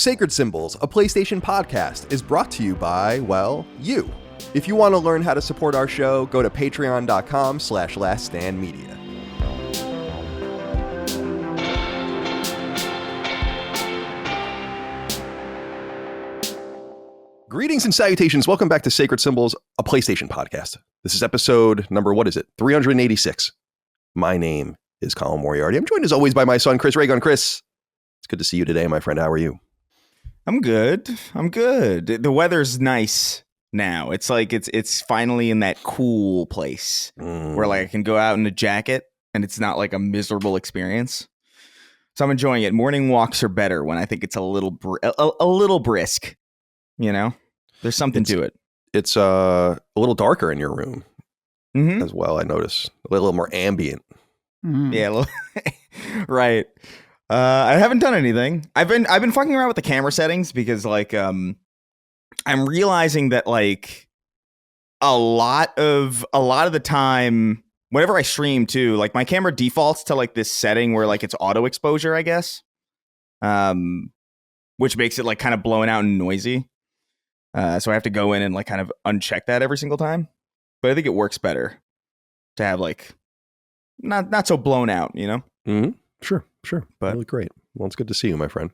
Sacred Symbols, a PlayStation podcast, is brought to you by, well, you. If you want to learn how to support our show, go to patreon.com/laststandmedia. Greetings and salutations. Welcome back to Sacred Symbols, a PlayStation podcast. This is episode number, 386. My name is Colin Moriarty. I'm joined as always by my son, Chris Raygun. Chris, it's good to see you today, my friend. How are you? I'm good. The weather's nice now. It's like it's finally in that cool place where like I can go out in a jacket and it's not like a miserable experience. So I'm enjoying it. Morning walks are better when I think it's a little brisk. You know, there's something to it. It's a little darker in your room as well. I notice a little more ambient. Yeah, right. I haven't done anything. I've been fucking around with the camera settings because like I'm realizing that like a lot of the time whenever I stream too, like my camera defaults to like this setting where like it's auto exposure, I guess. Which makes it like kind of blown out and noisy. So I have to go in and like kind of uncheck that every single time. But I think it works better to have like not so blown out, you know? Mm-hmm. Sure. But really great. Well, it's good to see you, my friend.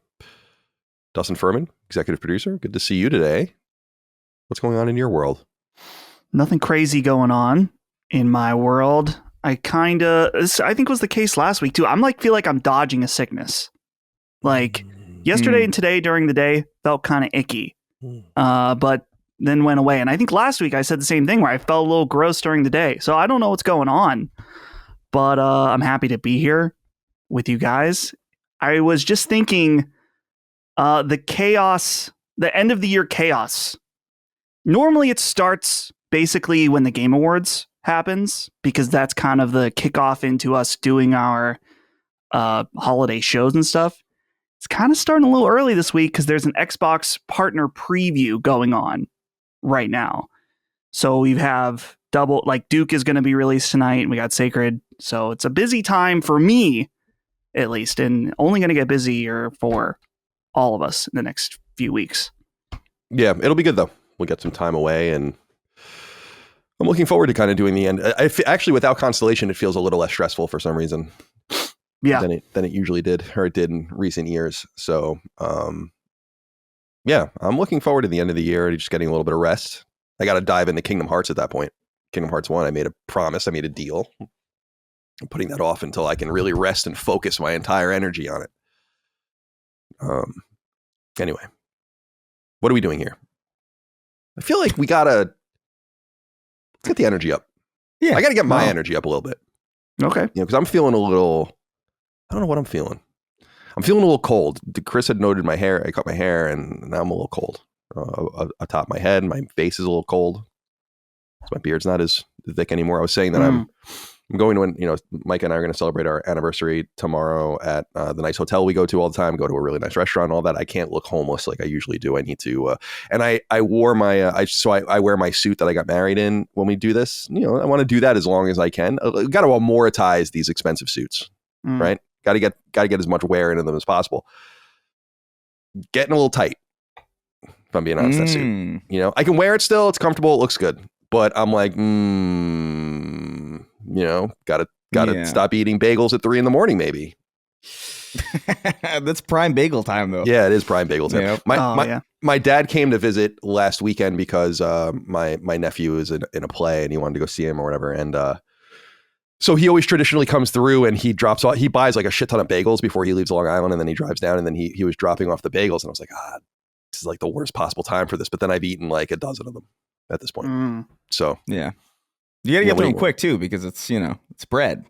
Dustin Furman, executive producer. Good to see you today. What's going on in your world? Nothing crazy going on in my world. I think was the case last week too. Feel like I'm dodging a sickness. Like yesterday and today during the day felt kind of icky. But then went away. And I think last week I said the same thing where I felt a little gross during the day. So I don't know what's going on, but I'm happy to be here with you guys. I was just thinking the end of the year chaos. Normally it starts basically when the Game Awards happens because that's kind of the kickoff into us doing our holiday shows and stuff. It's kind of starting a little early this week because there's an Xbox partner preview going on right now. So we have Duke is going to be released tonight and we got Sacred. So it's a busy time for me, at least, and only going to get busier for all of us in the next few weeks. Yeah, it'll be good though. We'll get some time away and I'm looking forward to kind of doing the end. Actually, without Constellation, it feels a little less stressful for some reason. Yeah. Than it usually did, or it did in recent years. So, yeah, I'm looking forward to the end of the year and just getting a little bit of rest. I got to dive into Kingdom Hearts at that point. Kingdom Hearts 1, I made a promise. I made a deal. I'm putting that off until I can really rest and focus my entire energy on it. Anyway, what are we doing here? I feel like let's get the energy up. Yeah. I got to get my energy up a little bit. Okay. Because I'm feeling I don't know what I'm feeling. I'm feeling a little cold. Chris had noted my hair. I cut my hair and now I'm a little cold. Atop my head, my face is a little cold. My beard's not as thick anymore. I was saying that I'm going to, Mike and I are going to celebrate our anniversary tomorrow at the nice hotel we go to all the time, go to a really nice restaurant, all that. I can't look homeless like I usually do. I need to, and I wore my, I wear my suit that I got married in when we do this. I want to do that as long as I can. Got to amortize these expensive suits, right? Got to get as much wear into them as possible. Getting a little tight, if I'm being honest, that suit. I can wear it still. It's comfortable. It looks good. But I'm like, gotta stop eating bagels at 3 a.m. maybe. That's prime bagel time, though. Yeah, it is prime bagel time. Yep. My dad came to visit last weekend because my nephew is in a play and he wanted to go see him or whatever. And so he always traditionally comes through and he buys like a shit ton of bagels before he leaves Long Island, and then he drives down and then he was dropping off the bagels and I was like, this is like the worst possible time for this. But then I've eaten like a dozen of them at this point. So yeah, you gotta get through them quick too because it's it's bread.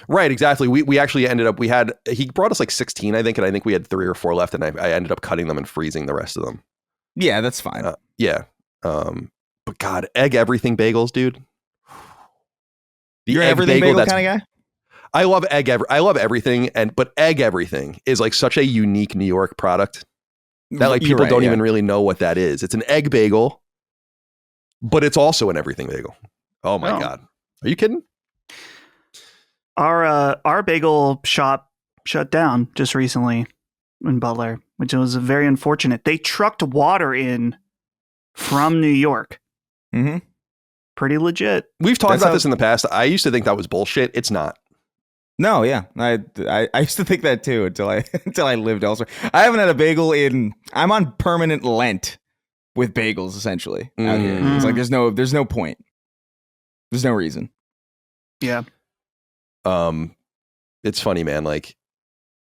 Right, exactly. We actually ended up he brought us like 16, I think, and I think we had 3 or 4 left, and I ended up cutting them and freezing the rest of them. Yeah, that's fine. Yeah, but God, egg everything bagels, dude. You're an everything bagel kind of guy. I love I love everything, but egg everything is like such a unique New York product that like people don't even really know what that is. It's an egg bagel, but it's also an everything bagel. Oh my God, are you kidding? Our bagel shop shut down just recently in Butler. which was very unfortunate. They trucked water in from New York. Mm-hmm. Pretty legit. We've talked about this in the past. I used to think that was bullshit. It's not. No, yeah, I used to think that too until I lived elsewhere. I haven't had a bagel I'm on permanent Lent with bagels essentially out here. It's like there's no point. There's no reason. Yeah. It's funny, man. Like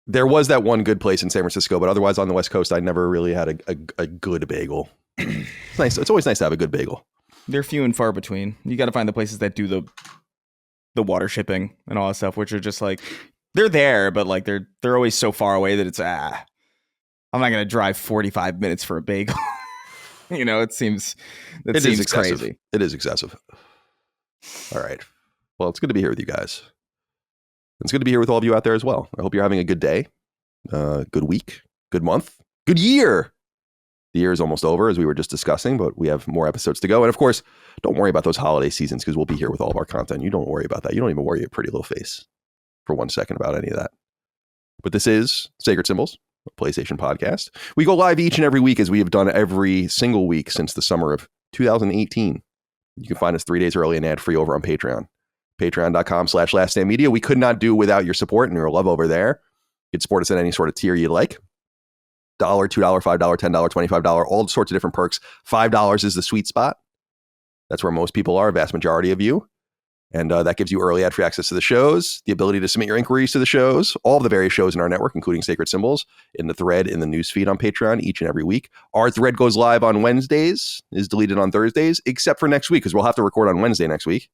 there was that one good place in San Francisco, but otherwise on the West Coast, I never really had a good bagel. It's nice. It's always nice to have a good bagel. They're few and far between. You got to find the places that do the water shipping and all that stuff, which are just like they're there, but like they're always so far away that it's I'm not gonna drive 45 minutes for a bagel. It seems excessive. crazy. It is excessive. All right. Well, it's good to be here with you guys. It's good to be here with all of you out there as well. I hope you're having a good day, good week, good month, good year. The year is almost over, as we were just discussing, but we have more episodes to go. And of course, don't worry about those holiday seasons because we'll be here with all of our content. You don't worry about that. You don't even worry your pretty little face for 1 second about any of that. But this is Sacred Symbols, a PlayStation podcast. We go live each and every week as we have done every single week since the summer of 2018. You can find us 3 days early and ad-free over on Patreon. Patreon.com/laststandmedia. We could not do without your support and your love over there. You can support us at any sort of tier you'd like. $1, $2, $5, $10, $25, all sorts of different perks. $5 is the sweet spot. That's where most people are, a vast majority of you. And that gives you early ad-free access to the shows, the ability to submit your inquiries to the shows, all of the various shows in our network, including Sacred Symbols, in the thread in the newsfeed on Patreon each and every week. Our thread goes live on Wednesdays, is deleted on Thursdays, except for next week, because we'll have to record on Wednesday next week.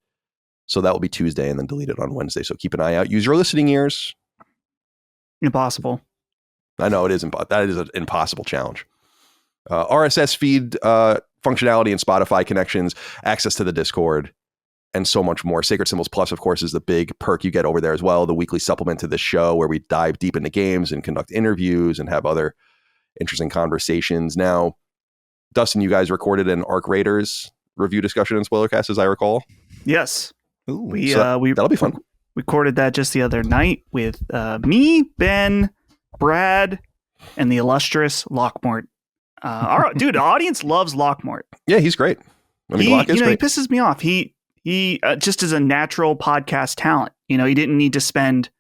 So that will be Tuesday and then deleted on Wednesday. So keep an eye out. Use your listening ears. Impossible. I know it is. That is an impossible challenge. RSS feed functionality and Spotify connections, access to the Discord, and so much more. Sacred Symbols Plus, of course, is the big perk you get over there as well. The weekly supplement to this show where we dive deep into games and conduct interviews and have other interesting conversations. Now, Dustin, you guys recorded an Arc Raiders review discussion and spoilercast, as I recall. Yes. Ooh, we that'll be fun. Recorded that just the other night with me, Ben, Brad, and the illustrious Lockmort. The audience loves Lockmort. Yeah, he's great. I mean, Locke is great. He pisses me off. He just is a natural podcast talent. He didn't need to spend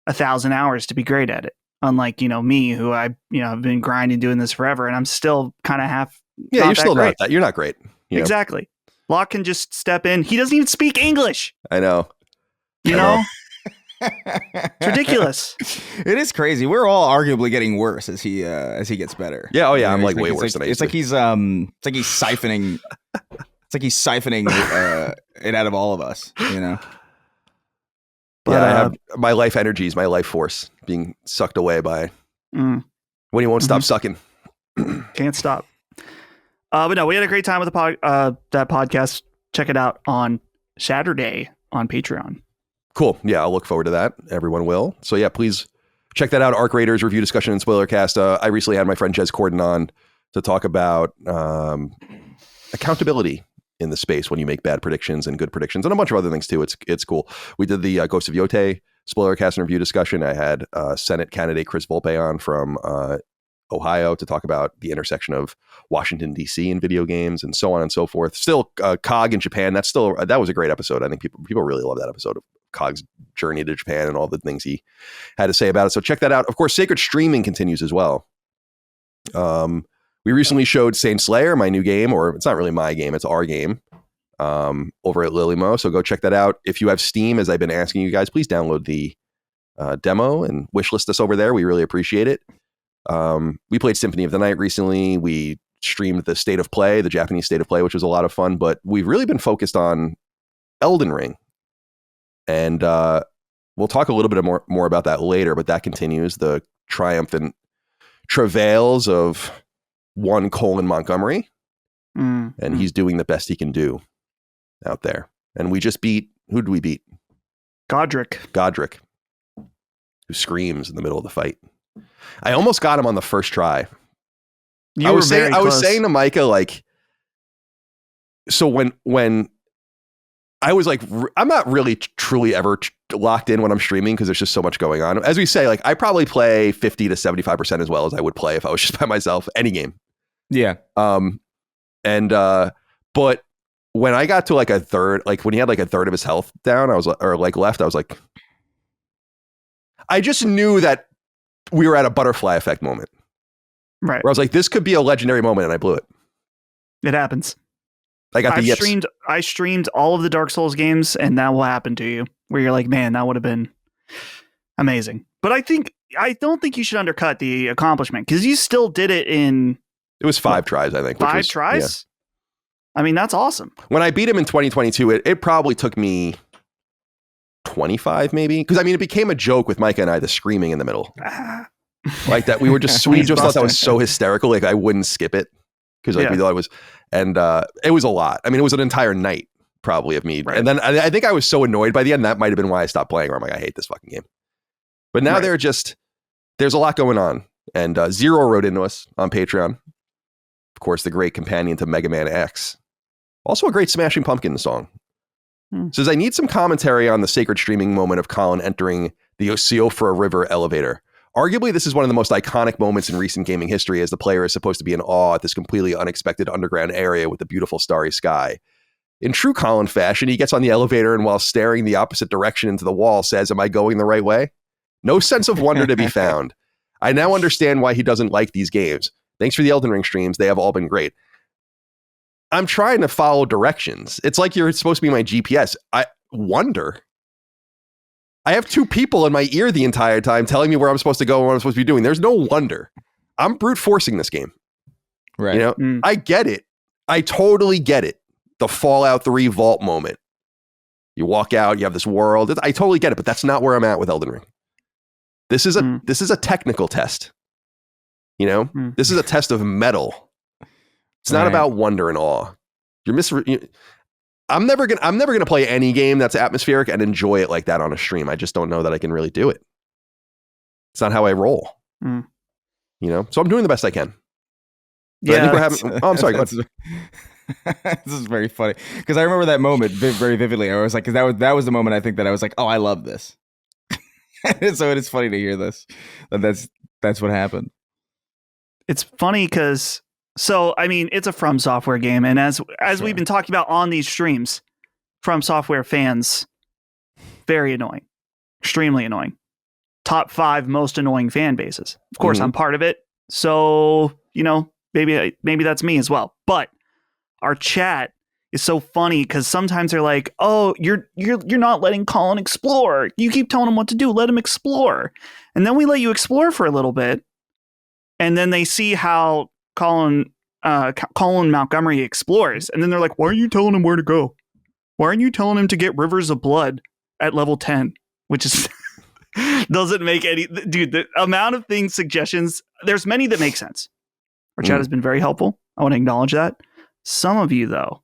1,000 hours to be great at it. Unlike, me, who I've been grinding doing this forever, and I'm still kind of half. Yeah, you're still not that. You're not great. Exactly. Locke can just step in. He doesn't even speak English. I know. It's ridiculous. It is crazy. We're all arguably getting worse as he gets better. Yeah. Oh yeah. I'm like way worse than I used to. It's like he's siphoning. It's like he's siphoning it out of all of us. But I have my life energies, my life force being sucked away by when he won't stop sucking. Can't stop. But no, we had a great time with that podcast. Check it out on Saturday on Patreon. Cool. Yeah, I'll look forward to that. Everyone will. So yeah, please check that out. Arc Raiders review discussion and spoiler cast. I recently had my friend Jez Corden on to talk about accountability in the space when you make bad predictions and good predictions and a bunch of other things too. It's cool. We did the Ghost of Yotei spoiler cast and review discussion. I had Senate candidate Chris Volpe on from Ohio to talk about the intersection of Washington, D.C. and video games and so on and so forth. Still COG in Japan. That was a great episode. I think people really love that episode of COG's journey to Japan and all the things he had to say about it. So check that out. Of course, Sacred Streaming continues as well. We recently showed Saint Slayer, my new game, or it's not really my game, it's our game, over at Lilymo. So go check that out. If you have Steam, as I've been asking you guys, please download the demo and wishlist us over there. We really appreciate it. We played Symphony of the Night recently. We streamed the State of Play, the Japanese State of Play, which was a lot of fun, but we've really been focused on Elden Ring. And we'll talk a little bit more about that later, but that continues the triumphant travails of one Colin Montgomery. And he's doing the best he can do out there. And we just who did we beat? Godric, who screams in the middle of the fight. I almost got him on the first try. I was saying to Micah, like, so when I was like, I'm not really truly ever locked in when I'm streaming because there's just so much going on. As we say, like I probably play 50 to 75% as well as I would play if I was just by myself, any game. Yeah. But when I got to like a third, like when he had like a third of his health down, I was like, or like left, I was like, I just knew that we were at a butterfly effect moment. Right. Where I was like, this could be a legendary moment, and I blew it. It happens. I got the yips. I streamed all of the Dark Souls games, and that will happen to you, where you're like, man, that would have been amazing. But I don't think you should undercut the accomplishment, because you still did it in... It was 5 tries, I think. Five tries? Yeah. I mean, that's awesome. When I beat him in 2022, it probably took me 25 maybe. Because I mean, it became a joke with Micah and I, the screaming in the middle. Like that. We just thought that was so hysterical. Like I wouldn't skip it. Because like we thought it was, and it was a lot. I mean, it was an entire night probably of me. Right. And then I think I was so annoyed by the end. That might have been why I stopped playing, where I'm like, I hate this fucking game. But now there's a lot going on. And Zero wrote into us on Patreon. Of course, the great companion to Mega Man X. Also a great Smashing Pumpkins song. Says, I need some commentary on the sacred streaming moment of Colin entering the Oceofra River elevator. Arguably, this is one of the most iconic moments in recent gaming history, as the player is supposed to be in awe at this completely unexpected underground area with the beautiful starry sky. In true Colin fashion, he gets on the elevator and while staring the opposite direction into the wall says, am I going the right way? No sense of wonder to be found. I now understand why he doesn't like these games. Thanks for the Elden Ring streams. They have all been great. I'm trying to follow directions. It's like you're supposed to be my GPS. I wonder. I have 2 people in my ear the entire time telling me where I'm supposed to go and what I'm supposed to be doing. There's no wonder. I'm brute forcing this game. Right. You know, I get it. I totally get it. The Fallout 3 vault moment. You walk out, you have this world. I totally get it, but that's not where I'm at with Elden Ring. This is a technical test. You know, this is a test of metal. It's not about wonder and awe. I'm never gonna play any game that's atmospheric and enjoy it like that on a stream. I just don't know that I can really do it. It's not how I roll. You know, so I'm doing the best I can. But I think we're having. Oh, I'm sorry. Go ahead. This is very funny because I remember that moment very vividly. I was like, because that was the moment I think that I was like, oh, I love this. So it is funny to hear this. That's what happened. It's funny because, so I mean, it's a From Software game, and as we've been talking about on these streams, From Software fans, very annoying, extremely annoying. Top 5 most annoying fan bases. Of course, I'm part of it, so you know, maybe that's me as well. But our chat is so funny because sometimes they're like, "Oh, you're not letting Colin explore. You keep telling him what to do. Let him explore." And then we let you explore for a little bit, and then they see how Colin Montgomery explores, and then they're like, "Why are you telling him where to go? Why aren't you telling him to get Rivers of Blood at level 10?" Which is doesn't make any, dude. The amount of suggestions. There's many that make sense. Our chat has been very helpful. I want to acknowledge that. Some of you, though,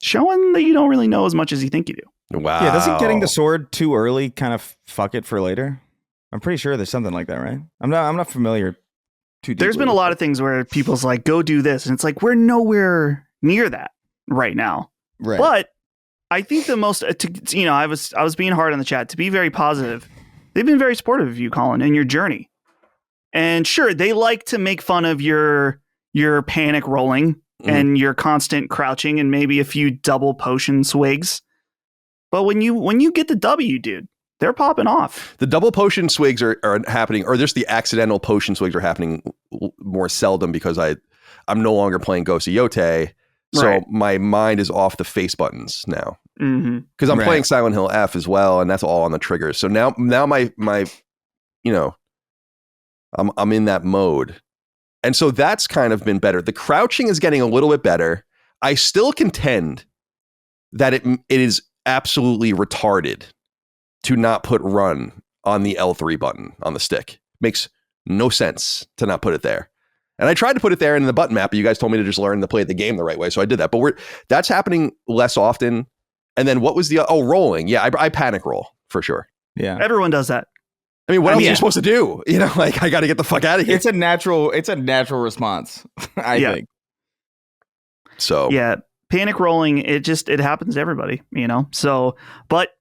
showing that you don't really know as much as you think you do. Wow. Yeah, doesn't getting the sword too early kind of fuck it for later? I'm pretty sure there's something like that, right? I'm not familiar too deeply. There's been a lot of things where people's like, go do this. And it's like, we're nowhere near that right now. Right. But I think the most, you know, I was being hard on the chat to be very positive. They've been very supportive of you, Colin, and your journey. And sure, they like to make fun of your panic rolling and your constant crouching and maybe a few double potion swigs. But when you get the W, dude, they're popping off. The double potion swigs are happening, or just the accidental potion swigs are happening more seldom because I'm no longer playing Ghost of Yotei. So my mind is off the face buttons now. Because I'm playing Silent Hill F as well, and that's all on the triggers. So now my you know, I'm in that mode. And so that's kind of been better. The crouching is getting a little bit better. I still contend that it is absolutely retarded to not put run on the L3 button on the stick. Makes no sense to not put it there. And I tried to put it there in the button map, but you guys told me to just learn to play the game the right way. So I did that. But that's happening less often. And then what was rolling? Yeah, I panic roll for sure. Yeah. Everyone does that. I mean, what else are you supposed to do? You know, like I got to get the fuck out of here. It's a natural response, I think. So yeah, panic rolling, it happens to everybody, you know. So, but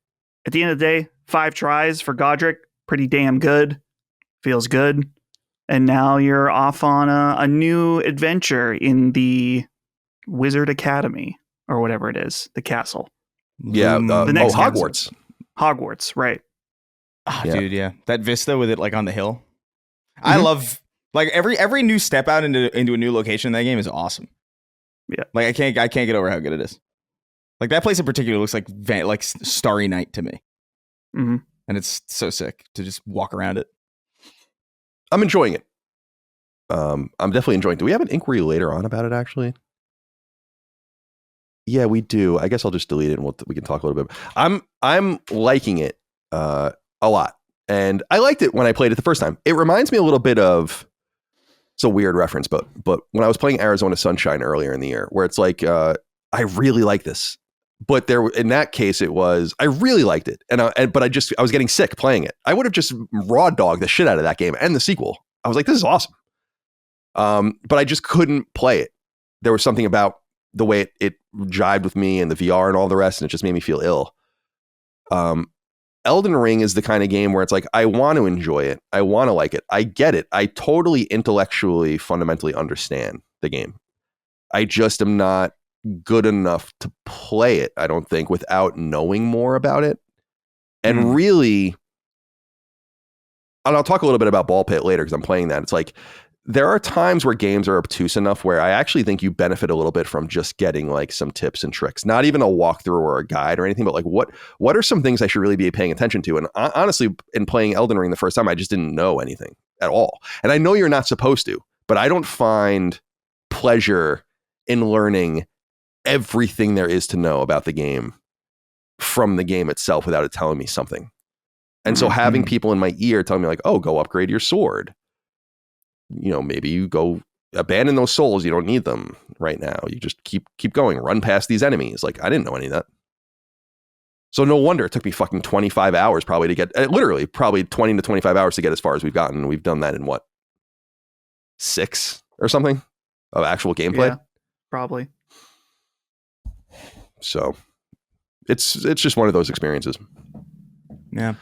at the end of the day, 5 tries for Godric, pretty damn good. Feels good. And now you're off on a new adventure in the Wizard Academy or whatever it is, the castle. Yeah. The next Hogwarts. Hogwarts, right. Oh, Yeah. dude, yeah. That vista with it like on the hill. I love like every new step out into a new location in that game is awesome. Yeah. Like I can't get over how good it is. Like that place in particular looks like Starry Night to me. Mm-hmm. And it's so sick to just walk around it. I'm enjoying it. I'm definitely enjoying it. Do we have an inquiry later on about it, actually? Yeah, we do. I guess I'll just delete it and we can talk a little bit. I'm liking it a lot. And I liked it when I played it the first time. It reminds me a little bit of, it's a weird reference, but when I was playing Arizona Sunshine earlier in the year, where it's like, I really like this. But in that case, it was, I really liked it. But I was getting sick playing it. I would have just raw dogged the shit out of that game and the sequel. I was like, this is awesome. But I just couldn't play it. There was something about the way it jived with me and the VR and all the rest, and it just made me feel ill. Elden Ring is the kind of game where it's like, I want to enjoy it. I want to like it. I get it. I totally intellectually, fundamentally understand the game. I just am not good enough to play it, I don't think, without knowing more about it. And really, and I'll talk a little bit about Ball Pit later because I'm playing that. It's like, there are times where games are obtuse enough where I actually think you benefit a little bit from just getting like some tips and tricks, not even a walkthrough or a guide or anything, but like what are some things I should really be paying attention to? And honestly, in playing Elden Ring the first time, I just didn't know anything at all. And I know you're not supposed to, but I don't find pleasure in learning everything there is to know about the game from the game itself without it telling me something. And so having people in my ear telling me like, oh, go upgrade your sword. You know, maybe you go abandon those souls. You don't need them right now. You just keep going, run past these enemies. Like, I didn't know any of that. So no wonder it took me fucking 25 hours probably to get, literally probably 20 to 25 hours to get as far as we've gotten. We've done that in what, 6 or something of actual gameplay? Yeah, probably. So it's just one of those experiences. Yeah.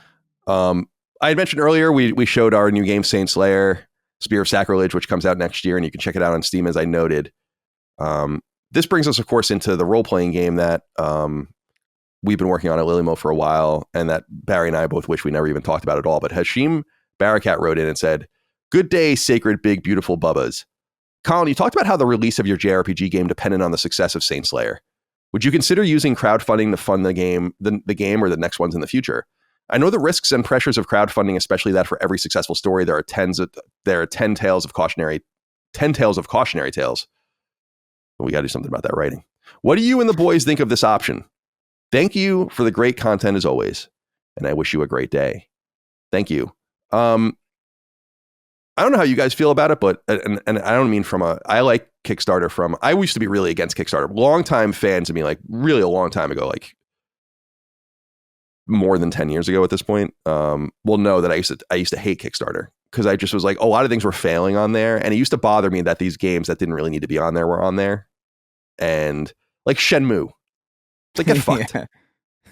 I had mentioned earlier, we showed our new game, Saint Slayer, Spear of Sacrilege, which comes out next year, and you can check it out on Steam, as I noted. This brings us, of course, into the role-playing game that we've been working on at Lilymo for a while, and that Barry and I both wish we never even talked about at all. But Hashim Barakat wrote in and said, "Good day, sacred, big, beautiful bubbas. Colin, you talked about how the release of your JRPG game depended on the success of Saint Slayer. Would you consider using crowdfunding to fund the game or the next ones in the future? I know the risks and pressures of crowdfunding, especially that for every successful story, there are 10 tales of cautionary tales. But we got to do something about that writing. What do you and the boys think of this option? Thank you for the great content as always, and I wish you a great day." Thank you. I don't know how you guys feel about it, but and I don't mean I like Kickstarter I used to be really against Kickstarter. Longtime fans of me, like really a long time ago, like more than 10 years ago at this point, will know that I used to hate Kickstarter because I just was like, a lot of things were failing on there. And it used to bother me that these games that didn't really need to be on there were on there. And like Shenmue, it's like, get fucked. Yeah.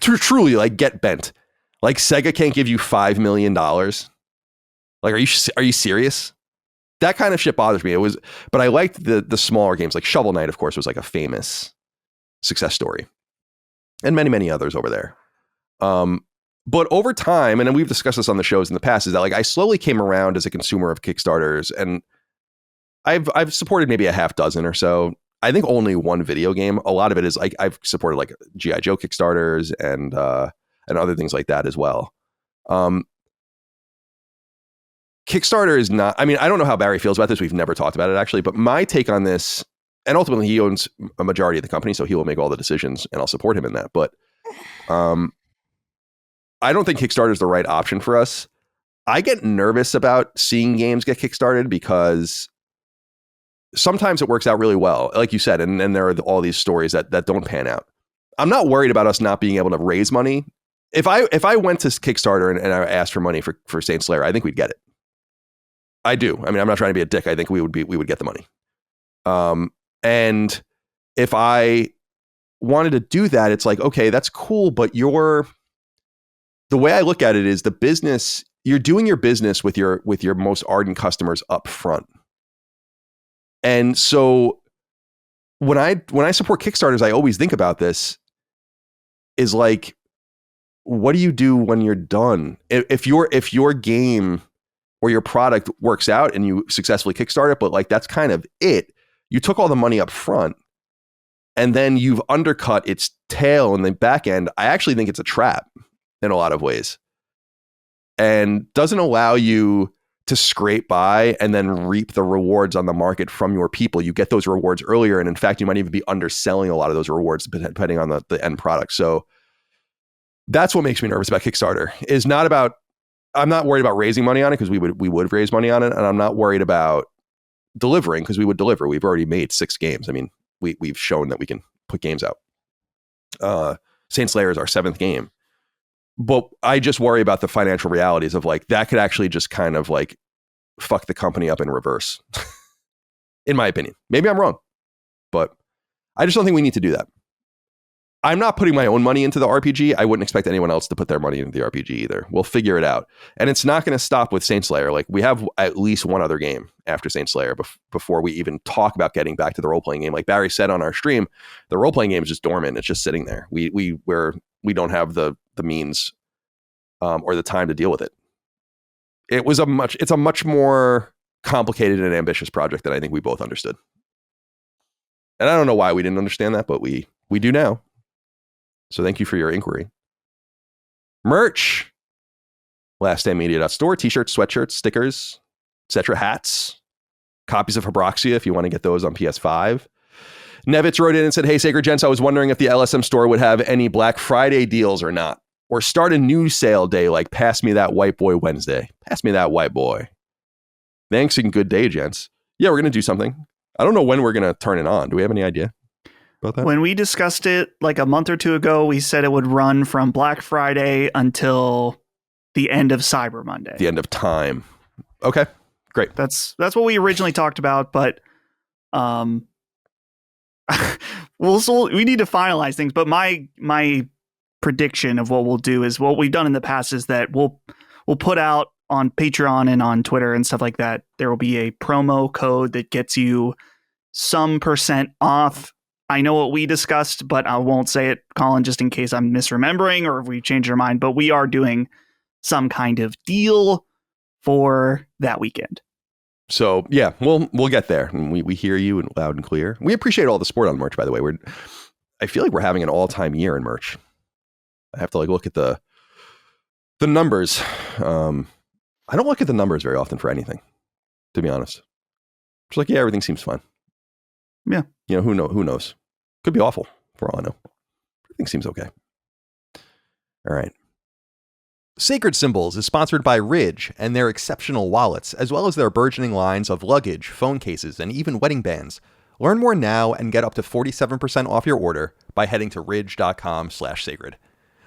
Truly, like, get bent. Like, Sega can't give you $5 million. Like, are you serious? That kind of shit bothers me. But I liked the smaller games. Like Shovel Knight, of course, was like a famous success story. And many, many others over there. But over time, and we've discussed this on the shows in the past, is that like I slowly came around as a consumer of Kickstarters, and I've supported maybe a half dozen or so. I think only one video game. A lot of it is like I've supported like G.I. Joe Kickstarters and other things like that as well. Kickstarter is not, I mean, I don't know how Barry feels about this. We've never talked about it actually, but my take on this, and ultimately he owns a majority of the company, so he will make all the decisions and I'll support him in that. But I don't think Kickstarter is the right option for us. I get nervous about seeing games get kickstarted because sometimes it works out really well, like you said, and there are all these stories that don't pan out. I'm not worried about us not being able to raise money. If I went to Kickstarter and I asked for money for Saint Slayer, I think we'd get it. I do. I mean, I'm not trying to be a dick. I think we would get the money. And if I wanted to do that, it's like, okay, that's cool, but you're the way I look at it is the business, you're doing your business with your most ardent customers up front. And so when I support Kickstarters, I always think about this is like, what do you do when you're done? If your game or your product works out and you successfully Kickstart it, but like that's kind of it. You took all the money up front and then you've undercut its tail in the back end. I actually think it's a trap in a lot of ways and doesn't allow you to scrape by and then reap the rewards on the market from your people. You get those rewards earlier. And in fact, you might even be underselling a lot of those rewards depending on the end product. So that's what makes me nervous about Kickstarter is not about, I'm not worried about raising money on it because we would raise money on it. And I'm not worried about delivering because we would deliver. We've already made 6 games. I mean, we've shown that we can put games out. Saint Slayer is our 7th game. But I just worry about the financial realities of like, that could actually just kind of like fuck the company up in reverse, in my opinion. Maybe I'm wrong, but I just don't think we need to do that. I'm not putting my own money into the RPG. I wouldn't expect anyone else to put their money into the RPG either. We'll figure it out. And it's not going to stop with Saint Slayer. Like we have at least one other game after Saint Slayer before we even talk about getting back to the role-playing game. Like Barry said on our stream, the role-playing game is just dormant. It's just sitting there. We don't have the means or the time to deal with it. It's a much more complicated and ambitious project than I think we both understood. And I don't know why we didn't understand that, but we do now. So thank you for your inquiry. Merch. LastStandMedia.store. T-shirts, sweatshirts, stickers, etc. Hats. Copies of Hebroxia if you want to get those on PS5. Nevitz wrote in and said, hey, Sacred Gents, I was wondering if the LSM store would have any Black Friday deals or not. Or start a new sale day like Pass Me That White Boy Wednesday. Pass me that white boy. Thanks and good day, gents. Yeah, we're going to do something. I don't know when we're going to turn it on. Do we have any idea about that? When we discussed it like a month or two ago, we said it would run from Black Friday until the end of Cyber Monday. The end of time. Okay, great. That's what we originally talked about, but we need to finalize things. But my prediction of what we'll do is what we've done in the past is that we'll put out on Patreon and on Twitter and stuff like that. There will be a promo code that gets you some % off. I know what we discussed, but I won't say it, Colin, just in case I'm misremembering or if we changed our mind. But we are doing some kind of deal for that weekend. So yeah, we'll get there. And we hear you and loud and clear. We appreciate all the support on merch, by the way. I feel like we're having an all-time year in merch. I have to like look at the numbers. I don't look at the numbers very often for anything, to be honest. Just like, yeah, everything seems fine. Yeah. You know, who knows? Could be awful for all I know. Everything seems okay. All right. Sacred Symbols is sponsored by Ridge and their exceptional wallets, as well as their burgeoning lines of luggage, phone cases, and even wedding bands. Learn more now and get up to 47% off your order by heading to ridge.com/sacred.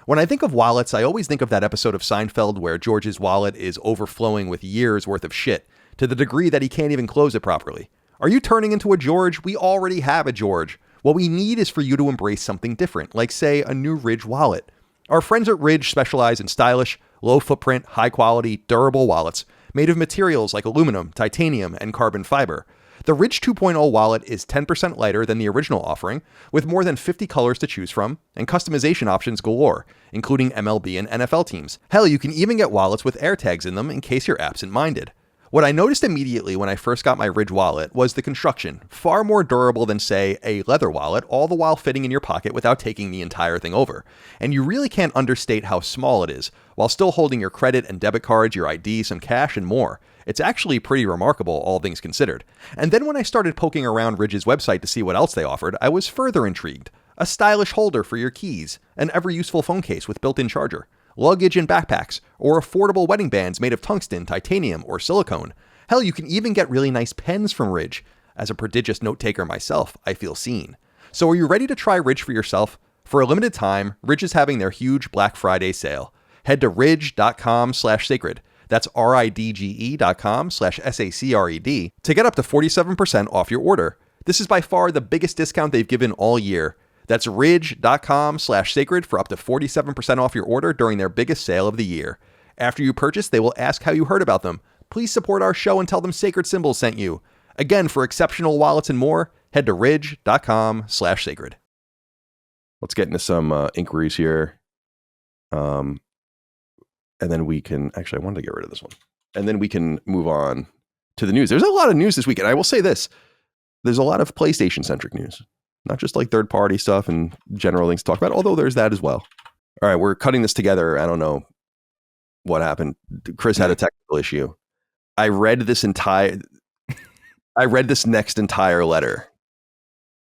When I think of wallets, I always think of that episode of Seinfeld where George's wallet is overflowing with years worth of shit, to the degree that he can't even close it properly. Are you turning into a George? We already have a George. What we need is for you to embrace something different, like say a new Ridge wallet. Our friends at Ridge specialize in stylish, low footprint, high quality, durable wallets made of materials like aluminum, titanium, and carbon fiber. The Ridge 2.0 wallet is 10% lighter than the original offering, with more than 50 colors to choose from, and customization options galore, including MLB and NFL teams. Hell, you can even get wallets with AirTags in them in case you're absent-minded. What I noticed immediately when I first got my Ridge wallet was the construction, far more durable than, say, a leather wallet, all the while fitting in your pocket without taking the entire thing over. And you really can't understate how small it is, while still holding your credit and debit cards, your ID, some cash, and more. It's actually pretty remarkable, all things considered. And then when I started poking around Ridge's website to see what else they offered, I was further intrigued. A stylish holder for your keys, an ever-useful phone case with built-in charger, luggage and backpacks, or affordable wedding bands made of tungsten, titanium, or silicone. Hell, you can even get really nice pens from Ridge. As a prodigious note-taker myself, I feel seen. So are you ready to try Ridge for yourself? For a limited time, Ridge is having their huge Black Friday sale. Head to ridge.com/sacred. That's ridge.com/SACRED to get up to 47% off your order. This is by far the biggest discount they've given all year. That's ridge.com/sacred for up to 47% off your order during their biggest sale of the year. After you purchase, they will ask how you heard about them. Please support our show and tell them Sacred Symbols sent you. Again, for exceptional wallets and more, head to ridge.com/sacred. Let's get into some inquiries here. And then we can, actually, I wanted to get rid of this one. And then we can move on to the news. There's a lot of news this week. And I will say this, there's a lot of PlayStation-centric news. Not just like third-party stuff and general things to talk about, although there's that as well. All right, we're cutting this together. I don't know what happened. Chris had a technical issue. I read this next entire letter.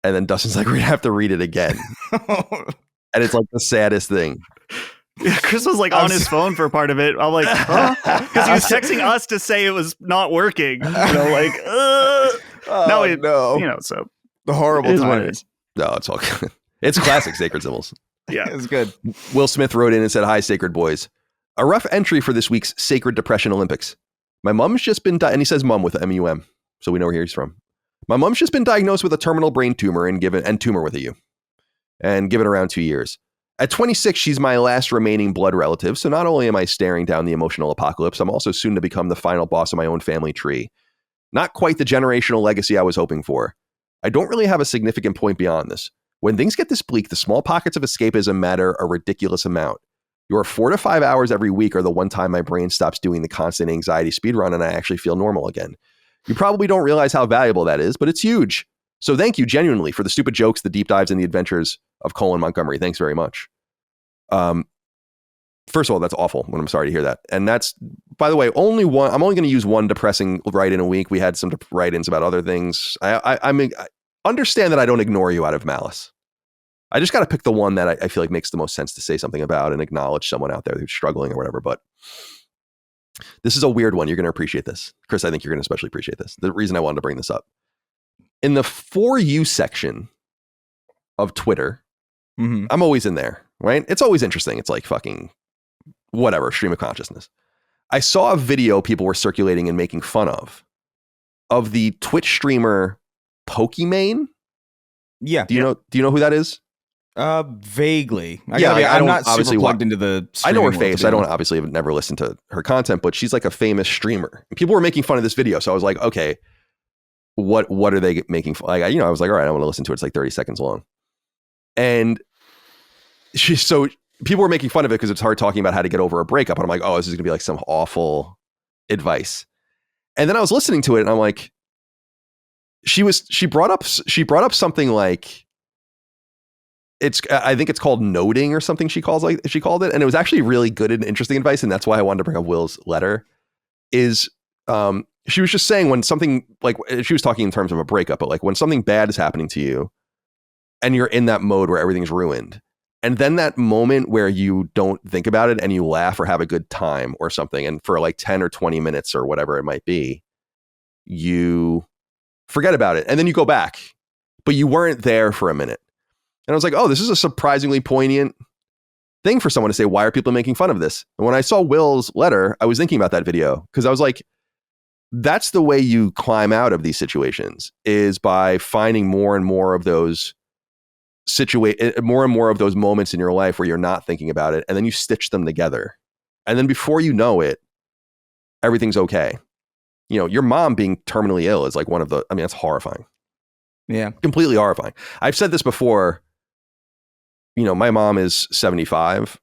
And then Dustin's like, we're going to have to read it again. And it's like the saddest thing. Yeah, Chris was like on his phone for part of it. I'm like, huh? Because he was texting us to say it was not working. Like, no. So The horrible it is what it timing. is. No, it's all good. It's classic Sacred Symbols. Yeah, It's good. Will Smith wrote in and said, "Hi, Sacred Boys. A rough entry for this week's Sacred Depression Olympics. My mom's just been, and he says mum with M-U-M, so we know where he's from. My mom's just been diagnosed with a terminal brain tumor and tumor with a U, and given around 2 years. At 26, she's my last remaining blood relative, so not only am I staring down the emotional apocalypse, I'm also soon to become the final boss of my own family tree. Not quite the generational legacy I was hoping for. I don't really have a significant point beyond this. When things get this bleak, the small pockets of escapism matter a ridiculous amount. Your 4 to 5 hours every week are the one time my brain stops doing the constant anxiety speedrun and I actually feel normal again. You probably don't realize how valuable that is, but it's huge. So thank you genuinely for the stupid jokes, the deep dives, and the adventures of Colin Montgomery. Thanks very much." First of all, that's awful. I'm sorry to hear that. And that's, by the way, I'm only going to use one depressing write-in a week. We had some write-ins about other things. I mean, I understand that I don't ignore you out of malice. I just got to pick the one that I feel like makes the most sense to say something about and acknowledge someone out there who's struggling or whatever. But this is a weird one. You're going to appreciate this. Chris, I think you're going to especially appreciate this. The reason I wanted to bring this up. In the For You section of Twitter, I'm always in there, right? It's always interesting. It's like fucking whatever, stream of consciousness. I saw a video people were circulating and making fun of the Twitch streamer Pokimane. Yeah. Do you know who that is? Vaguely. don't I'm not obviously super plugged into the. I know her streaming world, face. to be I don't honest. obviously have never listened to her content, but she's like a famous streamer. And people were making fun of this video, so I was like, okay, what are they making fun? Like, I was like, all right, I want to listen to it. It's like 30 seconds long, and people were making fun of it because it's hard talking about how to get over a breakup, and I'm like, oh, this is gonna be like some awful advice. And then I was listening to it, and I'm like, she brought up something like, I think it's called noting or something she called it. And it was actually really good and interesting advice. And that's why I wanted to bring up Will's letter is, she was just saying when something like, she was talking in terms of a breakup, but like when something bad is happening to you and you're in that mode where everything's ruined. And then that moment where you don't think about it and you laugh or have a good time or something. And for like 10 or 20 minutes or whatever it might be, you forget about it. And then you go back, but you weren't there for a minute. And I was like, oh, this is a surprisingly poignant thing for someone to say. Why are people making fun of this? And when I saw Will's letter, I was thinking about that video because I was like, that's the way you climb out of these situations is by finding more and more of those more and more of those moments in your life where you're not thinking about it. And then you stitch them together. And then before you know it, everything's okay. You know, your mom being terminally ill is like that's horrifying. Yeah. Completely Completely horrifying. I've said this before. You know, my mom is 75.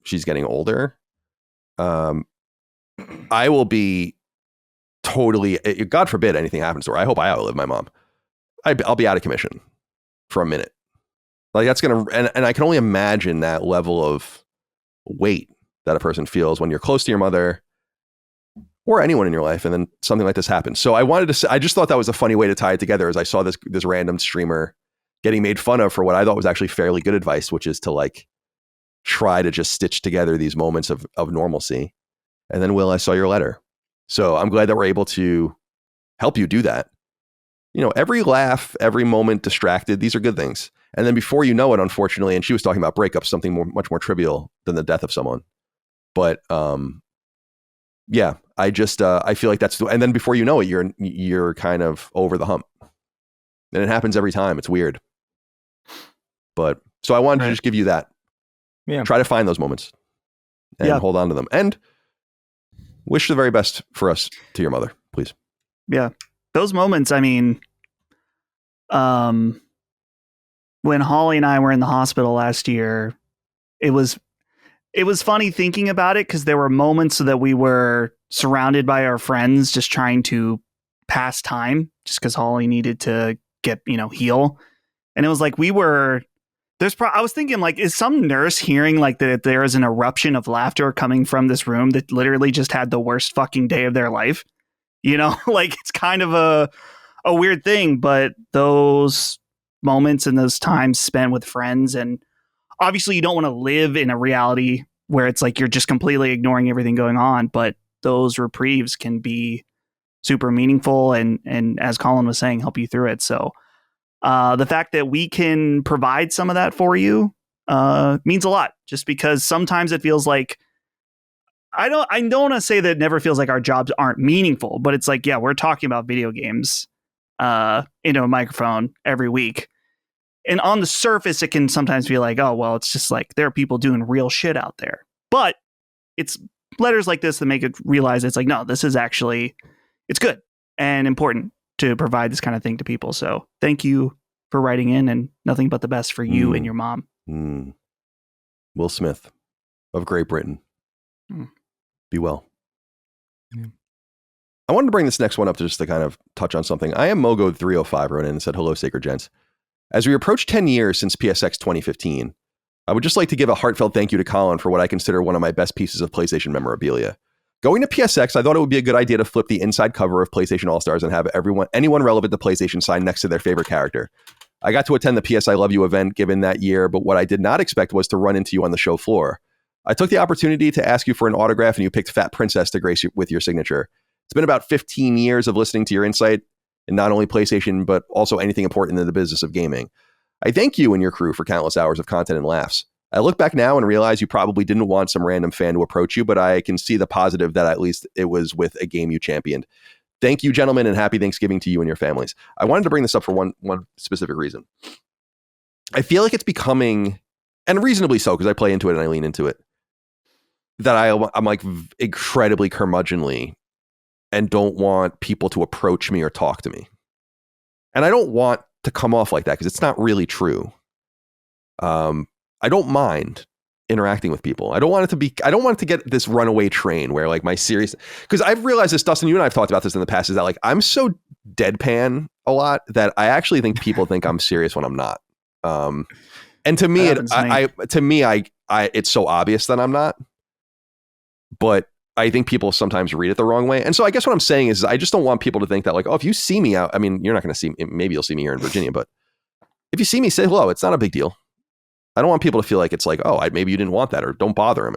She's getting older. I will be totally, God forbid anything happens to her. I hope I outlive my mom. I'll be out of commission for a minute. Like that's going to, and I can only imagine that level of weight that a person feels when you're close to your mother or anyone in your life. And then something like this happens. So I just thought that was a funny way to tie it together as I saw this random streamer getting made fun of for what I thought was actually fairly good advice, which is to like try to just stitch together these moments of normalcy. And then, Will, I saw your letter. So I'm glad that we're able to help you do that. You know, every laugh, every moment distracted, these are good things. And then before you know it, unfortunately, and she was talking about breakups, something much more trivial than the death of someone. But yeah, I just I feel like and then before you know it, you're kind of over the hump. And it happens every time. It's weird. But so I wanted to just give you that. Yeah. Try to find those moments and hold on to them. And wish the very best for us to your mother, please. Yeah. Those moments, I mean, when Holly and I were in the hospital last year, it was funny thinking about it because there were moments that we were surrounded by our friends just trying to pass time just because Holly needed to get, heal. And it was like I was thinking, like, is some nurse hearing like that there is an eruption of laughter coming from this room that literally just had the worst fucking day of their life? Like, it's kind of a weird thing, but those moments and those times spent with friends, and obviously you don't want to live in a reality where it's like you're just completely ignoring everything going on, but those reprieves can be super meaningful and as Colin was saying, help you through it. So the fact that we can provide some of that for you means a lot, just because sometimes it feels like I don't want to say that it never feels like our jobs aren't meaningful, but it's like, yeah, we're talking about video games into a microphone every week. And on the surface, it can sometimes feel like, oh, well, it's just like there are people doing real shit out there. But it's letters like this that make it realize it's like, no, this is actually, it's good and important to provide this kind of thing to people. So thank you for writing in, and nothing but the best for you and your mom. Will Smith of Great Britain. Be well. Yeah. I wanted to bring this next one up just to kind of touch on something. I am Mogo 305 wrote in and said, hello, Sacred Gents. As we approach 10 years since PSX 2015, I would just like to give a heartfelt thank you to Colin for what I consider one of my best pieces of PlayStation memorabilia. Going to PSX, I thought it would be a good idea to flip the inside cover of PlayStation All-Stars and have anyone relevant to PlayStation sign next to their favorite character. I got to attend the PS I Love You event given that year, but what I did not expect was to run into you on the show floor. I took the opportunity to ask you for an autograph, and you picked Fat Princess to grace you with your signature. It's been about 15 years of listening to your insight in not only PlayStation, but also anything important in the business of gaming. I thank you and your crew for countless hours of content and laughs. I look back now and realize you probably didn't want some random fan to approach you, but I can see the positive that at least it was with a game you championed. Thank you, gentlemen, and happy Thanksgiving to you and your families. I wanted to bring this up for one specific reason. I feel like it's becoming, and reasonably so, because I play into it and I lean into it, that I'm like incredibly curmudgeonly and don't want people to approach me or talk to me. And I don't want to come off like that because it's not really true. I don't mind interacting with people. I don't want it to get this runaway train where like my serious, because I've realized this, Dustin, you and I have talked about this in the past, is that like I'm so deadpan a lot that I actually think people think I'm serious when I'm not. And to me, it's so obvious that I'm not, but I think people sometimes read it the wrong way. And so I guess what I'm saying is I just don't want people to think that like, oh, if you see me out, I mean, you're not going to see me, maybe you'll see me here in Virginia, but if you see me, say hello. It's not a big deal. I don't want people to feel like it's like, oh, maybe you didn't want that, or don't bother him.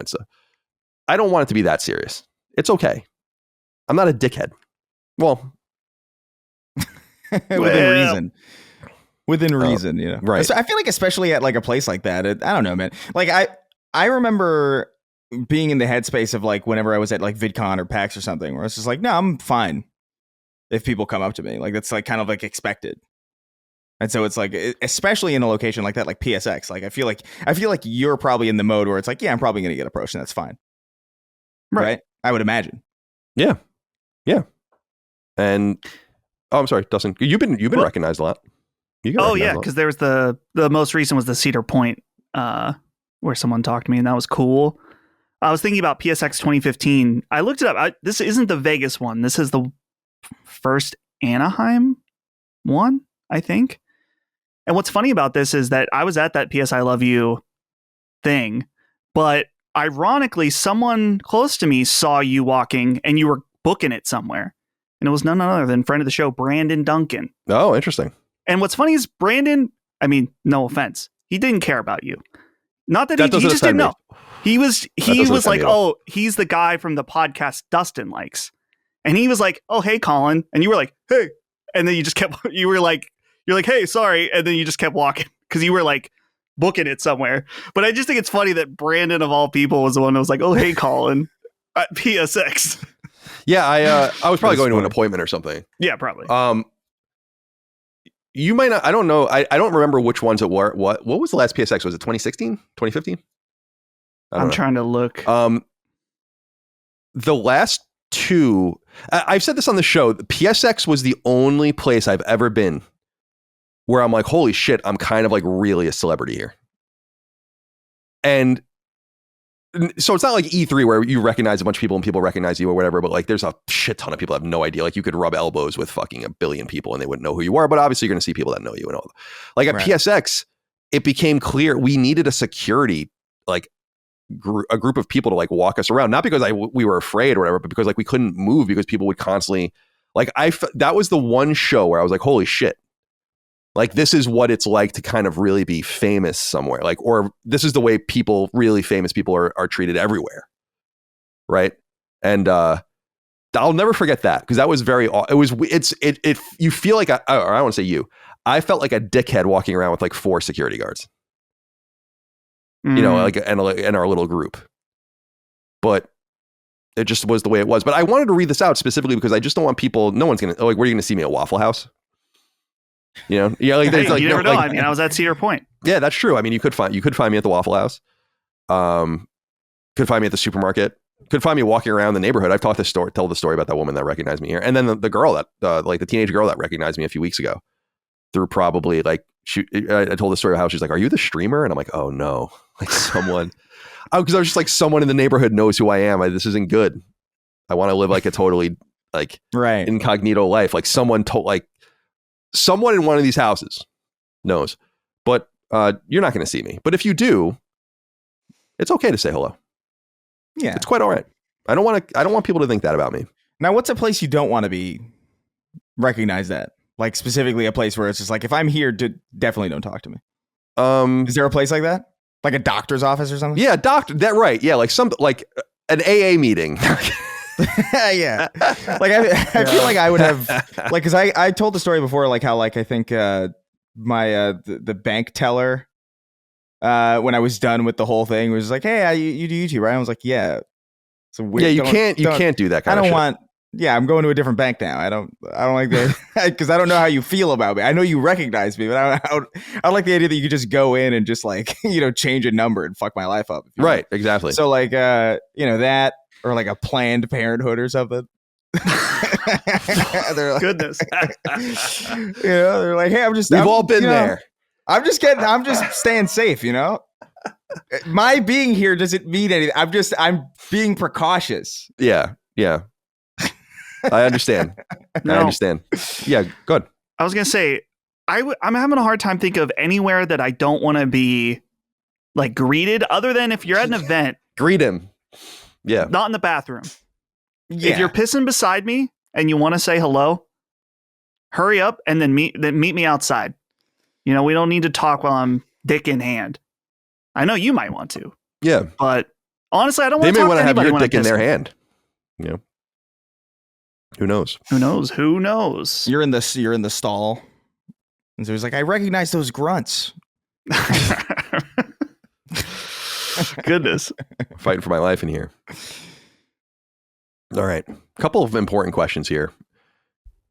I don't want it to be that serious. It's okay. I'm not a dickhead. Well, within reason, you know. Right. So I feel like especially at like a place like that, I don't know, man. Like I remember being in the headspace of like whenever I was at like VidCon or PAX or something, where it's just like, no, I'm fine if people come up to me. Like that's like kind of like expected. And so it's like, especially in a location like that, like PSX, like I feel like you're probably in the mode where it's like, yeah, I'm probably going to get approached, and that's fine. Right? I would imagine. Yeah. Yeah. And I'm sorry, Dustin, you've been recognized a lot. Because there was the most recent was the Cedar Point where someone talked to me, and that was cool. I was thinking about PSX 2015. I looked it up. This isn't the Vegas one. This is the first Anaheim one, I think. And what's funny about this is that I was at that PS I Love You thing, but ironically, someone close to me saw you walking and you were booking it somewhere. And it was none other than friend of the show, Brandon Duncan. Oh, interesting. And what's funny is Brandon, I mean, no offense, he didn't care about you. Not that he just didn't know. He was like, oh, he's the guy from the podcast Dustin likes. And he was like, oh, hey, Colin. And you were like, hey. And then you just kept, you're like, hey, sorry. And then you just kept walking because you were like booking it somewhere. But I just think it's funny that Brandon, of all people, was the one that was like, oh, hey, Colin at PSX. Yeah, I was probably going to an appointment or something. Yeah, probably. you might not. I don't know. I don't remember which ones it were. What was the last PSX? Was it 2016, 2015? I'm trying to look. The last two. I've said this on the show. PSX was the only place I've ever been where I'm like, holy shit, I'm kind of like really a celebrity here. And so it's not like E3 where you recognize a bunch of people and people recognize you or whatever, but like there's a shit ton of people that have no idea. Like you could rub elbows with fucking a billion people and they wouldn't know who you are, but obviously you're going to see people that know you and all. Like at PSX, it became clear we needed a security, like a group of people to like walk us around, not because we were afraid or whatever, but because like we couldn't move because people would constantly like, that was the one show where I was like, holy shit. Like, this is what it's like to kind of really be famous somewhere. Like, or this is the way people, really famous people are treated everywhere. Right. And I'll never forget that because that was you feel like, or I don't want to say you, I felt like a dickhead walking around with like 4 security guards, you know, like, and our little group. But it just was the way it was. But I wanted to read this out specifically because I just don't want people, no one's going to, like, where are you going to see me at Waffle House? You know, yeah, like there's like you never know. I mean, I was at Cedar Point. Yeah, that's true. I mean, you could find me at the Waffle House. Could find me at the supermarket. Could find me walking around the neighborhood. I've told the story about that woman that recognized me here, and then the girl that like the teenage girl that recognized me a few weeks ago through probably like I told the story of how she's like, "Are you the streamer?" And I'm like, "Oh no, like someone," because I was just like, someone in the neighborhood knows who I am. This isn't good. I want to live like a totally like incognito life. Like someone in one of these houses knows, but you're not going to see me. But if you do, it's okay to say hello. Yeah, it's quite all right. I don't want people to think that about me. Now, what's a place you don't want to be recognized at? Like specifically a place where it's just like, if I'm here, definitely don't talk to me. Is there a place like that? Like a doctor's office or something? Yeah, that right. Yeah, like an AA meeting. Yeah, like I feel like I would have like, because I told the story before, like how like I think my the bank teller when I was done with the whole thing was like, hey, you do YouTube, right? I was like, yeah. So yeah, you can't do that kind of shit. I'm going to a different bank now. I don't like that because I don't know how you feel about me. I know you recognize me, but I don't like the idea that you could just go in and just like, you know, change a number and fuck my life up. Right, exactly. So like you know, that. Or like a Planned Parenthood or something. They're like, goodness. You know, they're like, hey, We've all been there. I'm just staying safe, you know? My being here doesn't mean anything. I'm being precautious. Yeah. I understand. I understand. Yeah, good. I was going to say, I'm having a hard time thinking of anywhere that I don't want to be like greeted, other than if you're at an event. Greet him. Yeah. Not in the bathroom. Yeah. If you're pissing beside me and you want to say hello, hurry up and then meet me outside. You know, we don't need to talk while I'm dick in hand. I know you might want to. Yeah. But honestly, I don't want to talk to anybody. They may want to have your dick in their hand. You know. Who knows? Who knows? You're in the stall. And so he's like, I recognize those grunts. Goodness. Fighting for my life in here. All right. A couple of important questions here.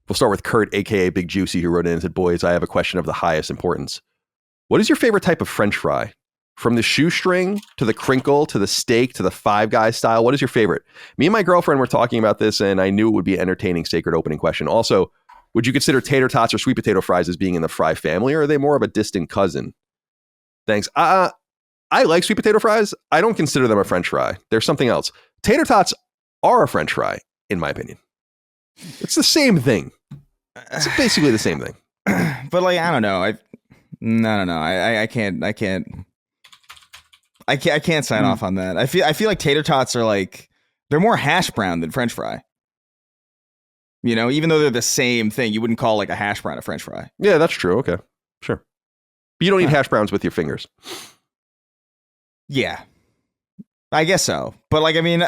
We'll start with Kurt, aka Big Juicy, who wrote in and said, boys, I have a question of the highest importance. What is your favorite type of French fry? From the shoestring to the crinkle to the steak to the Five Guys style, what is your favorite? Me and my girlfriend were talking about this, and I knew it would be an entertaining sacred opening question. Also, would you consider tater tots or sweet potato fries as being in the fry family, or are they more of a distant cousin? Thanks. I like sweet potato fries. I don't consider them a French fry. They're something else. Tater tots are a French fry, in my opinion. It's the same thing. It's basically the same thing. But like, I don't know. I can't sign off on that. I feel like tater tots are like, they're more hash brown than French fry. You know, even though they're the same thing, you wouldn't call like a hash brown a French fry. Yeah, that's true. Okay, sure. But you don't eat hash browns with your fingers. Yeah, I guess so. But like, I mean,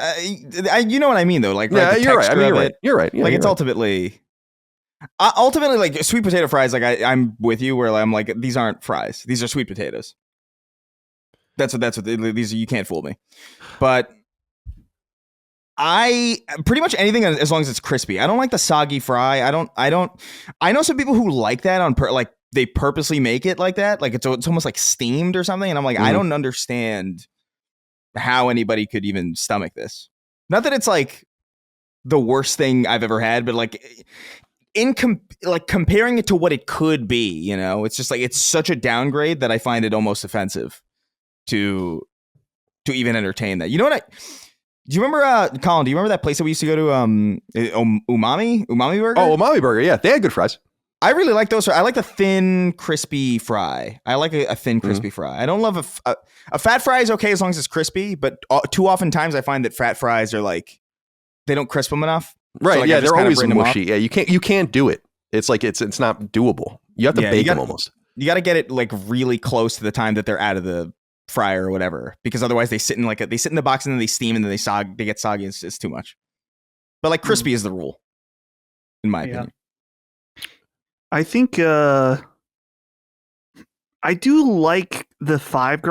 you know what I mean, though. Like, yeah, right, you're right. I mean, you're right. Yeah, like, it's right. ultimately like sweet potato fries. Like, I'm with you. Where I'm like, these aren't fries. These are sweet potatoes. That's what these are. You can't fool me. But I pretty much anything as long as it's crispy. I don't like the soggy fry. I know some people who like that like they purposely make it like that. Like it's almost like steamed or something. And I'm like, I don't understand how anybody could even stomach this. Not that it's like the worst thing I've ever had, but like comparing it to what it could be, you know, it's just like it's such a downgrade that I find it almost offensive to even entertain that. You know what? Do you remember, Colin? Do you remember that place that we used to go to? Umami Burger. Oh, Umami Burger. Yeah, they had good fries. I really like those. I like the thin, crispy fry. I like a thin, crispy fry. I don't love a fat fry is okay as long as it's crispy, but too often times I find that fat fries are like they don't crisp them enough. Right? So, like, yeah, they're always mushy. Yeah, you can't do it. It's like it's not doable. You have to bake them almost. You got to get it like really close to the time that they're out of the fryer or whatever, because otherwise they sit in the box and then they steam and then they get soggy. It's too much. But like crispy is the rule, in my opinion. I think I do like the Five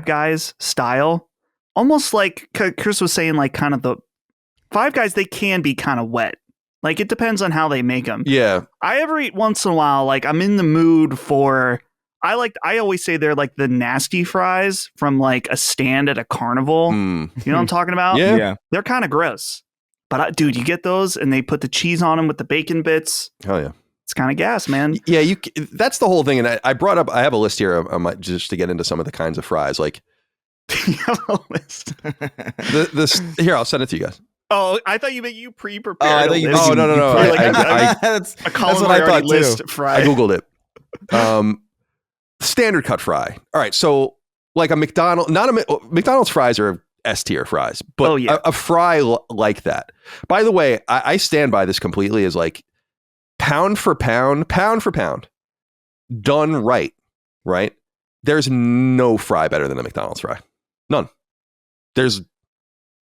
Guys style, almost like Chris was saying, like kind of the Five Guys. They can be kind of wet. Like it depends on how they make them. Yeah, I ever eat once in a while. Like I'm in the mood for. I always say they're like the nasty fries from like a stand at a carnival. You know what I'm talking about? Yeah. They're kind of gross. But dude, you get those and they put the cheese on them with the bacon bits. Hell yeah. It's kind of gas, man. Yeah, that's the whole thing. And I brought up, I have a list here just to get into some of the kinds of fries. Like, you have a list. Here, I'll send it to you guys. Oh, I thought you meant you pre-prepared. Oh, no. That's a Colin what I thought list too. Fry. I Googled it. Standard cut fry. All right. So like McDonald's fries are S tier fries, but a fry like that. By the way, I stand by this completely as like pound for pound, done right. There's no fry better than a McDonald's fry. None. There's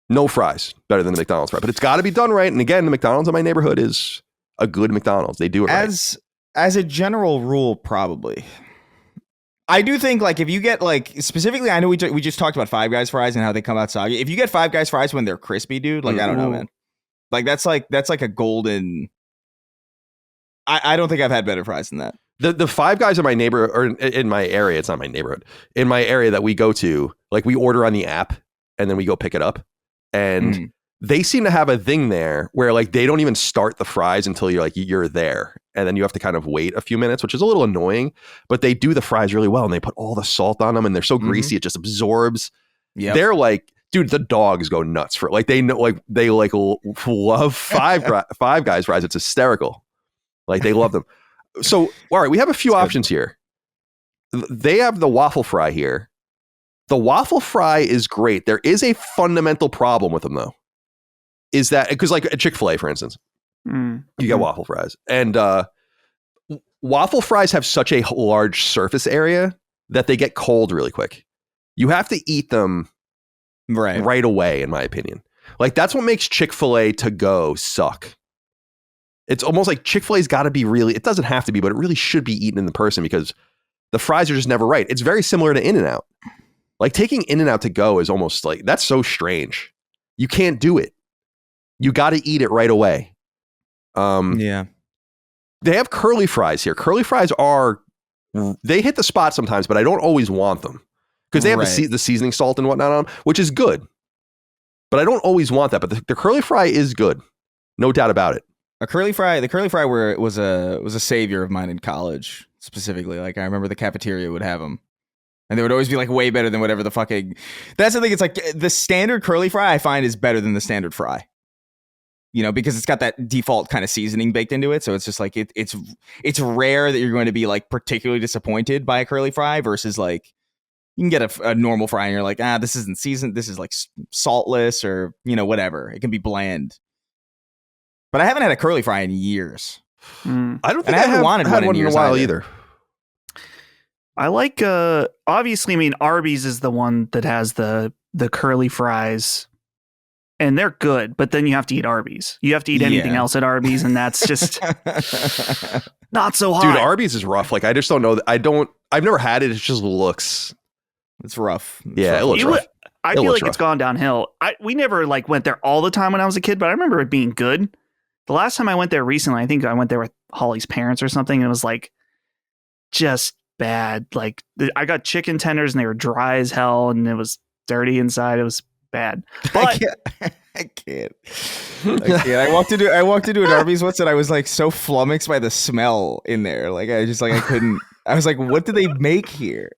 no fries better than the McDonald's fry, but it's got to be done right. And again, the McDonald's in my neighborhood is a good McDonald's. They do it right. As a general rule, probably. I do think like if you get like specifically, I know we just talked about Five Guys fries and how they come out soggy. If you get Five Guys fries when they're crispy, dude, like I don't know, man. Like that's like a golden. I don't think I've had better fries than that. The Five Guys in my neighborhood or in my area, it's not my neighborhood. In my area that we go to, like we order on the app and then we go pick it up, and they seem to have a thing there where like they don't even start the fries until you're there. And then you have to kind of wait a few minutes, which is a little annoying, but they do the fries really well and they put all the salt on them and they're so greasy. It just absorbs. Yep. They're like, dude, the dogs go nuts for it. Like they know, like they like love Five Guys fries. It's hysterical. Like they love them. So, all right, we have a few options here. They have the waffle fry here. The waffle fry is great. There is a fundamental problem with them though. Is that because like a Chick-fil-A, for instance, you get waffle fries, and waffle fries have such a large surface area that they get cold really quick. You have to eat them right away, in my opinion. Like that's what makes Chick-fil-A to go suck. It's almost like Chick-fil-A's got to be really, it doesn't have to be, but it really should be eaten in the person because the fries are just never right. It's very similar to In-N-Out. Like taking In-N-Out to go is almost like, that's so strange. You can't do it. You got to eat it right away. Yeah. They have curly fries here. Curly fries they hit the spot sometimes, but I don't always want them because they have the seasoning salt and whatnot on them, which is good. But I don't always want that. But the curly fry is good. No doubt about it. The curly fry was a savior of mine in college, specifically. Like I remember the cafeteria would have them. And they would always be like way better than whatever the fucking. That's the thing. It's like the standard curly fry I find is better than the standard fry. You know, because it's got that default kind of seasoning baked into it. So it's just like it's rare that you're going to be like particularly disappointed by a curly fry versus like you can get a normal fry and you're like, this isn't seasoned. This is like saltless or, you know, whatever. It can be bland. But I haven't had a curly fry in years. I don't think I haven't wanted one in a while either. I like obviously, I mean, Arby's is the one that has the curly fries. And they're good, but then you have to eat Arby's. You have to eat anything else at Arby's, and that's just not so hot. Dude, Arby's is rough. Like, I just don't know. I've never had it. It just looks. It's rough. It looks rough. I feel like it's gone downhill. We never like went there all the time when I was a kid, but I remember it being good. The last time I went there recently, I think I went there with Holly's parents or something, and it was like just bad. Like I got chicken tenders and they were dry as hell and it was dirty inside. It was bad. But I can't. I walked into an Arby's once and I was like so flummoxed by the smell in there. Like I couldn't. I was like, what do they make here?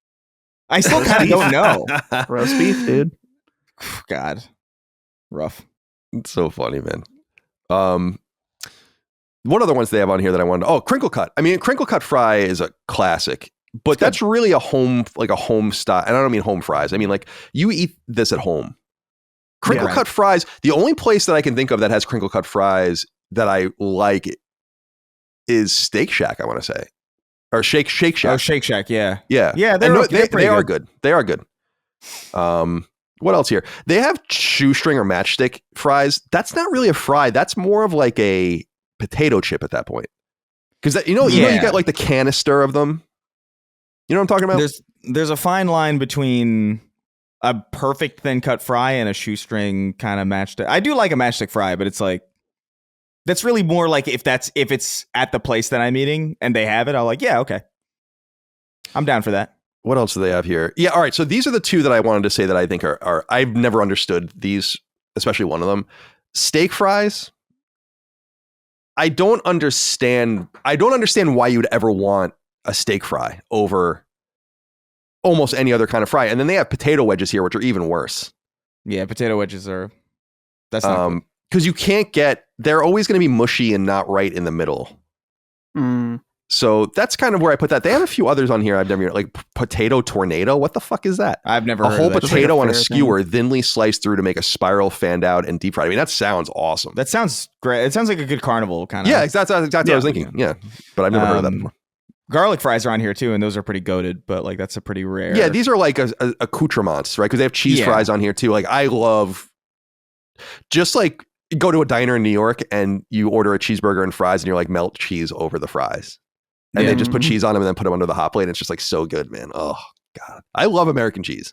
I still kind of don't know. Roast beef, dude. God, rough. It's so funny, man. One of the ones they have on here that I wanted. Crinkle cut. I mean, crinkle cut fry is a classic, but that's really a home style. And I don't mean home fries. I mean like you eat this at home. Crinkle cut fries. The only place that I can think of that has crinkle cut fries that I like is Steak Shack. I want to say, or Shake Shack. Oh, Shake Shack. Yeah. They are good. They are good. What else here? They have shoestring or matchstick fries. That's not really a fry. That's more of like a potato chip at that point. Because you know you get like the canister of them. You know what I'm talking about? There's a fine line between a perfect thin cut fry and a shoestring kind of matchstick. I do like a matchstick fry, but it's like that's really more like if it's at the place that I'm eating and they have it, I'll like, yeah, okay. I'm down for that. What else do they have here? Yeah, all right. So these are the two that I wanted to say that I think are I've never understood these, especially one of them. Steak fries. I don't understand why you'd ever want a steak fry over almost any other kind of fry. And then they have potato wedges here, which are even worse. Yeah, potato wedges that's not good. Because you can't they're always going to be mushy and not right in the middle. So that's kind of where I put that. They have a few others on here I've never, like potato tornado. What the fuck is that? I've never heard of whole that. Potato like on a skewer, thinly sliced through to make a spiral fanned out and deep fried. I mean, that sounds awesome. That sounds great. It sounds like a good carnival kind of. Yeah, exactly what I was thinking. Yeah, but I've never heard of that before. Garlic fries are on here too, and those are pretty goated, but like that's a pretty rare. Yeah, these are like accoutrements, right? Because they have cheese fries on here too. Like I love, just like you go to a diner in New York and you order a cheeseburger and fries, and you're like melt cheese over the fries. And they just put cheese on them and then put them under the hot plate. And it's just like so good, man. Oh God. I love American cheese.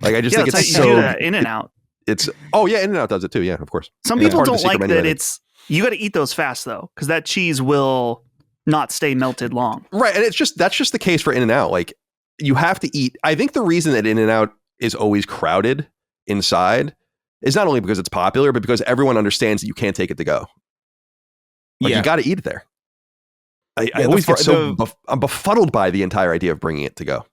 Like I just think it's so In-N-Out. In-N-Out does it too. Yeah, of course. Some people don't like that you got to eat those fast though. Cause that cheese will not stay melted long. Right. And that's just the case for In-N-Out. Like you have to eat. I think the reason that In-N-Out is always crowded inside is not only because it's popular, but because everyone understands that you can't take it to go. Like you got to eat it there. I always get I'm befuddled by the entire idea of bringing it to go.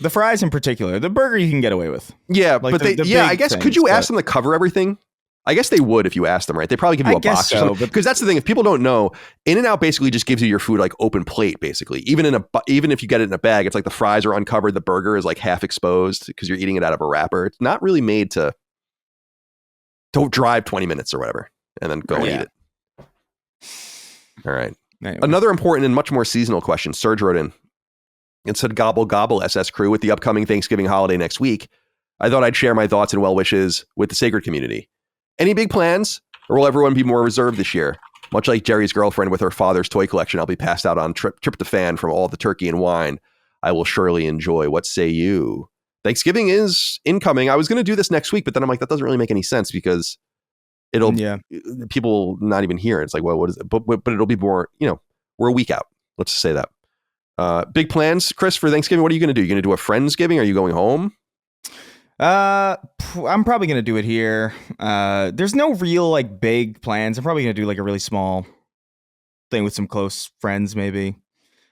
The fries in particular, the burger you can get away with. Yeah, like but I guess could you ask them to cover everything? I guess they would if you asked them, right? They probably give you a box or something. Because that's the thing. If people don't know, In-N-Out basically just gives you your food like open plate, basically. Even if you get it in a bag, it's like the fries are uncovered, the burger is like half exposed because you're eating it out of a wrapper. It's not really made to drive 20 minutes or whatever and then go and eat it. All right. Anyway. Another important and much more seasonal question. Serge wrote in and said, "Gobble gobble, SS crew. With the upcoming Thanksgiving holiday next week, I thought I'd share my thoughts and well wishes with the Sacred community. Any big plans, or will everyone be more reserved this year? Much like Jerry's girlfriend with her father's toy collection, I'll be passed out on tryptophan from all the turkey and wine I will surely enjoy. What say you? Thanksgiving is incoming. I was going to do this next week, but then I'm like, that doesn't really make any sense because people not even here. It's like, well, what is it? But it'll be more, we're a week out. Let's just say that. Big plans, Chris, for Thanksgiving. What are you going to do? You going to do a Friendsgiving? Are you going home? I'm probably going to do it here. There's no real like big plans. I'm probably going to do like a really small thing with some close friends. Maybe.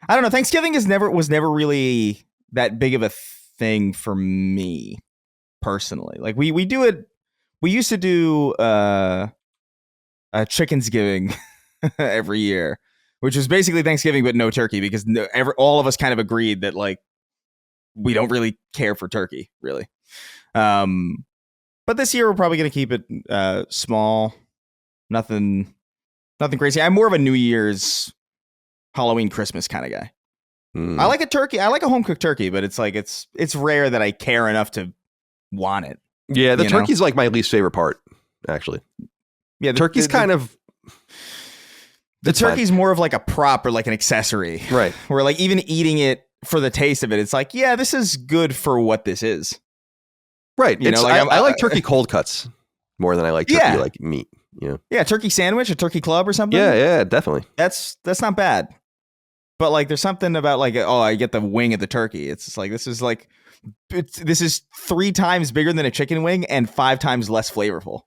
I don't know. Thanksgiving was never really that big of a thing for me personally. Like we do it. We used to do a Chickensgiving every year, which was basically Thanksgiving but no turkey because all of us kind of agreed that like we don't really care for turkey, really. But this year we're probably going to keep it small, nothing crazy. I'm more of a New Year's, Halloween, Christmas kind of guy. I like a turkey. I like a home cooked turkey, but it's like it's rare that I care enough to want it. Yeah, the turkey's like my least favorite part, actually. Yeah, the turkey's the turkey's more of like a prop or like an accessory. Right. Where like even eating it for the taste of it, it's like, yeah, this is good for what this is. Right. I like turkey cold cuts more than I like turkey like meat. Yeah, turkey sandwich, a turkey club or something. Yeah, definitely. That's not bad. but like there's something about like, oh, I get the wing of the turkey. It's just like this is 3 times bigger than a chicken wing and 5 times less flavorful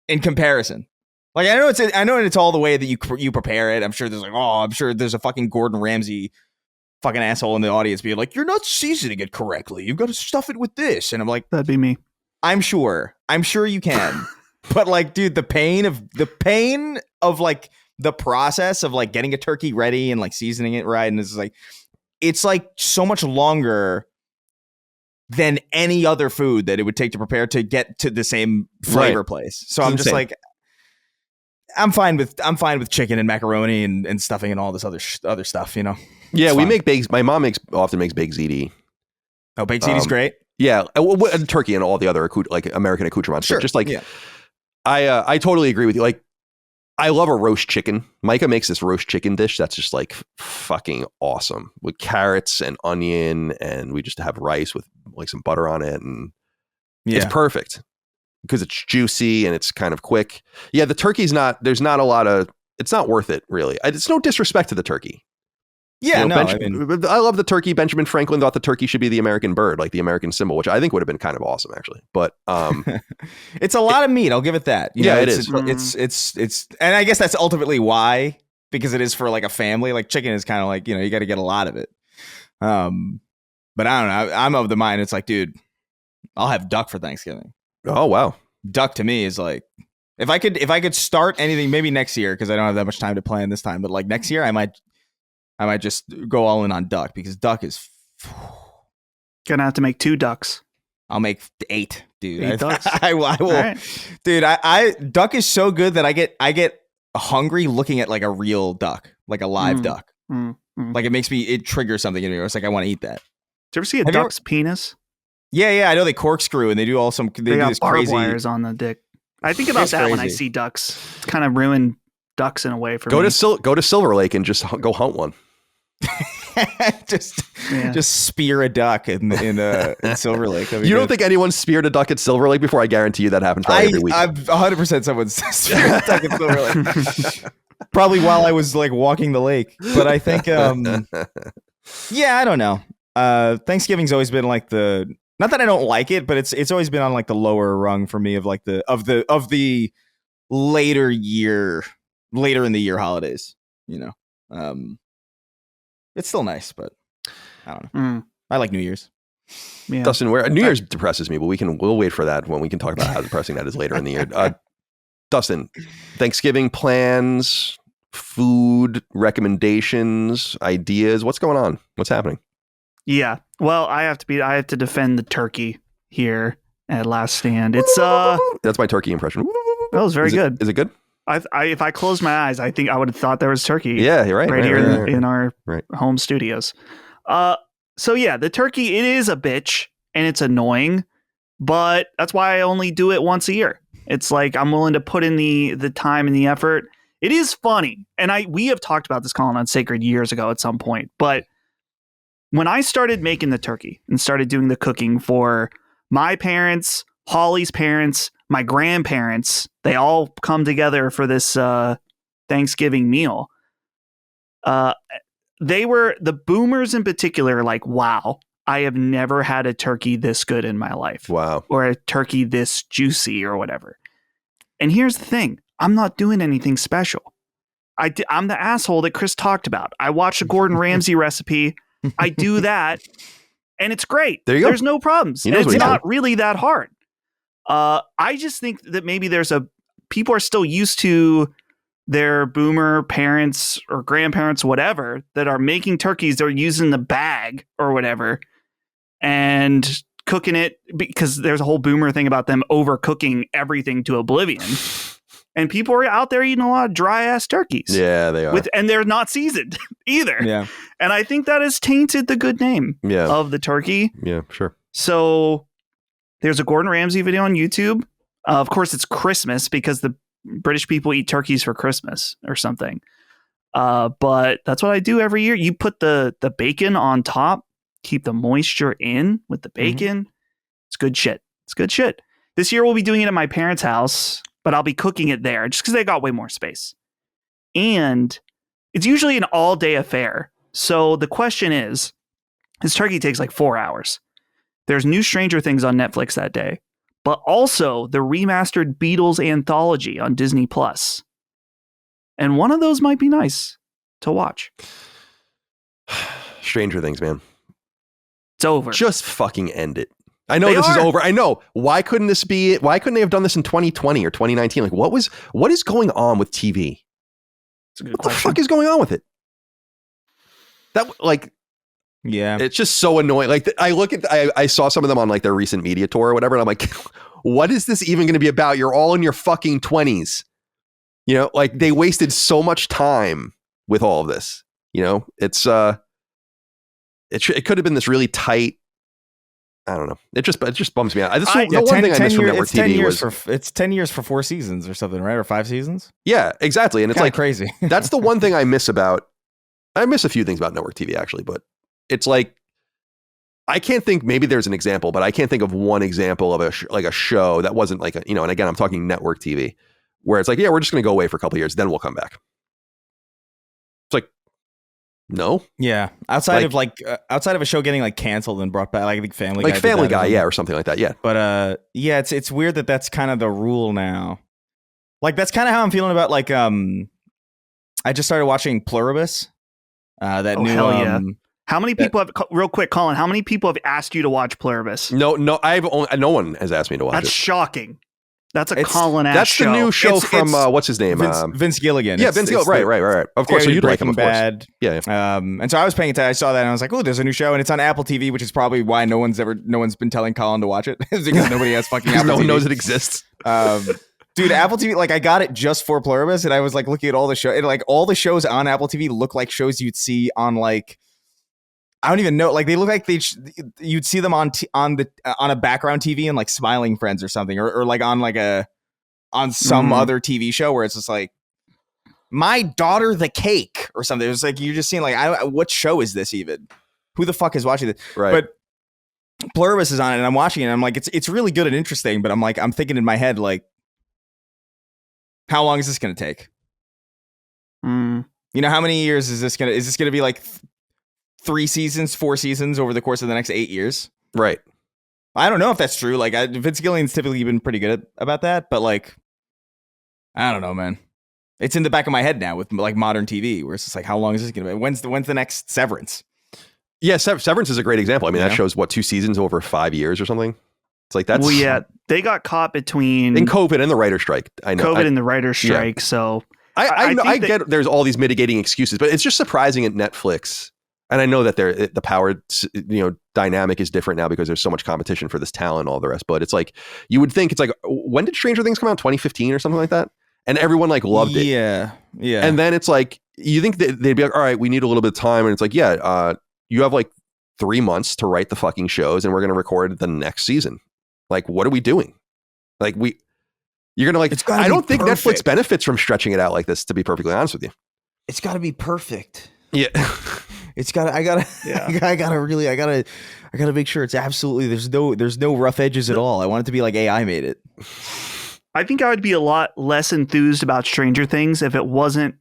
in comparison. Like I know it's all the way that you prepare it. I'm sure there's a fucking Gordon Ramsay fucking asshole in the audience being like, you're not seasoning it correctly. You've got to stuff it with this. And I'm like, That'd be me. I'm sure you can. But like, dude, the pain of like the process of like getting a turkey ready and like seasoning it right. And it's like so much longer than any other food that it would take to prepare to get to the same flavor place. So I'm just like, I'm fine with chicken and macaroni and stuffing and all this other stuff, you know? Yeah, It's we fine. make baked. My mom often makes baked ziti. Oh, baked ziti's great. Yeah, and turkey and all the other like American accoutrements. Sure. But just like, yeah. I totally agree with you. Like, I love a roast chicken. Micah makes this roast chicken dish that's just like fucking awesome with carrots and onion, and we just have rice with like some butter on it, and it's perfect because it's juicy and it's kind of quick. Yeah, the turkey's it's not worth it really. It's no disrespect to the turkey. Yeah, I love the turkey. Benjamin Franklin thought the turkey should be the American bird, like the American symbol, which I think would have been kind of awesome, actually. But it's a lot of meat. I'll give it that. You know, it is. It's, and I guess that's ultimately why, because it is for like a family. Like chicken is kind of like, you know, you got to get a lot of it. But I don't know. I'm of the mind. It's like, dude, I'll have duck for Thanksgiving. Oh wow, duck to me is like, if I could start anything, maybe next year, because I don't have that much time to plan this time. But like next year, I might just go all in on duck, because duck is Gonna have to make 2 ducks. I'll make 8, dude. 8 ducks. I will, Right. dude. I duck is so good that I get hungry looking at like a real duck, like a live duck. Like it triggers something in me. It's like I want to eat that. Did you ever see a duck's penis? Yeah. I know they corkscrew and they do all some. They do got this barbed crazy wires on the dick. I think about It's that when I crazy. see ducks. It's kind of ruined ducks in a way for go me. to Silver Lake and just go hunt one. just spear a duck in Silver Lake. You don't think anyone's speared a duck at Silver Lake before? I guarantee you that happens probably every week. I'm 100% someone's speared a duck in Silver Lake. Probably while I was like walking the lake. But I think, yeah, I don't know. Thanksgiving's always been like not that I don't like it, but it's always been on like the lower rung for me of like the later in the year holidays, you know. It's still nice, but I don't know. I like New Year's. Yeah. Dustin, New Year's depresses me, but we'll wait for that when we can talk about how depressing that is later in the year. Dustin, Thanksgiving plans, food recommendations, ideas. What's going on? What's happening? Yeah. Well, I have to defend the turkey here at Last Stand. It's That's my turkey impression. that was very good. Is it good? If I closed my eyes, I think I would have thought there was turkey. Yeah, you're right. Right here in our Right. home studios. So yeah, the turkey, it is a bitch and it's annoying, but that's why I only do it once a year. It's like I'm willing to put in the time and the effort. It is funny, and we have talked about this, Colin, on Sacred years ago at some point. But when I started making the turkey and started doing the cooking for my parents, Holly's parents, my grandparents, they all come together for this Thanksgiving meal. They were, the boomers in particular, like, wow, I have never had a turkey this good in my life. Wow. Or a turkey this juicy or whatever. And here's the thing. I'm not doing anything special. I'm the asshole that Chris talked about. I watched a Gordon Ramsay recipe. I do that. And it's great. There you go. There's no problems. He And knows it's what he's not really that hard. I just think that maybe people are still used to their boomer parents or grandparents, whatever, that are making turkeys. They're using the bag or whatever and cooking it, because there's a whole boomer thing about them overcooking everything to oblivion. And people are out there eating a lot of dry ass turkeys. Yeah, they are. And they're not seasoned either. Yeah. And I think that has tainted the good name of the turkey. Yeah, sure. So there's a Gordon Ramsay video on YouTube. Of course, it's Christmas because the British people eat turkeys for Christmas or something. But that's what I do every year. You put the bacon on top, keep the moisture in with the bacon. It's good shit. It's good shit. This year we'll be doing it at my parents' house, but I'll be cooking it there just because they got way more space. And it's usually an all-day affair. So the question is, his turkey takes like 4 hours. There's new Stranger Things on Netflix that day, but also the remastered Beatles anthology on Disney Plus. And one of those might be nice to watch. Stranger Things, man. It's over. Just fucking end it. I know this is over. I know. Why couldn't this be it? Why couldn't they have done this in 2020 or 2019? Like, what is going on with TV? It's a good What question. the fuck is going on with it? Yeah. It's just so annoying. Like, I saw some of them on like their recent media tour or whatever. And I'm like, what is this even going to be about? You're all in your fucking 20s. You know, like they wasted so much time with all of this. You know, it could have been this really tight. I don't know. It just bums me out. The one thing I miss from network TV was it's 10 years for 4 seasons or something, right? Or 5 seasons? Yeah, exactly. And it's like crazy. That's the one thing I miss a few things about network TV actually, but it's like I can't think, maybe there's an example, but I can't think of one example of a show that wasn't like and again, I'm talking network TV where it's like, yeah, we're just going to go away for a couple of years, then we'll come back. It's like, no. Yeah. Outside of a show getting like canceled and brought back, like I think Family Guy. Like Family Guy, yeah, or something like that. Yeah. But yeah, it's weird that that's kind of the rule now. Like that's kind of how I'm feeling about like I just started watching Pluribus. That new hell yeah. How many people have, real quick, Colin, how many people have asked you to watch Pluribus? No, no one has asked me to watch it. That's shocking. That's a Colin ass That's show. the new show from what's his name? Vince Gilligan. Yeah, Vince Gilligan. Right. Of course, so you'd like him, of course. Bad. Yeah. And so I was paying attention. I saw that and I was like, oh, there's a new show and it's on Apple TV, which is probably why no one's been telling Colin to watch it. Is because nobody has fucking Apple TV. No one knows it exists. Dude, Apple TV, like I got it just for Pluribus and I was like looking at all the shows. Like all the shows on Apple TV look like shows you'd see on like, I don't even know. Like they look like you'd see them on a background TV and like Smiling Friends or something, or like on some other TV show where it's just like My Daughter the Cake or something. It was like you're just seeing like, what show is this even? Who the fuck is watching this? Right. But Pluribus is on it and I'm watching it and I'm like, it's really good and interesting, but I'm thinking in my head like, how long is this going to take? You know, how many years is this going to be like 3 seasons, 4 seasons over the course of the next 8 years? Right. I don't know if that's true. Like Vince Gilligan's typically been pretty good about that, but like, I don't know, man. It's in the back of my head now with like modern TV where it's just like, how long is this going to be? When's the next Severance? Yeah. Severance is a great example. I mean, that shows 2 seasons over 5 years or something. It's like that's. Well, yeah, they got caught between in COVID and the writer's strike. I know COVID and the writer's strike. Yeah. So I get there's all these mitigating excuses, but it's just surprising at Netflix. And I know that the power, dynamic is different now because there's so much competition for this talent and all the rest. But it's like, you would think it's like, when did Stranger Things come out? 2015 or something like that? And everyone like loved it. Yeah. Yeah. And then it's like, you think that they'd be like, all right, we need a little bit of time. And it's like, yeah, you have like 3 months to write the fucking shows and we're going to record the next season. Like, what are we doing? Like you're going to like, I don't think Netflix benefits from stretching it out like this, to be perfectly honest with you. It's got to be perfect. Yeah. I gotta make sure it's absolutely, there's no rough edges at all. I want it to be like AI made it. I think I would be a lot less enthused about Stranger Things if it wasn't,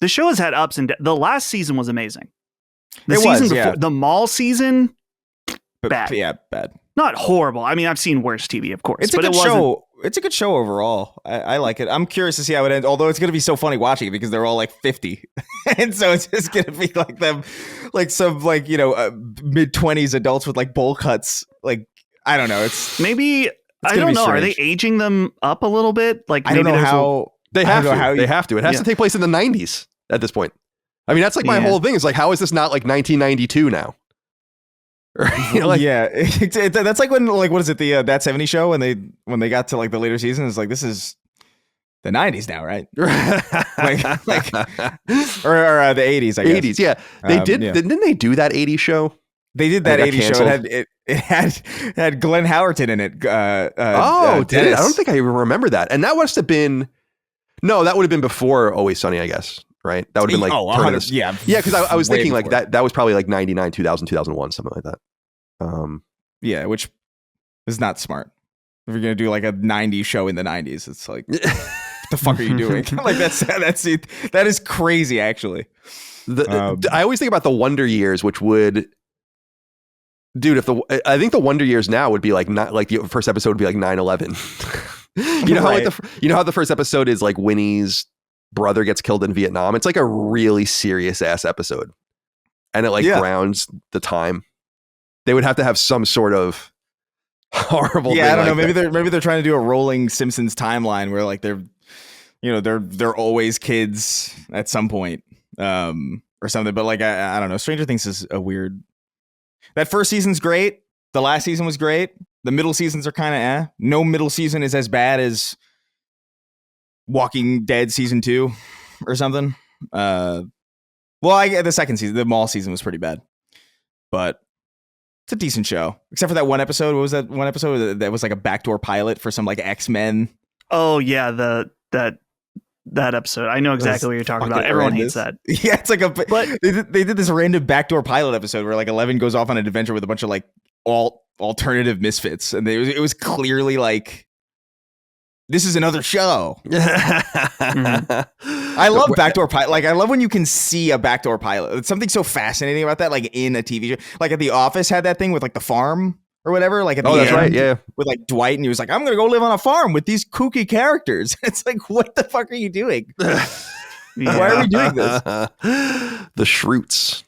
the show has had ups and downs. The last season was amazing. The mall season, bad. Yeah, bad. Not horrible. I mean, I've seen worse TV, of course. It's a good show. It's a good show overall. I like it. I'm curious to see how it ends. Although it's going to be so funny watching it because they're all like 50, and so it's just going to be like them, like some like mid-20s adults with like bowl cuts. Like I don't know. It's maybe I don't know. Are they aging them up a little bit? Like I don't know how they have to. They have to. It has to take place in the 90s at this point. I mean, that's like my whole thing. Is like, how is this not like 1992 now? That's like when, like, what is it, the That 70 Show when they got to like the later seasons, like this is the 90s now, right? or the 80s, I guess. 80s, yeah. They did. Yeah. Didn't they do that 80s show? They did that 80s show. It had Glenn Howerton in it. Did it? I don't think I even remember that. And that must have been that would have been before Always Sunny, I guess. Right? That would have been like yeah, because I was thinking before. Like that was probably like 99, 2000, 2001, something like that. Yeah, which is not smart. If you're gonna do like a 90s show in the 90s, it's like the fuck are you doing? Like that's it. That is crazy, actually. I always think about the Wonder Years, which would, dude, I think the Wonder Years now would be like not like the first episode would be like 9/11. You know how Right. you know how the first episode is like Winnie's brother gets killed in Vietnam. It's like a really serious ass episode, and it like grounds the time. They would have to have some sort of horrible. Yeah, I don't know. like Maybe they're trying to do a rolling Simpsons timeline where like they're always kids at some point, or something. But like I don't know. Stranger Things is a weird. That first season's great. The last season was great. The middle seasons are kind of No middle season is as bad as Walking Dead season 2 or something. Well, I get the second season. The mall season was pretty bad, but it's a decent show. Except for that one episode. What was that one episode that was like a backdoor pilot for some like X-Men? Oh yeah, that episode. I know exactly what you're talking about. Everyone hates that. Yeah, it's like But they did this random backdoor pilot episode where like 11 goes off on an adventure with a bunch of like alternative misfits, and it was clearly like, this is another show. I love backdoor pilot. Like I love when you can see a backdoor pilot. It's something so fascinating about that. Like in a TV show, like at The Office had that thing with like the farm or whatever. Like at the that's end, right. Yeah. with like Dwight, and he was like, "I'm gonna go live on a farm with these kooky characters." It's like, what the fuck are you doing? Why are we doing this? The Shroots.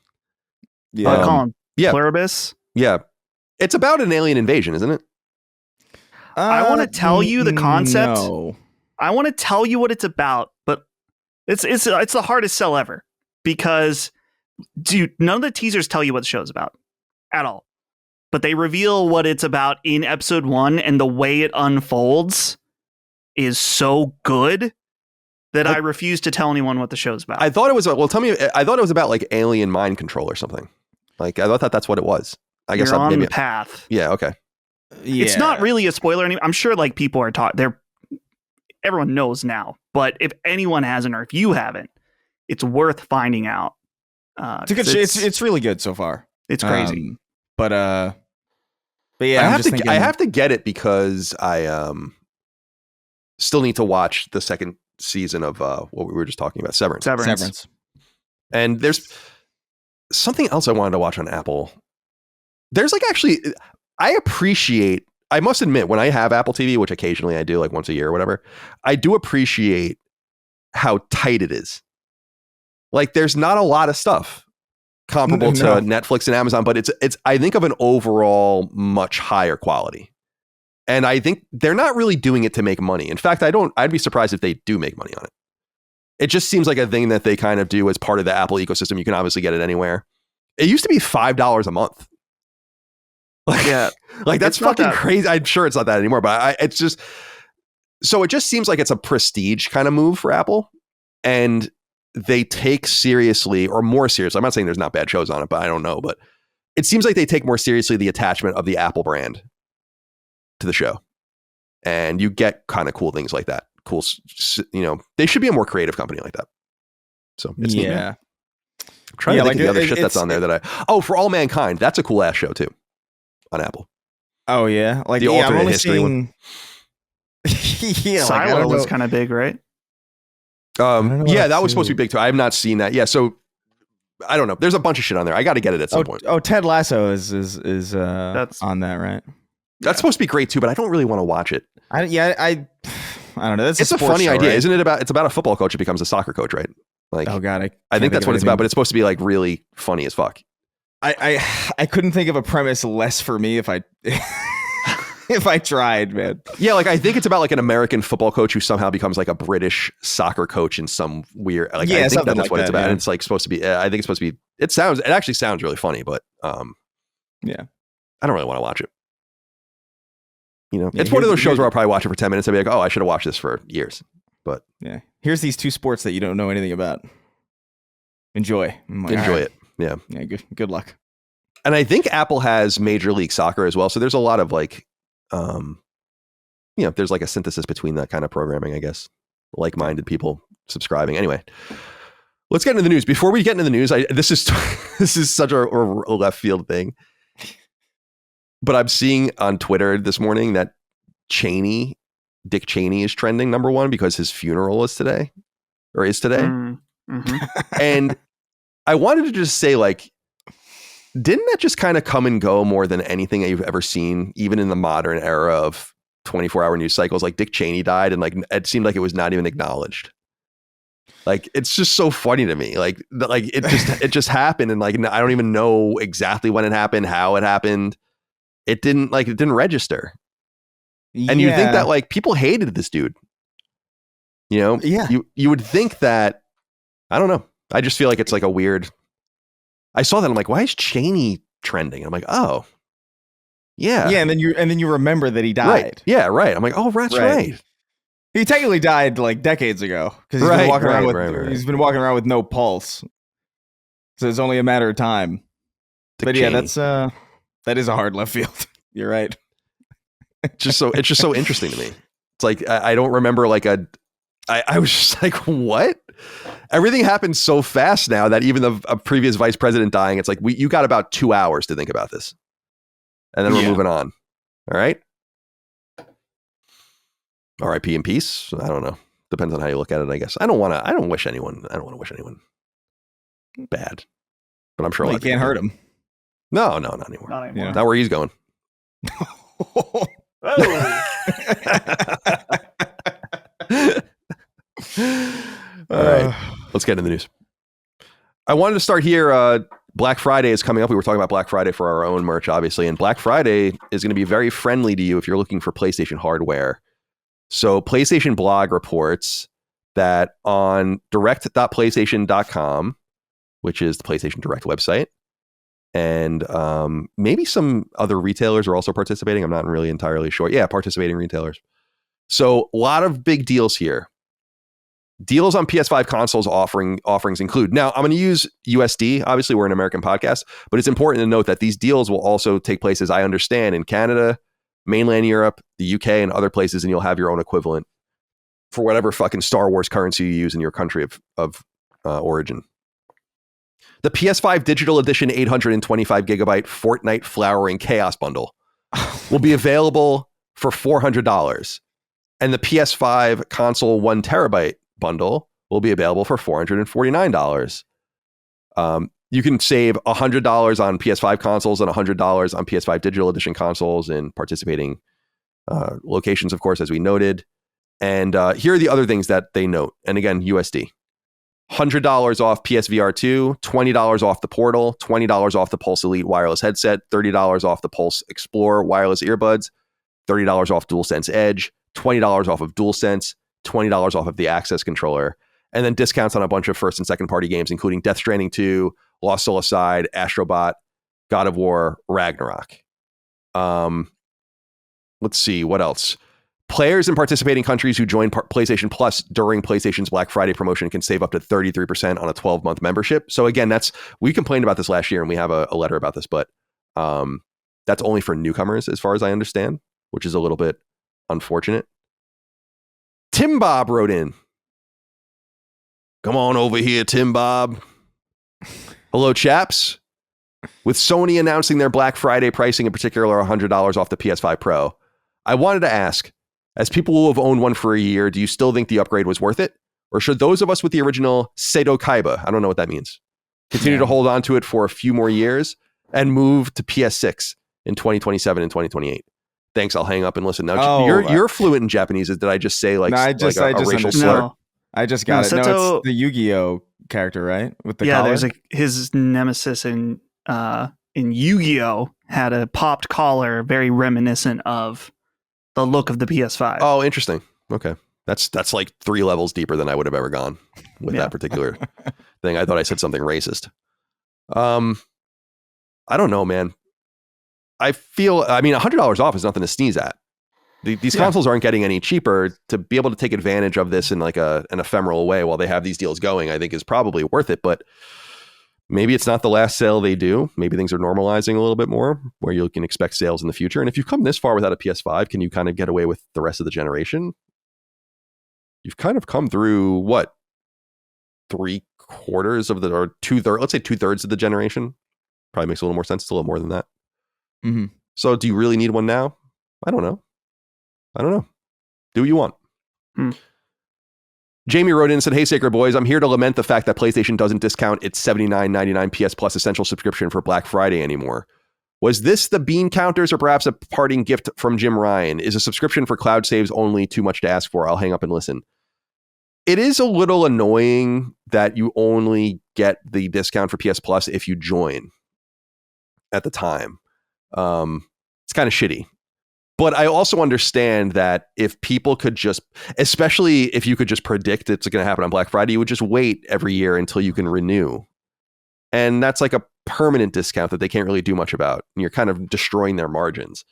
I call him yeah. Pluribus. Yeah. It's about an alien invasion, isn't it? I want to tell you the concept. No. I want to tell you what it's about, but it's the hardest sell ever because, dude, none of the teasers tell you what the show's about at all. But they reveal what it's about in episode 1, and the way it unfolds is so good that I refuse to tell anyone what the show's about. I thought it was I thought it was about like alien mind control or something. Like I thought that's what it was. I guess You're on maybe the path. Yeah, okay. Yeah. It's not really a spoiler. I'm sure like people are taught. Everyone knows now. But if anyone hasn't, or if you haven't, it's worth finding out. It's a good. It's really good so far. It's crazy. But yeah, I have to get it because I still need to watch the second season of what we were just talking about, Severance. And there's something else I wanted to watch on Apple. There's like actually, I must admit, when I have Apple TV, which occasionally I do like once a year or whatever, I do appreciate how tight it is. Like there's not a lot of stuff comparable to Netflix and Amazon, but it's I think of an overall much higher quality. And I think they're not really doing it to make money. In fact, I'd be surprised if they do make money on it. It just seems like a thing that they kind of do as part of the Apple ecosystem. You can obviously get it anywhere. It used to be $5 a month. Like, yeah, like that's fucking crazy. I'm sure it's not that anymore, but it's just, so it just seems like it's a prestige kind of move for Apple, and they take seriously, or more seriously. I'm not saying there's not bad shows on it, but I don't know. But it seems like they take more seriously the attachment of the Apple brand to the show, and you get kind of cool things like that. Cool, they should be a more creative company like that. So it's neat, man. I'm trying to think of the other shit that's on there For All Mankind. That's a cool ass show too on Apple. Oh yeah, like the alternate history one. Yeah, Silo was kind of big, right? Yeah, that was supposed to be big too. I have not seen that. Yeah, so I don't know. There's a bunch of shit on there. I got to get it at some point. Oh, Ted Lasso is that's on that, right? That's supposed to be great too, but I don't really want to watch it. I don't know. It's a funny idea, right? Isn't it? It's about a football coach who becomes a soccer coach, right? Like, oh god, I think that's what it's about. But it's supposed to be like really funny as fuck. I couldn't think of a premise less for me if I if I tried, man. Yeah, like I think it's about like an American football coach who somehow becomes like a British soccer coach in some weird. Like, I think that's what it's about. Yeah. And it's like supposed to be. I think it's supposed to be. It actually sounds really funny, but yeah, I don't really want to watch it. It's one of those shows where I'll probably watch it for 10 minutes and be like, oh, I should have watched this for years. But yeah, here's these two sports that you don't know anything about. Enjoy it. Yeah. Yeah. Good luck. And I think Apple has Major League Soccer as well. So there's a lot of like, there's like a synthesis between that kind of programming, I guess. Like-minded people subscribing. Anyway, let's get into the news. Before we get into the news, this is such a left field thing. But I'm seeing on Twitter this morning that Cheney Dick Cheney is trending number one because his funeral is today. Mm-hmm. And I wanted to just say, like, didn't that just kind of come and go more than anything that you've ever seen, even in the modern era of 24-hour news cycles? Like, Dick Cheney died, and like it seemed like it was not even acknowledged. Like, it's just so funny to me. Like it just happened, and like I don't even know exactly when it happened, how it happened. It didn't register. And you think that like people hated this dude. You know? Yeah. You would think that, I don't know. I just feel like it's like a weird. I saw that, I'm like, why is Cheney trending? I'm like, oh, yeah. Yeah, and then you remember that he died. Right. Yeah, right. I'm like, oh, that's right. He technically died like decades ago because he's been walking around with no pulse. So it's only a matter of time. But yeah, that is a hard left field. You're right. It's just so interesting to me. It's like I don't remember like I was just like, what? Everything happens so fast now that even a previous vice president dying, it's like you got about 2 hours to think about this, and then we're moving on. All right. R.I.P. in peace. I don't know. Depends on how you look at it, I guess. I don't want to wish anyone bad, but I'm sure you can't hurt him. No, not anymore. Not anymore. Yeah. Not where he's going. All right, let's get into the news. I wanted to start here. Black Friday is coming up. We were talking about Black Friday for our own merch, obviously, and Black Friday is going to be very friendly to you if you're looking for PlayStation hardware. So PlayStation Blog reports that on direct.playstation.com, which is the PlayStation Direct website, and maybe some other retailers are also participating. I'm not really entirely sure. Yeah, participating retailers. So a lot of big deals here. Deals on PS5 consoles offerings include. Now, I'm going to use USD. Obviously, we're an American podcast, but it's important to note that these deals will also take place, as I understand, in Canada, mainland Europe, the UK, and other places, and you'll have your own equivalent for whatever fucking Star Wars currency you use in your country of origin. The PS5 Digital Edition 825 gigabyte Fortnite Flowering Chaos bundle will be available for $400, and the PS5 console 1 terabyte bundle will be available for $449. You can save $100 on PS5 consoles and $100 on PS5 Digital Edition consoles in participating locations, of course, as we noted. And here are the other things that they note. And again, USD. $100 off PSVR 2, $20 off the Portal, $20 off the Pulse Elite wireless headset, $30 off the Pulse Explore wireless earbuds, $30 off DualSense Edge, $20 off of DualSense, $20 off of the Access controller, and then discounts on a bunch of first and second party games, including Death Stranding 2, Lost Soul Aside, Astrobot, God of War, Ragnarok. Let's see, what else? Players in participating countries who join PlayStation Plus during PlayStation's Black Friday promotion can save up to 33% on a 12-month membership. So again, we complained about this last year, and we have a letter about this, but that's only for newcomers, as far as I understand, which is a little bit unfortunate. Tim Bob wrote in. Come on over here, Tim Bob. Hello, chaps. With Sony announcing their Black Friday pricing, in particular $100 off the PS5 Pro, I wanted to ask, as people who have owned one for a year, do you still think the upgrade was worth it? Or should those of us with the original Seto Kaiba, I don't know what that means, continue to hold on to it for a few more years and move to PS6 in 2027 and 2028? Thanks, I'll hang up and listen. Now, you're fluent in Japanese. Did I just say like, a racial slur? No. I just got it. Seto, no, it's the Yu-Gi-Oh character, right? With the collar? There's his nemesis in Yu-Gi-Oh had a popped collar, very reminiscent of the look of the PS5. Oh, interesting. Okay. That's like 3 levels deeper than I would have ever gone with that particular thing. I thought I said something racist. I don't know, man. $100 off is nothing to sneeze at. These consoles aren't getting any cheaper. To be able to take advantage of this in like an ephemeral way while they have these deals going, I think is probably worth it. But maybe it's not the last sale they do. Maybe things are normalizing a little bit more where you can expect sales in the future. And if you've come this far without a PS5, can you kind of get away with the rest of the generation? You've kind of come through what? 3/4 of the, or 2/3, let's say 2/3 of the generation. Probably makes a little more sense. It's a little more than that. Mm-hmm. So do you really need one now? I don't know. Do what you want. Jamie wrote in and said, "Hey, Sacred Boys, I'm here to lament the fact that PlayStation doesn't discount its $79.99 PS Plus Essential subscription for Black Friday anymore. Was this the bean counters or perhaps a parting gift from Jim Ryan? Is a subscription for cloud saves only too much to ask for? I'll hang up and listen." It is a little annoying that you only get the discount for PS Plus if you join at the time. It's kind of shitty. But I also understand that if people could just, especially if you could just predict it's going to happen on Black Friday, you would just wait every year until you can renew. And that's like a permanent discount that they can't really do much about. And you're kind of destroying their margins.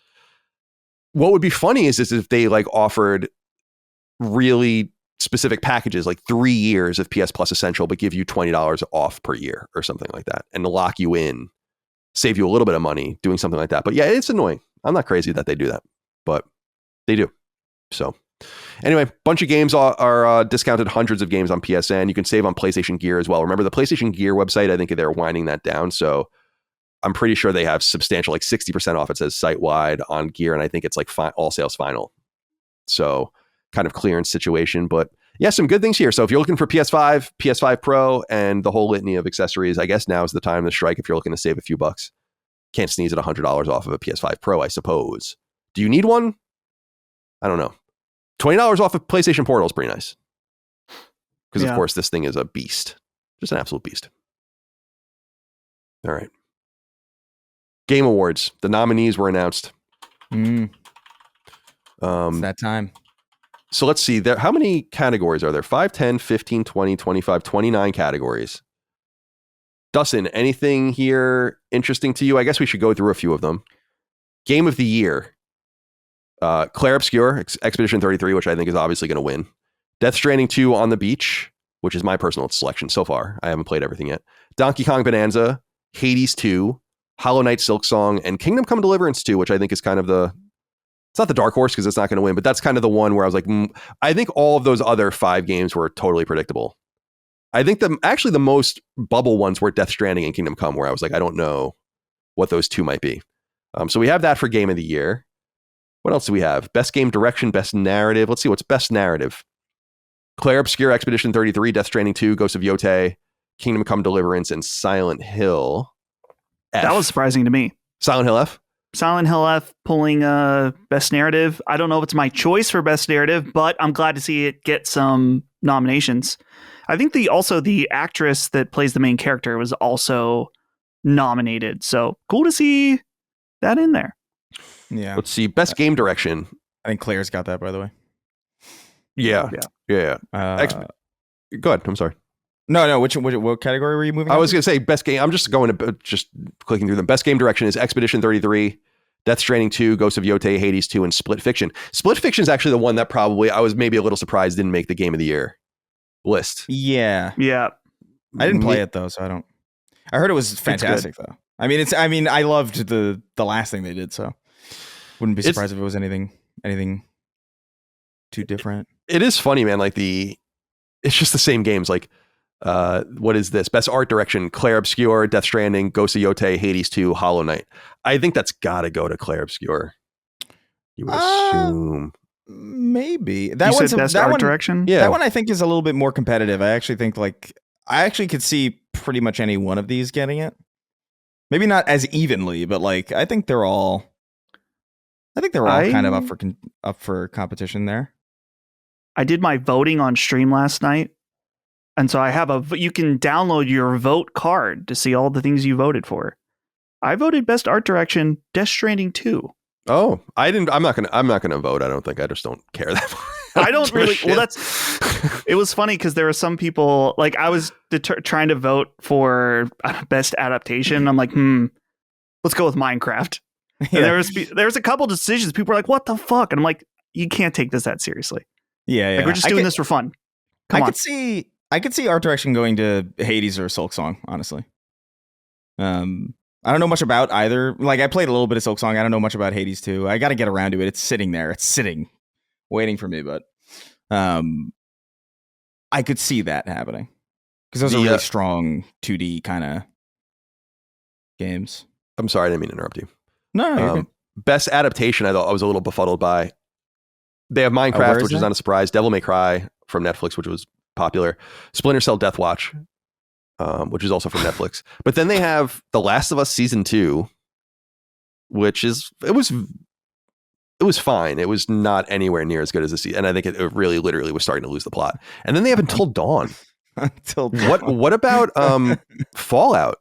What would be funny is if they like offered really specific packages, like 3 years of PS Plus Essential, but give you $20 off per year or something like that, and to lock you in, save you a little bit of money doing something like that. But yeah, it's annoying. I'm not crazy that they do that, but they do. So anyway, bunch of games are discounted, hundreds of games on PSN. You can save on PlayStation Gear as well. Remember the PlayStation Gear website, I think they're winding that down. So I'm pretty sure they have substantial, like 60% off. It says site-wide on Gear, and I think it's like all sales final. So kind of clearance situation, but yeah, some good things here. So if you're looking for PS5, PS5 Pro, and the whole litany of accessories, I guess now is the time to strike if you're looking to save a few bucks. Can't sneeze at $100 off of a PS5 Pro, I suppose. Do you need one? I don't know. $20 off of PlayStation Portal is pretty nice. Because, of course, this thing is a beast. Just an absolute beast. All right. Game Awards. The nominees were announced. It's that time. So let's see. How many categories are there? 5, 10, 15, 20, 25, 29 categories. Dustin, anything here interesting to you? I guess we should go through a few of them. Game of the Year. Claire Obscure, Expedition 33, which I think is obviously going to win. Death Stranding 2 On the Beach, which is my personal selection so far. I haven't played everything yet. Donkey Kong Bonanza, Hades 2, Hollow Knight Silksong, and Kingdom Come Deliverance 2, which I think is kind of it's not the dark horse because it's not going to win, but that's kind of the one where I was like, I think all of those other 5 games were totally predictable. I think the most bubble ones were Death Stranding and Kingdom Come, where I was like, I don't know what those two might be. So we have that for Game of the Year. What else do we have? Best Game Direction, Best Narrative. Let's see what's Best Narrative. Claire Obscure, Expedition 33, Death Stranding 2, Ghost of Yotei, Kingdom Come Deliverance, and Silent Hill F. That was surprising to me. Silent Hill F? Silent Hill F pulling Best Narrative. I don't know if it's my choice for Best Narrative, but I'm glad to see it get some nominations. I think the actress that plays the main character was also nominated. So cool to see that in there. Yeah. Let's see. Best Game Direction. I think Claire's got that, by the way. Yeah. Go ahead. I'm sorry. No. What category were you moving? I was going to say Best Game. I'm just clicking through them. Best Game Direction is Expedition 33, Death Stranding 2, Ghost of Yotei, Hades 2, and Split Fiction. Split Fiction is actually the one that probably I was maybe a little surprised didn't make the Game of the Year list. Yeah. I didn't play it though, so I don't. I heard it was fantastic though. I loved the last thing they did, so wouldn't be surprised if it was anything too different. It is funny, man. Like it's just the same games. Like, what is this? Best Art Direction: Claire Obscure, Death Stranding, Ghost of Yotei, Hades 2, Hollow Knight. I think that's got to go to Claire Obscure. You would assume. Maybe that one's Best Art Direction. Yeah, that one I think is a little bit more competitive. I actually think I could see pretty much any one of these getting it. Maybe not as evenly, but I think they're all kind of up for competition there. I did my voting on stream last night, and so I have you can download your vote card to see all the things you voted for. I voted Best Art Direction, Death Stranding 2. Oh, I didn't. I'm not gonna vote. I don't think. I just don't care that much. I don't really. Well, it was funny because there were some people I was trying to vote for Best Adaptation. I'm like, let's go with Minecraft. Yeah. And there was a couple decisions. People were like, what the fuck? And I'm like, you can't take this that seriously. Yeah. We're just doing this for fun. Come on. I could see art direction going to Hades or Silksong, honestly. I don't know much about either. I played a little bit of Silksong. I don't know much about Hades too. I got to get around to it. It's sitting there. It's sitting, waiting for me. But I could see that happening because those are really strong 2D kind of games. I'm sorry, I didn't mean to interrupt you. No, you're good. Best Adaptation, I thought I was a little befuddled by. They have where Minecraft, is which is that? not a surprise. Devil May Cry from Netflix, which was popular. Splinter Cell Death Watch, which is also from Netflix. But then they have The Last of Us Season 2, which is it was fine. It was not anywhere near as good as the season. And I think it really literally was starting to lose the plot. And then they have Until Dawn. Until What about Fallout?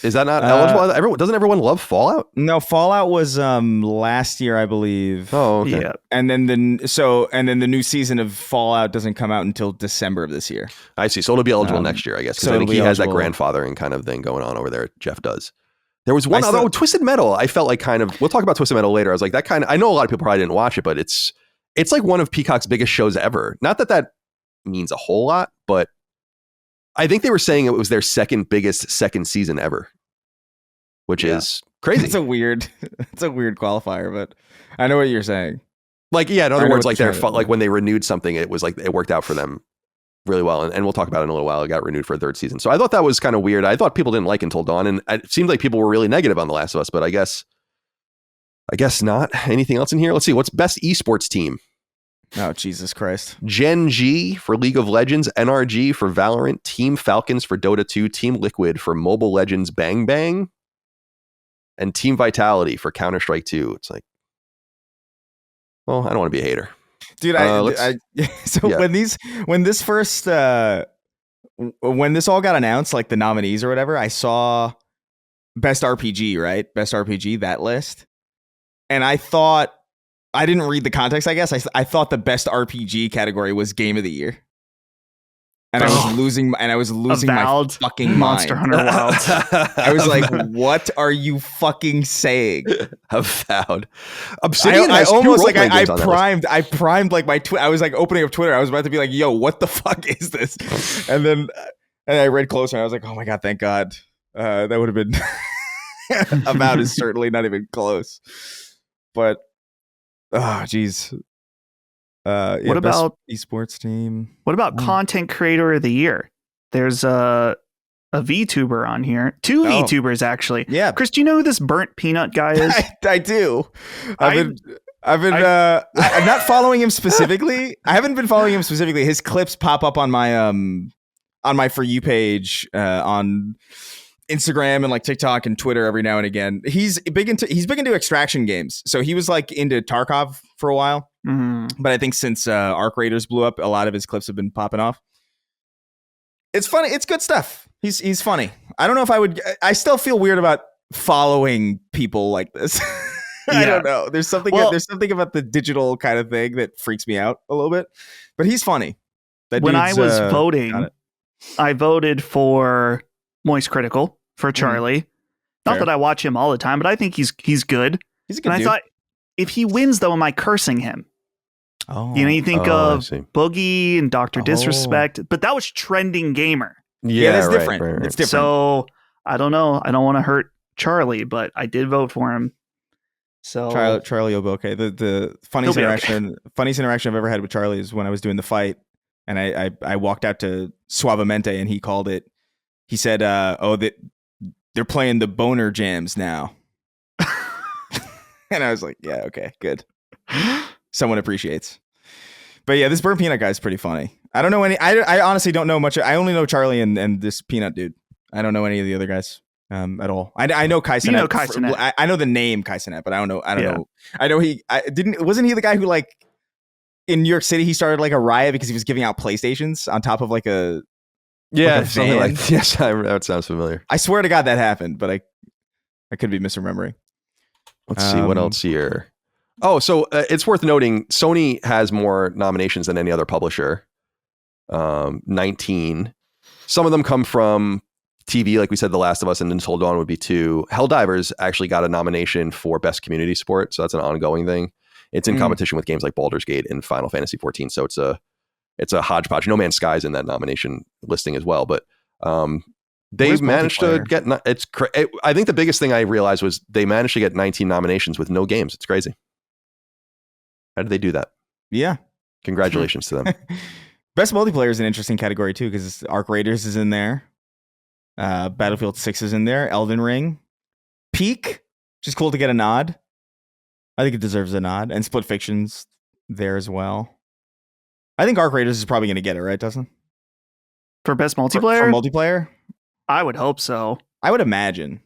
Is that not eligible? Doesn't everyone love Fallout? No, Fallout was last year, I believe. Oh, okay. Yeah. And then the new season of Fallout doesn't come out until December of this year. I see. So it'll be eligible next year, I guess. Because so I think it'll he be has that eligible. grandfathering kind of thing going on over there. Jeff does. There was one other Twisted Metal. I felt like kind of. We'll talk about Twisted Metal later. I was like that kind of. I know a lot of people probably didn't watch it, but it's like one of Peacock's biggest shows ever. Not that means a whole lot, but I think they were saying it was their second biggest second season ever, which is crazy. It's a weird qualifier, but I know what you're saying. Like, yeah, in I other know words, what like you're they're trying to- like when they renewed something, it was like it worked out for them really well. And we'll talk about it in a little while. It got renewed for a third season. So I thought that was kind of weird. I thought people didn't like Until Dawn, and it seemed like people were really negative on The Last of Us, but I guess not. Anything else in here? Let's see. What's best esports team? Oh, Jesus Christ. Gen G for League of Legends, NRG for Valorant, Team Falcons for Dota 2, Team Liquid for Mobile Legends Bang Bang, and Team Vitality for Counter-Strike 2. It's like, well, I don't want to be a hater. Dude, Yeah. when this all got announced, like the nominees or whatever, I saw Best RPG, right? Best RPG, that list. And I thought, I didn't read the context, I guess. I thought the Best RPG category was Game of the Year. And I was losing my Avowed fucking Monster mind. Hunter Wilds. I was like, what are you fucking saying? Avowed. Obsidian I has two almost like role-playing games on that list. I primed like my I was like opening up Twitter. I was about to be like, yo, what the fuck is this? And I read closer and I was like, oh my God, thank God. That would have been Avowed is certainly not even close. But geez. What about esports team? What about content creator of the year? There's a VTuber on here. Two VTubers actually. Yeah. Chris, do you know who this burnt peanut guy is? I do. I'm not following him specifically. I haven't been following him specifically. His clips pop up on my For You page on Instagram and like TikTok and Twitter every now and again. He's big into extraction games. So he was like into Tarkov for a while. Mm-hmm. But I think since Arc Raiders blew up, a lot of his clips have been popping off. It's funny. It's good stuff. He's funny. I don't know if I would. I still feel weird about following people like this. I don't know. There's something about the digital kind of thing that freaks me out a little bit. But he's funny. When I was voting, I voted for Moist Critical for Charlie. Not Fair. that I watch him all the time, but I think he's good. He's a good And dude. I thought, if he wins, though, am I cursing him? You think of Boogie and Dr. Disrespect, but that was trending gamer. Yeah, that's different. Right. It's different. So I don't know. I don't want to hurt Charlie, but I did vote for him. So Charlie will be okay. The funniest interaction I've ever had with Charlie is when I was doing the fight, and I walked out to Suavemente, and he called it. He said, that they're playing the boner jams now. And I was like, yeah, okay, good. Someone appreciates. But yeah, this burnt peanut guy is pretty funny. I don't know any. I honestly don't know much. I only know Charlie and this peanut dude. I don't know any of the other guys at all. I know Kai Cenat. You know Kai Cenat. I know the name Kai Cenat, but I don't know. I know wasn't he the guy who like in New York City he started like a riot because he was giving out PlayStations on top of like a something van? like yes, that sounds familiar. I swear to God that happened, but I could be misremembering. Let's see what else here. Oh, so it's worth noting Sony has more nominations than any other publisher. 19. Some of them come from TV, like we said, The Last of Us and Until Dawn would be 2. Helldivers actually got a nomination for Best Community Support, so that's an ongoing thing. It's in competition with games like Baldur's Gate and Final Fantasy 14, so it's a hodgepodge. No Man's Sky is in that nomination listing as well, but they've managed to get. I think the biggest thing I realized was they managed to get 19 nominations with no games. It's crazy. How did they do that? Yeah. Congratulations to them. Best multiplayer is an interesting category too, because Arc Raiders is in there. Battlefield 6 is in there. Elden Ring. Peak, which is cool to get a nod. I think it deserves a nod. And Split Fiction's there as well. I think Arc Raiders is probably going to get it, right, Dustin? For best For multiplayer? multiplayer? I would hope so. I would imagine.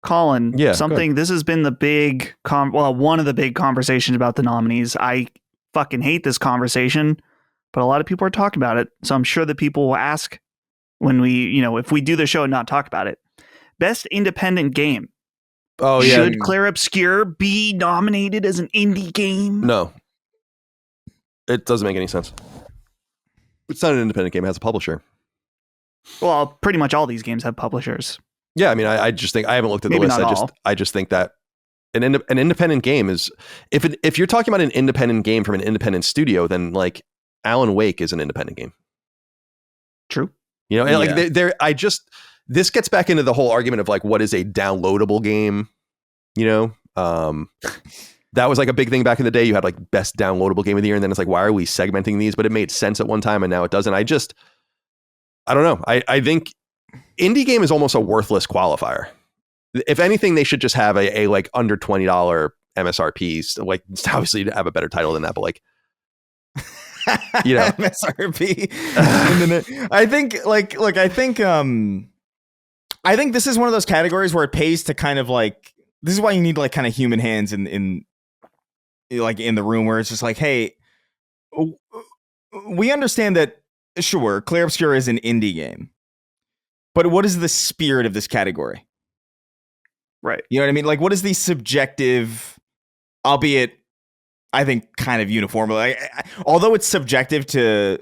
Colin, Yeah, this has been the big, one of the big conversations about the nominees. I fucking hate this conversation, but a lot of people are talking about it. So I'm sure that people will ask when if we do the show and not talk about it. Best independent game. Oh, yeah. Should Clair Obscur be nominated as an indie game? No. It doesn't make any sense. It's not an independent game. It has a publisher. Well, pretty much all these games have publishers. Yeah, I mean, I just think I haven't looked at the Maybe list. not all. I just think that an independent game is if you're talking about an independent game from an independent studio, then like Alan Wake is an independent game. True. This gets back into the whole argument of like what is a downloadable game. That was like a big thing back in the day. You had like best downloadable game of the year, and then it's like, why are we segmenting these? But it made sense at one time, and now it doesn't. I don't know. I think indie game is almost a worthless qualifier. If anything, they should just have a like under $20 MSRPs. Like obviously to have a better title than that, but like MSRP. I think this is one of those categories where it pays to kind of like, this is why you need like kind of human hands in the room, where it's just like, hey, we understand that, sure, Clair Obscur is an indie game, but what is the spirit of this category? Right. You know what I mean? Like, what is the subjective, albeit I think kind of uniformly, although it's subjective to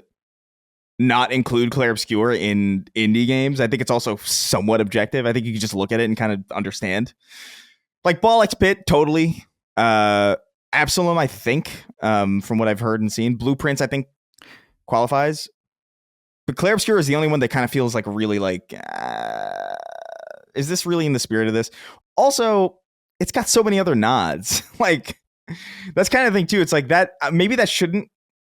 not include Clair Obscur in indie games, I think it's also somewhat objective. I think you can just look at it and kind of understand. Like Ball X Pit, totally. Absalom, I think, from what I've heard and seen. Blueprints, I think, qualifies. But Clair Obscur is the only one that kind of feels like really like, is this really in the spirit of this? Also, it's got so many other nods. Like, that's kind of thing too. It's like that, maybe that shouldn't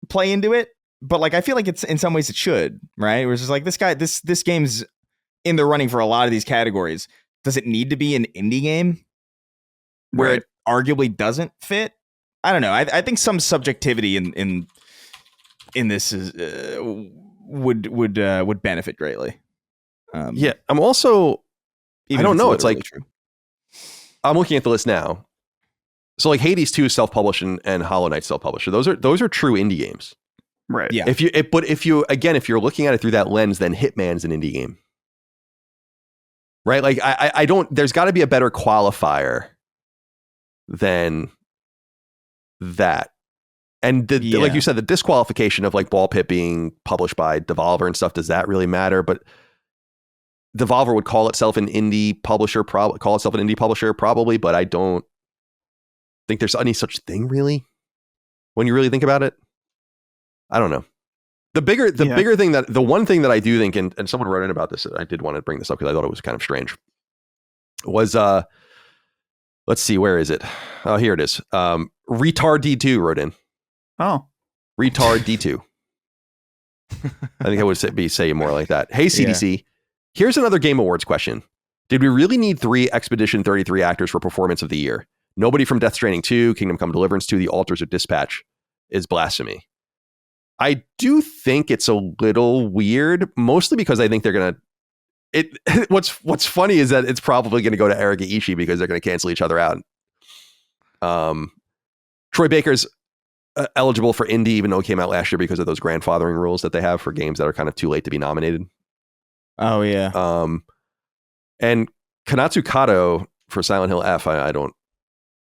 play into it, but like, I feel like it's in some ways it should, right? Where it's just like, this game's in the running for a lot of these categories. Does it need to be an indie game where it arguably doesn't fit? I don't know. I think some subjectivity in this is would benefit greatly. Yeah, I'm also. I don't know. It's like true. I'm looking at the list now. So like Hades 2 is self-published and Hollow Knight self-published. So those are true indie games. Right. Yeah. If you're looking at it through that lens, then Hitman's an indie game. Right? Like I don't. There's got to be a better qualifier than that. And like you said, the disqualification of like Ball Pit being published by Devolver and stuff, does that really matter? But Devolver would call itself an indie publisher, probably, but I don't think there's any such thing really when you really think about it. I don't know. The bigger thing the one thing that I do think, and someone wrote in about this, I did want to bring this up because I thought it was kind of strange, was let's see, where is it? Oh, here it is. Retard D2 wrote in. Oh. Retard D2. I think I would say more like that. Hey, CDC, here's another Game Awards question. Did we really need 3 Expedition 33 actors for Performance of the Year? Nobody from Death Stranding 2, Kingdom Come Deliverance 2, The Altars, or Dispatch is blasphemy. I do think it's a little weird, mostly because I think they're going to... What's funny is that it's probably going to go to Eric Ishii because they're going to cancel each other out. Troy Baker's eligible for indie, even though it came out last year because of those grandfathering rules that they have for games that are kind of too late to be nominated. Oh, yeah. And Kanatsu Kato for Silent Hill F, I don't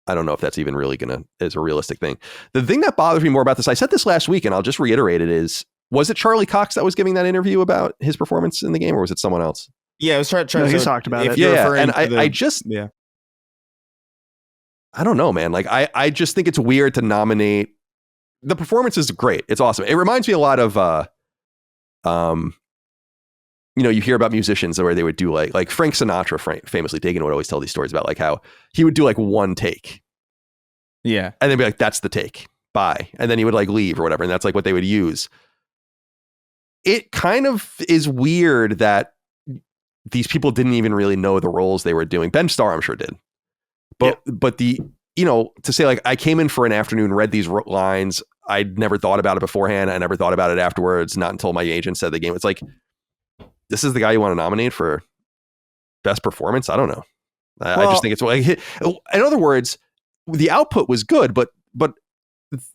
know if that's even really is a realistic thing. The thing that bothers me more about this, I said this last week and I'll just reiterate it, was it Charlie Cox that was giving that interview about his performance in the game, or was it someone else? Yeah, it was Charlie. He talked about it. Yeah, and I don't know, man. Like I just think it's weird to nominate. The performance is great. It's awesome. It reminds me a lot of, you hear about musicians where they would do like Frank Sinatra, famously, Dagan would always tell these stories about like how he would do like one take. Yeah. And then be like, that's the take. Bye. And then he would like leave or whatever. And that's like what they would use. It kind of is weird that these people didn't even really know the roles they were doing. Ben Starr, I'm sure did. But the to say like I came in for an afternoon, read these lines. I'd never thought about it beforehand. I never thought about it afterwards. Not until my agent said the game. It's like, this is the guy you want to nominate for best performance. I don't know. I just think it's like, in other words, the output was good, but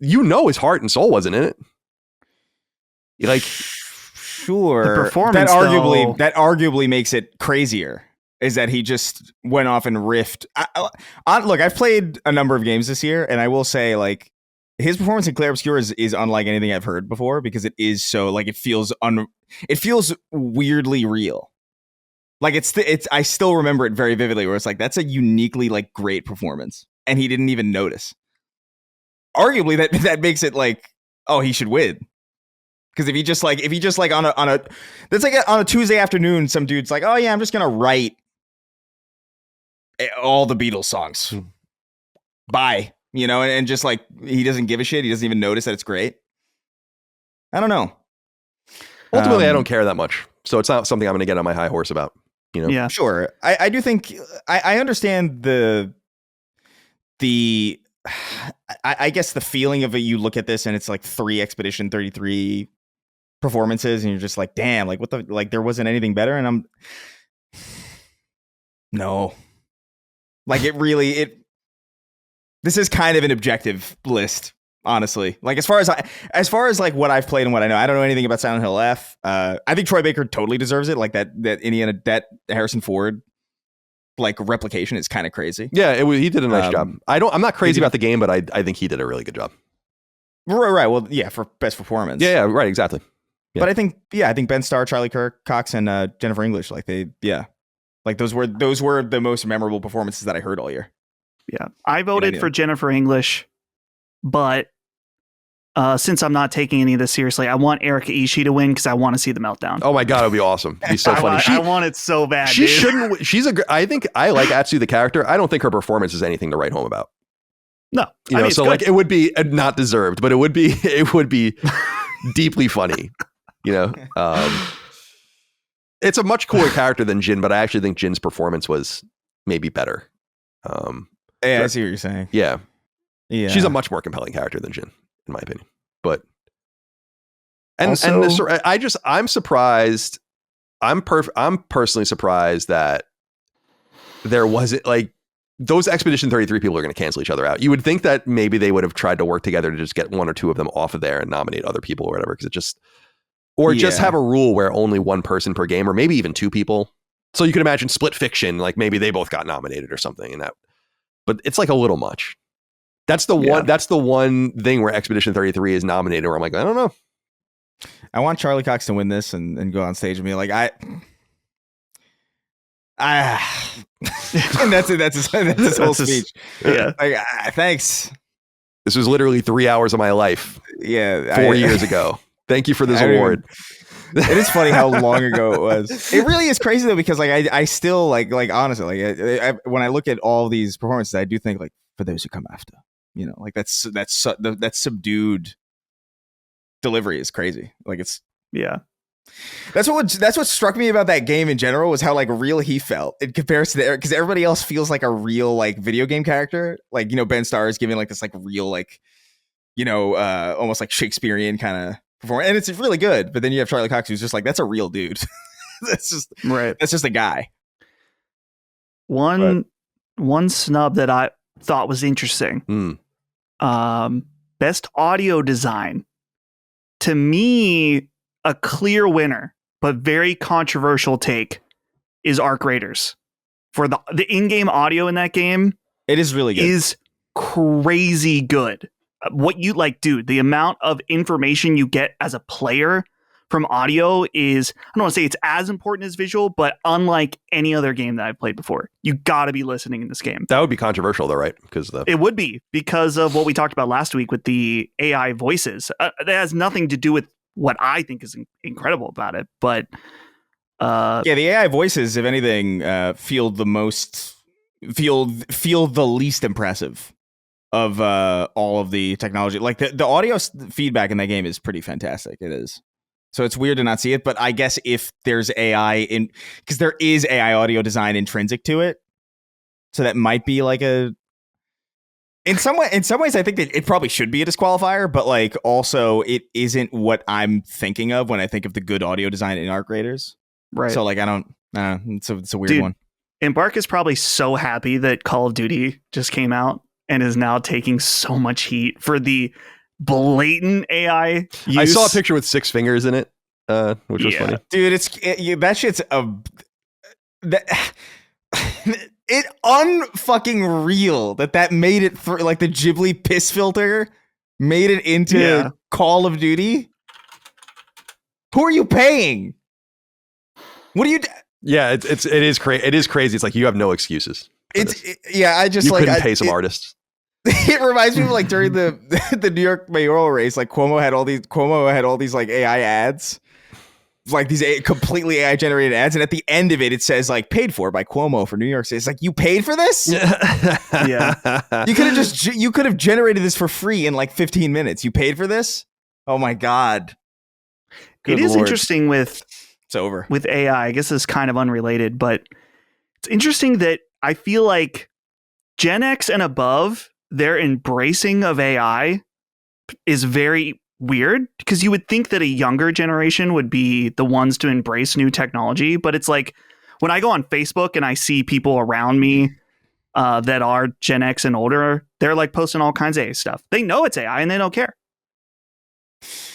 his heart and soul wasn't in it. Like, sure, the performance that arguably makes it crazier. Is that he just went off and riffed? Look, I've played a number of games this year, and I will say, like, his performance in Clair Obscur is unlike anything I've heard before, because it is so, like, it feels weirdly real. Like, it's I still remember it very vividly, where it's like, that's a uniquely, like, great performance, and he didn't even notice. Arguably, that makes it like, oh, he should win. Because if he just like on a that's like on a Tuesday afternoon, some dude's like, oh yeah, I'm just gonna write all the Beatles songs. Bye. And just like, he doesn't give a shit. He doesn't even notice that it's great. I don't know. Ultimately, I don't care that much. So it's not something I'm going to get on my high horse about. Yeah, sure. I do think I understand I guess the feeling of it. You look at this and it's like 3 Expedition 33 performances, and you're just like, damn, like, what the, like, there wasn't anything better. And no, like, this is kind of an objective list, honestly. Like, as far as like what I've played and what I know, I don't know anything about Silent Hill F. I think Troy Baker totally deserves it. Like, that Harrison Ford, like, replication is kind of crazy. Yeah, he did a nice job. I'm not crazy about the game, but I think he did a really good job. Right. Well, yeah, for best performance. Yeah, right, exactly. Yeah. But I think Ben Starr, Charlie Cox, and Jennifer English, like, like, those were the most memorable performances that I heard all year. Yeah, I voted for Jennifer English, but since I'm not taking any of this seriously, I want Erika Ishii to win because I want to see the meltdown. Oh my god, it would be awesome. It'd be so funny. I want it so bad. She shouldn't. I think I like Atsu the character. I don't think her performance is anything to write home about. No, so like, it would be not deserved, but it would be deeply funny. It's a much cooler character than Jin, but I actually think Jin's performance was maybe better. Yeah, I see what you're saying. Yeah. She's a much more compelling character than Jin, in my opinion. But I'm surprised. I'm personally surprised that there wasn't, like, those Expedition 33 people are going to cancel each other out. You would think that maybe they would have tried to work together to just get 1 or 2 of them off of there and nominate other people or whatever, because just have a rule where only 1 person per game, or maybe even 2 people. So you can imagine Split Fiction, like, maybe they both got nominated or something, but it's like a little much. That's the one. That's the one thing where Expedition 33 is nominated, where I'm like, I don't know. I want Charlie Cox to win this and go on stage and be like, and that's it. That's his whole speech. Yeah. Like, thanks. This was literally 3 hours of my life. Yeah. 4 years ago. Thank you for this award. It is funny how long ago it was. It really is crazy though, because like I still like honestly, like, when I look at all these performances, I do think, like, for those who come after, like, that subdued delivery is crazy. Like, it's that's what struck me about that game in general, was how, like, real he felt in comparison to, because everybody else feels like a real, like, video game character. Like, Ben Starr is giving, like, this, like, real, like, almost like Shakespearean kind of performance, and it's really good. But then you have Charlie Cox, who's just like, that's a real dude. That's just a guy. One snub that I thought was interesting. Best audio design. To me, a clear winner, but very controversial take, is Arc Raiders. For the in-game audio in that game, it is really good. Is crazy good. What you like, dude, the amount of information you get as a player from audio is, I don't want to say it's as important as visual, but unlike any other game that I've played before. You got to be listening in this game. That would be controversial though, right? It would be, because of what we talked about last week with the AI voices. That has nothing to do with what I think is incredible about it, but the AI voices, if anything, feel the least impressive of all of the technology. Like, the audio feedback in that game is pretty fantastic. It is. So it's weird to not see it, but I guess if there's AI because there is AI audio design intrinsic to it, so that might be like In some ways, I think that it probably should be a disqualifier, but like also it isn't what I'm thinking of when I think of the good audio design in art graders. Right. So like I don't it's a weird Dude, one. Embark is probably so happy that Call of Duty just came out and is now taking so much heat for the blatant AI use. I saw a picture with 6 fingers in it, which was funny. Dude, that shit's it unfucking real that made it through, like the Ghibli piss filter made it into Call of Duty. Who are you paying? What are you? Yeah, it is crazy. It is crazy. It's like you have no excuses. I just you like couldn't pay some artists. It reminds me of like during the New York mayoral race, like Cuomo had all these like AI ads. Like these completely AI generated ads, and at the end of it, it says like paid for by Cuomo for New York City. It's like, you paid for this? Yeah. You could have generated this for free in like 15 minutes. You paid for this? Oh my God. Good It is Lord. interesting with It's over. with AI. I guess it's kind of unrelated, but it's interesting that I feel like Gen X and above, their embracing of AI is very weird, because you would think that a younger generation would be the ones to embrace new technology. But it's like when I go on Facebook and I see people around me that are Gen X and older, they're like posting all kinds of AI stuff. They know it's AI and they don't care.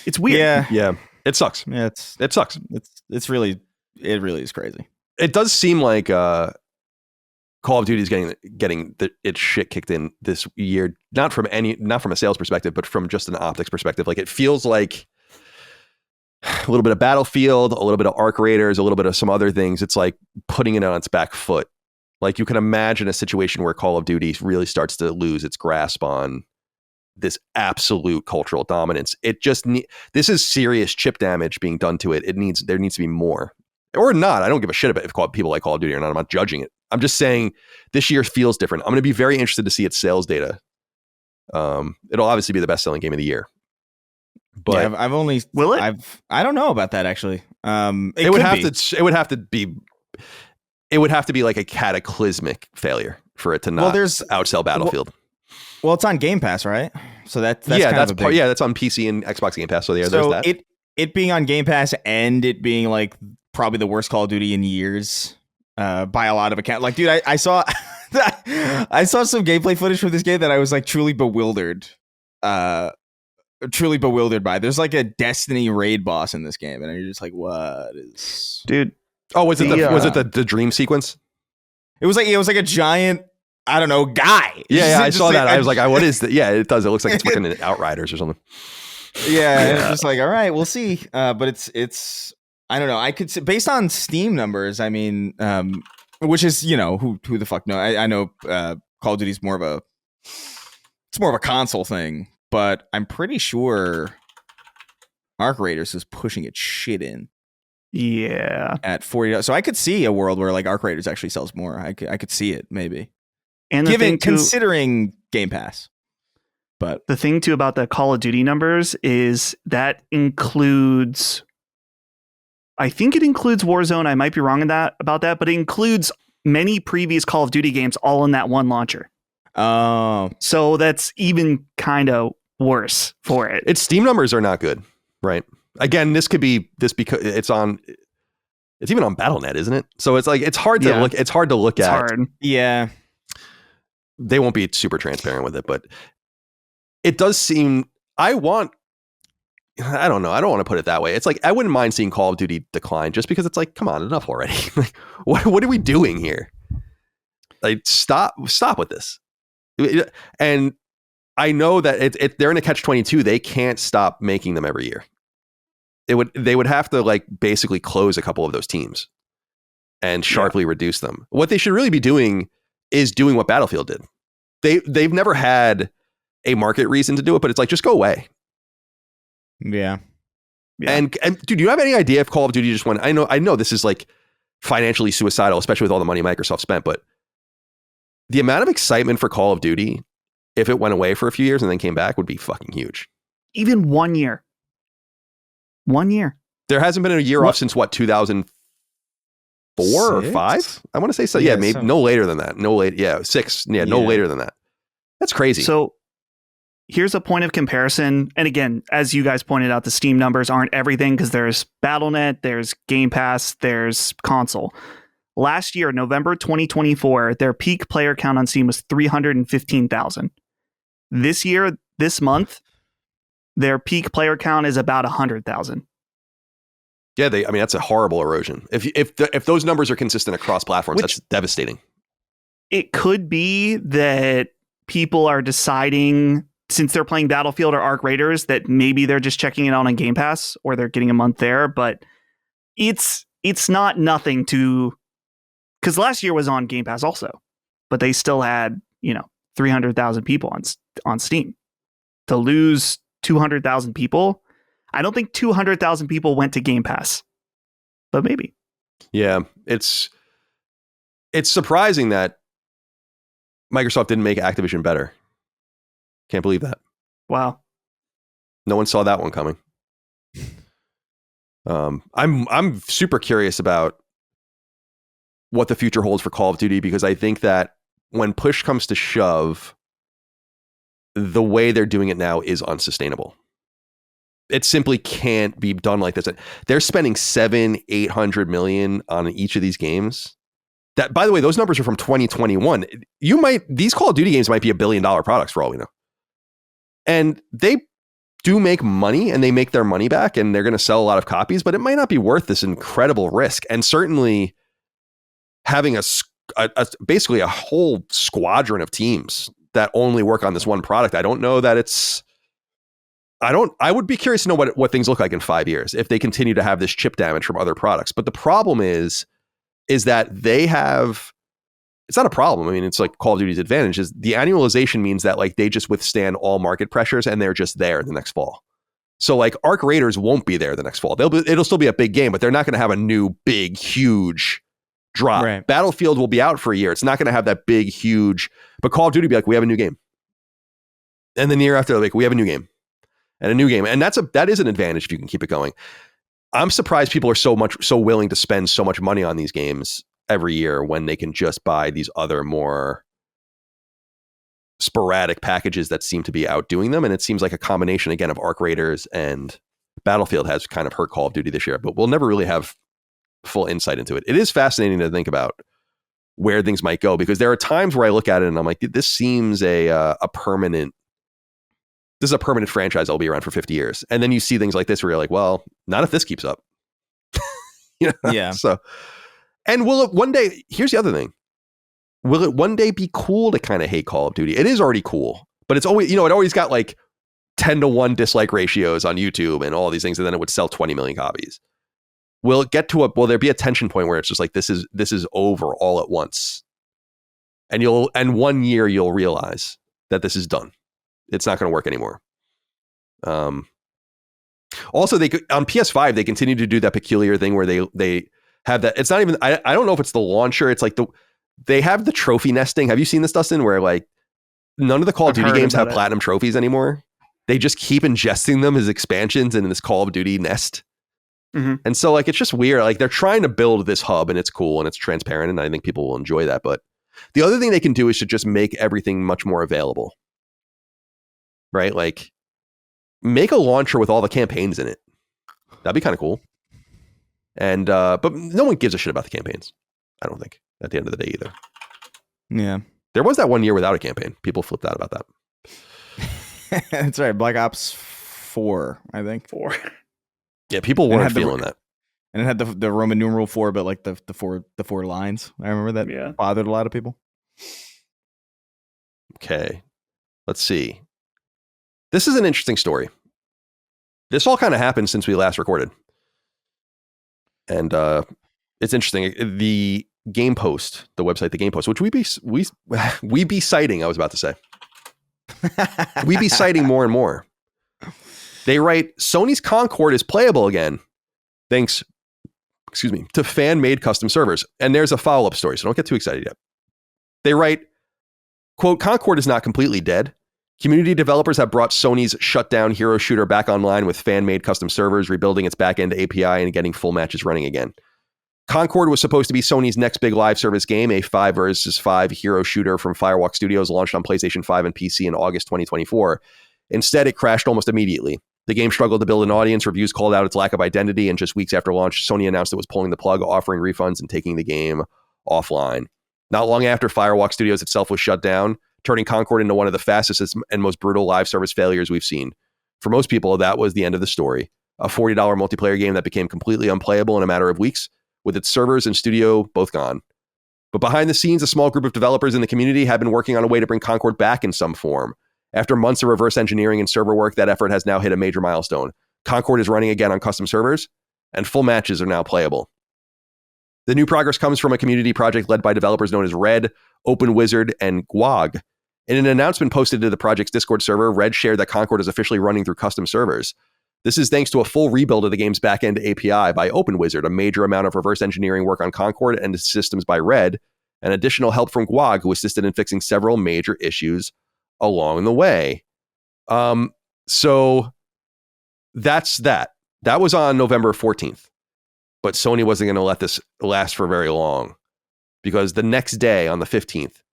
It's weird. Yeah. It sucks. Yeah, It sucks. it really is crazy. It does seem like Call of Duty is getting its shit kicked in this year, not from a sales perspective, but from just an optics perspective. Like, it feels like a little bit of Battlefield, a little bit of Arc Raiders, a little bit of some other things. It's like putting it on its back foot. Like, you can imagine a situation where Call of Duty really starts to lose its grasp on this absolute cultural dominance. It just this is serious chip damage being done to it. There needs to be more, or not. I don't give a shit about if people like Call of Duty or not. I'm not judging it. I'm just saying this year feels different. I'm going to be very interested to see its sales data. It'll obviously be the best selling game of the year. But yeah, I've only will it? I don't know about that actually. It would have to be like a cataclysmic failure for it to not outsell Battlefield. Well, it's on Game Pass, right? So that's that's on PC and Xbox Game Pass. So there's that. It being on Game Pass and it being like probably the worst Call of Duty in years by a lot of accounts. Like, dude, I saw I saw some gameplay footage from this game that I was like truly bewildered by. There's like a Destiny raid boss in this game, and you're just like, what is, Dude? Oh, was it the dream sequence? It was like a giant, I don't know, guy. Yeah, I saw that. I was like, what is that? Yeah, it does. It looks like it's fucking Outriders or something. Yeah, it's just like, all right, we'll see. But it's I don't know. I could say, based on Steam numbers, I mean, which is, you know, who the fuck know? I know Call of Duty's more of a console thing, but I'm pretty sure Arc Raiders is pushing its shit in. Yeah, at $40. So I could see a world where like Arc Raiders actually sells more. I could see it maybe. And Considering Game Pass. But the thing too about the Call of Duty numbers is that includes, I think it includes Warzone. I might be wrong about that, but it includes many previous Call of Duty games all in that one launcher. Oh, so that's even kind of worse for it. Its Steam numbers are not good, right? Again, this could be this because it's even on Battle.net, isn't it? So it's like it's hard to look. It's hard to look at. Hard. Yeah, they won't be super transparent with it, but it does seem. I don't know. I don't want to put it that way. It's like I wouldn't mind seeing Call of Duty decline just because it's like, come on, enough already. Like, what are we doing here? Like, stop with this. And I know that they're in a catch-22. They can't stop making them every year. They would have to like basically close a couple of those teams and sharply reduce them. What they should really be doing is doing what Battlefield did. They've never had a market reason to do it, but it's like, just go away. Yeah. And dude, do you have any idea if Call of Duty just went? I know this is like financially suicidal, especially with all the money Microsoft spent, but the amount of excitement for Call of Duty, if it went away for a few years and then came back, would be fucking huge. Even 1 year. 1 year. There hasn't been a year off since what, 2004 or 5? I want to say so. Yeah, maybe no later than that. No later. Yeah, 6. Yeah, no later than that. That's crazy. So here's a point of comparison. And again, as you guys pointed out, the Steam numbers aren't everything because there's BattleNet, there's Game Pass, there's console. Last year, November 2024, their peak player count on Steam was 315,000. This year, this month, their peak player count is about 100,000. Yeah, I mean, that's a horrible erosion. If those numbers are consistent across platforms, that's devastating. It could be that people are deciding, since they're playing Battlefield or Arc Raiders, that maybe they're just checking it out on Game Pass or they're getting a month there. But it's not nothing to, because last year was on Game Pass also, but they still had 300,000 people on Steam. To lose 200,000 people, I don't think 200,000 people went to Game Pass, but maybe. Yeah, it's surprising that Microsoft didn't make Activision better. Can't believe that. Wow. No one saw that one coming. I'm super curious about what the future holds for Call of Duty, because I think that when push comes to shove, the way they're doing it now is unsustainable. It simply can't be done like this. They're spending $700-800 million on each of these games. That, by the way, those numbers are from 2021. These Call of Duty games might be $1 billion products for all we know. And they do make money, and they make their money back, and they're going to sell a lot of copies, but it might not be worth this incredible risk. And certainly having basically a whole squadron of teams that only work on this one product, I don't know that it's... I would be curious to know what things look like in 5 years if they continue to have this chip damage from other products. But the problem is that they have... It's not a problem. I mean, it's like Call of Duty's advantage is the annualization means that like they just withstand all market pressures and they're just there the next fall. So like Arc Raiders won't be there the next fall. It'll still be a big game, but they're not going to have a new big huge drop. Right. Battlefield will be out for a year. It's not going to have that big huge. But Call of Duty will be like, we have a new game, and then the year after, like, we have a new game and a new game, and that is an advantage if you can keep it going. I'm surprised people are so willing to spend so much money on these games every year when they can just buy these other more sporadic packages that seem to be outdoing them. And it seems like a combination again of Arc Raiders and Battlefield has kind of hurt Call of Duty this year, but we'll never really have full insight into it. It is fascinating to think about where things might go, because there are times where I look at it and I'm like, this seems a permanent franchise that'll be around for 50 years. And then you see things like this where you're like, well, not if this keeps up. Yeah. So, and will it one day, here's the other thing. Will it one day be cool to kind of hate Call of Duty? It is already cool, but it's always, it always got like 10-to-1 dislike ratios on YouTube and all these things. And then it would sell 20 million copies. Will there be a tension point where it's just like, this is over all at once? And 1 year you'll realize that this is done. It's not going to work anymore. Also, on PS5, they continue to do that peculiar thing where they have that. It's not even, I don't know if it's the launcher. It's like they have the trophy nesting. Have you seen this, Dustin? Where like none of the Call of Duty games have platinum trophies anymore. They just keep ingesting them as expansions in this Call of Duty nest. Mm-hmm. And so like, it's just weird. Like they're trying to build this hub and it's cool and it's transparent. And I think people will enjoy that. But the other thing they can do is to just make everything much more available. Right? Like make a launcher with all the campaigns in it. That'd be kind of cool. And, but no one gives a shit about the campaigns. I don't think at the end of the day either. Yeah. There was that 1 year without a campaign. People flipped out about that. That's right. Black Ops 4, I think. 4. Yeah. People weren't feeling that. And it had the Roman numeral 4, but like the four lines. I remember that bothered a lot of people. Okay. Let's see. This is an interesting story. This all kind of happened since we last recorded. And it's interesting. The Game Post, the website, the Game Post, which we be citing, I was about to say. We be citing more and more. They write, Sony's Concord is playable again, thanks, to fan-made custom servers. And there's a follow-up story, so don't get too excited yet. They write, quote, Concord is not completely dead. Community developers have brought Sony's shutdown hero shooter back online with fan-made custom servers, rebuilding its back-end API and getting full matches running again. Concord was supposed to be Sony's next big live service game, a 5 versus 5 hero shooter from Firewalk Studios, launched on PlayStation 5 and PC in August 2024. Instead, it crashed almost immediately. The game struggled to build an audience, reviews called out its lack of identity, and just weeks after launch, Sony announced it was pulling the plug, offering refunds and taking the game offline. Not long after, Firewalk Studios itself was shut down, turning Concord into one of the fastest and most brutal live service failures we've seen. For most people, that was the end of the story. A $40 multiplayer game that became completely unplayable in a matter of weeks, with its servers and studio both gone. But behind the scenes, a small group of developers in the community have been working on a way to bring Concord back in some form. After months of reverse engineering and server work, that effort has now hit a major milestone. Concord is running again on custom servers, and full matches are now playable. The new progress comes from a community project led by developers known as Red, Open Wizard, and Gwog. In an announcement posted to the project's Discord server, Red shared that Concord is officially running through custom servers. This is thanks to a full rebuild of the game's backend API by Open Wizard, a major amount of reverse engineering work on Concord and its systems by Red, and additional help from Gwog, who assisted in fixing several major issues along the way. So that's that. That was on November 14th. But Sony wasn't going to let this last for very long, because the next day, on the 15th,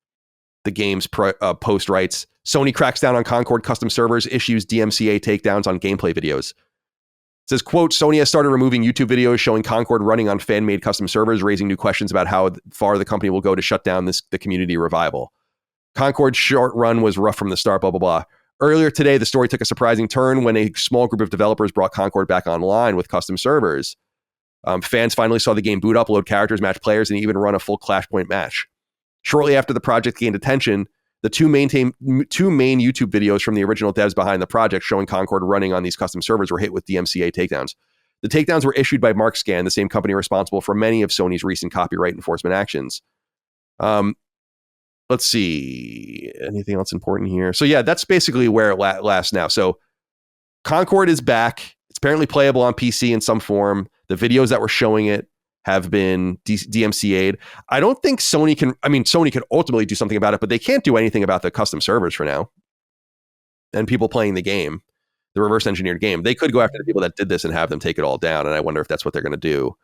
the game's post writes, Sony cracks down on Concord custom servers, issues DMCA takedowns on gameplay videos. It says, quote, Sony has started removing YouTube videos showing Concord running on fan-made custom servers, raising new questions about how far the company will go to shut down the community revival. Concord's short run was rough from the start, blah, blah, blah. Earlier today, the story took a surprising turn when a small group of developers brought Concord back online with custom servers. Fans finally saw the game boot up, load characters, match players, and even run a full Clashpoint match. Shortly after the project gained attention, the two main YouTube videos from the original devs behind the project showing Concord running on these custom servers were hit with DMCA takedowns. The takedowns were issued by MarkScan, the same company responsible for many of Sony's recent copyright enforcement actions. Let's see. Anything else important here? So yeah, that's basically where it lasts now. So Concord is back. It's apparently playable on PC in some form. The videos that were showing it have been DMCA'd. I don't think Sony can, Sony could ultimately do something about it, but they can't do anything about the custom servers for now. And people playing the game, the reverse engineered game. They could go after the people that did this and have them take it all down. And I wonder if that's what they're going to do.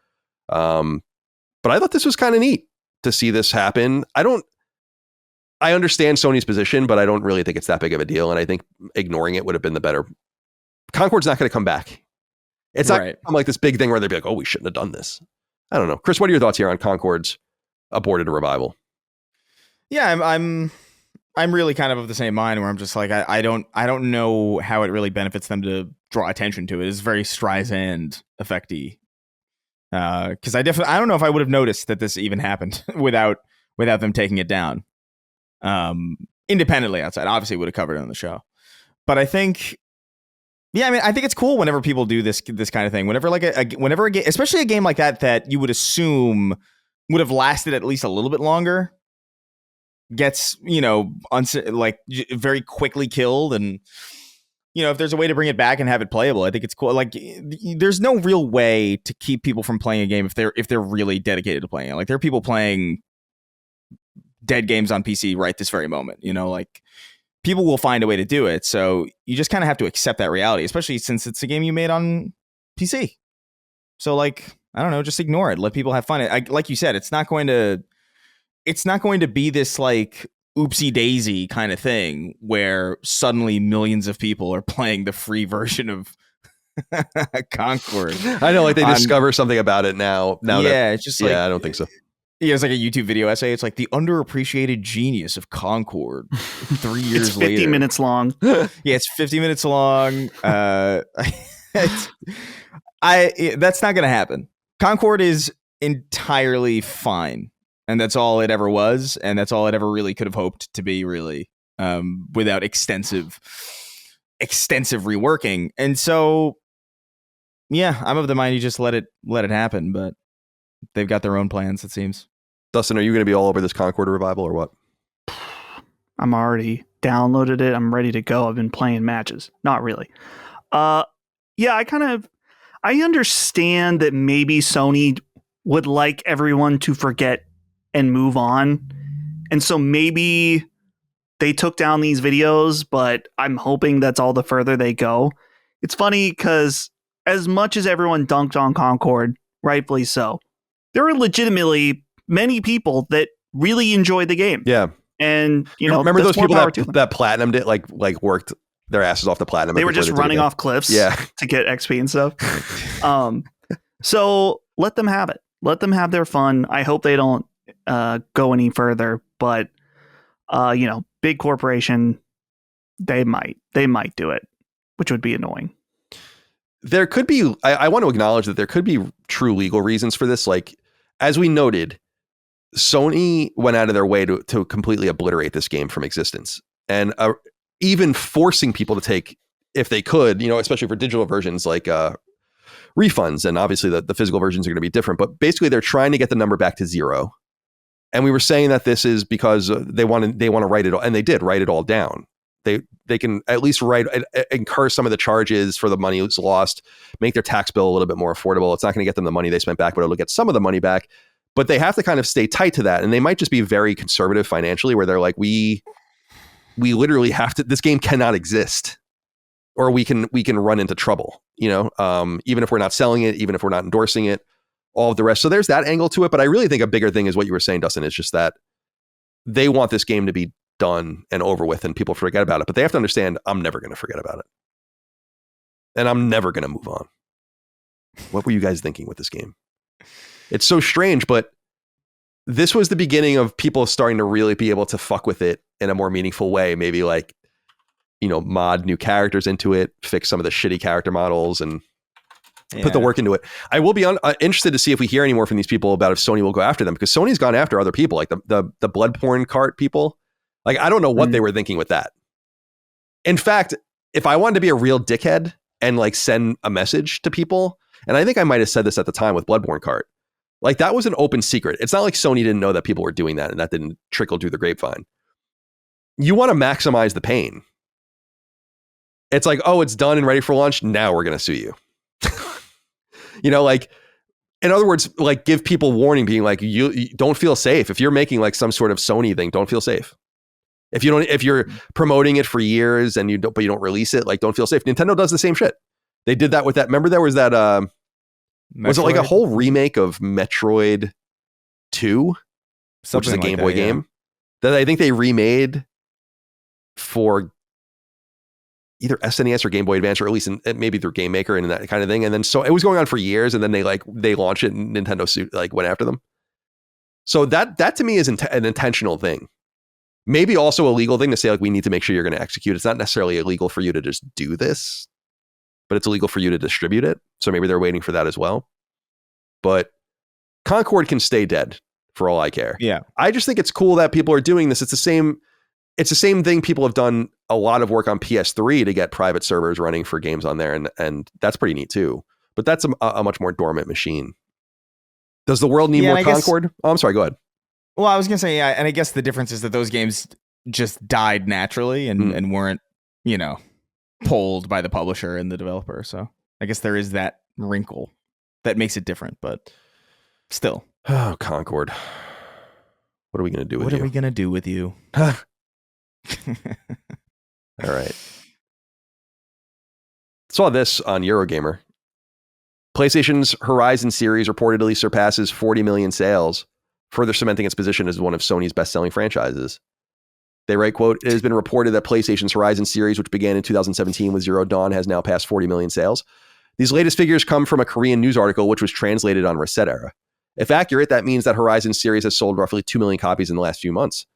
But I thought this was kind of neat to see this happen. I understand Sony's position, but I don't really think it's that big of a deal. And I think ignoring it would have been the better. Concord's not going to come back. It's not like this big thing where they'd be like, oh, we shouldn't have done this. I don't know. Chris, what are your thoughts here on Concord's aborted revival? Yeah, I'm really kind of the same mind where I'm just like, I don't know how it really benefits them to draw attention to it. It's very Streisand effecty. Because I don't know if I would have noticed that this even happened without them taking it down. Independently outside, obviously would have covered it on the show. But I think, I think it's cool whenever people do this kind of thing. Whenever whenever a game, especially a game like that you would assume would have lasted at least a little bit longer, gets very quickly killed, and if there's a way to bring it back and have it playable, I think it's cool. Like, there's no real way to keep people from playing a game if they're really dedicated to playing it. Like, there are people playing dead games on PC right this very moment. People will find a way to do it. So you just kind of have to accept that reality, especially since it's a game you made on PC. So I don't know, just ignore it. Let people have fun. Like you said, it's not going to be this oopsie daisy kind of thing where suddenly millions of people are playing the free version of Concord. I know, they discover something about it now. It's just I don't think so. Yeah, it's like a YouTube video essay. It's like the underappreciated genius of Concord 3 years later. It's 50 minutes long. Yeah, it's 50 minutes long. That's not going to happen. Concord is entirely fine. And that's all it ever was. And that's all it ever really could have hoped to be, really, without extensive reworking. And so, yeah, I'm of the mind you just let it happen. But they've got their own plans, it seems. Dustin, are you going to be all over this Concord revival or what? I'm already downloaded it. I'm ready to go. I've been playing matches. Not really. I understand that maybe Sony would like everyone to forget and move on. And so maybe they took down these videos, but I'm hoping that's all the further they go. It's funny because as much as everyone dunked on Concord, rightfully so, there are legitimately many people that really enjoy the game. Yeah. And, you know, remember those more people power to them. that platinumed it, like worked their asses off the platinum. They were before just did it running again? off cliffs Yeah. to get XP and stuff. So let them have it. Let them have their fun. I hope they don't go any further, but you know, big corporation, they might do it, which would be annoying. There could be, I want to acknowledge that there could be true legal reasons for this. Like, as we noted, Sony went out of their way to completely obliterate this game from existence, and even forcing people to take, if they could, you know, especially for digital versions, like refunds. And obviously the physical versions are going to be different, but basically they're trying to get the number back to 0. And we were saying that this is because they want to write it all, and they did write it all down. They can at least incur some of the charges for the money that's lost, make their tax bill a little bit more affordable. It's not going to get them the money they spent back, but it'll get some of the money back. But they have to kind of stay tight to that. And they might just be very conservative financially, where they're like, we literally have to, this game cannot exist, or we can run into trouble, you know, even if we're not selling it, even if we're not endorsing it, all of the rest. So there's that angle to it. But I really think a bigger thing is what you were saying, Dustin, is just that they want this game to be done and over with and people forget about it. But they have to understand, I'm never going to forget about it. And I'm never going to move on. What were you guys thinking with this game? It's so strange, but this was the beginning of people starting to really be able to fuck with it in a more meaningful way. Maybe like, you know, mod new characters into it, fix some of the shitty character models, and put the work into it. I will be interested to see if we hear any more from these people about if Sony will go after them, because Sony's gone after other people, like the Bloodborne cart people. Like, I don't know what they were thinking with that. In fact, if I wanted to be a real dickhead and like send a message to people, and I think I might have said this at the time with Bloodborne cart, like that was an open secret. It's not like Sony didn't know that people were doing that and that didn't trickle through the grapevine. You want to maximize the pain. It's like, oh, it's done and ready for launch. Now we're going to sue you. You know, like, in other words, like, give people warning, being like, you don't feel safe. If you're making like some sort of Sony thing, don't feel safe. If you're promoting it for years and you don't release it, like, don't feel safe. Nintendo does the same shit. They did that with that. Remember there was that, was it like a whole remake of Metroid 2, which is a Game Boy game that I think they remade for either SNES or Game Boy Advance, or at least maybe through Game Maker and that kind of thing. And then so it was going on for years, and then they launched it and Nintendo went after them. So that to me is an intentional thing. Maybe also a legal thing to say, like, we need to make sure you're going to execute. It's not necessarily illegal for you to just do this, but it's illegal for you to distribute it. So maybe they're waiting for that as well. But Concord can stay dead for all I care. Yeah. I just think it's cool that people are doing this. It's the same thing. People have done a lot of work on PS3 to get private servers running for games on there. And that's pretty neat too. But that's a much more dormant machine. Does the world need more Concord? Oh, I'm sorry. Go ahead. Well, I was going to say, yeah, and I guess the difference is that those games just died naturally and weren't, you know, pulled by the publisher and the developer. So I guess there is that wrinkle that makes it different, but still. Oh, Concord. What are we going to do with you? What are we going to do with you? All right. Saw this on Eurogamer. PlayStation's Horizon series reportedly surpasses 40 million sales, further cementing its position as one of Sony's best-selling franchises. They write, quote, "It has been reported that PlayStation's Horizon series, which began in 2017 with Zero Dawn, has now passed 40 million sales. These latest figures come from a Korean news article, which was translated on Reset Era. If accurate, that means that Horizon series has sold roughly 2 million copies in the last few months.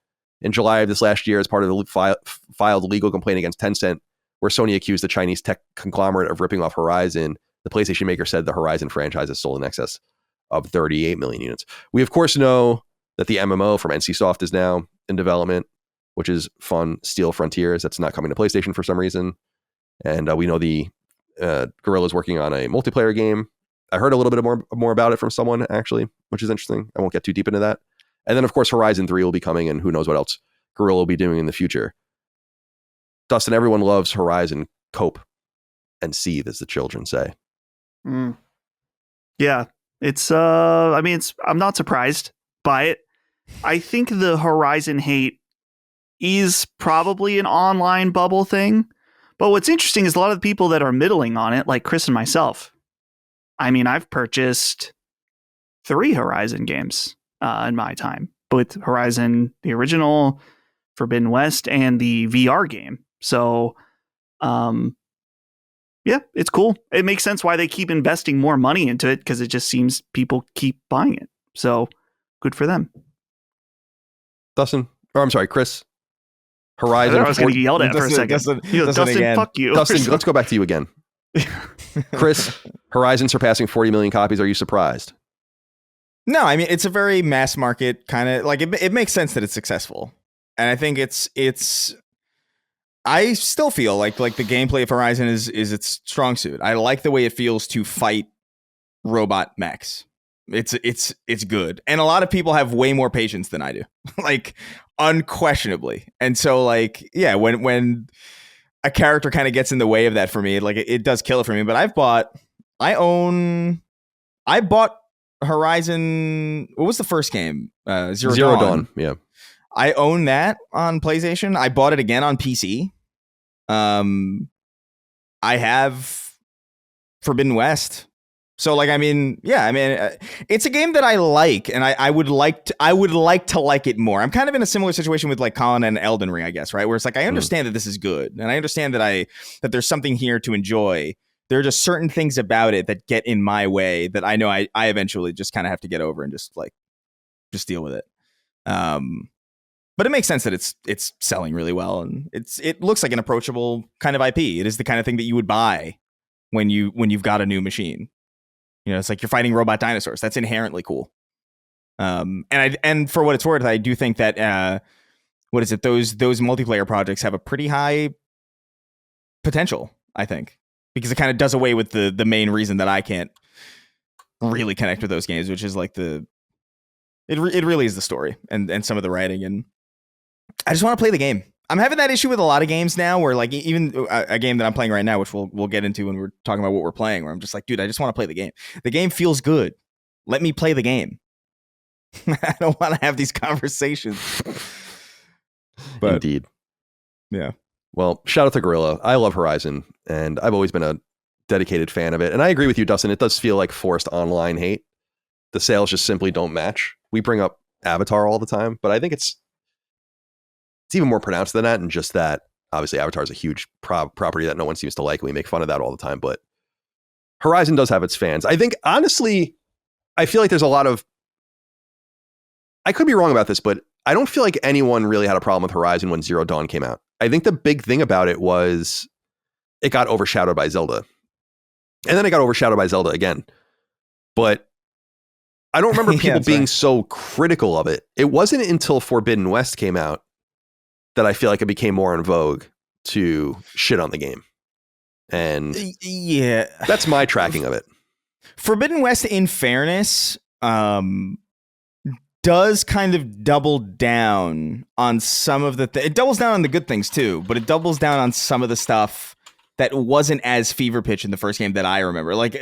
In July of this last year, as part of the filed legal complaint against Tencent, where Sony accused the Chinese tech conglomerate of ripping off Horizon, the PlayStation maker said the Horizon franchise has sold in excess of 38 million units. We, of course, know that the MMO from NCSoft is now in development, which is fun. Steel Frontiers, that's not coming to PlayStation for some reason. And we know the Guerrilla's working on a multiplayer game. I heard a little bit more about it from someone, actually, which is interesting. I won't get too deep into that. And then, of course, Horizon 3 will be coming, and who knows what else Guerrilla will be doing in the future. Dustin, everyone loves Horizon cope and seethe, as the children say. Yeah, it's I'm not surprised by it. I think the Horizon hate is probably an online bubble thing. But what's interesting is a lot of the people that are middling on it, like Chris and myself. I mean, I've purchased 3 Horizon games in my time, with Horizon, the original, Forbidden West, and the VR game. So, yeah, it's cool. It makes sense why they keep investing more money into it, because it just seems people keep buying it. So, good for them. Dustin, or I'm sorry, Chris. I Horizon. was going to get yelled at for a second. Dustin, fuck you. Dustin, let's go back to you again. Chris, Horizon surpassing 40 million copies. Are you surprised? No, I mean, it's a very mass market kind of, like, it makes sense that it's successful. And I think it's I still feel like the gameplay of Horizon is its strong suit. I like the way it feels to fight robot mechs. It's good. And a lot of people have way more patience than I do. Like, unquestionably. And so, like, yeah, when a character kind of gets in the way of that for me, like, it does kill it for me. But I bought Horizon. What was the first game? Zero Dawn. Yeah. I own that on PlayStation. I bought it again on PC. I have Forbidden West. So, like, I mean, yeah, I mean, it's a game that I like, and I would like to like it more. I'm kind of in a similar situation with, like, Colin and Elden Ring, I guess, right? Where it's like, I understand that this is good, and I understand that there's something here to enjoy. There are just certain things about it that get in my way that I know I eventually just kind of have to get over and just deal with it. But it makes sense that it's selling really well, and it looks like an approachable kind of IP. It is the kind of thing that you would buy when you've got a new machine. You know, it's like you're fighting robot dinosaurs. That's inherently cool. And for what it's worth, I do think that those multiplayer projects have a pretty high potential, I think, because it kind of does away with the main reason that I can't really connect with those games, which is like it really is the story and some of the writing, and I just want to play the game. I'm having that issue with a lot of games now, where, like, even a game that I'm playing right now, which we'll get into when we're talking about what we're playing, where I'm just like, dude, I just want to play the game. The game feels good. Let me play the game. I don't want to have these conversations. But, indeed. Yeah. Well, shout out to Gorilla. I love Horizon, and I've always been a dedicated fan of it. And I agree with you, Dustin. It does feel like forced online hate. The sales just simply don't match. We bring up Avatar all the time, but I think it's even more pronounced than that, and just that obviously Avatar is a huge property that no one seems to like, and we make fun of that all the time. But Horizon does have its fans. I think, honestly, I feel like there's a lot of, I could be wrong about this, but I don't feel like anyone really had a problem with Horizon when Zero Dawn came out. I think the big thing about it was it got overshadowed by Zelda, and then it got overshadowed by Zelda again. But I don't remember people being so critical of it. It wasn't until Forbidden West came out that I feel like it became more in vogue to shit on the game. And yeah, that's my tracking of it. Forbidden West, in fairness, does kind of double down on some of the it doubles down on the good things too, but it doubles down on some of the stuff that wasn't as fever pitch in the first game that I remember. Like,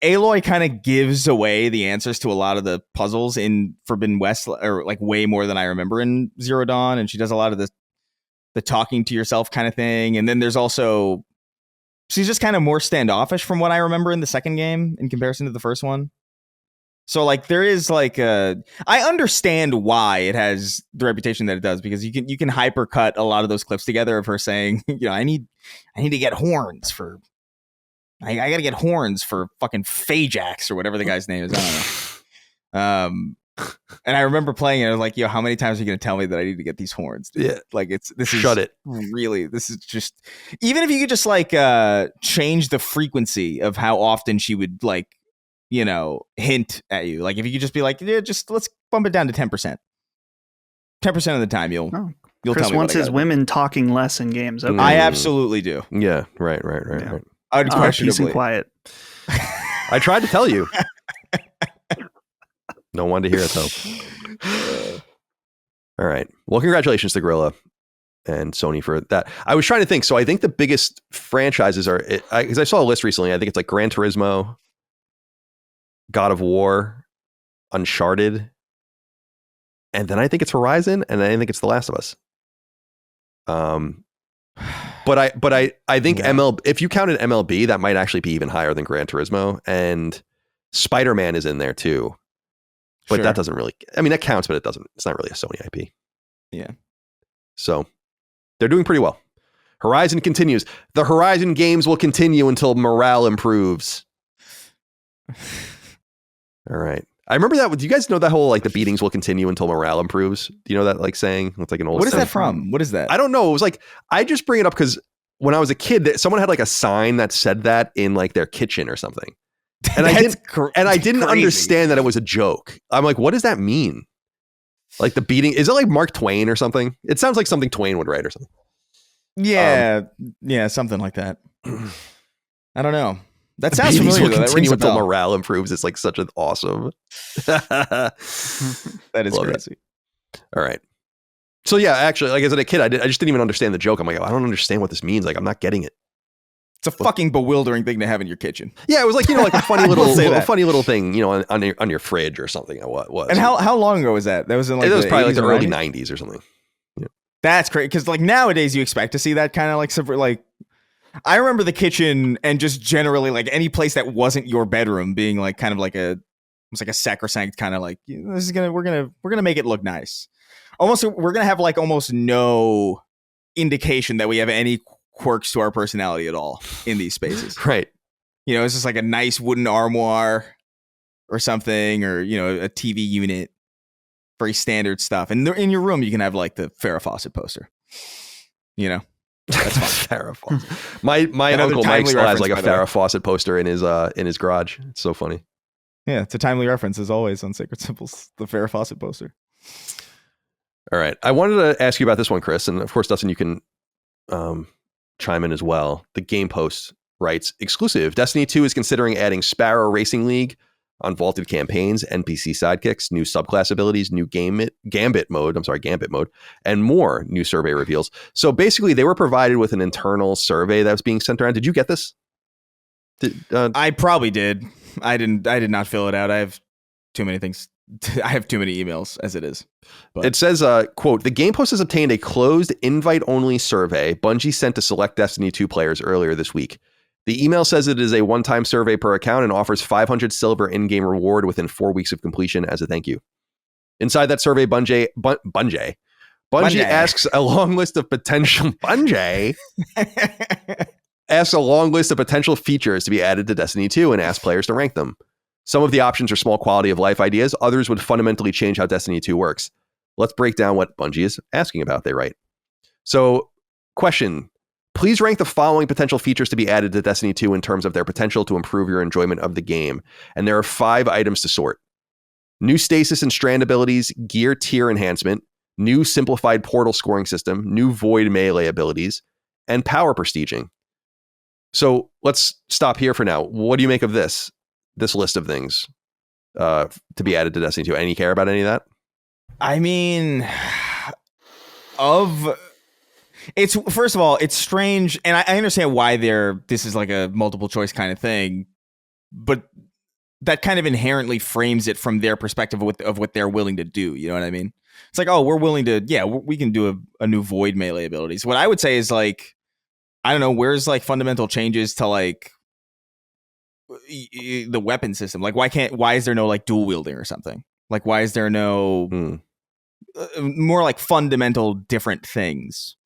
Aloy kind of gives away the answers to a lot of the puzzles in Forbidden West, or like way more than I remember in Zero Dawn, and she does a lot of the talking to yourself kind of thing. And then there's also, she's just kind of more standoffish from what I remember in the second game in comparison to the first one. So, like, there is like I understand why it has the reputation that it does, because you can hypercut a lot of those clips together of her saying, you know, I need to get horns for. I gotta get horns for fucking Phajax or whatever the guy's name is. I don't know. And I remember playing it. I was like, yo, how many times are you gonna tell me that I need to get these horns? Dude? Yeah. Like, Shut it. Really, this is just, even if you could just like change the frequency of how often she would, like, you know, hint at you. Like, if you could just be like, yeah, just let's bump it down to 10%. 10% of the time you'll Chris tell me wants his women talking less in games. Okay. I absolutely do. Yeah, right. Yeah. Unquestionably. Peace and quiet. I tried to tell you. No one to hear it, though. All right. Well, congratulations to Gorilla and Sony for that. I was trying to think. So I think the biggest franchises are, because I saw a list recently. I think it's like Gran Turismo, God of War, Uncharted, and then I think it's Horizon, and then I think it's The Last of Us. But I think MLB, if you counted MLB, that might actually be even higher than Gran Turismo, and Spider-Man is in there too. But Sure. that doesn't really, I mean, that counts, but it's not really a Sony IP. Yeah. So they're doing pretty well. Horizon continues. The Horizon games will continue until morale improves. All right. I remember that. Do you guys know that whole like the beatings will continue until morale improves? Do you know that like saying? It's like an old What is saying. that from? What is that? I don't know. It was like, I just bring it up because when I was a kid, someone had like a sign that said that in like their kitchen or something. And I didn't understand that it was a joke. I'm like, what does that mean? Like the beating, is it like Mark Twain or something? It sounds like something Twain would write or something. Yeah, something like that. I don't know. That The sounds beatings familiar. will Though. That continue rings a until bell. morale improves. It's like such an awesome. That is Love crazy. All right. So yeah, actually, like as a kid, I just didn't even understand the joke. I'm like, I don't understand what this means. Like, I'm not getting it. It's a fucking bewildering thing to have in your kitchen. Yeah, it was like, like a funny I will little, say that. funny little thing, on your fridge or something. What was? And how long ago was that? That was in like it was the probably like 80s the or early 90s? 90s or something. That's crazy because like nowadays you expect to see that kind of like I remember the kitchen and just generally like any place that wasn't your bedroom being like kind of like it's like a sacrosanct kind of like this is we're gonna make it look nice. Almost we're gonna have like almost no indication that we have any quirks to our personality at all in these spaces. Right. It's just like a nice wooden armoire or something, or a TV unit. Very standard stuff. And in your room, you can have like the Farrah Fawcett poster. That's fine. Farrah Fawcett. My Another uncle Mike timely still has reference, like a by the way. Farrah Fawcett poster in his garage. It's so funny. Yeah, it's a timely reference as always on Sacred Symbols, the Farrah Fawcett poster. All right. I wanted to ask you about this one, Chris. And of course, Dustin, you can chime in as well. The Game Post writes, exclusive. Destiny 2 is considering adding Sparrow Racing League on vaulted campaigns, NPC sidekicks, new subclass abilities, new Gambit mode, and more new survey reveals. So basically, they were provided with an internal survey that was being sent around. Did you get this? I probably did. I did not fill it out. I have too many things. I have too many emails as it is. But It says, quote, the Game Post has obtained a closed invite-only survey Bungie sent to select Destiny 2 players earlier this week. The email says it is a one-time survey per account and offers 500 silver in-game reward within 4 weeks of completion as a thank you. Inside that survey, Bungie asks a long list of potential asks a long list of potential features to be added to Destiny 2 and asks players to rank them. Some of the options are small quality of life ideas. Others would fundamentally change how Destiny 2 works. Let's break down what Bungie is asking about, they write. So, question. Please rank the following potential features to be added to Destiny 2 in terms of their potential to improve your enjoyment of the game. And there are 5 items to sort. New stasis and strand abilities, gear tier enhancement, new simplified portal scoring system, new void melee abilities, and power prestiging. So let's stop here for now. What do you make of this list of things to be added to Destiny 2? Any care about any of that? I mean, it's first of all, it's strange, and I understand why this is like a multiple choice kind of thing, but that kind of inherently frames it from their perspective of what they're willing to do. You know what I mean? It's like, oh, we're willing to, we can do a new void melee abilities. What I would say is like, I don't know, where's like fundamental changes to like the weapon system? Like, why is there no like dual wielding or something? Like, why is there no more like fundamental different things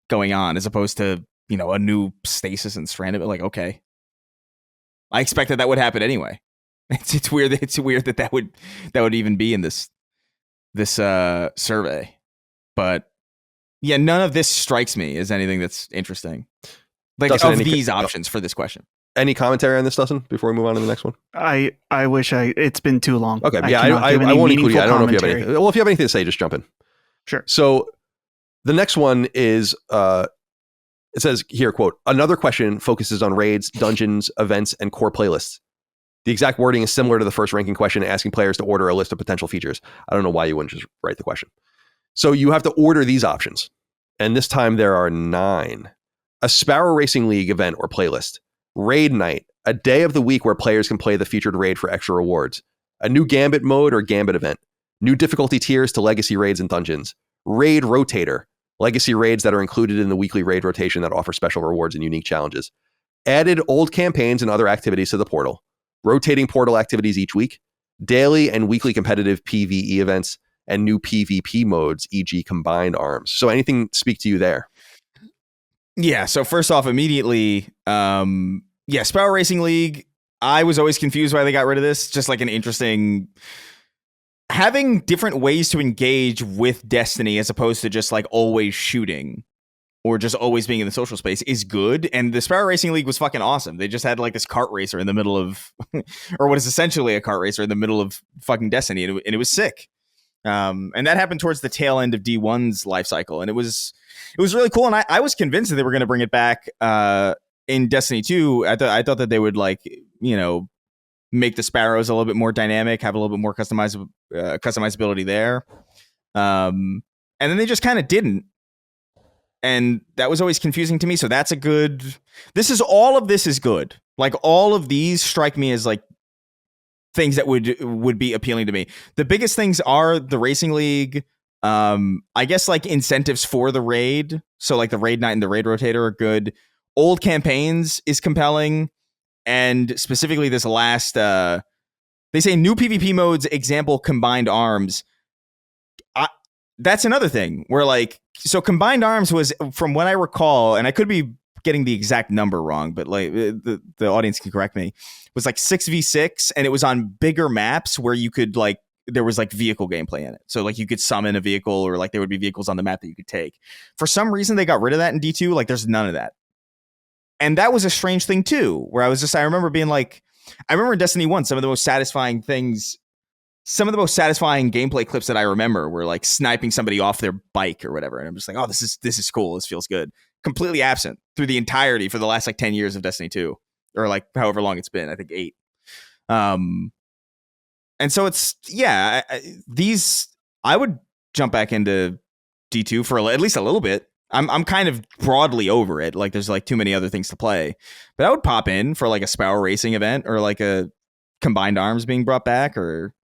going on as opposed to, a new stasis and strand of it? Like, okay, I expected that would happen anyway. It's weird. It's weird that would even be in this survey, but yeah, none of this strikes me as anything that's interesting. Like Dustin, of these options for this question. Any commentary on this, Dustin, before we move on to the next one? I wish it's been too long. Okay, I yeah, cannot give I any won't include you. meaningful I don't know if you have commentary. anything. Well, if you have anything to say, just jump in. Sure. So the next one is, it says here, quote, another question focuses on raids, dungeons, events, and core playlists. The exact wording is similar to the first ranking question, asking players to order a list of potential features. I don't know why you wouldn't just write the question. So you have to order these options. And this time there are 9. A Sparrow Racing League event or playlist. Raid night, a day of the week where players can play the featured raid for extra rewards. A new Gambit mode or Gambit event. New difficulty tiers to legacy raids and dungeons. Raid Rotator, legacy raids that are included in the weekly raid rotation that offer special rewards and unique challenges. Added old campaigns and other activities to the portal. Rotating portal activities each week. daily and weekly competitive PvE events, and new PvP modes, e.g. combined arms. So anything speak to you there? Yeah, so first off, immediately, Spiral Racing League, I was always confused why they got rid of this. Just like an interesting... Having different ways to engage with Destiny as opposed to just like always shooting or just always being in the social space is good. And the Spiral Racing League was fucking awesome. They just had like this kart racer in the middle of... or what is essentially a kart racer in the middle of fucking Destiny, and it was sick. And that happened towards the tail end of D1's life cycle, and it was really cool. And I was convinced that they were going to bring it back in Destiny 2. I thought that they would like, you know, make the Sparrows a little bit more dynamic, have a little bit more customizability there. And then they just kind of didn't. And that was always confusing to me. So that's a good... all of this is good. Like all of these strike me as like things that would be appealing to me. The biggest things are the Racing League, I guess like incentives for the raid. So like the raid night and the raid rotator are good. Old campaigns is compelling. And specifically this last, they say new PvP modes, example, combined arms. That's another thing where like, so combined arms was, from what I recall, and I could be getting the exact number wrong, but like the audience can correct me, was like 6v6, and it was on bigger maps where you could like, there was like vehicle gameplay in it. So like you could summon a vehicle, or like there would be vehicles on the map that you could take. For some reason they got rid of that in D2. Like there's none of that. And that was a strange thing too, where I remember being like, I remember in Destiny 1, some of the most satisfying gameplay clips that I remember were like sniping somebody off their bike or whatever. And I'm just like, oh, this is cool. This feels good. Completely absent through the entirety for the last like 10 years of Destiny 2, or like however long it's been, I think 8. And so it's, yeah, I would jump back into D2 for at least a little bit. I'm kind of broadly over it. Like there's like too many other things to play, but I would pop in for like a Spiral Racing event, or like a combined arms being brought back, or,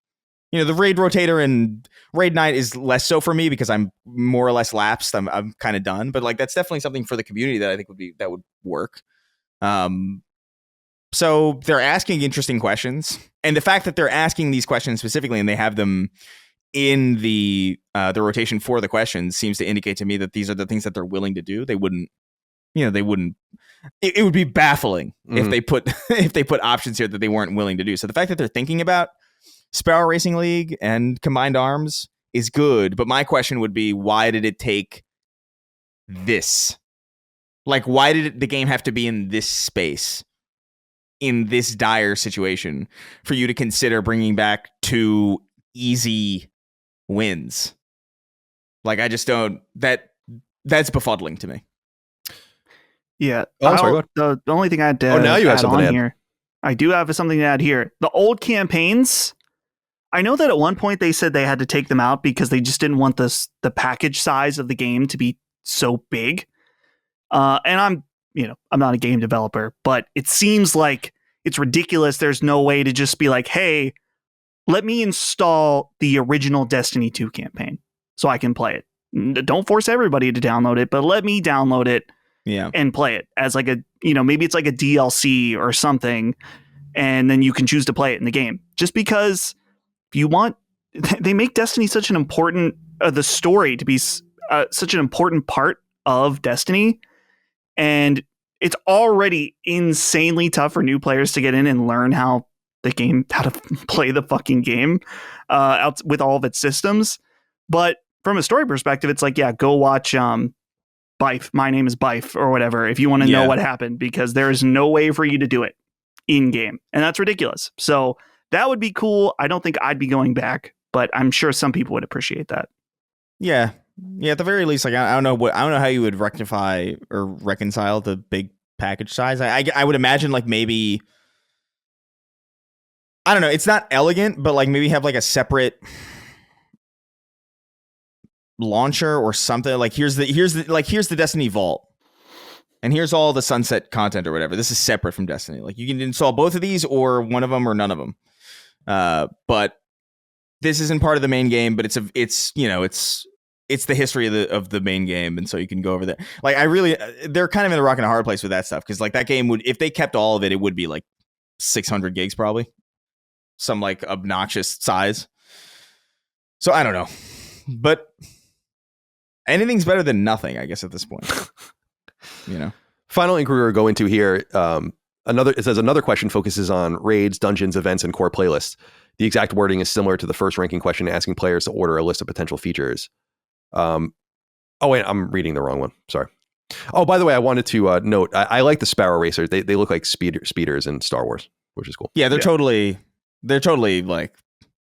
you know, the raid rotator and raid night is less so for me because I'm more or less lapsed. I'm kind of done, but like that's definitely something for the community that I think would work. So they're asking interesting questions, and the fact that they're asking these questions specifically and they have them in the rotation for the questions seems to indicate to me that these are the things that they're willing to do. It would be baffling if they put options here that they weren't willing to do. So the fact that they're thinking about Spiral Racing League and combined arms is good. But my question would be, why did it take this? Like, why did the game have to be in this space, in this dire situation, for you to consider bringing back 2 easy wins? Like, I just don't... That's befuddling to me. Yeah. Oh, sorry, the only thing I had to now you have something to add here. I do have something to add here. The old campaigns, I know that at one point they said they had to take them out because they just didn't want the package size of the game to be so big. And I'm not a game developer, but it seems like it's ridiculous. There's no way to just be like, hey, let me install the original Destiny 2 campaign so I can play it. Don't force everybody to download it, but let me download it and play it as like a, maybe it's like a DLC or something, and then you can choose to play it in the game. Just because if you want, they make Destiny such an important, the story to be such an important part of Destiny, and it's already insanely tough for new players to get in and learn how to play the fucking game out with all of its systems. But from a story perspective, it's like, yeah, go watch Bife. My name is Bife, or whatever, if you want to know what happened, because there is no way for you to do it in game, and that's ridiculous. So that would be cool. I don't think I'd be going back, but I'm sure some people would appreciate that. Yeah. At the very least, like I don't know how you would rectify or reconcile the big package size. I would imagine like maybe, I don't know, it's not elegant, but like maybe have like a separate launcher or something. Like here's the Destiny Vault, and here's all the Sunset content or whatever. This is separate from Destiny. Like you can install both of these, or one of them, or none of them. But this isn't part of the main game, but it's the history of the main game, and so you can go over there. Like they're kind of in a rock and a hard place with that stuff, because like that game would, if they kept all of it, it would be like 600 gigs probably. some like obnoxious size. So I don't know, but anything's better than nothing, I guess, at this point. Final inquiry we're going to here. It says another question focuses on raids, dungeons, events, and core playlists. The exact wording is similar to the first ranking question, asking players to order a list of potential features. Oh wait, I'm reading the wrong one. Sorry. Oh, by the way, I wanted to note I like the Sparrow Racers. They look like speeders in Star Wars, which is cool. Yeah, they're totally like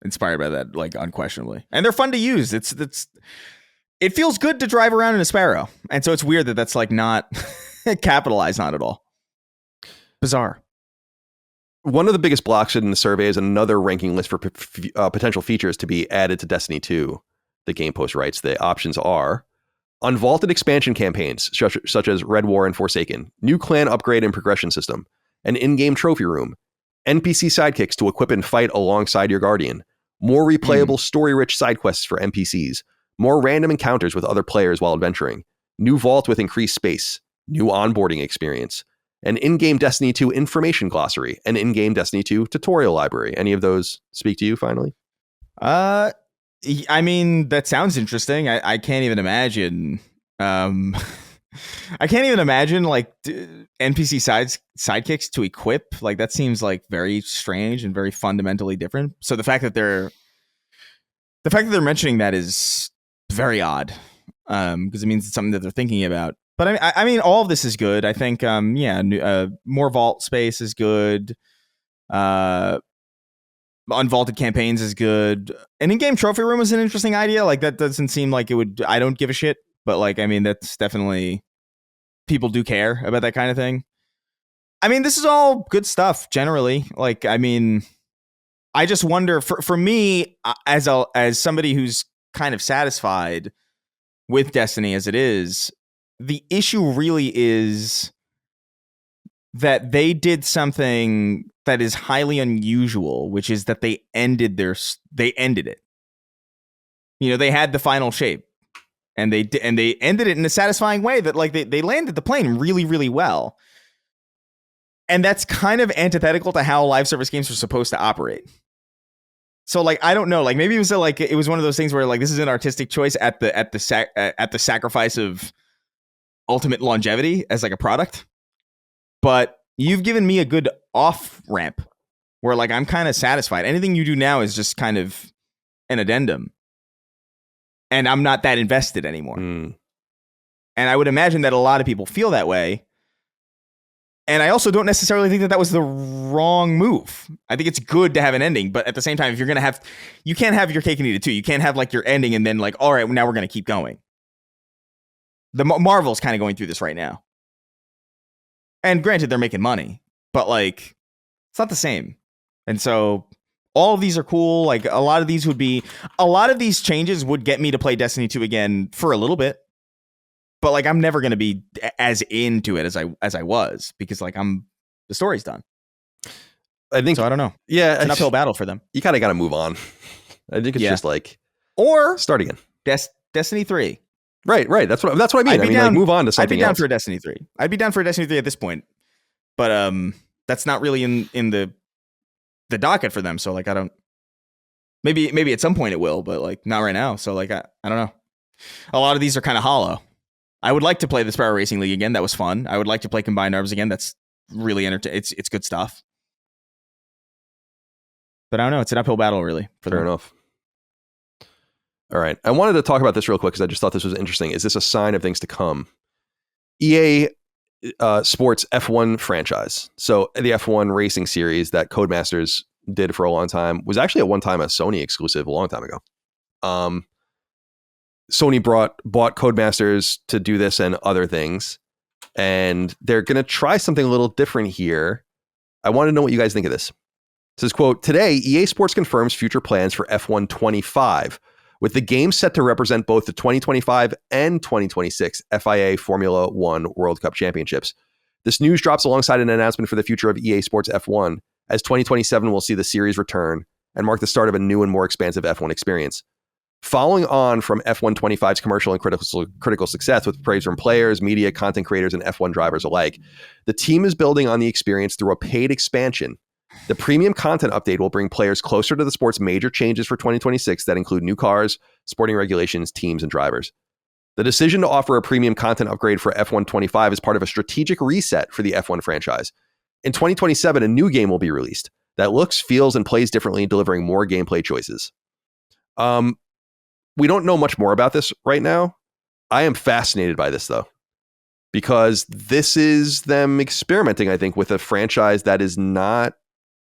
inspired by that, like unquestionably, and they're fun to use. It feels good to drive around in a Sparrow, and so it's weird that that's like not capitalized on at all. Bizarre. One of the biggest blocks in the survey is another ranking list for potential features to be added to Destiny 2. The game post writes the options are unvaulted expansion campaigns such as Red War and Forsaken, new clan upgrade and progression system, an in-game trophy room, NPC sidekicks to equip and fight alongside your guardian, more replayable story-rich side quests for NPCs, more random encounters with other players while adventuring, new vault with increased space, new onboarding experience, an in-game Destiny 2 information glossary, an in-game Destiny 2 tutorial library. Any of those speak to you finally? I mean, that sounds interesting. I can't even imagine. I can't even imagine like NPC sidekicks to equip. Like that seems like very strange and very fundamentally different. So the fact that they're mentioning that is very odd. Because it means it's something that they're thinking about. But I mean, all of this is good. I think, more vault space is good. Unvaulted campaigns is good. An in-game trophy room is an interesting idea. Like that doesn't seem like it would. I don't give a shit. But like, I mean, that's definitely people do care about that kind of thing. I mean, this is all good stuff generally. Like, I mean, I just wonder for me as somebody who's kind of satisfied with Destiny as it is. The issue really is that they did something that is highly unusual, which is that they ended it. They had the final shape, and they ended it in a satisfying way that like they landed the plane really, really well. And that's kind of antithetical to how live service games are supposed to operate. So like I don't know, like maybe it was one of those things where like this is an artistic choice at the sacrifice of ultimate longevity as like a product, but you've given me a good off ramp where like I'm kind of satisfied. Anything you do now is just kind of an addendum, and I'm not that invested anymore. And I would imagine that a lot of people feel that way. And I also don't necessarily think that was the wrong move. I think it's good to have an ending, but at the same time, if you're gonna you can't have your cake and eat it too. You can't have like your ending and then like, all right, now we're gonna keep going. The Marvel's kind of going through this right now. And granted, they're making money, but like, it's not the same. And so all of these are cool. Like a lot of these changes would get me to play Destiny 2 again for a little bit. But like, I'm never going to be as into it as I was because like the story's done. I think so. I don't know. Yeah. It's an uphill battle for them. You kind of got to move on. I think it's just like, or start again. Destiny 3. Right. That's what I mean. Like move on to something else. I'd be down for a Destiny 3. I'd be down for a Destiny 3 at this point. But that's not really in the docket for them. So like I don't. Maybe at some point it will, but like not right now. So like I don't know. A lot of these are kind of hollow. I would like to play the Sparrow Racing League again. That was fun. I would like to play Combined Arms again. That's really entertaining. It's good stuff. But I don't know. It's an uphill battle, really. Fair enough. All right. I wanted to talk about this real quick because I just thought this was interesting. Is this a sign of things to come? EA Sports F1 franchise. So the F1 racing series that Codemasters did for a long time was actually at one time a Sony exclusive a long time ago. Sony bought Codemasters to do this and other things. And they're going to try something a little different here. I want to know what you guys think of this. It says, quote, today, EA Sports confirms future plans for F1 25, with the game set to represent both the 2025 and 2026 FIA Formula One World Cup Championships. This news drops alongside an announcement for the future of EA Sports F1, as 2027 will see the series return and mark the start of a new and more expansive F1 experience. Following on from F1 25's commercial and critical success with praise from players, media, content creators, and F1 drivers alike, the team is building on the experience through a paid expansion The premium content update will bring players closer to the sport's major changes for 2026 that include new cars, sporting regulations, teams, and drivers. The decision to offer a premium content upgrade for F1 25 is part of a strategic reset for the F1 franchise. In 2027, a new game will be released that looks, feels, and plays differently, delivering more gameplay choices. We don't know much more about this right now. I am fascinated by this, though, because this is them experimenting, I think, with a franchise that is not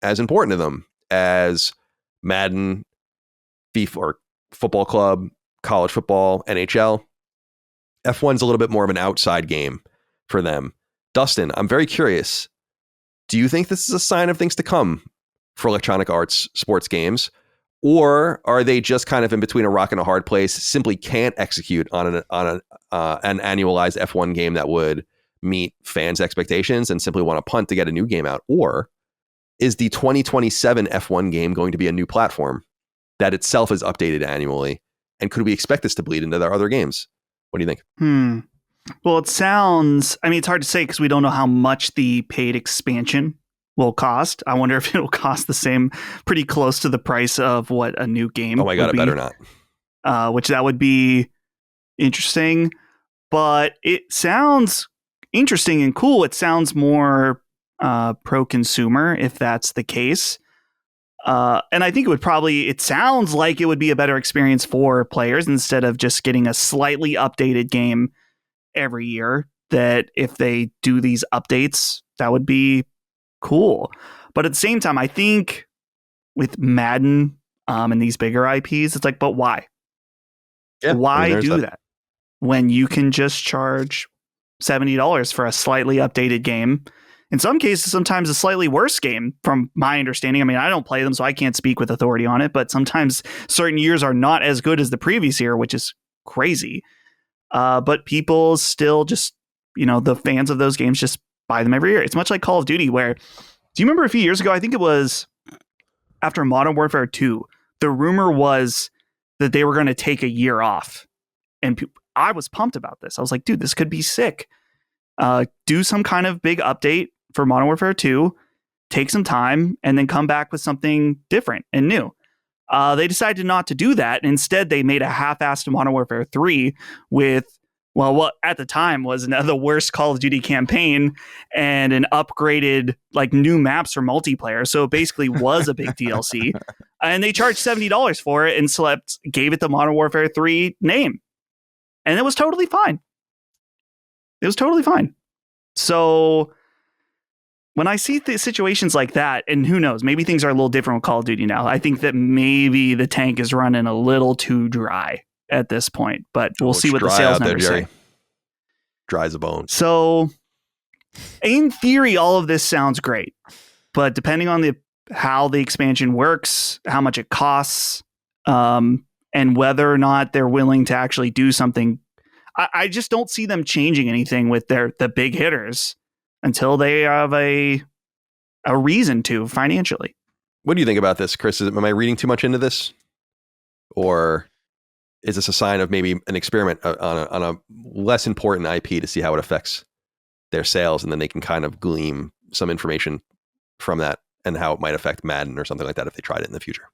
as important to them as Madden, FIFA, or Football Club, college football, NHL. F1's a little bit more of an outside game for them. Dustin, I'm very curious. Do you think this is a sign of things to come for Electronic Arts sports games? Or are they just kind of in between a rock and a hard place, simply can't execute on an annualized F1 game that would meet fans' expectations and simply want to punt to get a new game out? Or is the 2027 F1 game going to be a new platform that itself is updated annually? And could we expect this to bleed into their other games? What do you think? Well, it sounds, I mean, it's hard to say because we don't know how much the paid expansion will cost. I wonder if it'll cost the same, pretty close to the price of what a new game. Oh my God, it better not. Which that would be interesting. But it sounds interesting and cool. It sounds more pro-consumer if that's the case. And I think it sounds like it would be a better experience for players instead of just getting a slightly updated game every year. That if they do these updates, that would be cool. But at the same time, I think with Madden and these bigger IPs, it's like, but why? Yeah, why do that when you can just charge $70 for a slightly updated game? In some cases, sometimes a slightly worse game, from my understanding. I mean, I don't play them, so I can't speak with authority on it, but sometimes certain years are not as good as the previous year, which is crazy. But people still just, the fans of those games just buy them every year. It's much like Call of Duty, where, do you remember a few years ago, I think it was after Modern Warfare 2, the rumor was that they were going to take a year off. And I was pumped about this. I was like, dude, this could be sick. Do some kind of big update for Modern Warfare 2, take some time, and then come back with something different and new. They decided not to do that. And instead, they made a half-assed Modern Warfare 3 with, well, what at the time was the worst Call of Duty campaign and an upgraded, new maps for multiplayer. So it basically was a big DLC. And they charged $70 for it and gave it the Modern Warfare 3 name. And it was totally fine. So when I see situations like that, and who knows, maybe things are a little different with Call of Duty now. I think that maybe the tank is running a little too dry at this point, but we'll see what the sales numbers say. Dry as a bone. So in theory, all of this sounds great, but depending on how the expansion works, how much it costs, and whether or not they're willing to actually do something, I just don't see them changing anything with the big hitters until they have a reason to financially. What do you think about this, Chris? Am I reading too much into this? Or is this a sign of maybe an experiment on a less important IP to see how it affects their sales, and then they can kind of glean some information from that and how it might affect Madden or something like that if they tried it in the future?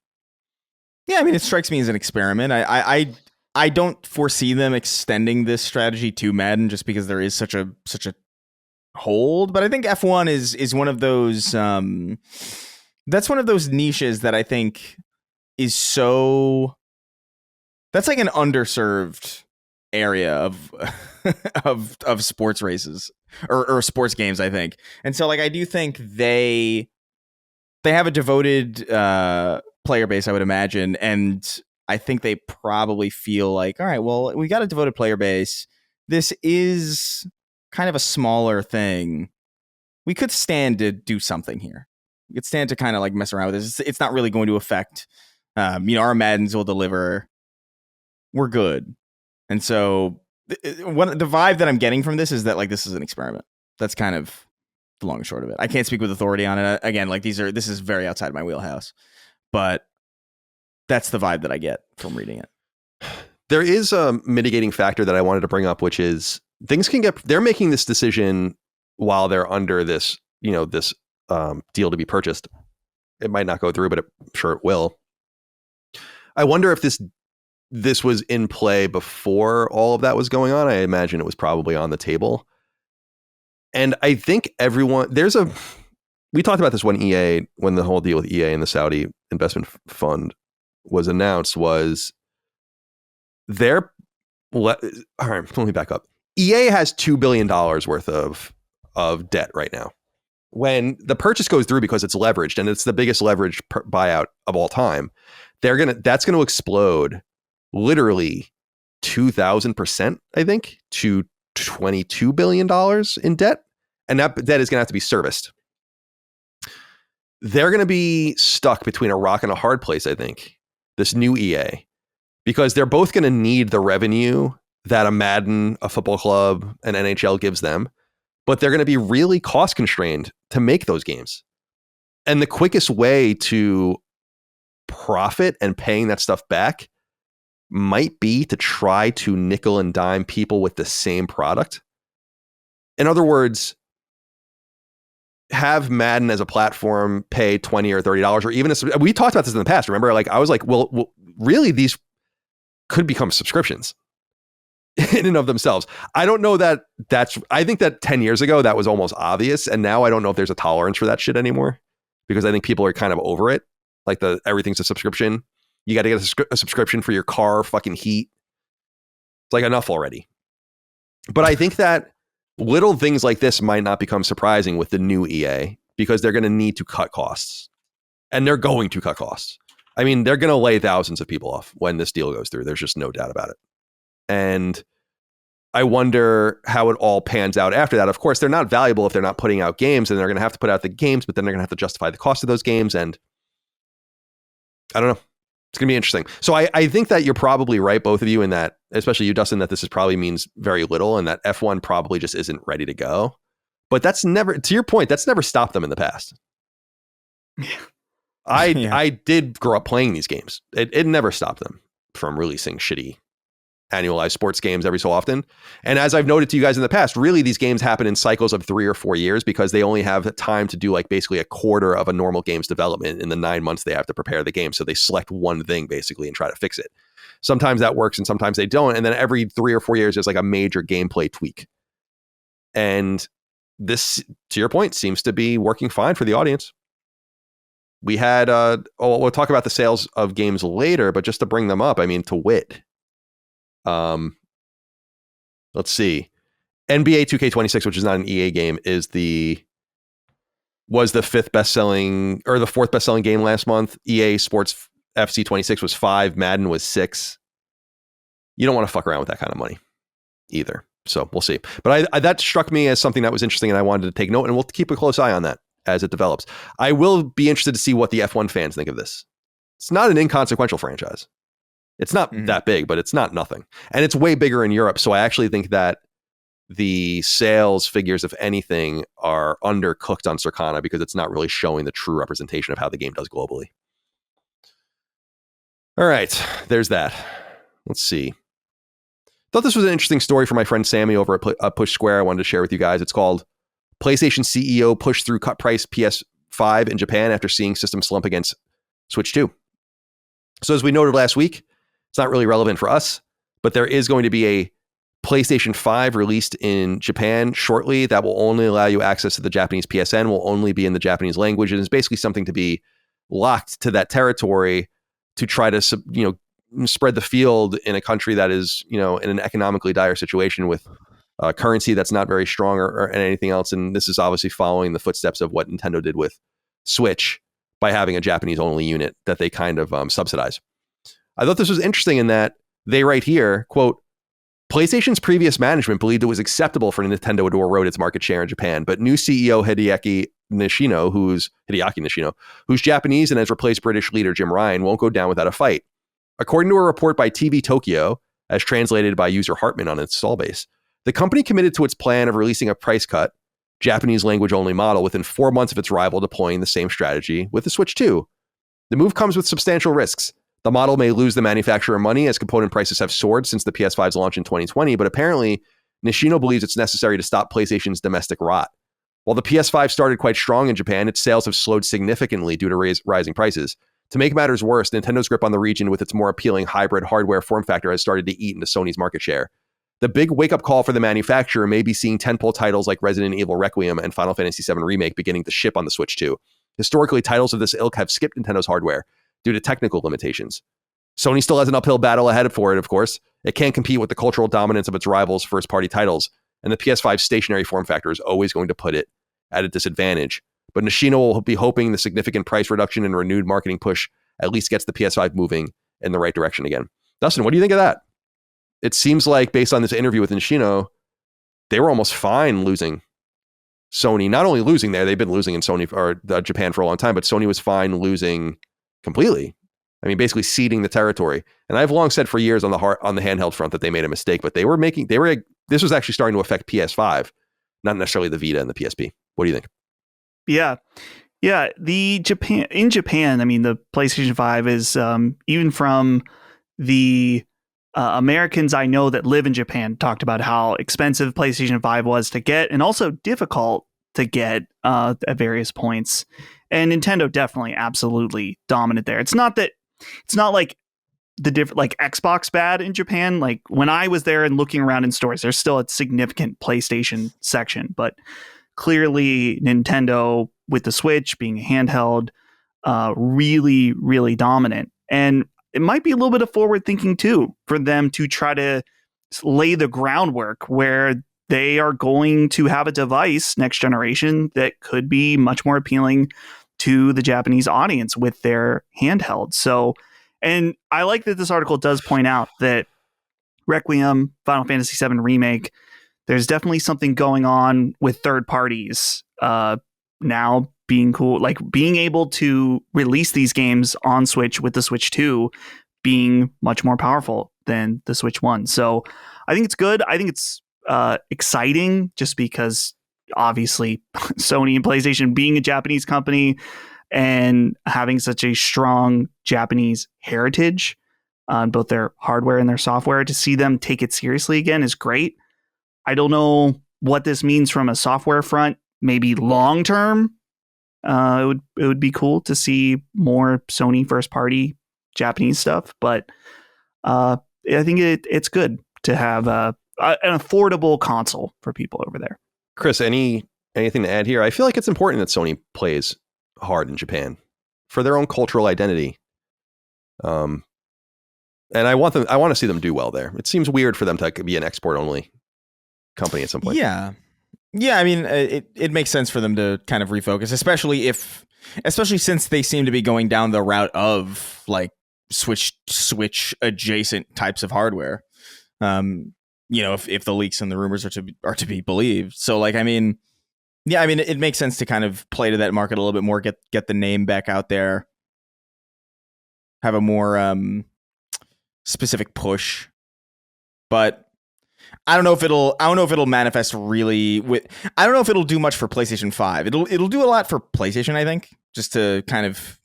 Yeah, I mean, it strikes me as an experiment. I don't foresee them extending this strategy to Madden just because there is such a hold. But I think F1 is one of those. That's one of those niches that I think is so. That's like an underserved area of sports races or sports games, I think. And so, I do think they have a devoted player base, I would imagine, and I think they probably feel like, all right, well, we got a devoted player base. This is kind of a smaller thing. We could stand to do something here. We could stand to kind of mess around with this. It's not really going to affect, our Maddens will deliver. We're good. And so the vibe that I'm getting from this is that this is an experiment. That's kind of the long and short of it. I can't speak with authority on it. Again, this is very outside my wheelhouse, but that's the vibe that I get from reading it. There is a mitigating factor that I wanted to bring up, which is they're making this decision while they're under this, this deal to be purchased. it might not go through, but I'm sure it will. I wonder if this was in play before all of that was going on. I imagine it was probably on the table. And I think we talked about this when the whole deal with EA and the Saudi investment fund was announced, was all right, let me back up. EA has $2 billion worth of debt right now. When the purchase goes through, because it's leveraged and it's the biggest leveraged buyout of all time, that's going to explode literally 2,000%, I think, to $22 billion in debt. And that debt is going to have to be serviced. They're going to be stuck between a rock and a hard place, I think, this new EA, because they're both going to need the revenue that a Madden, a football club, an NHL gives them, but they're going to be really cost constrained to make those games. And the quickest way to profit and paying that stuff back might be to try to nickel and dime people with the same product. In other words, have Madden as a platform pay $20 or $30, or even we talked about this in the past. Remember, like I was like, well, really, these could become subscriptions in and of themselves. I don't know I think that 10 years ago that was almost obvious, and now I don't know if there's a tolerance for that shit anymore, because I think people are kind of over it. Like everything's a subscription. You got to get a subscription for your car fucking heat. It's like enough already. But I think that little things like this might not become surprising with the new EA, because they're going to need to cut costs, and they're going to cut costs. I mean, they're going to lay thousands of people off when this deal goes through. There's just no doubt about it. And I wonder how it all pans out after that. Of course, they're not valuable if they're not putting out games, and they're going to have to put out the games, but then they're going to have to justify the cost of those games. And I don't know. It's going to be interesting. So I think that you're probably right, both of you, in that, especially you, Dustin, that this probably means very little, and that F1 probably just isn't ready to go. But that's never, to your point, that's never stopped them in the past. Yeah. I did grow up playing these games. It never stopped them from releasing shitty annualized sports games every so often. And as I've noted to you guys in the past, really these games happen in cycles of 3 or 4 years, because they only have time to do like basically a quarter of a normal game's development in the 9 months they have to prepare the game. So they select one thing basically and try to fix it. Sometimes that works and sometimes they don't. And then every 3 or 4 years, there's like a major gameplay tweak. And this, to your point, seems to be working fine for the audience. We had, we'll talk about the sales of games later, but just to bring them up, I mean, to wit, let's see. NBA 2K26, which is not an EA game, was the 5th best-selling, or the 4th best-selling game last month. EA Sports FC 26 was 5. Madden was 6. You don't want to fuck around with that kind of money either. So we'll see. But I that struck me as something that was interesting, and I wanted to take note, and we'll keep a close eye on that as it develops. I will be interested to see what the F1 fans think of this. It's not an inconsequential franchise. It's not that big, but it's not nothing. And it's way bigger in Europe. So I actually think that the sales figures, if anything, are undercooked on Circana, because it's not really showing the true representation of how the game does globally. All right, there's that. Let's see. Thought this was an interesting story for my friend Sammy over at Push Square. I wanted to share with you guys. It's called PlayStation CEO Pushed Through Cut Price PS5 in Japan After Seeing System Slump Against Switch 2. So as we noted last week, it's not really relevant for us, but there is going to be a PlayStation 5 released in Japan shortly that will only allow you access to the Japanese PSN, will only be in the Japanese language, and is basically something to be locked to that territory to try to, spread the field in a country that is, in an economically dire situation with currency that's not very strong or anything else. And this is obviously following the footsteps of what Nintendo did with Switch by having a Japanese only unit that they kind of subsidize. I thought this was interesting in that they write here, quote, PlayStation's previous management believed it was acceptable for Nintendo to erode its market share in Japan, but new CEO Hideaki Nishino, who's Japanese and has replaced British leader Jim Ryan, won't go down without a fight. According to a report by TV Tokyo, as translated by user Hartman on its install base, the company committed to its plan of releasing a price cut, Japanese language only model within 4 months of its rival deploying the same strategy with the Switch 2. The move comes with substantial risks. The model may lose the manufacturer money as component prices have soared since the PS5's launch in 2020, but apparently Nishino believes it's necessary to stop PlayStation's domestic rot. While the PS5 started quite strong in Japan, its sales have slowed significantly due to rising prices. To make matters worse, Nintendo's grip on the region with its more appealing hybrid hardware form factor has started to eat into Sony's market share. The big wake-up call for the manufacturer may be seeing tentpole titles like Resident Evil Requiem and Final Fantasy VII Remake beginning to ship on the Switch 2. Historically, titles of this ilk have skipped Nintendo's hardware due to technical limitations. Sony still has an uphill battle ahead for it, of course. It can't compete with the cultural dominance of its rivals' first-party titles, and the PS5's stationary form factor is always going to put it at a disadvantage. But Nishino will be hoping the significant price reduction and renewed marketing push at least gets the PS5 moving in the right direction again. Dustin, what do you think of that? It seems like, based on this interview with Nishino, they were almost fine losing Sony. Not only losing there, they've been losing in Sony or Japan for a long time, but Sony was fine losing completely. I mean, basically ceding the territory. And I've long said for years on the handheld front that they made a mistake, but this was actually starting to affect PS5, not necessarily the Vita and the PSP. What do you think? Yeah. In Japan, I mean, the PlayStation 5 is even from the Americans I know that live in Japan talked about how expensive PlayStation 5 was to get and also difficult to get at various points. And Nintendo definitely absolutely dominant there. It's not like the like Xbox bad in Japan. Like when I was there and looking around in stores, there's still a significant PlayStation section, but clearly Nintendo with the Switch being a handheld, really, really dominant. And it might be a little bit of forward thinking too for them to try to lay the groundwork where they are going to have a device next generation that could be much more appealing to the Japanese audience with their handheld. So, and I like that this article does point out that Requiem, Final Fantasy VII Remake, there's definitely something going on with third parties now being cool, like being able to release these games on Switch with the Switch 2 being much more powerful than the Switch 1. So I think it's good. I think it's exciting just because obviously Sony and PlayStation being a Japanese company and having such a strong Japanese heritage on both their hardware and their software, to see them take it seriously again is great. I don't know what this means from a software front. Maybe long term, it would be cool to see more Sony first party Japanese stuff. But I think it's good to have an affordable console for people over there. Chris, anything to add here? I feel like it's important that Sony plays hard in Japan for their own cultural identity. And I want to see them do well there. It seems weird for them to be an export only company at some point. Yeah. I mean, it makes sense for them to kind of refocus, especially since they seem to be going down the route of like Switch adjacent types of hardware. If the leaks and the rumors are to be believed. So like, I mean, it makes sense to kind of play to that market a little bit more, get the name back out there, have a more specific push. But I don't know if it'll manifest really with. I don't know if it'll do much for PlayStation 5. It'll do a lot for PlayStation, I think, just to kind of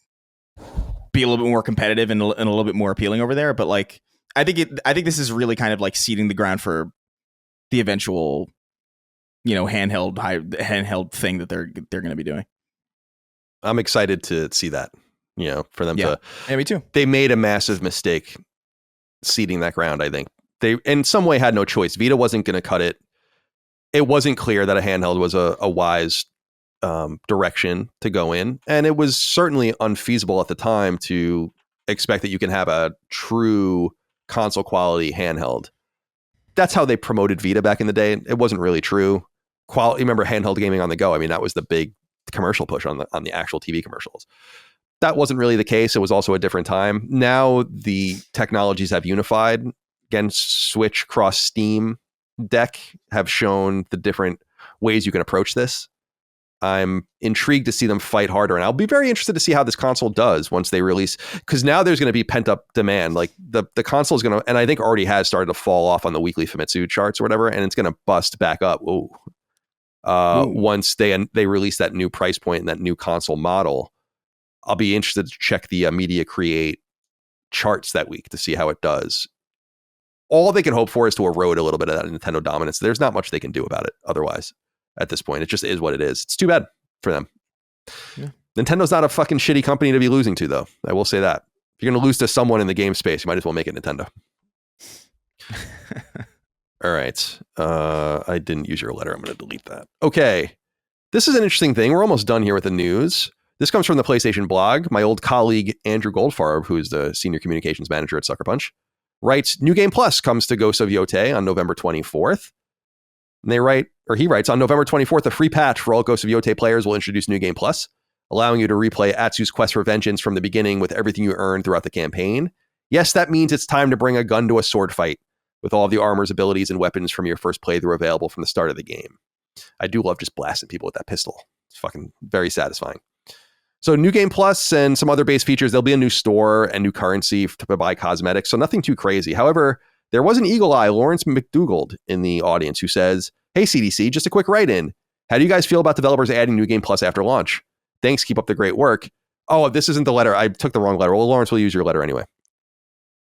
be a little bit more competitive and a little bit more appealing over there. But like, I think this is really kind of like seeding the ground for the eventual, handheld thing that they're going to be doing. I'm excited to see that. For them to. Yeah, me too. They made a massive mistake seeding that ground. I think they, in some way, had no choice. Vita wasn't going to cut it. It wasn't clear that a handheld was a wise direction to go in, and it was certainly unfeasible at the time to expect that you can have a true console quality handheld. That's how they promoted Vita back in the day. It wasn't really true. Remember handheld gaming on the go? I mean, that was the big commercial push on the actual TV commercials. That wasn't really the case. It was also a different time. Now the technologies have unified. Again, Switch cross Steam Deck have shown the different ways you can approach this. I'm intrigued to see them fight harder, and I'll be very interested to see how this console does once they release, because now there's going to be pent up demand. Like the console is going to, and I think already has started to fall off on the weekly Famitsu charts or whatever, and it's going to bust back up. Once they release that new price point and that new console model. I'll be interested to check the Media Create charts that week to see how it does. All they can hope for is to erode a little bit of that Nintendo dominance. There's not much they can do about it otherwise. at this point. It just is what it is. It's too bad for them. Yeah. Nintendo not a fucking shitty company to be losing to, though. I will say that. If you're going to lose to someone in the game space, you might as well make it Nintendo. All right. I didn't use your letter. I'm going to delete that. Okay. This is an interesting thing. We're almost done here with the news. This comes from the PlayStation blog. My old colleague, Andrew Goldfarb, who is the senior communications manager at Sucker Punch, writes, New Game Plus comes to Ghosts of Yotei on November 24th. And he writes, on November 24th, a free patch for all Ghosts of Yotei players will introduce New Game Plus, allowing you to replay Atsu's quest for vengeance from the beginning with everything you earned throughout the campaign. Yes, that means it's time to bring a gun to a sword fight with all of the armor's abilities and weapons from your first playthrough available from the start of the game. I do love just blasting people with that pistol. It's fucking very satisfying. So New Game Plus and some other base features, there'll be a new store and new currency to buy cosmetics, so nothing too crazy. However, there was an eagle eye, Lawrence McDougald, in the audience who says, hey, CDC, just a quick write-in. How do you guys feel about developers adding New Game Plus after launch? Thanks, keep up the great work. Oh, this isn't the letter. I took the wrong letter. Well, Lawrence will use your letter anyway.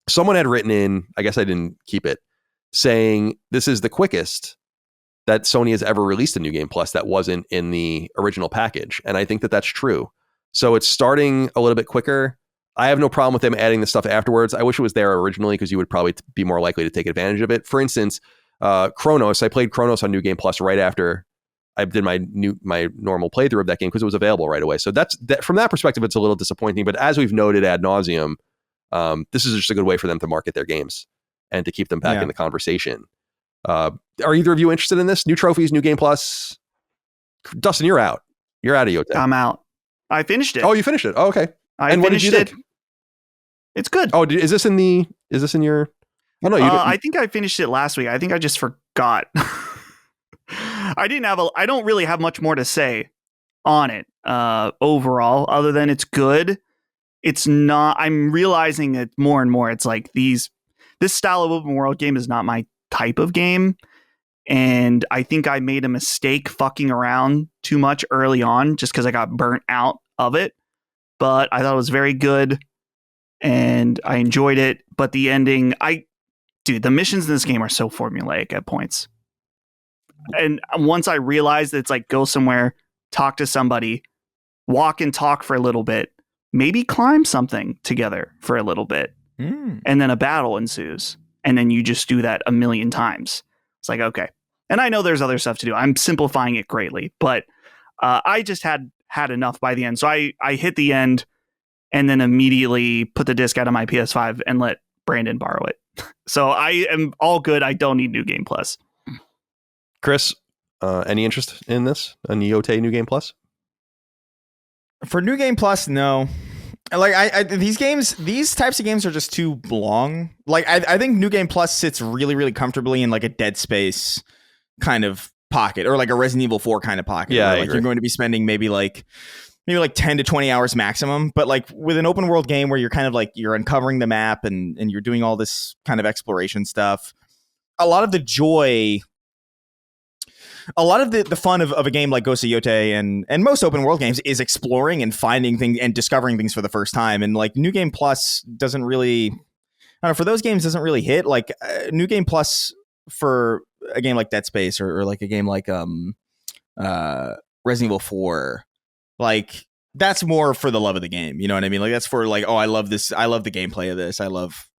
Someone had written in, I guess I didn't keep it, saying this is the quickest that Sony has ever released a New Game Plus that wasn't in the original package. And I think that that's true. So it's starting a little bit quicker. I have no problem with them adding the stuff afterwards. I wish it was there originally because you would probably be more likely to take advantage of it. For instance, Chronos, I played Chronos on New Game Plus right after I did my normal playthrough of that game because it was available right away. So that's from that perspective, it's a little disappointing. But as we've noted ad nauseum, this is just a good way for them to market their games and to keep them back in the conversation. Are either of you interested in this? New trophies, New Game Plus? Dustin, you're out. You're out of Yotei. I'm out. I finished it. Oh, you finished it. Oh, okay. And what did you think? It's good. Oh, is this in your? Oh no, I think I finished it last week. I think I just forgot. I don't really have much more to say on it overall, other than it's good. It's not. I'm realizing it more and more. It's like this style of open world game is not my type of game, and I think I made a mistake fucking around too much early on, just because I got burnt out of it. But I thought it was very good, and I enjoyed it. But the ending, the missions in this game are so formulaic at points. And once I realized that it's like go somewhere, talk to somebody, walk and talk for a little bit, maybe climb something together for a little bit, and then a battle ensues. And then you just do that a million times. It's like, okay. And I know there's other stuff to do. I'm simplifying it greatly, but I just had enough by the end. So I hit the end and then immediately put the disc out of my PS5 and let Brandon borrow it. So I am all good. I don't need New Game Plus. Chris, any interest in this? A Yotei New Game Plus? For New Game Plus, no. Like these types of games are just too long. Like I think New Game Plus sits really, really comfortably in like a Dead Space kind of pocket, or like a Resident Evil 4 kind of pocket. Yeah, where, like you're going to be spending maybe like 10 to 20 hours maximum. But like with an open world game where you're kind of like you're uncovering the map and you're doing all this kind of exploration stuff, a lot of the joy. A lot of the fun of a game like Ghosts of Yotei and most open world games is exploring and finding things and discovering things for the first time. And like New Game Plus doesn't really, I don't know, for those games doesn't really hit. Like New Game Plus for a game like Dead Space or like a game like Resident Evil 4, like that's more for the love of the game. You know what I mean? Like that's for like, oh, I love this. I love the gameplay of this. I love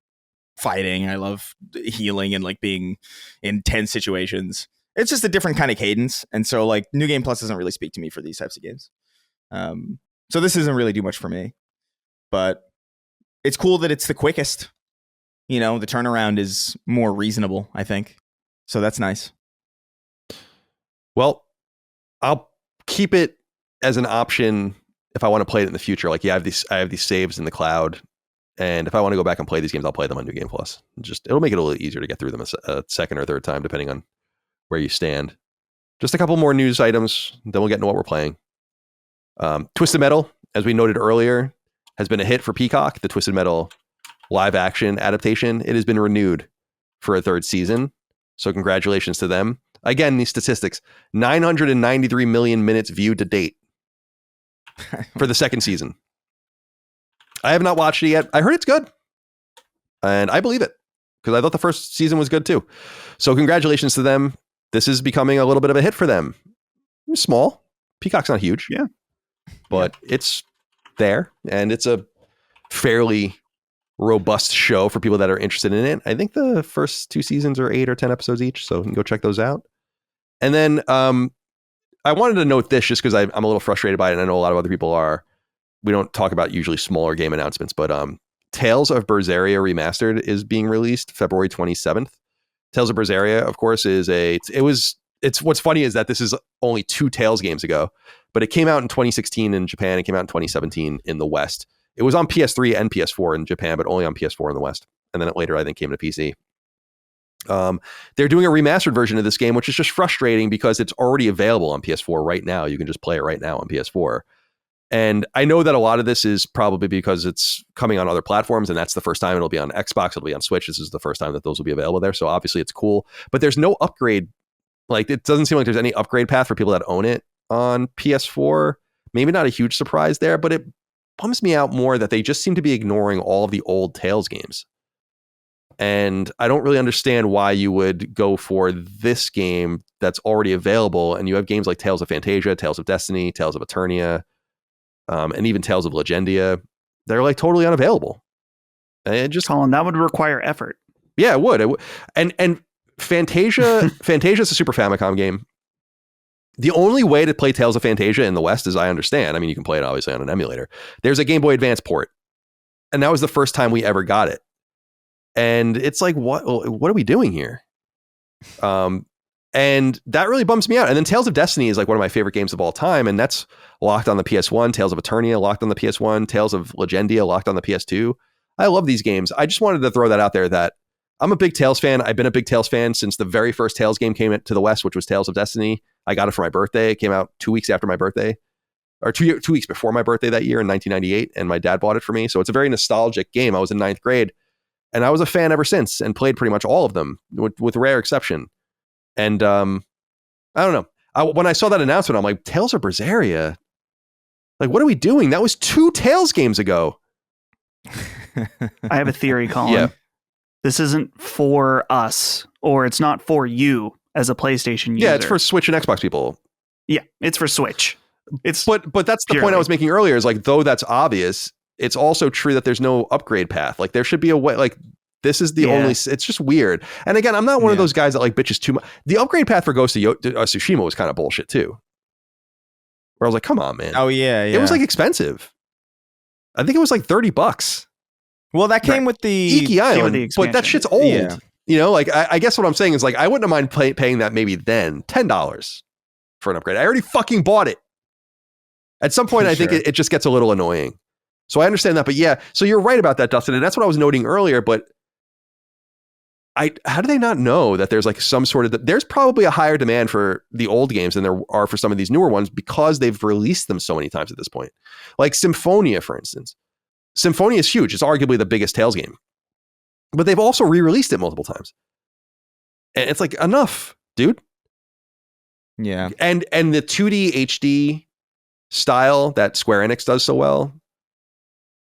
fighting. I love healing and like being in tense situations. It's just a different kind of cadence. And so like New Game Plus doesn't really speak to me for these types of games. So this doesn't really do much for me, but it's cool that it's the quickest. You know, the turnaround is more reasonable, I think. So that's nice. Well, I'll keep it as an option if I want to play it in the future. Like, yeah, I have these saves in the cloud. And if I want to go back and play these games, I'll play them on New Game Plus. It'll make it a little easier to get through them a second or third time, depending on where you stand. Just a couple more news items, then we'll get into what we're playing. Twisted Metal, as we noted earlier, has been a hit for Peacock, the Twisted Metal live action adaptation. It has been renewed for a third season. So congratulations to them. Again, these statistics, 993 million minutes viewed to date for the second season. I have not watched it yet. I heard it's good. And I believe it because I thought the first season was good too. So congratulations to them. This is becoming a little bit of a hit for them. small. Peacock's not huge. Yeah. But it's there, and it's a fairly robust show for people that are interested in it. I think the first 2 seasons are 8 or 10 episodes each, so you can go check those out. And then I wanted to note this just because I'm a little frustrated by it, and I know a lot of other people are. We don't talk about usually smaller game announcements, but Tales of Berseria Remastered is being released February 27th. Tales of Berseria, of course, it's what's funny is that this is only 2 Tales games ago, but it came out in 2016 in Japan. It came out in 2017 in the West. It was on PS3 and PS4 in Japan, but only on PS4 in the West. And then it later, I think, came to PC. They're doing a remastered version of this game, which is just frustrating because it's already available on PS4 right now. You can just play it right now on PS4. And I know that a lot of this is probably because it's coming on other platforms, and that's the first time it'll be on Xbox, it'll be on Switch. This is the first time that those will be available there. So obviously it's cool, but there's no upgrade. Like, it doesn't seem like there's any upgrade path for people that own it on PS4. Maybe not a huge surprise there, but it bums me out more that they just seem to be ignoring all of the old Tales games. And I don't really understand why you would go for this game that's already available. And you have games like Tales of Fantasia, Tales of Destiny, Tales of Eternia, and even Tales of Legendia. They're like totally unavailable. And it just, Colin, that would require effort. yeah, it would. And Fantasia's a Super Famicom game. The only way to play Tales of Fantasia in the West, as I understand, I mean, you can play it obviously on an emulator. There's a Game Boy Advance port. And that was the first time we ever got it. And it's like, what are we doing here? And that really bums me out. And then Tales of Destiny is like one of my favorite games of all time. And that's locked on the PS1. Tales of Eternia locked on the PS1. Tales of Legendia locked on the PS2. I love these games. I just wanted to throw that out there that I'm a big Tales fan. I've been a big Tales fan since the very first Tales game came to the West, which was Tales of Destiny. I got it for my birthday. It came out 2 weeks after my birthday, or 2 weeks before my birthday that year in 1998. And my dad bought it for me. So it's a very nostalgic game. I was in 9th grade. And I was a fan ever since and played pretty much all of them with rare exception. And I don't know. When I saw that announcement, I'm like, Tales of Berseria? Like, what are we doing? That was 2 Tales games ago. I have a theory, Colin. Yeah. This isn't for us, or it's not for you as a PlayStation user. Yeah, it's for Switch and Xbox people. Yeah, it's for Switch. But that's the point I was making earlier is like, though that's obvious, it's also true that there's no upgrade path. Like, there should be a way, like, this is the only, it's just weird. And again, I'm not one of those guys that like bitches too much. The upgrade path for Ghost of Tsushima was kind of bullshit too. Where I was like, come on, man. Oh yeah. It was like expensive. I think it was like $30. Well, that came with the Iki Island, but that shit's old. Yeah. You know, like, I guess what I'm saying is like, I wouldn't have mind paying that maybe then $10 for an upgrade. I already fucking bought it. At some point, I think it just gets a little annoying. So I understand that, but yeah, so you're right about that, Dustin, and that's what I was noting earlier, but how do they not know that there's like some sort of, there's probably a higher demand for the old games than there are for some of these newer ones because they've released them so many times at this point. Like Symphonia, for instance. Symphonia is huge. It's arguably the biggest Tales game, but they've also re-released it multiple times. And it's like, enough, dude. Yeah. And the 2D HD style that Square Enix does so well,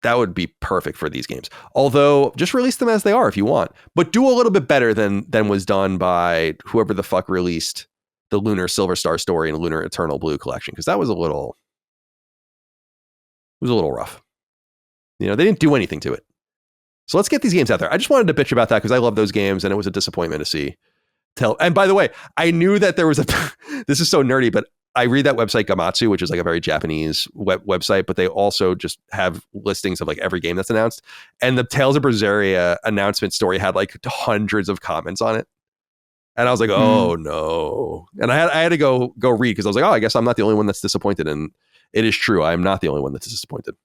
that would be perfect for these games. Although, just release them as they are if you want. But do a little bit better than was done by whoever the fuck released the Lunar Silver Star Story and Lunar Eternal Blue collection. Because that was a little rough. You know, they didn't do anything to it. So let's get these games out there. I just wanted to bitch about that because I love those games and it was a disappointment to see. And by the way, I knew that there was this is so nerdy, but I read that website Gamatsu, which is like a very Japanese website, but they also just have listings of like every game that's announced. And the Tales of Berseria announcement story had like hundreds of comments on it. And I was like, oh no. And I had to go read because I was like, oh, I guess I'm not the only one that's disappointed. And it is true. I am not the only one that's disappointed.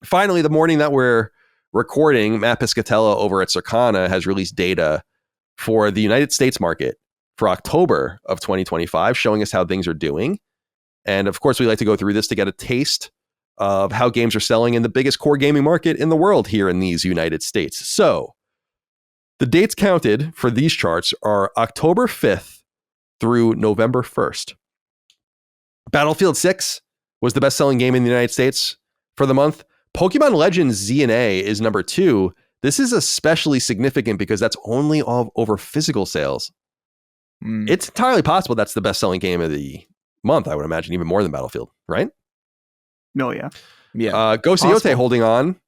Finally, the morning that we're recording, Matt Piscatella over at Circana has released data for the United States market for October of 2025, showing us how things are doing. And of course, we like to go through this to get a taste of how games are selling in the biggest core gaming market in the world here in these United States. So the dates counted for these charts are October 5th through November 1st. Battlefield 6 was the best-selling game in the United States for the month. Pokemon Legends ZNA is number 2. This is especially significant because that's only all over physical sales. It's entirely possible that's the best-selling game of the month, I would imagine, even more than Battlefield, right? Oh, yeah. Yeah. Ghost of Yotei Possible. holding on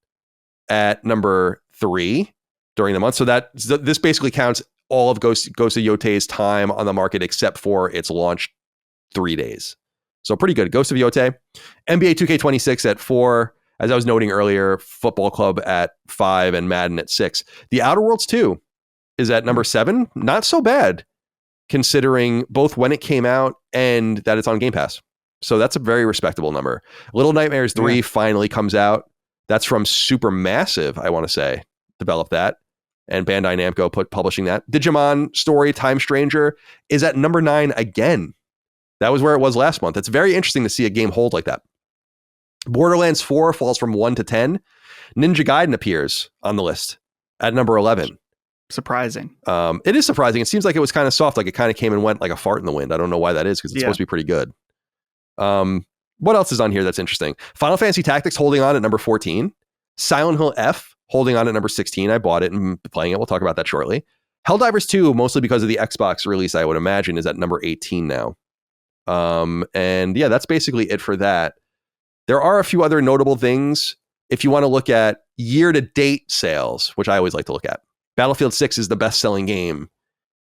at number 3 during the month. So this basically counts all of Ghost of Yotei's time on the market except for its launch 3 days. So pretty good. Ghost of Yotei. NBA 2K26 at 4. As I was noting earlier, Football Club at 5 and Madden at 6. The Outer Worlds 2 is at number 7. Not so bad, considering both when it came out and that it's on Game Pass. So that's a very respectable number. Little Nightmares 3 finally comes out. That's from Supermassive, I want to say, developed that. And Bandai Namco publishing that. Digimon Story Time Stranger is at number 9 again. That was where it was last month. It's very interesting to see a game hold like that. Borderlands 4 falls from 1 to 10. Ninja Gaiden appears on the list at number 11. Surprising. It is surprising. It seems like it was kind of soft, like it kind of came and went like a fart in the wind. I don't know why that is, because it's supposed to be pretty good. What else is on here that's interesting? Final Fantasy Tactics holding on at number 14. Silent Hill F holding on at number 16. I bought it and playing it. We'll talk about that shortly. Helldivers 2, mostly because of the Xbox release, I would imagine, is at number 18 now. And yeah, that's basically it for that. There are a few other notable things. If you want to look at year-to-date sales, which I always like to look at, Battlefield 6 is the best-selling game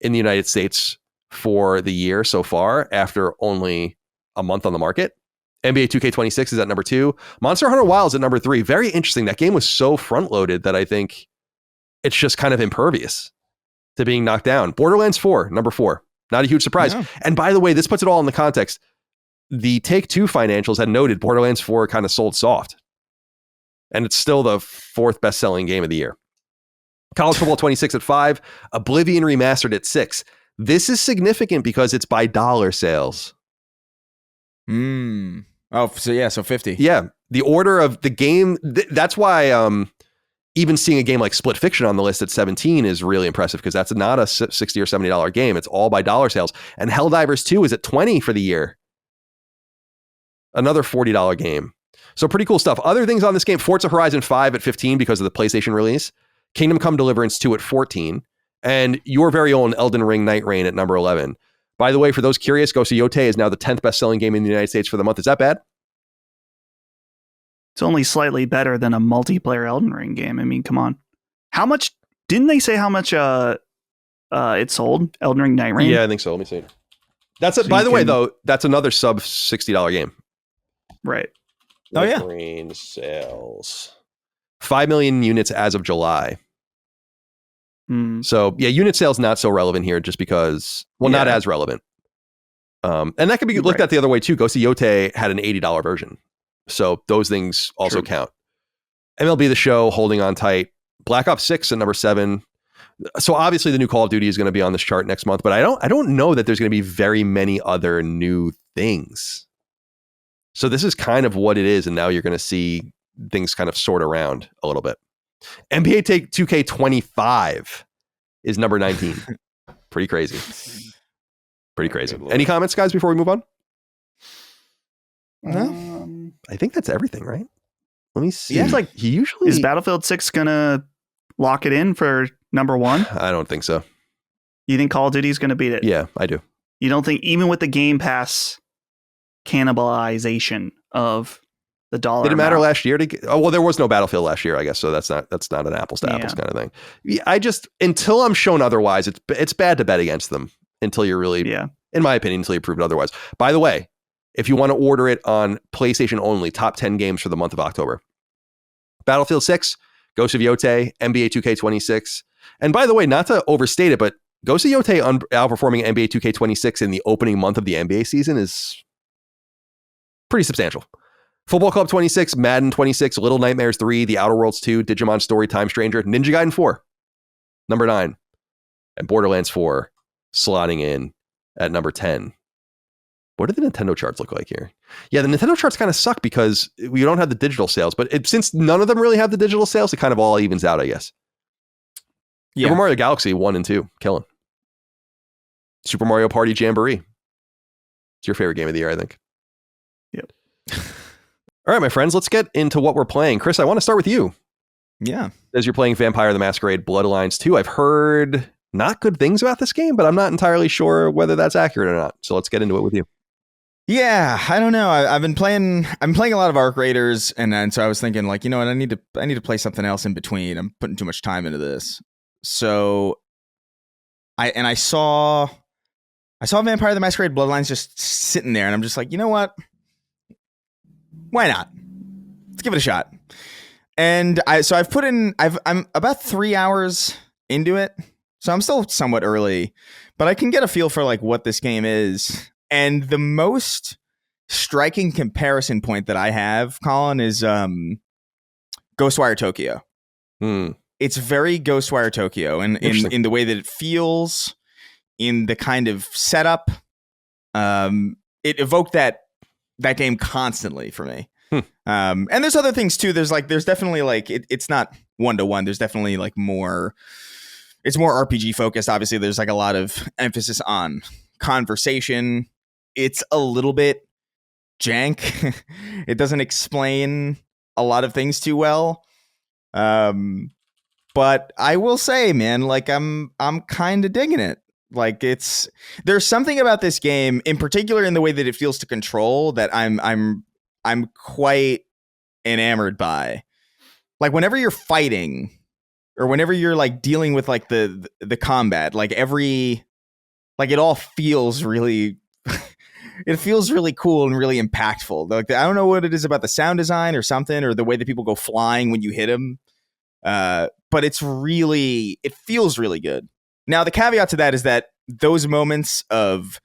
in the United States for the year so far, after only a month on the market. NBA 2K26 is at number 2. Monster Hunter Wilds is at number 3. Very interesting. That game was so front-loaded that I think it's just kind of impervious to being knocked down. Borderlands 4, number 4. Not a huge surprise. No. And by the way, this puts it all in the context. The Take-Two financials had noted Borderlands 4 kind of sold soft. And it's still the 4th best-selling game of the year. College Football 26 at 5. Oblivion Remastered at 6. This is significant because it's by dollar sales. Oh, so 50. Yeah. The order of the game, that's why even seeing a game like Split Fiction on the list at 17 is really impressive, because that's not a $60 or $70 game. It's all by dollar sales. And Helldivers 2 is at 20 for the year. Another $40 game. So pretty cool stuff. Other things on this game, Forza Horizon 5 at 15 because of the PlayStation release. Kingdom Come Deliverance 2 at 14. And your very own Elden Ring Night Reign at number 11. By the way, for those curious, Ghost of Yotei is now the 10th best-selling game in the United States for the month. Is that bad? It's only slightly better than a multiplayer Elden Ring game. I mean, come on. How much? Didn't they say how much it sold? Elden Ring Night Reign? Yeah, I think so. Let me see. That's it. So By the way, can- though, that's another sub $60 game. Right. Oh, yeah. Night Reign sales. 5 million units as of July. So yeah, unit sales not so relevant here, just because, well, not Yeah. as relevant. And that could be looked Right. at the other way too. Ghost of Yotei had an $80 version, so those things also True. count. MLB The Show holding on tight. Black Ops 6 at number 7. So obviously the new Call of Duty is going to be on this chart next month, but I don't know that there's going to be very many other new things. So this is kind of what it is, and now you're going to see things kind of sort around a little bit. NBA 2K25 is number 19. Pretty crazy. Pretty crazy. Good Lord. Any comments, guys, before we move on? No. I think that's everything, right? Let me see. Yeah. Seems like he usually. Is Battlefield 6 gonna lock it in for number 1? I don't think so. You think Call of Duty is gonna beat it? Yeah, I do. You don't think, even with the Game Pass cannibalization of the dollar? Did it matter amount? last year? There was no Battlefield last year, I guess. So that's not an apples to apples kind of thing. Yeah, I just, until I'm shown otherwise, it's bad to bet against them until you're really, Yeah. in my opinion, until you prove it otherwise. By the way, if you want to order it on PlayStation only, top 10 games for the month of October: Battlefield 6, Ghost of Yotei, NBA 2K26. And by the way, not to overstate it, but Ghost of Yotei outperforming NBA 2K26 in the opening month of the NBA season is pretty substantial. Football Club 26, Madden 26, Little Nightmares 3, The Outer Worlds 2, Digimon Story Time Stranger, Ninja Gaiden 4, number 9, and Borderlands 4 slotting in at number 10. What do the Nintendo charts look like here? Yeah, the Nintendo charts kind of suck because we don't have the digital sales, but since none of them really have the digital sales, it kind of all evens out, I guess. Yeah. Super Mario Galaxy 1 and 2, killing. Super Mario Party Jamboree. It's your favorite game of the year, I think. Yep. All right, my friends, let's get into what we're playing. Chris, I want to start with you. Yeah. As you're playing Vampire the Masquerade Bloodlines 2, I've heard not good things about this game, but I'm not entirely sure whether that's accurate or not. So let's get into it with you. Yeah, I don't know. I've been playing. I'm playing a lot of Arc Raiders, and so I was thinking, like, you know what? I need to play something else in between. I'm putting too much time into this. So I saw Vampire the Masquerade Bloodlines just sitting there, and I'm just like, you know what? Why not? Let's give it a shot. And I'm about 3 hours into it, so I'm still somewhat early, but I can get a feel for like what this game is. And the most striking comparison point that I have, Colin, is Ghostwire Tokyo. It's very Ghostwire Tokyo, and in the way that it feels, in the kind of setup. It evoked that game constantly for me. And there's other things too. There's definitely like it's not 1-to-1. There's definitely like more. It's more RPG focused. Obviously, there's like a lot of emphasis on conversation. It's a little bit jank. It doesn't explain a lot of things too well. But I will say, man, like I'm kind of digging it. Like there's something about this game, in particular in the way that it feels to control, that I'm quite enamored by. Like whenever you're fighting, or whenever you're like dealing with like the combat, like it all feels really it feels really cool and really impactful. Like I don't know what it is about the sound design or something, or the way that people go flying when you hit them. But it feels really good. Now, the caveat to that is that those moments of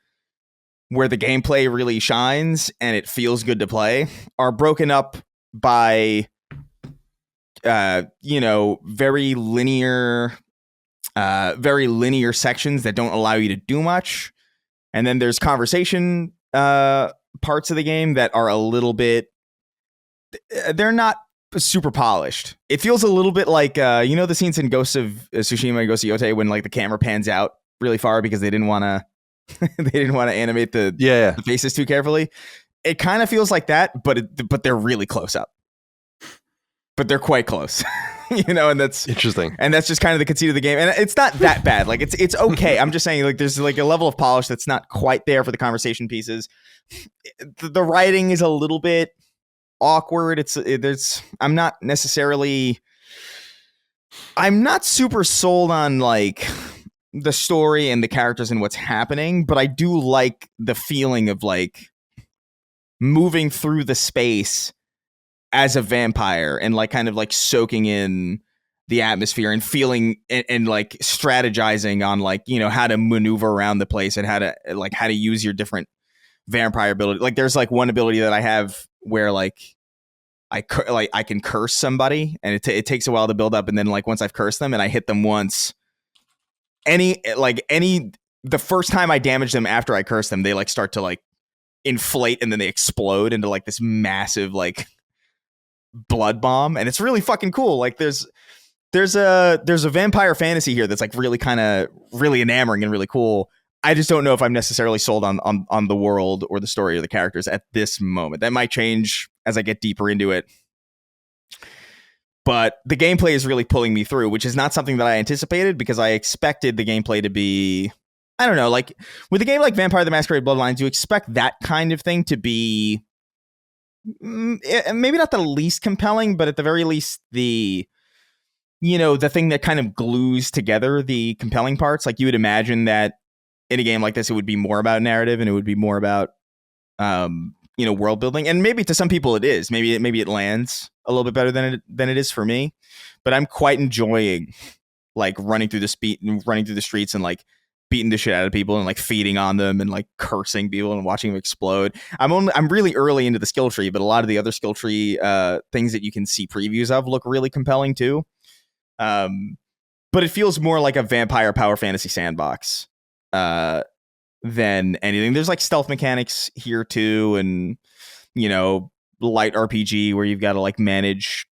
where the gameplay really shines and it feels good to play are broken up by, very linear sections that don't allow you to do much. And then there's conversation parts of the game that are a little bit, they're not super polished. It feels a little bit like the scenes in Ghosts of Tsushima and Ghosts of Yotei when like the camera pans out really far because they didn't want to animate the faces too carefully. It kind of feels like that, but they're really close up. But they're quite close. And that's interesting. And that's just kind of the conceit of the game. And it's not that bad. Like it's okay. I'm just saying, like, there's like a level of polish that's not quite there for the conversation pieces. The writing is a little bit awkward. I'm not super sold on like the story and the characters and what's happening, but I do like the feeling of like moving through the space as a vampire and like kind of like soaking in the atmosphere and feeling and like strategizing on like, how to maneuver around the place and how to use your different vampire ability. Like there's like one ability that I have where like I can curse somebody, and it takes a while to build up, and then like once I've cursed them and I hit them once, the first time I damage them after I curse them, they like start to like inflate and then they explode into like this massive like blood bomb, and it's really fucking cool. Like there's a vampire fantasy here that's like really kind of really enamoring and really cool. I just don't know if I'm necessarily sold on the world or the story or the characters at this moment. That might change as I get deeper into it. But the gameplay is really pulling me through, which is not something that I anticipated, because I expected the gameplay to be, I don't know, like with a game like Vampire the Masquerade Bloodlines, you expect that kind of thing to be maybe not the least compelling, but at the very least the thing that kind of glues together the compelling parts. Like you would imagine that in a game like this, it would be more about narrative and it would be more about, world building. And maybe to some people it is. Maybe it lands a little bit better than it is for me. But I'm quite enjoying like running through the streets and like beating the shit out of people and like feeding on them and like cursing people and watching them explode. I'm really early into the skill tree, but a lot of the other skill tree things that you can see previews of look really compelling too. But it feels more like a vampire power fantasy sandbox than anything. There's like stealth mechanics here too, and light RPG where you've got to like manage.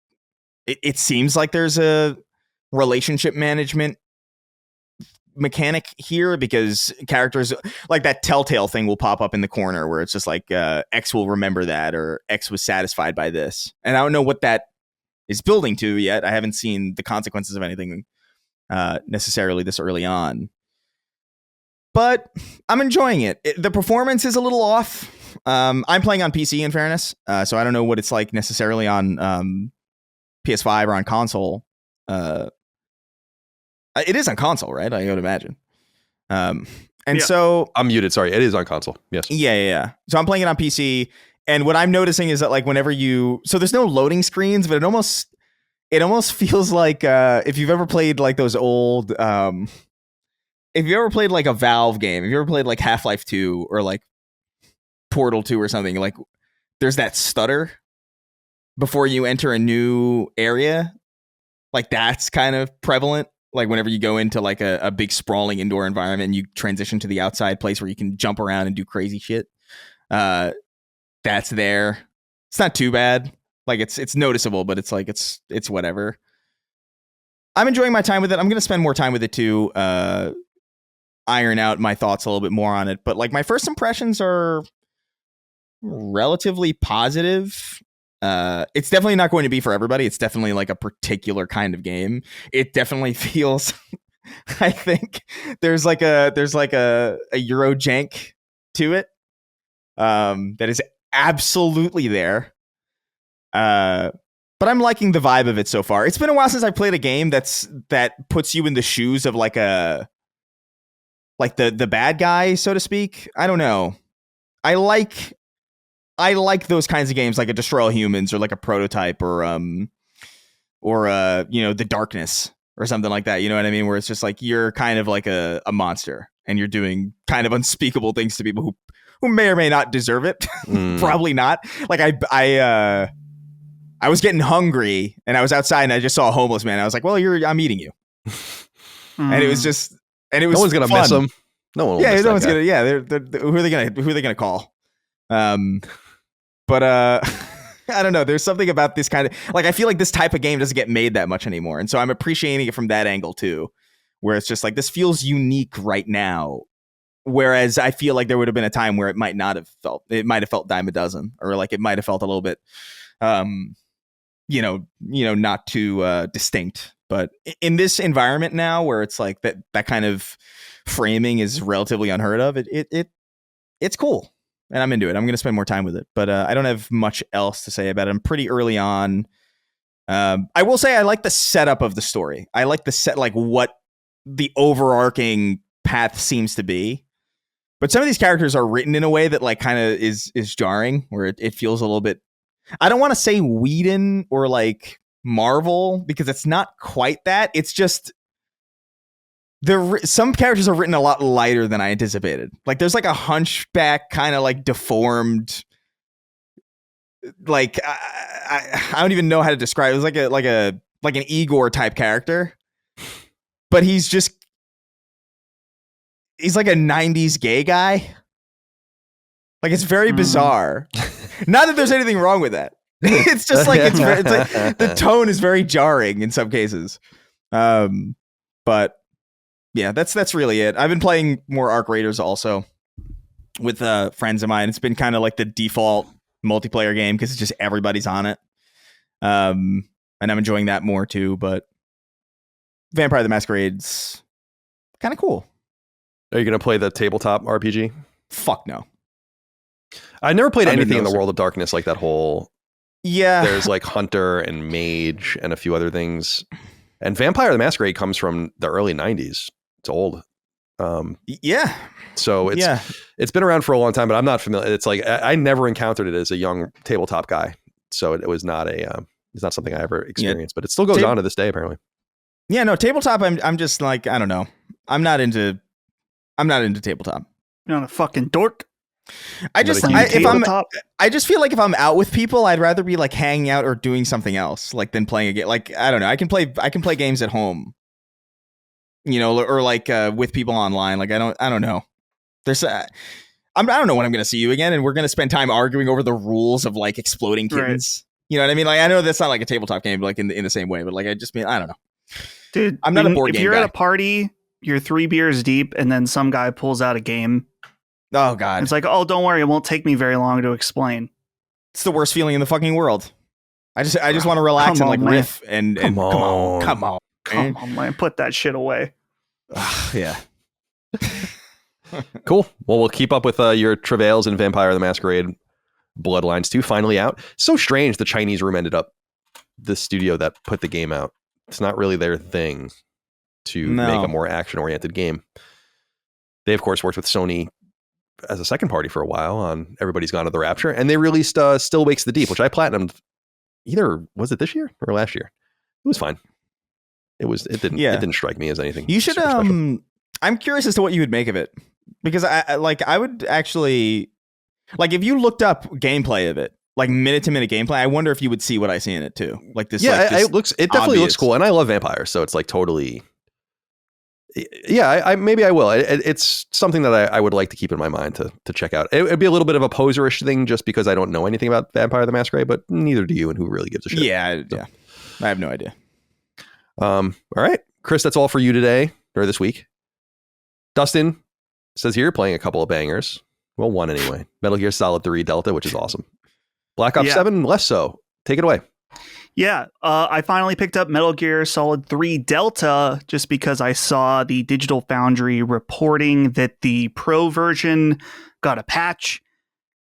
It seems like there's a relationship management mechanic here, because characters like that telltale thing will pop up in the corner where it's just like X will remember that, or X was satisfied by this, and I don't know what that is building to yet. I haven't seen the consequences of anything necessarily this early on, but I'm enjoying it. The performance is a little off I'm playing on PC, in fairness, so I don't know what it's like necessarily on PS5 or on console. It is on console, right? I would imagine. So I'm muted. Sorry, it is on console. Yes. Yeah. So I'm playing it on PC, and what I'm noticing is that like whenever so there's no loading screens, but it almost feels like if you've ever played like those old if you ever played like a Valve game, if you ever played like Half-Life 2 or like Portal 2 or something, like there's that stutter before you enter a new area. Like that's kind of prevalent. Like whenever you go into like a big sprawling indoor environment and you transition to the outside place where you can jump around and do crazy shit. That's there. It's not too bad. Like it's noticeable, but it's like it's whatever. I'm enjoying my time with it. I'm going to spend more time with it too. Iron out my thoughts a little bit more on it. But like my first impressions are relatively positive. It's definitely not going to be for everybody. It's definitely like a particular kind of game. It definitely feels I think there's like a Euro jank to it. That is absolutely there. But I'm liking the vibe of it so far. It's been a while since I played a game that puts you in the shoes of like the bad guy, so to speak. I don't know. I like those kinds of games, like a Destroy All Humans or like a Prototype or The Darkness or something like that. You know what I mean? Where it's just like you're kind of like a monster and you're doing kind of unspeakable things to people who may or may not deserve it. Probably not. Like I was getting hungry and I was outside and I just saw a homeless man. I was like, well, I'm eating you. And it was just, and it was no one's gonna fun. miss him. No one. Yeah, no one's gonna. Yeah, they're who are they gonna call? But I don't know. There's something about this kind of like I feel like this type of game doesn't get made that much anymore, and so I'm appreciating it from that angle too, where it's just like this feels unique right now. Whereas I feel like there would have been a time where it might not have felt. It might have felt dime a dozen, or like it might have felt a little bit, not too distinct. But in this environment now, where it's like that kind of framing is relatively unheard of, it's cool, and I'm into it. I'm going to spend more time with it, but I don't have much else to say about it. I'm pretty early on. I will say I like the setup of the story. I like like what the overarching path seems to be. But some of these characters are written in a way that like kind of is jarring, where it feels a little bit. I don't want to say Whedon or like Marvel because it's not quite that. It's just some characters are written a lot lighter than I anticipated. Like there's like a hunchback kind of like deformed. Like I don't even know how to describe it. It's like an Igor type character, but he's like a 90s gay guy. Like it's very bizarre. Not that there's anything wrong with that. It's just like it's like the tone is very jarring in some cases. But yeah, that's really it. I've been playing more Arc Raiders also with friends of mine. It's been kind of like the default multiplayer game because it's just everybody's on it. And I'm enjoying that more too. But Vampire the Masquerade's kind of cool. Are you going to play the tabletop RPG? Fuck no. I never played anything in the World of Darkness, like that whole... Yeah. There's like Hunter and Mage and a few other things. And Vampire the Masquerade comes from the early 90s. It's old. Yeah. So it's been around for a long time, but I'm not familiar. It's like I never encountered it as a young tabletop guy. So it was not it's not something I ever experienced, but it still goes on to this day, apparently. Yeah, no, tabletop, I'm just like, I don't know. I'm not into tabletop. You're not a fucking dork. I just feel like if I'm out with people, I'd rather be like hanging out or doing something else, like than playing a game. Like I don't know, I can play games at home, or like with people online. Like I don't know. There's I don't know when I'm going to see you again, and we're going to spend time arguing over the rules of like exploding kittens. Right. You know what I mean? Like I know that's not like a tabletop game, but like in the same way, but like I don't know, dude. I'm not a board game guy. If you're at a party, you're 3 beers deep, and then some guy pulls out a game. Oh God! It's like, oh, don't worry, it won't take me very long to explain. It's the worst feeling in the fucking world. I just want to relax and like riff and come on, man, put that shit away. Yeah. Cool. Well, we'll keep up with your travails in Vampire the Masquerade Bloodlines 2 finally out. So strange the Chinese room ended up the studio that put the game out. It's not really their thing to make a more action-oriented game. They, of course, worked with Sony as a second party for a while on Everybody's Gone to the Rapture, and they released Still Wakes the Deep, which I platinumed was it this year or last year? It was fine. It didn't strike me as anything. You should I'm curious as to what you would make of it, because I would actually, like, if you looked up gameplay of it, like minute to minute gameplay, I wonder if you would see what I see in it too. Like this. Yeah, this it definitely looks cool, and I love vampires, so it's like totally. Yeah, I maybe I will. It's something that I would like to keep in my mind to check out. It'd be a little bit of a poserish thing just because I don't know anything about Vampire the Masquerade, but neither do you, and who really gives a shit? Yeah, so. I have no idea. All right, Chris, that's all for you today or this week. Dustin says here playing a couple of bangers. Well, one anyway. Metal Gear Solid 3 Delta, which is awesome. Black Ops 7, less so. Take it away. Yeah, I finally picked up Metal Gear Solid 3 Delta just because I saw the Digital Foundry reporting that the Pro version got a patch.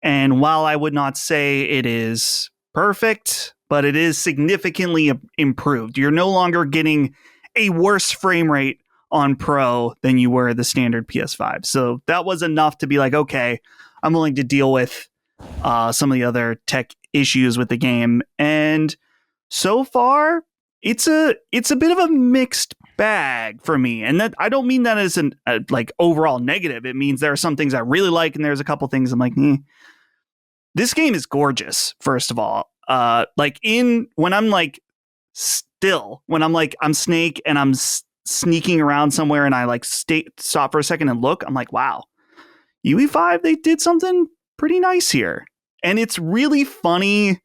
And while I would not say it is perfect, but it is significantly improved. You're no longer getting a worse frame rate on Pro than you were the standard PS5. So that was enough to be like, okay, I'm willing to deal with some of the other tech issues with the game. And so far, it's a bit of a mixed bag for me. And that I don't mean that as an like overall negative. It means there are some things I really like, and there's a couple things I'm like, This game is gorgeous, first of all. When I'm like still, when I'm like I'm Snake and I'm sneaking around somewhere and I like stop for a second and look, I'm like, wow, UE5, they did something pretty nice here. And it's really funny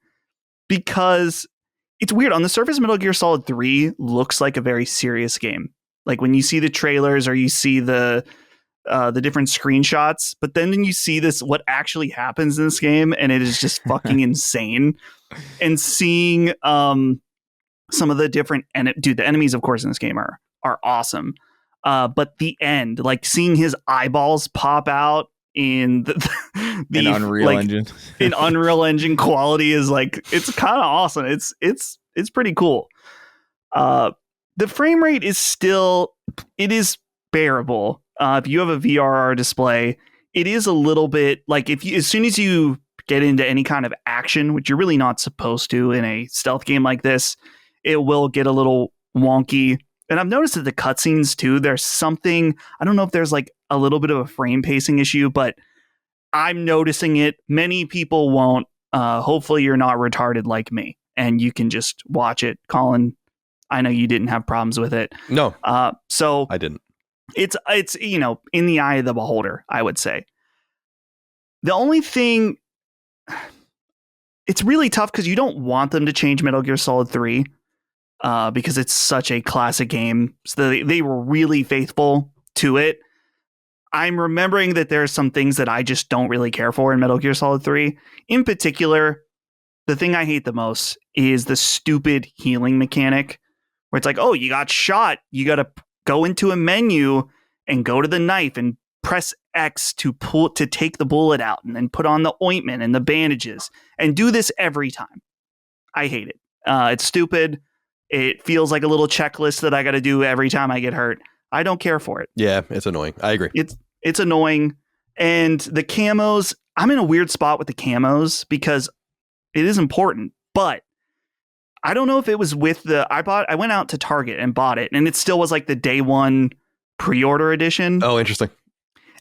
because it's weird. On the surface, Metal Gear Solid 3 looks like a very serious game. Like when you see the trailers or you see the different screenshots, but then you see what actually happens in this game, and it is just fucking insane. And seeing some of the different the enemies, of course, in this game are awesome. But the end, like seeing his eyeballs pop out in the Unreal Engine, in Unreal Engine quality is like, it's kind of awesome. It's pretty cool. The frame rate is is bearable. If you have a VRR display, it is a little bit like as soon as you get into any kind of action, which you're really not supposed to in a stealth game like this, it will get a little wonky. And I've noticed that the cutscenes too, there's something, I don't know if there's like a little bit of a frame pacing issue, but I'm noticing it. Many people won't. Hopefully you're not retarded like me and you can just watch it. Colin, I know you didn't have problems with it. No. So I didn't. It's in the eye of the beholder, I would say. The only thing, it's really tough because you don't want them to change Metal Gear Solid 3 because it's such a classic game. So they were really faithful to it. I'm remembering that there are some things that I just don't really care for in Metal Gear Solid 3. In particular, the thing I hate the most is the stupid healing mechanic where it's like, oh, you got shot. You got to go into a menu and go to the knife and press X to take the bullet out and then put on the ointment and the bandages and do this every time. I hate it. It's stupid. It feels like a little checklist that I got to do every time I get hurt. I don't care for it. Yeah, it's annoying. I agree. It's annoying. And the camos, I'm in a weird spot with the camos because it is important, but I don't know if it was with I went out to Target and bought it, and it still was like the day one pre-order edition. Oh, interesting.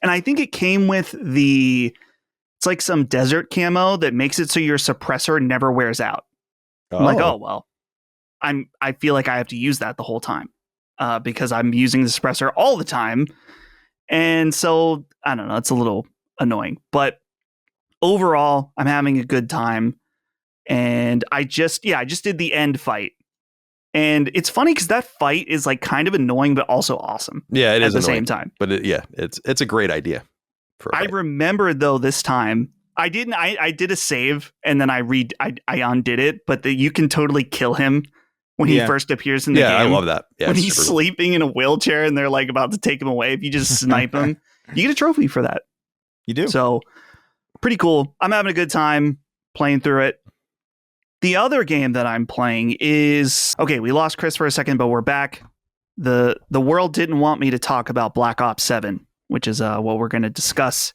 And I think it came with it's like some desert camo that makes it so your suppressor never wears out. I'm like, oh, well, I feel like I have to use that the whole time because I'm using the suppressor all the time. And so, I don't know, it's a little annoying. But overall, I'm having a good time. And I just did the end fight. And it's funny because that fight is like kind of annoying, but also awesome. Yeah, it is at the annoying, same time. But it's a great idea. I remember though this time I did a save and then I undid it, but you can totally kill him when he first appears in the game. Yeah, I love that. Yeah, when he's sleeping in a wheelchair and they're like about to take him away, if you just snipe him, You get a trophy for that. You do. So pretty cool. I'm having a good time playing through it. The other game that I'm playing is, okay, we lost Chris for a second, but we're back. The world didn't want me to talk about Black Ops 7, which is what we're going to discuss.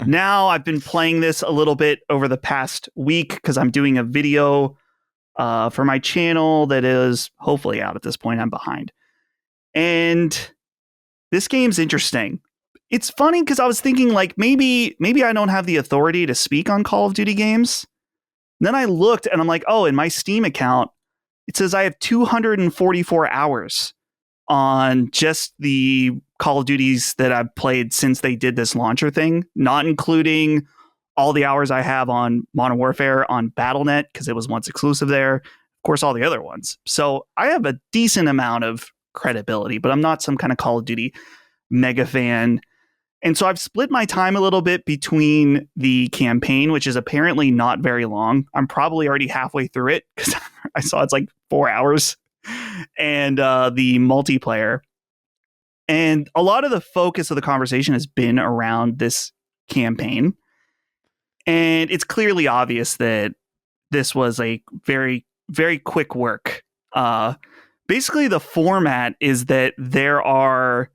Now I've been playing this a little bit over the past week because I'm doing a video for my channel that is hopefully out at this point. I'm behind. And this game's interesting. It's funny because I was thinking like maybe I don't have the authority to speak on Call of Duty games. And then I looked and I'm like, oh, in my Steam account, it says I have 244 hours on just the Call of Duties that I've played since they did this launcher thing, not including all the hours I have on Modern Warfare, on Battle.net, because it was once exclusive there. Of course, all the other ones. So I have a decent amount of credibility, but I'm not some kind of Call of Duty mega fan. And so I've split my time a little bit between the campaign, which is apparently not very long. I'm probably already halfway through it because I saw it's like 4 hours, and the multiplayer. And a lot of the focus of the conversation has been around this campaign. And it's clearly obvious that this was a very, very quick work. Basically, the format is that there are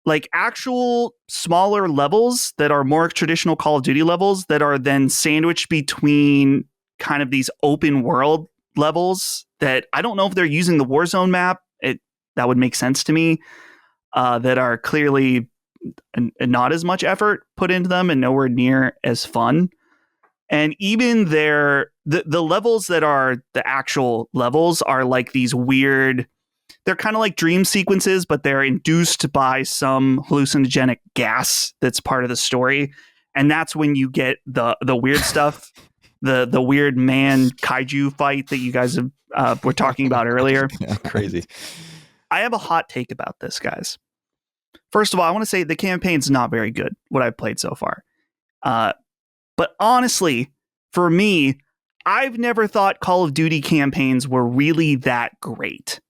like actual smaller levels that are more traditional Call of Duty levels that are then sandwiched between kind of these open world levels that I don't know if they're using the Warzone map. That would make sense to me. That are clearly not as much effort put into them and nowhere near as fun. And even the levels that are the actual levels are like these weird, they're kind of like dream sequences, but they're induced by some hallucinogenic gas that's part of the story. And that's when you get the weird stuff, the weird man kaiju fight that you guys were talking about earlier. Yeah, crazy. I have a hot take about this, guys. First of all, I want to say the campaign's not very good, what I've played so far. But honestly, for me, I've never thought Call of Duty campaigns were really that great.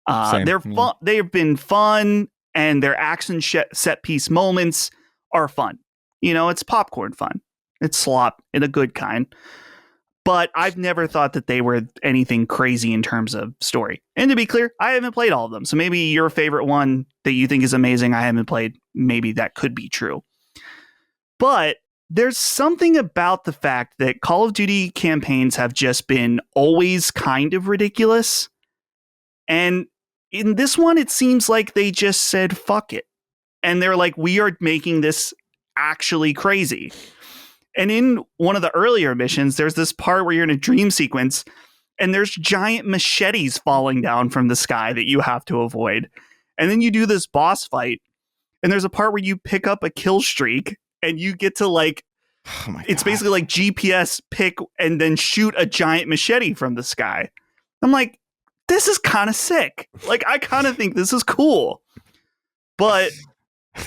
They're fun. They've been fun, and their action set piece moments are fun. You know, it's popcorn fun. It's slop in a good kind. But I've never thought that they were anything crazy in terms of story. And to be clear, I haven't played all of them. So maybe your favorite one that you think is amazing, I haven't played. Maybe that could be true. But there's something about the fact that Call of Duty campaigns have just been always kind of ridiculous. And in this one, it seems like they just said, fuck it. And they're like, we are making this actually crazy. And in one of the earlier missions, there's this part where you're in a dream sequence and there's giant machetes falling down from the sky that you have to avoid. And then you do this boss fight and there's a part where you pick up a kill streak and you get to like, it's basically like GPS pick and then shoot a giant machete from the sky. I'm like, this is kind of sick. Like, I kind of think this is cool. But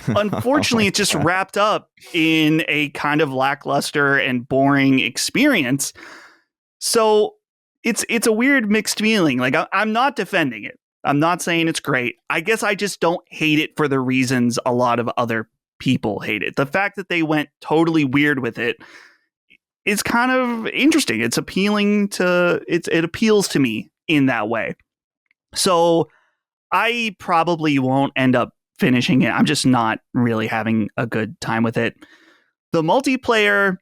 unfortunately, it just wrapped up in a kind of lackluster and boring experience. So it's a weird mixed feeling. Like, I'm not defending it. I'm not saying it's great. I guess I just don't hate it for the reasons a lot of other people hate it. The fact that they went totally weird with it is kind of interesting. It's appealing to it appeals to me in that way. So I probably won't end up finishing it. I'm just not really having a good time with it. The multiplayer,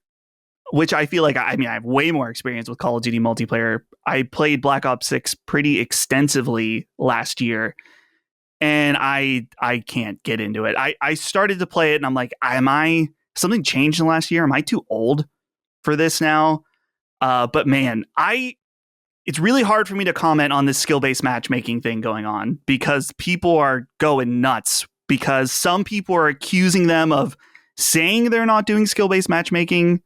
which I feel like, I have way more experience with Call of Duty multiplayer. I played Black Ops 6 pretty extensively last year, and I can't get into it. I started to play it, and I'm like, something changed in the last year? Am I too old for this now? But man, it's really hard for me to comment on this skill-based matchmaking thing going on because people are going nuts because some people are accusing them of saying they're not doing skill-based matchmaking,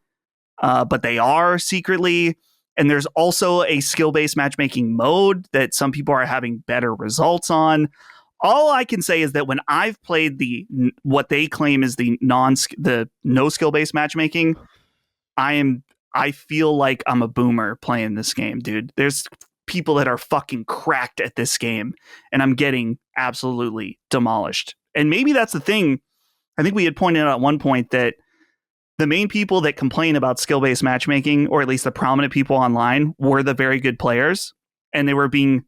but they are secretly. And there's also a skill-based matchmaking mode that some people are having better results on. All I can say is that when I've played what they claim is the no skill-based matchmaking, I feel like I'm a boomer playing this game, dude. There's people that are fucking cracked at this game, and I'm getting absolutely demolished. And maybe that's the thing I think we had pointed out at one point that the main people that complain about skill-based matchmaking, or at least the prominent people online, were the very good players, and they were being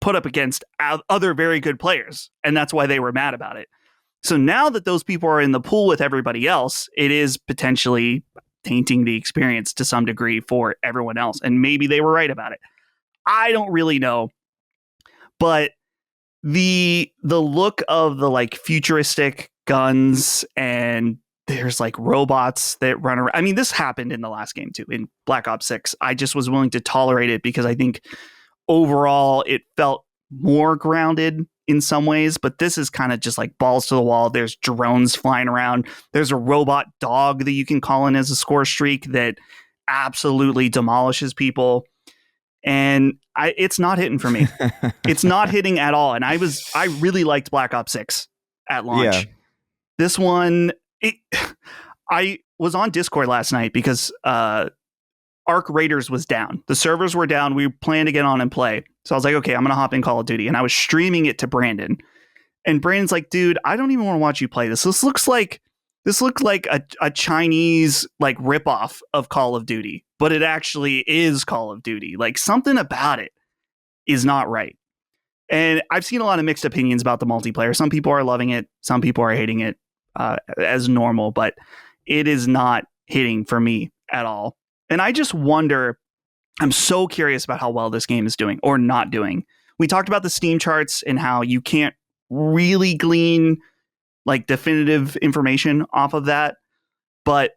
put up against other very good players, and that's why they were mad about it. So now that those people are in the pool with everybody else, it is potentially tainting the experience to some degree for everyone else, and maybe they were right about it. I don't really know, but the look of the like futuristic guns, and there's like robots that run around. I mean, this happened in the last game too, in Black Ops 6. I just was willing to tolerate it because I think overall it felt more grounded in some ways, but this is kind of just like balls to the wall. There's drones flying around. There's a robot dog that you can call in as a score streak that absolutely demolishes people. And it's not hitting for me. It's not hitting at all. And I really liked Black Ops 6 at launch. Yeah. This one, I was on Discord last night because Arc Raiders was down. The servers were down. We planned to get on and play. So I was like, okay, I'm going to hop in Call of Duty. And I was streaming it to Brandon. And Brandon's like, dude, I don't even want to watch you play this. This looks like a Chinese like ripoff of Call of Duty, but it actually is Call of Duty. Like something about it is not right. And I've seen a lot of mixed opinions about the multiplayer. Some people are loving it. Some people are hating it as normal, but it is not hitting for me at all. And I just wonder, I'm so curious about how well this game is doing or not doing. We talked about the Steam charts and how you can't really glean like definitive information off of that. But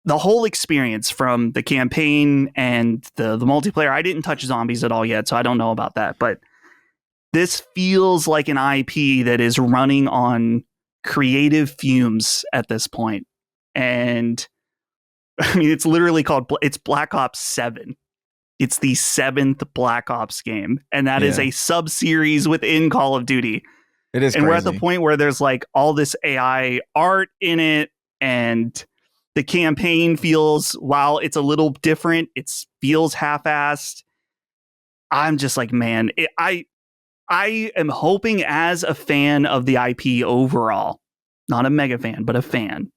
the whole experience from the campaign and the multiplayer, I didn't touch zombies at all yet, so I don't know about that. But this feels like an IP that is running on creative fumes at this point. And I mean, it's literally it's Black Ops 7. It's the 7th Black Ops game. And that is a sub-series within Call of Duty. It is and crazy. We're at the point where there's like all this AI art in it, and the campaign feels, while it's a little different, it feels half-assed. I'm just like, man, I am hoping, as a fan of the IP overall, not a mega fan, but a fan,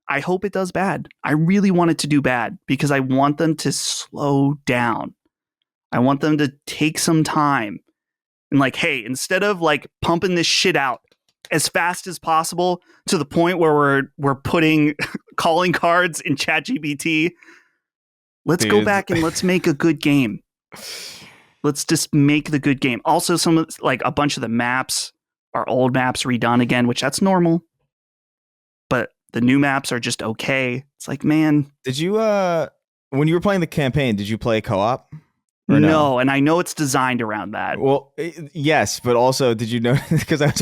I hope it does bad. I really want it to do bad because I want them to slow down. I want them to take some time and like, hey, instead of like pumping this shit out as fast as possible to the point where we're putting calling cards in ChatGPT, let's go back and let's make a good game. Let's just make the good game. Also, a bunch of the maps are old maps redone again, which that's normal. But the new maps are just okay. It's like, man. Did you, when you were playing the campaign, did you play co-op? No, and I know it's designed around that. Well, yes, but also, did you know? Because I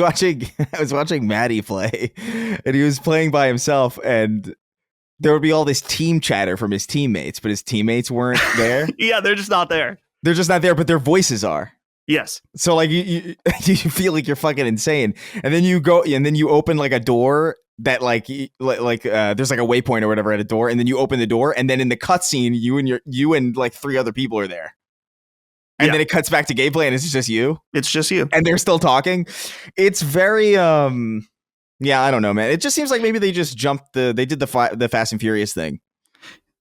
was watching Maddie play, and he was playing by himself, and there would be all this team chatter from his teammates, but his teammates weren't there. Yeah, they're just not there. They're just not there, but their voices are. Yes. So like you feel like you're fucking insane, and then you go, and then you open like a door that like there's like a waypoint or whatever at a door, and then you open the door, and then in the cutscene, you and like 3 other people are there. And then it cuts back to gameplay, and it's just you. It's just you. And they're still talking. It's very, yeah, I don't know, man. It just seems like maybe they just they did the Fast and Furious thing.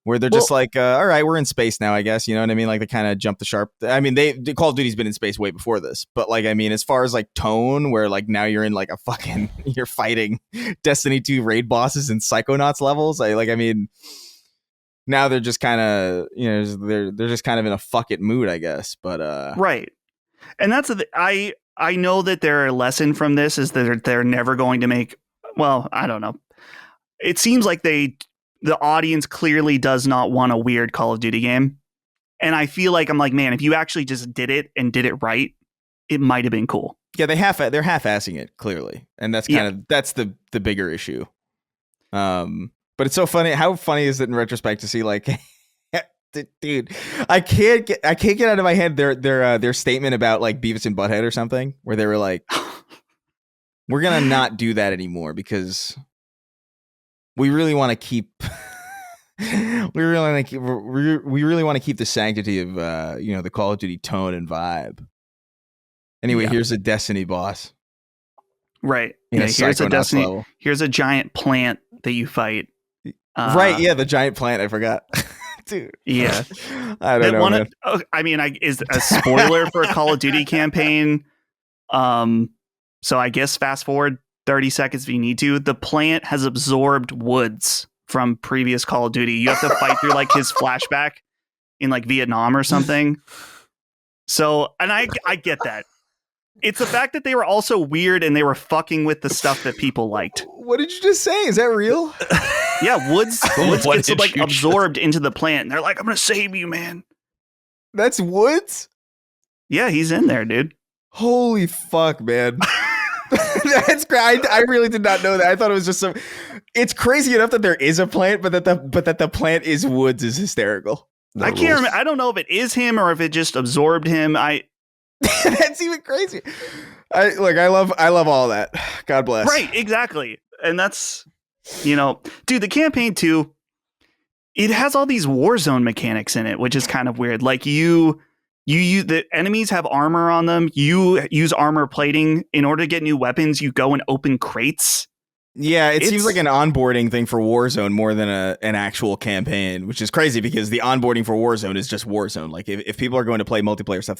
Where they're just like, all right, we're in space now, I guess. You know what I mean? Like, they kind of jumped the sharp. I mean, Call of Duty's been in space way before this. But, like, I mean, as far as, like, tone, where, like, now you're in, like, you're fighting Destiny 2 raid bosses and Psychonauts levels. I mean... Now they're just kind of, you know, they're just kind of in a fuck it mood, I guess. But right, and that's I know that their lesson from this is that they're never going to make. Well, I don't know. It seems like the audience clearly does not want a weird Call of Duty game, and I feel like I'm like, man, if you actually just did it and did it right, it might have been cool. Yeah, they're half-assing it clearly, and that's that's the bigger issue. But it's so funny. How funny is it in retrospect to see, like, dude, I can't get out of my head their statement about like Beavis and Butthead or something, where they were like, "We're gonna not do that anymore because we really want to keep, we really want to keep the sanctity of the Call of Duty tone and vibe." Anyway, here's a Destiny boss. Right. in Yeah, a here's a Psychonauts Destiny. level. Here's a giant plant that you fight. Right, yeah, the giant plant. I forgot. Dude. Yeah. I don't That know, one. man. I mean, is a spoiler for a Call of Duty campaign. So I guess fast forward 30 seconds if you need to. The plant has absorbed Woods from previous Call of Duty. You have to fight through like his flashback in like Vietnam or something. So, and I get that. It's the fact that they were also weird and they were fucking with the stuff that people liked. What did you just say? Is that real? Yeah, Woods What gets did like you absorbed into the plant. And they're like, I'm gonna save you, man. That's Woods? Yeah, he's in there, dude. Holy fuck, man. That's great. I really did not know that. I thought it was just some. It's crazy enough that there is a plant, but that the plant is Woods is hysterical. I can't remember. I don't know if it is him or if it just absorbed him. That's even crazy. I love all that. God bless. Right, exactly. And that's, dude, the campaign too, it has all these Warzone mechanics in it, which is kind of weird. Like the enemies have armor on them. You use armor plating in order to get new weapons. You go and open crates. Yeah, it seems like an onboarding thing for Warzone more than an actual campaign, which is crazy because the onboarding for Warzone is just Warzone. Like if people are going to play multiplayer stuff,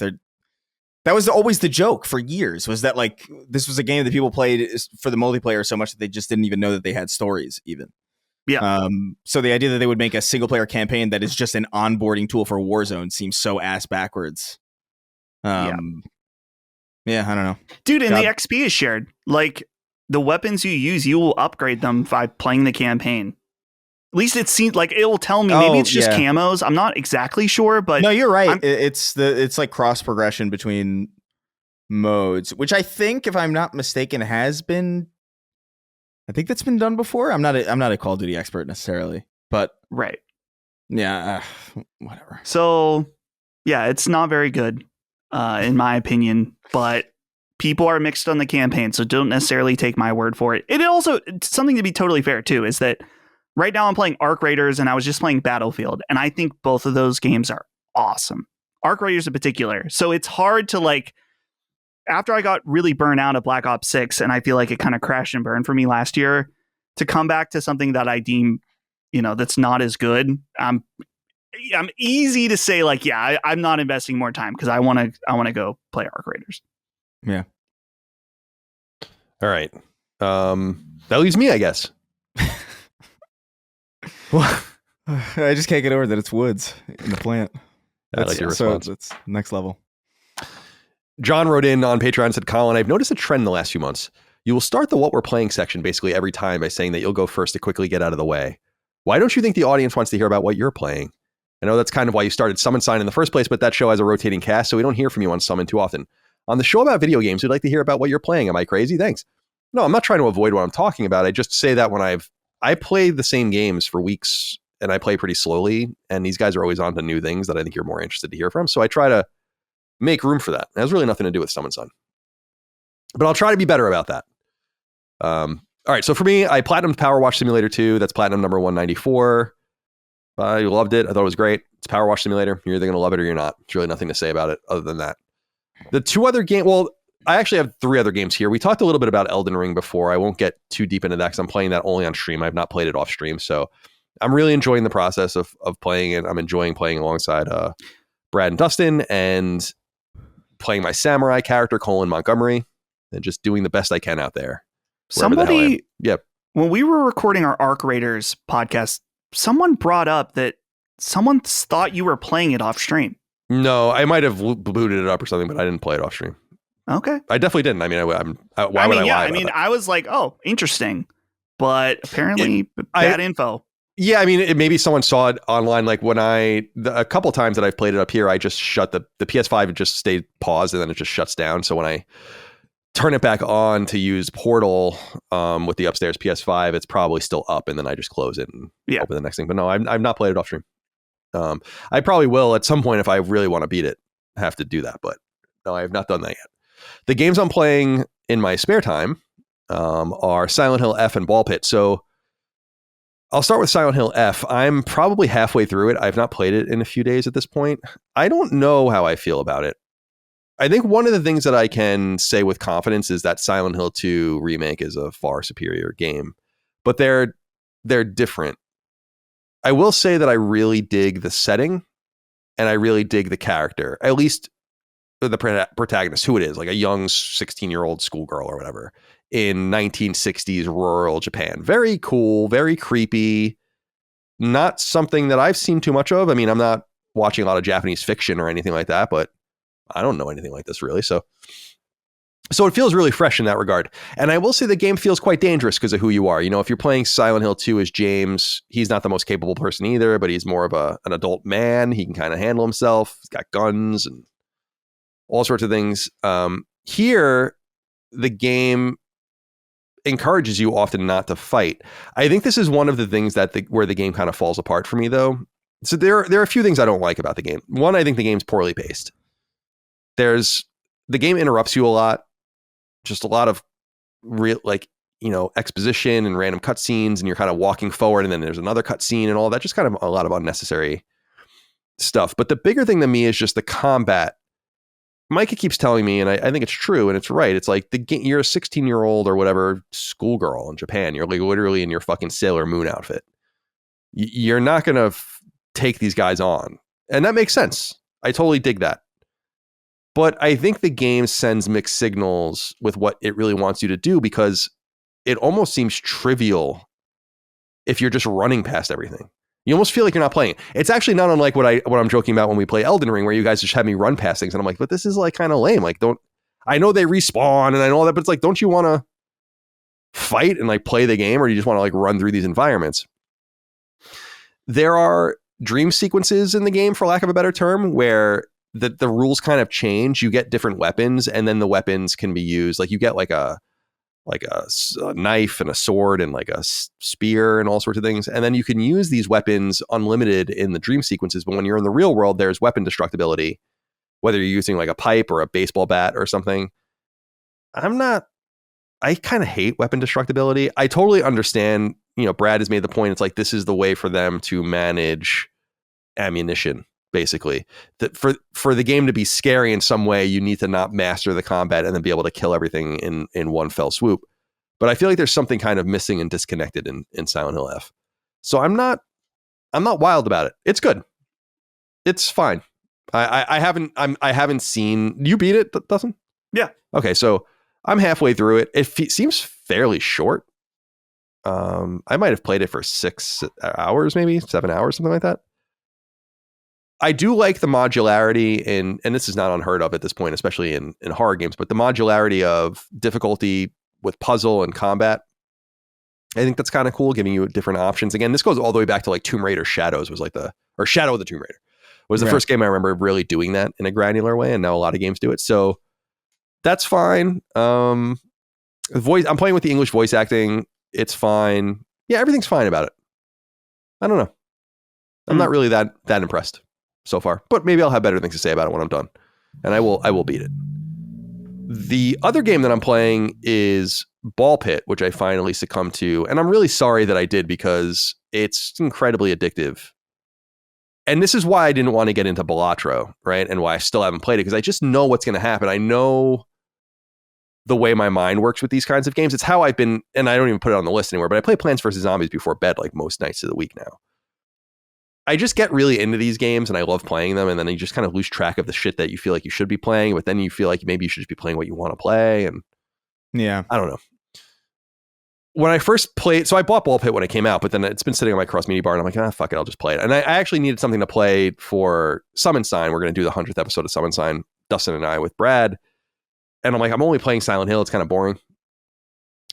that was always the joke for years, was that like this was a game that people played for the multiplayer so much that they just didn't even know that they had stories even. Yeah. So the idea that they would make a single player campaign that is just an onboarding tool for Warzone seems so ass backwards. Yeah, I don't know. Dude, and the XP is shared. Like the weapons you use, you will upgrade them by playing the campaign. At least it seems like it will tell me. Maybe it's just camos. I'm not exactly sure, but no, you're right. It's like cross progression between modes, which I think, if I'm not mistaken, has been. I think that's been done before. I'm not a Call of Duty expert necessarily, but right. Yeah, whatever. So yeah, it's not very good, in my opinion. But people are mixed on the campaign, so don't necessarily take my word for it. It also, something to be totally fair too, is that right now I'm playing Arc Raiders and I was just playing Battlefield, and I think both of those games are awesome. Arc Raiders in particular. So it's hard to like, after I got really burnt out of Black Ops 6 and I feel like it kind of crashed and burned for me last year, to come back to something that I deem, that's not as good. I'm easy to say like, yeah, I'm not investing more time because I want to go play Arc Raiders. Yeah. All right. That leaves me, I guess. I just can't get over that it's Woods in the plant. I like your response. That's next level. John wrote in on Patreon and said, Colin, I've noticed a trend the last few months. You will start the what we're playing section basically every time by saying that you'll go first to quickly get out of the way. Why don't you think the audience wants to hear about what you're playing? I know that's kind of why you started Summon Sign in the first place, but that show has a rotating cast, so we don't hear from you on Summon too often. On the show about video games, we'd like to hear about what you're playing. Am I crazy? Thanks. No, I'm not trying to avoid what I'm talking about. I just say that when I play the same games for weeks and I play pretty slowly, and these guys are always on to new things that I think you're more interested to hear from. So I try to make room for that. It has really nothing to do with Summon Sun. But I'll try to be better about that. All right, so for me, I platinumed PowerWash Simulator 2. That's platinum number 194. I loved it. I thought it was great. It's PowerWash Simulator. You're either going to love it or you're not. There's really nothing to say about it other than that. The two other games, well, I actually have 3 other games here. We talked a little bit about Elden Ring before. I won't get too deep into that because I'm playing that only on stream. I've not played it off stream. So I'm really enjoying the process of playing it. I'm enjoying playing alongside Brad and Dustin and playing my samurai character, Colin Montgomery, and just doing the best I can out there. Somebody, yep. When we were recording our Arc Raiders podcast, someone brought up that someone thought you were playing it off stream. No, I might have booted it up or something, but I didn't play it off stream. Okay. I definitely didn't. I mean, why would I lie about that? I was like, oh, interesting. But apparently bad info. Yeah, I mean, maybe someone saw it online. Like when a couple times that I've played it up here, I just shut the PS5, it just stayed paused and then it just shuts down. So when I turn it back on to use Portal with the upstairs PS5, it's probably still up, and then I just close it and open the next thing. But no, I've not played it off stream. I probably will at some point if I really want to beat it. Have to do that, but no, I have not done that yet. The games I'm playing in my spare time are Silent Hill F and Ball Pit. So I'll start with Silent Hill F. I'm probably halfway through it. I've not played it in a few days at this point. I don't know how I feel about it. I think one of the things that I can say with confidence is that Silent Hill 2 remake is a far superior game, but they're different. I will say that I really dig the setting and I really dig the character, at least the protagonist, who it is, like a young 16-year-old schoolgirl or whatever in 1960s rural Japan. Very cool, very creepy. Not something that I've seen too much of. I mean, I'm not watching a lot of Japanese fiction or anything like that, but I don't know anything like this really. So it feels really fresh in that regard. And I will say the game feels quite dangerous because of who you are. You know, if you're playing Silent Hill 2 as James, he's not the most capable person either, but he's more of an adult man. He can kind of handle himself. He's got guns and all sorts of things. Here, the game encourages you often not to fight. I think this is one of the things that where the game kind of falls apart for me, though. So there are a few things I don't like about the game. One, I think the game's poorly paced. The game interrupts you a lot. Just a lot of real, like, you know, exposition and random cutscenes, and you're kind of walking forward, and then there's another cutscene and all that. Just kind of a lot of unnecessary stuff. But the bigger thing to me is just the combat. Micah keeps telling me, and I think it's true, and it's right. It's like you're a 16-year-old or whatever schoolgirl in Japan. You're like literally in your fucking Sailor Moon outfit. You're not going to take these guys on. And that makes sense. I totally dig that. But I think the game sends mixed signals with what it really wants you to do, because it almost seems trivial if you're just running past everything. You almost feel like you're not playing. It's actually not unlike what I'm joking about when we play Elden Ring, where you guys just have me run past things, and I'm like, but this is like kind of lame. Like, I know they respawn and I know that, but it's like, don't you want to fight and like play the game, or do you just want to like run through these environments? There are dream sequences in the game, for lack of a better term, where the rules kind of change. You get different weapons, and then the weapons can be used. Like you get like a knife and a sword and like a spear and all sorts of things. And then you can use these weapons unlimited in the dream sequences. But when you're in the real world, there's weapon destructibility, whether you're using like a pipe or a baseball bat or something. I kind of hate weapon destructibility. I totally understand, you know, Brad has made the point. It's like, this is the way for them to manage ammunition, basically. That for the game to be scary in some way, you need to not master the combat and then be able to kill everything in one fell swoop. But I feel like there's something kind of missing and disconnected in Silent Hill F. So I'm not wild about it. It's good. It's fine. I haven't seen you beat it, Dustin? Yeah. Okay, so I'm halfway through it. It seems fairly short. I might have played it for 6 hours, maybe 7 hours, something like that. I do like the modularity and this is not unheard of at this point, especially in horror games, but the modularity of difficulty with puzzle and combat. I think that's kind of cool, giving you different options. Again, this goes all the way back to like Tomb Raider Shadows was like or Shadow of the Tomb Raider was the first game I remember really doing that in a granular way. And now a lot of games do it. So that's fine. I'm playing with the English voice acting. It's fine. Yeah, everything's fine about it. I don't know. I'm not really that impressed so far, but maybe I'll have better things to say about it when I'm done, and I will beat it. The other game that I'm playing is Ball Pit, which I finally succumbed to, and I'm really sorry that I did, because it's incredibly addictive. And this is why I didn't want to get into Balatro, right? And why I still haven't played it, because I just know what's going to happen. I know the way my mind works with these kinds of games. It's how I've been, and I don't even put it on the list anymore, but I play Plants vs. Zombies before bed like most nights of the week now. I just get really into these games and I love playing them, and then you just kind of lose track of the shit that you feel like you should be playing, but then you feel like maybe you should just be playing what you want to play. And yeah, I don't know. When I first played, so I bought Ball Pit when it came out, but then it's been sitting on my cross media bar, and I'm like, fuck it, I'll just play it. And I actually needed something to play for Summon Sign. We're going to do the 100th episode of Summon Sign, Dustin and I with Brad. And I'm like, I'm only playing Silent Hill. It's kind of boring.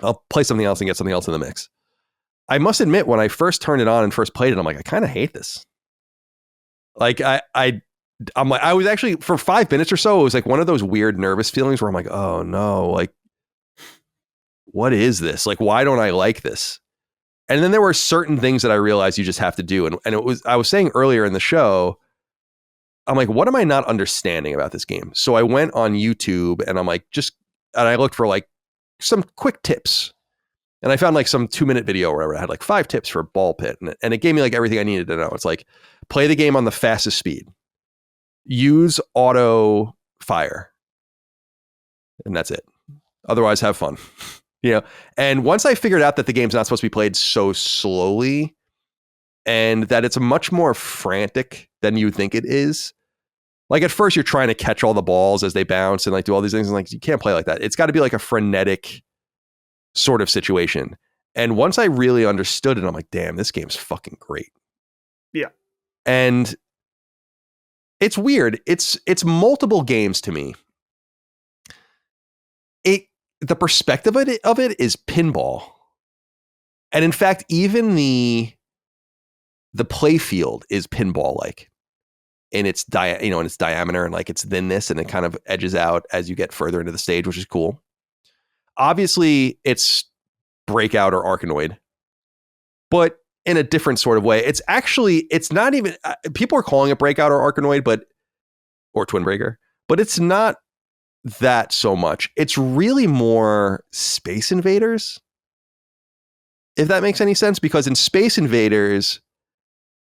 I'll play something else and get something else in the mix. I must admit, when I first turned it on and first played it, I'm like, I kind of hate this. Like I'm like, I was actually, for 5 minutes or so, it was like one of those weird nervous feelings where I'm like, oh no, like, what is this? Like, why don't I like this? And then there were certain things that I realized you just have to do. And I was saying earlier in the show, I'm like, what am I not understanding about this game? So I went on YouTube and I'm like, and I looked for like some quick tips. And I found like some 2-minute video where I had like 5 tips for Ball Pit. And it gave me like everything I needed to know. It's like, play the game on the fastest speed. Use auto fire. and that's it. Otherwise, have fun. And once I figured out that the game's not supposed to be played so slowly and that it's much more frantic than you think it is. Like at first you're trying to catch all the balls as they bounce and like do all these things, and like you can't play like that. It's got to be like a frenetic sort of situation. And once I really understood it, I'm like, damn, this game's fucking great. Yeah. And it's weird. It's multiple games to me. The perspective of it is pinball. And in fact, even the play field is pinball-like in its in its diameter and like its thinness, and it kind of edges out as you get further into the stage, which is cool. Obviously, it's Breakout or Arkanoid, but in a different sort of way. It's not even, people are calling it Breakout or Arkanoid, or Twin Breaker, but it's not that so much. It's really more Space Invaders, if that makes any sense, because in Space Invaders,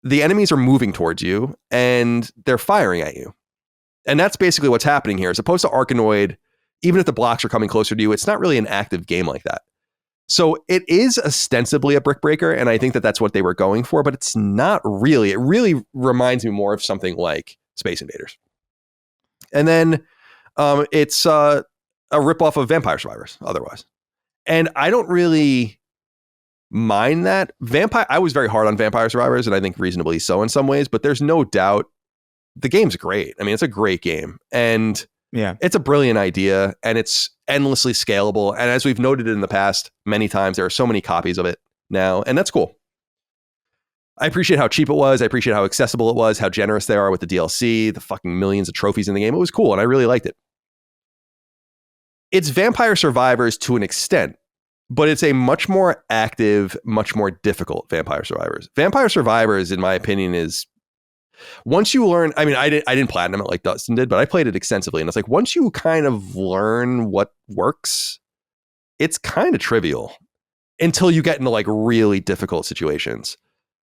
the enemies are moving towards you and they're firing at you. And that's basically what's happening here. As opposed to Arkanoid, even if the blocks are coming closer to you, it's not really an active game like that. So it is ostensibly a brick breaker, and I think that that's what they were going for, but it's not really. It really reminds me more of something like Space Invaders. And then it's a ripoff of Vampire Survivors otherwise. And I don't really mind that. I was very hard on Vampire Survivors, and I think reasonably so in some ways, but there's no doubt the game's great. I mean, it's a great game, and it's a brilliant idea, and it's endlessly scalable. And as we've noted in the past many times, there are so many copies of it now, and that's cool. I appreciate how cheap it was. I appreciate how accessible it was, how generous they are with the DLC, the fucking millions of trophies in the game. It was cool, and I really liked it. It's Vampire Survivors to an extent, but it's a much more active, much more difficult Vampire Survivors. Vampire Survivors, in my opinion, is once you learn, I mean, I didn't platinum it like Dustin did, but I played it extensively. And it's like, once you kind of learn what works, it's kind of trivial until you get into like really difficult situations.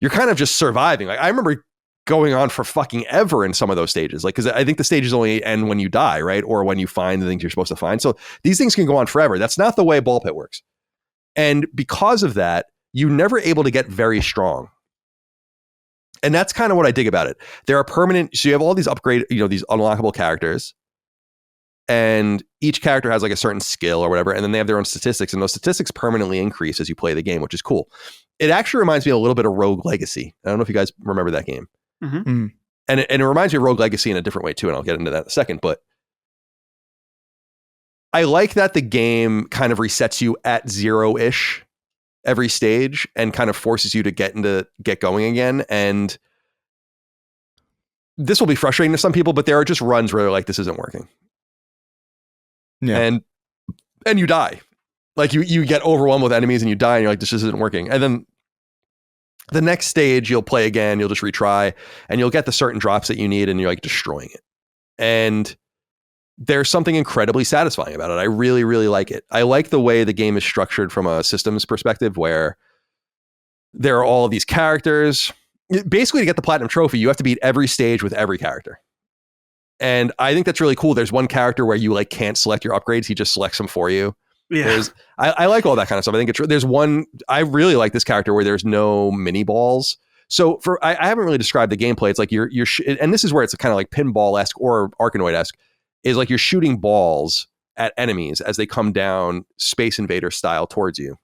You're kind of just surviving. Like I remember going on for fucking ever in some of those stages. Like, cause I think the stages only end when you die, right? Or when you find the things you're supposed to find. So these things can go on forever. That's not the way Ball Pit works. And because of that, you're never able to get very strong. And that's kind of what I dig about it. There are permanent, so you have all these these unlockable characters, and each character has like a certain skill or whatever, and then they have their own statistics, and those statistics permanently increase as you play the game, which is cool. It actually reminds me a little bit of Rogue Legacy. I don't know if you guys remember that game. Mm-hmm. Mm-hmm. And it reminds me of Rogue Legacy in a different way too, and I'll get into that in a second, but I like that the game kind of resets you at 0-ish every stage and kind of forces you to get going again. And this will be frustrating to some people, but there are just runs where they're like, this isn't working. Yeah. And you die. Like you get overwhelmed with enemies and you die and you're like, this isn't working. And then the next stage you'll play again, you'll just retry, and you'll get the certain drops that you need, and you're like destroying it. And there's something incredibly satisfying about it. I really, really like it. I like the way the game is structured from a systems perspective, where there are all of these characters. Basically, to get the platinum trophy, you have to beat every stage with every character. And I think that's really cool. There's one character where you like can't select your upgrades. He just selects them for you. Yeah. I like all that kind of stuff. I think there's one, I really like this character where there's no mini balls. So I haven't really described the gameplay. It's like and this is where it's kind of like pinball-esque or Arkanoid-esque, is like you're shooting balls at enemies as they come down Space Invader style towards you.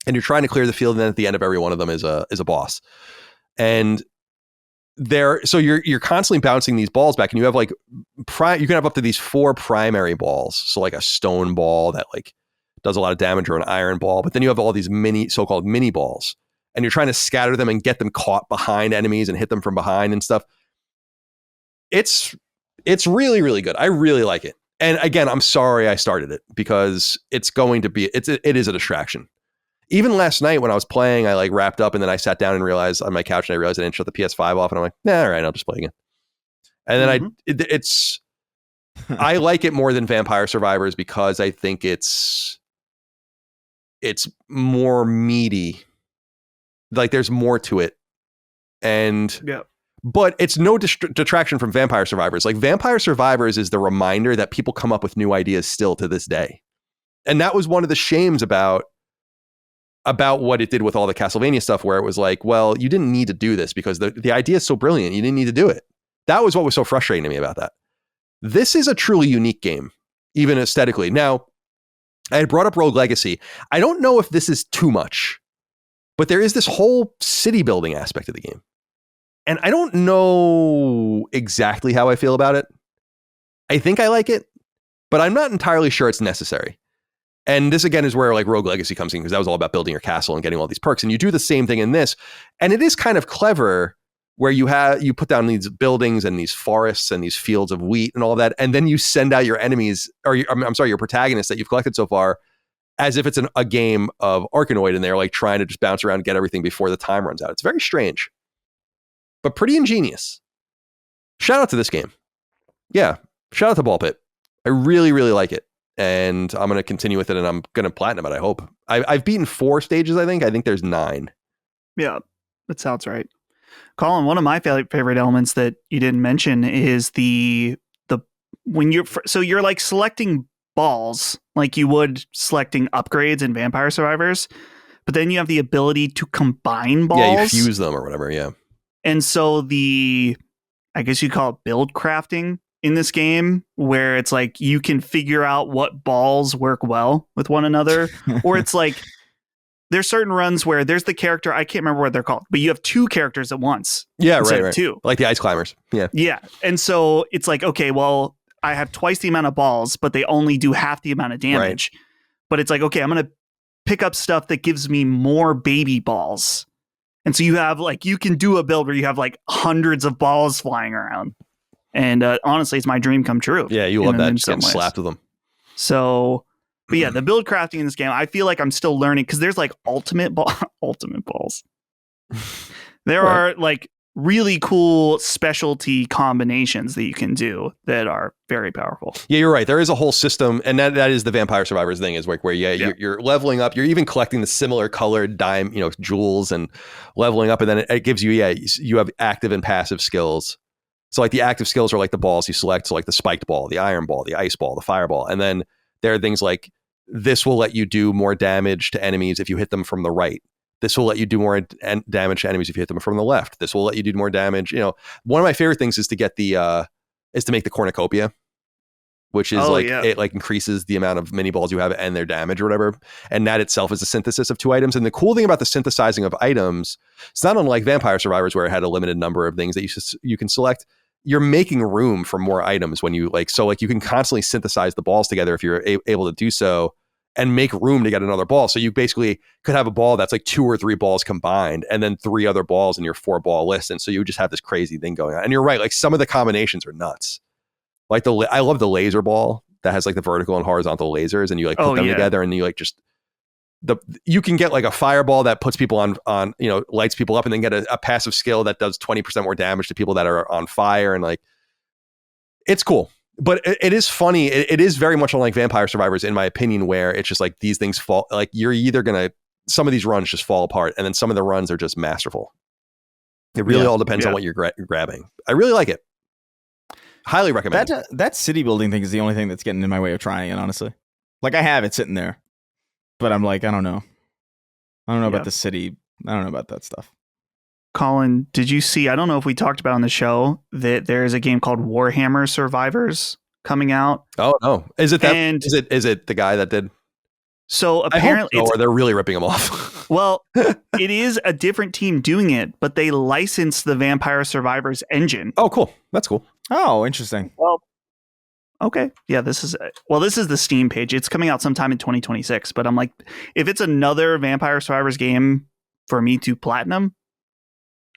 And you're trying to clear the field, and then at the end of every one of them is a boss. And so you're constantly bouncing these balls back, and you have like you can have up to these 4 primary balls. So like a stone ball that like does a lot of damage, or an iron ball, but then you have all these so-called mini balls, and you're trying to scatter them and get them caught behind enemies and hit them from behind and stuff. It's really, really good. I really like it. And again, I'm sorry I started it, because it is a distraction. Even last night when I was playing, I like wrapped up, and then I sat down and realized on my couch, and I realized I didn't shut the PS5 off, and I'm like, nah, all right, I'll just play again. And then I like it more than Vampire Survivors, because I think it's more meaty. Like there's more to it. And But it's no detraction from Vampire Survivors. Like Vampire Survivors is the reminder that people come up with new ideas still to this day. And that was one of the shames about what it did with all the Castlevania stuff, where it was like, well, you didn't need to do this because the idea is so brilliant. You didn't need to do it. That was what was so frustrating to me about that. This is a truly unique game, even aesthetically. Now, I had brought up Rogue Legacy. I don't know if this is too much, but there is this whole city building aspect of the game. And I don't know exactly how I feel about it. I think I like it, but I'm not entirely sure it's necessary. And this again is where like Rogue Legacy comes in, because that was all about building your castle and getting all these perks. And you do the same thing in this. And it is kind of clever where you put down these buildings and these forests and these fields of wheat and all that. And then you send out your enemies, or your protagonists that you've collected so far, as if it's a game of Arkanoid, and they're like trying to just bounce around and get everything before the time runs out. It's very strange, but pretty ingenious. Shout out to this game. Yeah. Shout out to Ball Pit. I really, really like it. And I'm going to continue with it, and I'm going to platinum it, I hope. I've beaten 4 stages, I think. I think there's 9. Yeah, that sounds right. Colin, one of my favorite elements that you didn't mention is when you're like selecting balls like you would selecting upgrades in Vampire Survivors, but then you have the ability to combine balls. Yeah, you fuse them or whatever, yeah. And so I guess you call it build crafting in this game, where it's like you can figure out what balls work well with one another, or it's like there's certain runs where there's the character, I can't remember what they're called, but you have 2 characters at once. Yeah, right. 2. Like the Ice Climbers. Yeah. Yeah. And so it's like, okay, well, I have twice the amount of balls, but they only do half the amount of damage. Right. But it's like, okay, I'm going to pick up stuff that gives me more baby balls. And so you have like, you can do a build where you have like hundreds of balls flying around. And honestly, it's my dream come true. Yeah, you love that. Just getting slapped with them. So, but yeah, the build crafting in this game, I feel like I'm still learning, because there's like ultimate balls. There are like really cool specialty combinations that you can do that are very powerful. Yeah, you're right. There is a whole system, and that is the Vampire Survivors thing, is like where you're leveling up. You're even collecting the similar colored jewels and leveling up, and then it gives you you have active and passive skills. So like the active skills are like the balls you select. So like the spiked ball, the iron ball, the ice ball, the fireball. And then there are things like this will let you do more damage to enemies if you hit them from the right. This will let you do more damage to enemies if you hit them from the left. This will let you do more damage. One of my favorite things is to get is to make the cornucopia, which is it like increases the amount of mini balls you have and their damage or whatever. And that itself is a synthesis of 2 items. And the cool thing about the synthesizing of items, it's not unlike Vampire Survivors, where it had a limited number of things that you can select. You're making room for more items when you you can constantly synthesize the balls together if you're able to do so, and make room to get another ball. So you basically could have a ball that's like 2 or 3 balls combined, and then 3 other balls in your 4-ball list. And so you just have this crazy thing going on. And you're right. Like some of the combinations are nuts. Like I love the laser ball that has like the vertical and horizontal lasers, and you like put them together, and you like just you can get like a fireball that puts people on lights people up, and then get a passive skill that does 20% more damage to people that are on fire. And like, it's cool, but it is funny. It is very much unlike Vampire Survivors, in my opinion, where it's just like these things fall, like you're either some of these runs just fall apart, and then some of the runs are just masterful. It really all depends on what you're grabbing. I really like it. Highly recommend. That city building thing is the only thing that's getting in my way of trying it, honestly. Like I have it sitting there, but I'm like, I don't know about the city. I don't know about that stuff. Colin, did you see, I don't know if we talked about on the show, that there is a game called Warhammer Survivors coming out? Oh no. Is it that? And is it the guy that did? So apparently, or they're really ripping him off. Well, it is a different team doing it, but they licensed the Vampire Survivors engine. Oh, cool. That's cool. Oh, interesting. Well, okay. Yeah, this is the Steam page. It's coming out sometime in 2026, but I'm like, if it's another Vampire Survivors game for me to platinum,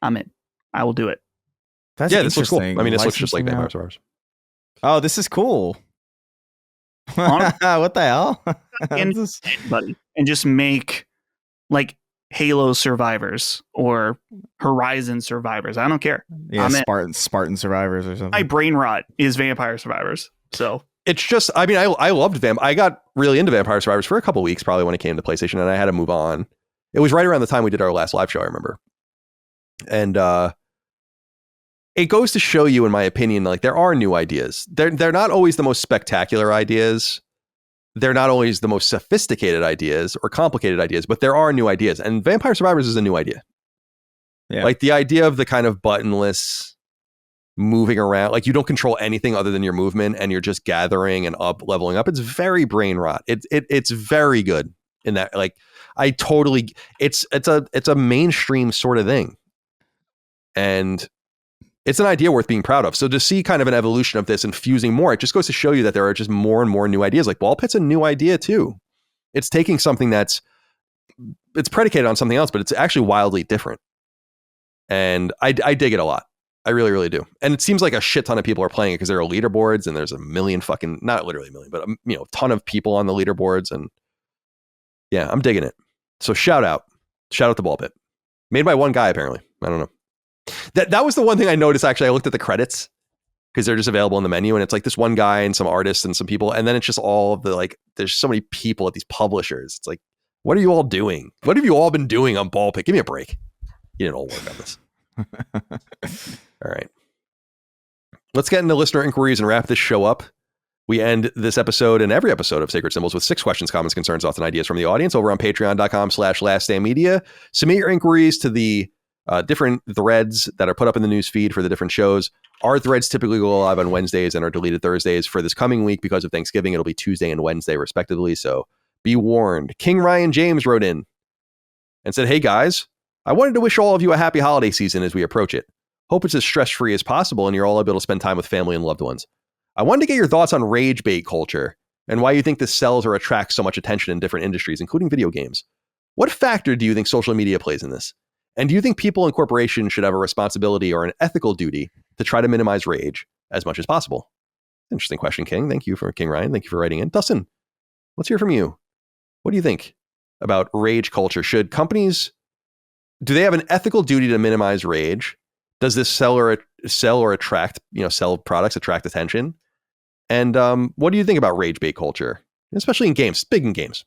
I'm in. I will do it. This looks cool. I mean, this looks just like Vampire Survivors. Oh, this is cool. What the hell? Buddy, and just make like Halo Survivors or Horizon Survivors. I don't care. Yeah, Spartan Survivors or something. My brain rot is Vampire Survivors. So it's just, I mean, I loved I got really into Vampire Survivors for a couple weeks, probably when it came to PlayStation, and I had to move on. It was right around the time we did our last live show, I remember. And it goes to show you, in my opinion, like there are new ideas. They're not always the most spectacular ideas. They're not always the most sophisticated ideas or complicated ideas, but there are new ideas. And Vampire Survivors is a new idea. Yeah. Like the idea of the kind of buttonless moving around, like you don't control anything other than your movement and you're just gathering and leveling up. It's very brain rot. It's very good in that. Like it's a mainstream sort of thing. And it's an idea worth being proud of. So to see kind of an evolution of this and fusing more, it just goes to show you that there are just more and more new ideas. Like Ball Pit's a new idea too. It's taking something it's predicated on something else, but it's actually wildly different. And I dig it a lot. I really, really do. And it seems like a shit ton of people are playing it because there are leaderboards and there's a million fucking, not literally a million, but a ton of people on the leaderboards. And yeah, I'm digging it. So shout out to Ball Pit. Made by one guy, apparently. I don't know. That was the one thing I noticed, actually. I looked at the credits because they're just available in the menu, and it's like this one guy and some artists and some people, and then it's just all of the, like, there's so many people at these publishers. It's like, what are you all doing? What have you all been doing on Ball Pit? Give me a break. You didn't all work on this. All right. Let's get into listener inquiries and wrap this show up. We end this episode and every episode of Sacred Symbols with 6 questions, comments, concerns, thoughts, and ideas from the audience over on patreon.com/laststandmedia. Submit your inquiries to the different threads that are put up in the news feed for the different shows. Our threads typically go live on Wednesdays and are deleted Thursdays. For this coming week, because of Thanksgiving, it'll be Tuesday and Wednesday, respectively. So be warned. King Ryan James wrote in and said, "Hey guys, I wanted to wish all of you a happy holiday season as we approach it. Hope it's as stress-free as possible and you're all able to spend time with family and loved ones. I wanted to get your thoughts on rage bait culture and why you think this sells or attracts so much attention in different industries, including video games. What factor do you think social media plays in this? And do you think people and corporations should have a responsibility or an ethical duty to try to minimize rage as much as possible?" Interesting question, King. Thank you for King Ryan. Thank you for writing in. Dustin, let's hear from you. What do you think about rage culture? Should companies, do they have an ethical duty to minimize rage? Does this sell or attract, sell products, attract attention? And what do you think about rage bait culture, especially in games, big in games?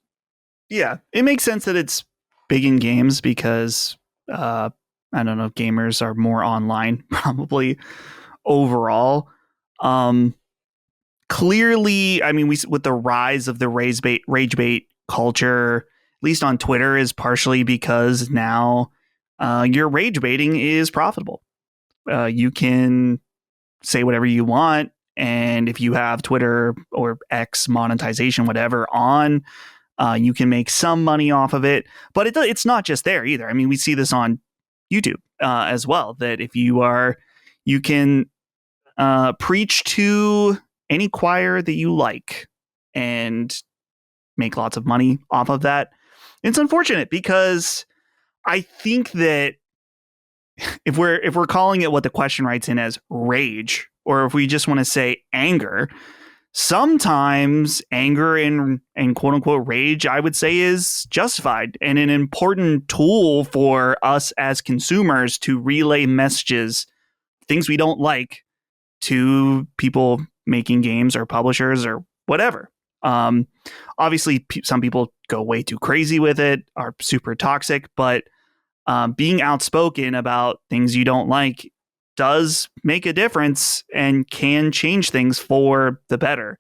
Yeah, it makes sense that it's big in games because I don't know, gamers are more online probably overall. Clearly, I mean, with the rise of the rage bait culture, at least on Twitter, is partially because now your rage baiting is profitable. You can say whatever you want, and if you have Twitter or X monetization, whatever, on, you can make some money off of it. But it's not just there either. I mean, we see this on YouTube as well, that if you can preach to any choir that you like and make lots of money off of that. It's unfortunate because I think that if we're calling it what the question writes in as rage, or if we just want to say anger, sometimes anger and quote unquote rage, I would say, is justified and an important tool for us as consumers to relay messages, things we don't like, to people making games or publishers or whatever. Obviously, some people go way too crazy with it, are super toxic, but being outspoken about things you don't like does make a difference and can change things for the better.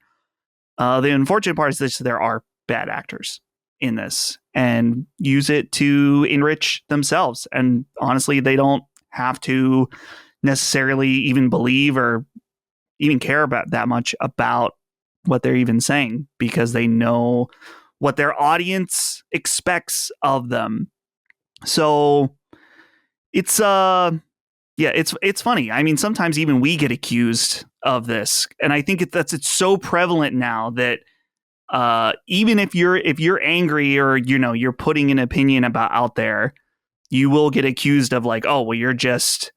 The unfortunate part is that there are bad actors in this and use it to enrich themselves. And honestly, they don't have to necessarily even believe or even care about that much about what they're even saying, because they know what their audience expects of them. So it's it's funny. I mean, sometimes even we get accused of this, and I think it's so prevalent now that even if you're angry or you're putting an opinion about out there, you will get accused of like, oh, well, you're just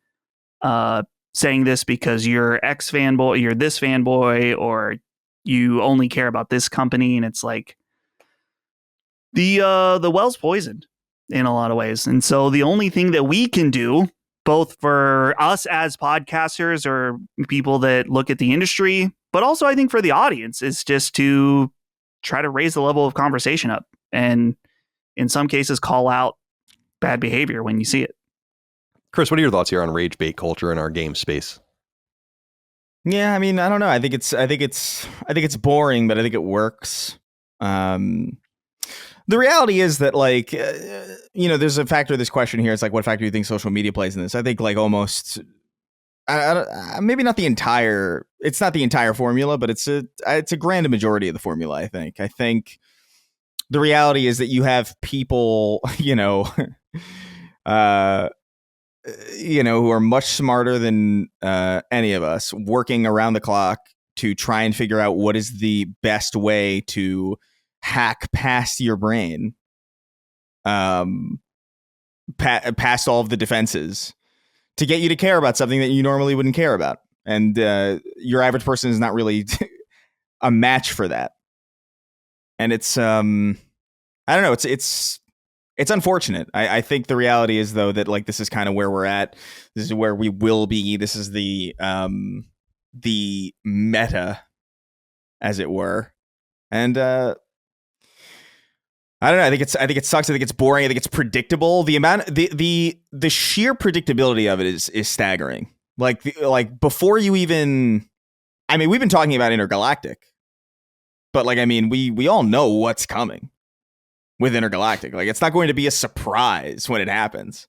saying this because you're X fanboy, you're this fanboy, or you only care about this company. And it's like the well's poisoned in a lot of ways. And so the only thing that we can do, both for us as podcasters or people that look at the industry, but also I think for the audience, is just to try to raise the level of conversation up, and in some cases call out bad behavior when you see it. Chris, what are your thoughts here on rage bait culture in our game space? Yeah, I mean, I don't know. I think it's boring, but I think it works. The reality is that, like, there's a factor of this question here. It's like, what factor do you think social media plays in this? I think, like, almost, maybe not the entire. It's not the entire formula, but it's a grand majority of the formula. I think the reality is that you have people, who are much smarter than any of us, working around the clock to try and figure out what is the best way to hack past your brain, past all of the defenses, to get you to care about something that you normally wouldn't care about. And your average person is not really a match for that. And it's, I don't know, it's unfortunate. I think the reality is, though, that, like, this is kind of where we're at. This is where we will be. This is the meta, as it were. And I don't know. I think it sucks. I think it's boring. I think it's predictable. The sheer predictability of it is staggering. Like before you even, I mean, we've been talking about Intergalactic, but, like, I mean, we all know what's coming with Intergalactic. Like, it's not going to be a surprise when it happens.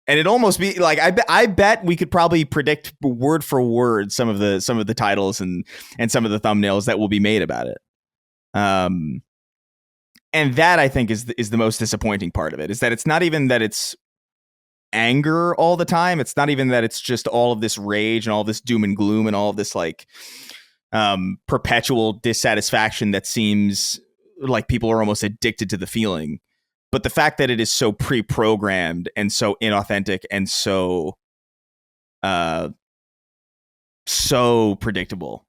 And it almost be like, I bet we could probably predict word for word some of the titles and some of the thumbnails that will be made about it. And that, I think, is the most disappointing part of it, is that it's not even that it's anger all the time. It's not even that it's just all of this rage and all this doom and gloom and all of this, like, perpetual dissatisfaction that seems like people are almost addicted to the feeling. But the fact that it is so pre-programmed and so inauthentic and so predictable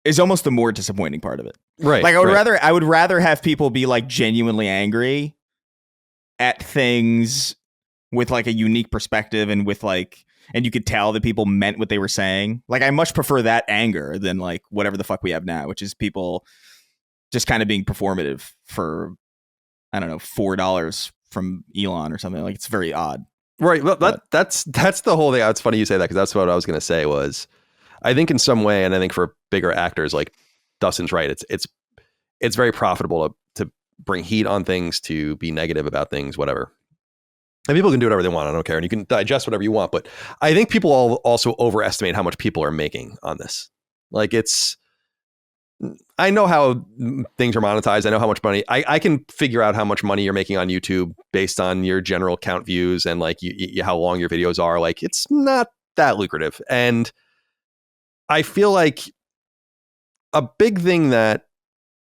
is almost the more disappointing part of it. Right. Like, I would rather have people be, like, genuinely angry at things with, like, a unique perspective and with, like, and you could tell that people meant what they were saying. Like, I much prefer that anger than, like, whatever the fuck we have now, which is people just kind of being performative for, I don't know, $4 from Elon or something. Like, it's very odd. Right. Well, that's the whole thing. It's funny you say that, because that's what I was going to say was, I think in some way, and I think for bigger actors, like Dustin's right, it's very profitable to bring heat on things, to be negative about things, whatever. And people can do whatever they want. I don't care. And you can digest whatever you want. But I think people also overestimate how much people are making on this. Like, I know how things are monetized. I know how much money I can figure out how much money you're making on YouTube based on your general count views and, like, how long your videos are. Like, it's not that lucrative. And I feel like a big thing that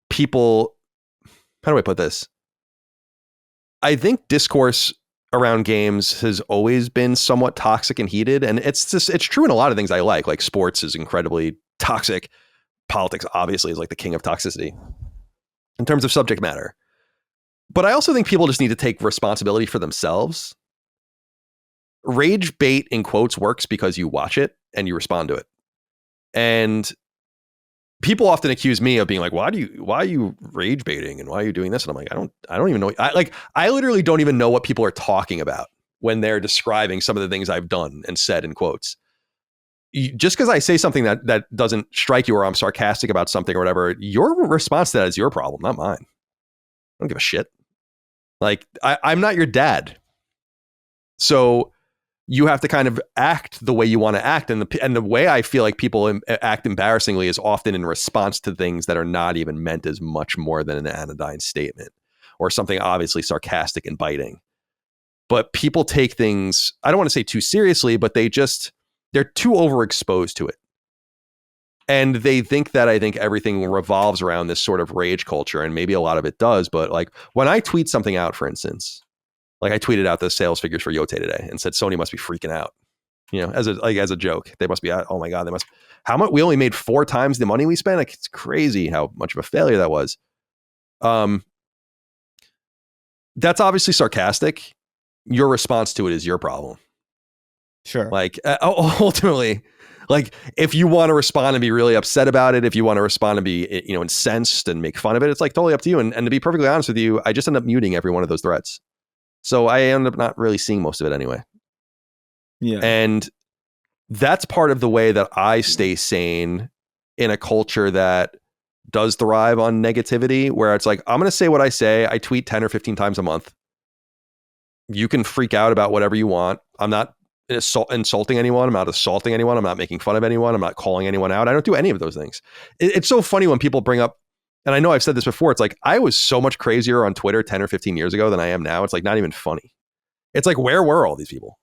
people, how do I put this? I think discourse around games has always been somewhat toxic and heated. And it's true in a lot of things I like sports is incredibly toxic. Politics obviously is, like, the king of toxicity in terms of subject matter. But I also think people just need to take responsibility for themselves. Rage bait, in quotes, works because you watch it and you respond to it. And people often accuse me of being like, why are you rage baiting and why are you doing this? And I'm like, I don't even know. I literally don't even know what people are talking about when they're describing some of the things I've done and said in quotes. Just because I say something that doesn't strike you, or I'm sarcastic about something or whatever, your response to that is your problem, not mine. I don't give a shit. Like, I'm not your dad. So you have to kind of act the way you want to act. And the way I feel like people act embarrassingly is often in response to things that are not even meant as much more than an anodyne statement or something obviously sarcastic and biting. But people take things, I don't want to say too seriously, but they're too overexposed to it. And they think that, I think everything revolves around this sort of rage culture, and maybe a lot of it does. But, like, when I tweet something out, for instance, like, I tweeted out the sales figures for Yotei today and said Sony must be freaking out, as a joke. They must be, oh my God, how much? We only made 4 times the money we spent. Like, it's crazy how much of a failure that was. That's obviously sarcastic. Your response to it is your problem. Sure. Like, ultimately, like, if you want to respond and be really upset about it, if you want to respond and be, incensed and make fun of it, it's, like, totally up to you. And to be perfectly honest with you, I just end up muting every one of those threads. So I end up not really seeing most of it anyway. Yeah. And that's part of the way that I stay sane in a culture that does thrive on negativity, where it's like, I'm going to say what I say. I tweet 10 or 15 times a month. You can freak out about whatever you want. I'm not insulting anyone. I'm not assaulting anyone. I'm not making fun of anyone. I'm not calling anyone out. I don't do any of those things. It's so funny when people bring up, and I know I've said this before, it's like, I was so much crazier on Twitter 10 or 15 years ago than I am now. It's like not even funny. It's like, where were all these people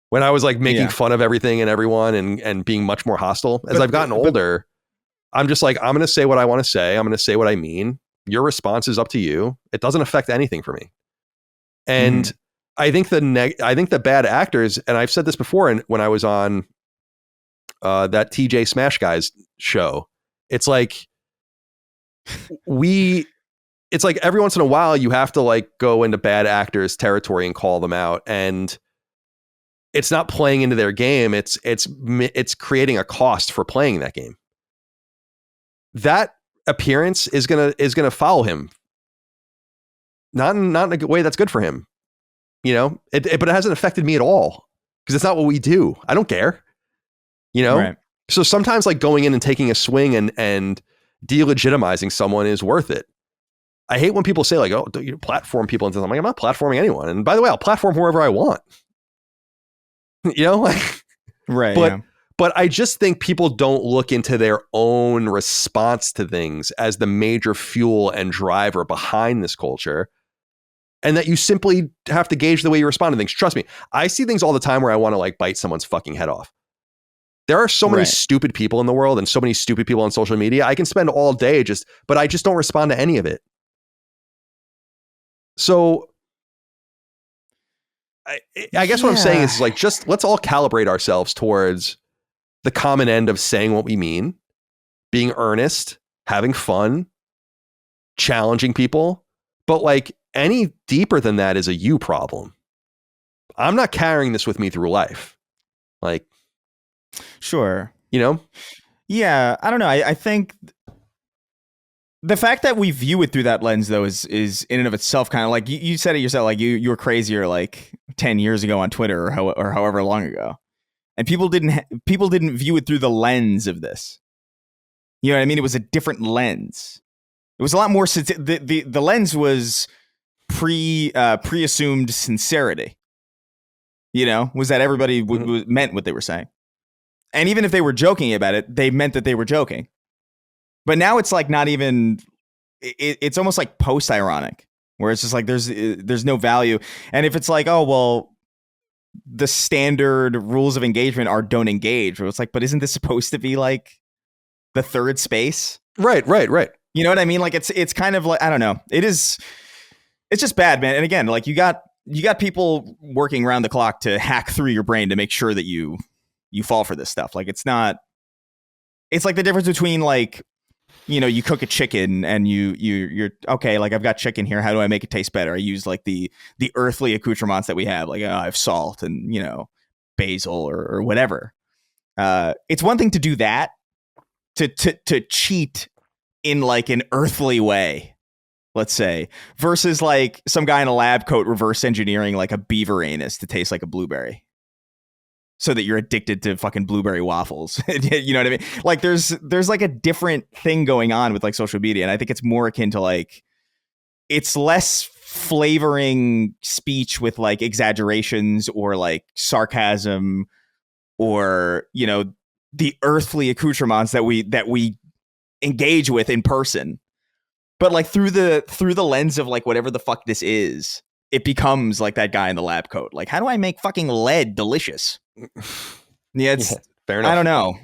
when I was like making fun of everything and everyone and being much more hostile? As I've gotten older, I'm just like, I'm going to say what I want to say. I'm going to say what I mean. Your response is up to you. It doesn't affect anything for me. And I think the bad actors, and I've said this before, and when I was on that TJ Smash Guys show, it's like it's like every once in a while you have to like go into bad actors territory and call them out, and it's not playing into their game. It's creating a cost for playing that game. That appearance is gonna follow him, not in a way that's good for him. You know, but it hasn't affected me at all because it's not what we do. I don't care. You know, Right. So sometimes like going in and taking a swing and delegitimizing someone is worth it. I hate when people say like, "Oh, you platform people," and I'm like, I'm not platforming anyone. And by the way, I'll platform whoever I want. You know, like, Right. But I just think people don't look into their own response to things as the major fuel and driver behind this culture. And that you simply have to gauge the way you respond to things. Trust me, I see things all the time where I want to like bite someone's fucking head off. There are so many stupid people in the world and so many stupid people on social media. I can spend all day but I just don't respond to any of it. So I guess what I'm saying is like, just let's all calibrate ourselves towards the common end of saying what we mean, being earnest, having fun, challenging people. But like any deeper than that is a you problem. I'm not carrying this with me through life. Like, Sure. you know? Yeah, I don't know. I think the fact that we view it through that lens, though, is in and of itself kind of like you said it yourself. Like you were crazier like 10 years ago on Twitter or however long ago, and people didn't view it through the lens of this. You know what I mean? It was a different lens. It was a lot more. The lens was pre-assumed sincerity. You know, was that everybody meant what they were saying, and even if they were joking about it, they meant that they were joking. But now it's like not even. It's almost like post-ironic, where it's just like there's no value. And if it's like, oh well, the standard rules of engagement are don't engage. Where it's like, but isn't this supposed to be like the third space? Right. You know what I mean? Like it's kind of like, I don't know. It's just bad, man. And again, like you got people working around the clock to hack through your brain to make sure that you fall for this stuff. Like it's like the difference between like, you know, you cook a chicken and you're okay, like I've got chicken here. How do I make it taste better? I use like the earthly accoutrements that we have. Like, I have salt and, you know, basil or whatever. It's one thing to do that, to cheat in like an earthly way, let's say, versus like some guy in a lab coat reverse engineering like a beaver anus to taste like a blueberry, so that you're addicted to fucking blueberry waffles. You know what I mean? Like there's like a different thing going on with like social media, and I think it's more akin to like, it's less flavoring speech with like exaggerations or like sarcasm or, you know, the earthly accoutrements that we engage with in person, but like through the lens of like whatever the fuck this is, it becomes like that guy in the lab coat. Like, how do I make fucking lead delicious? Yeah, fair enough. I don't know.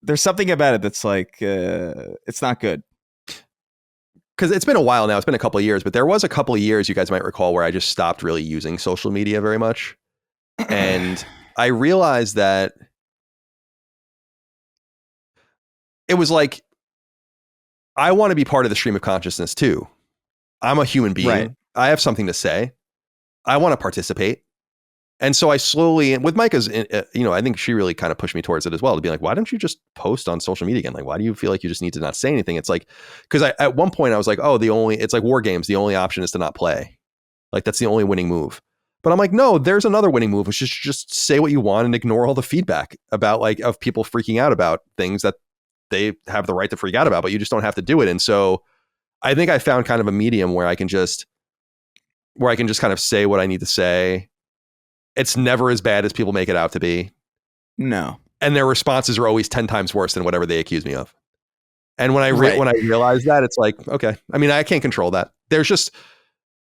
There's something about it that's like it's not good. Because it's been a while now. It's been a couple of years, but there was a couple of years you guys might recall where I just stopped really using social media very much, and I realized that it was like, I want to be part of the stream of consciousness too. I'm a human being. Right. I have something to say. I want to participate. And so I slowly, with Micah's, you know, I think she really kind of pushed me towards it as well, to be like, why don't you just post on social media again? Like, why do you feel like you just need to not say anything? It's like, because at one point I was like, oh, it's like war games. The only option is to not play. Like, that's the only winning move. But I'm like, no, there's another winning move, which is just say what you want and ignore all the feedback about like of people freaking out about things that they have the right to freak out about, but you just don't have to do it. And so I think I found kind of a medium where I can just kind of say what I need to say. It's never as bad as people make it out to be. No. And their responses are always 10 times worse than whatever they accuse me of. And when I realize that, it's like, okay, I mean, I can't control that. There's just,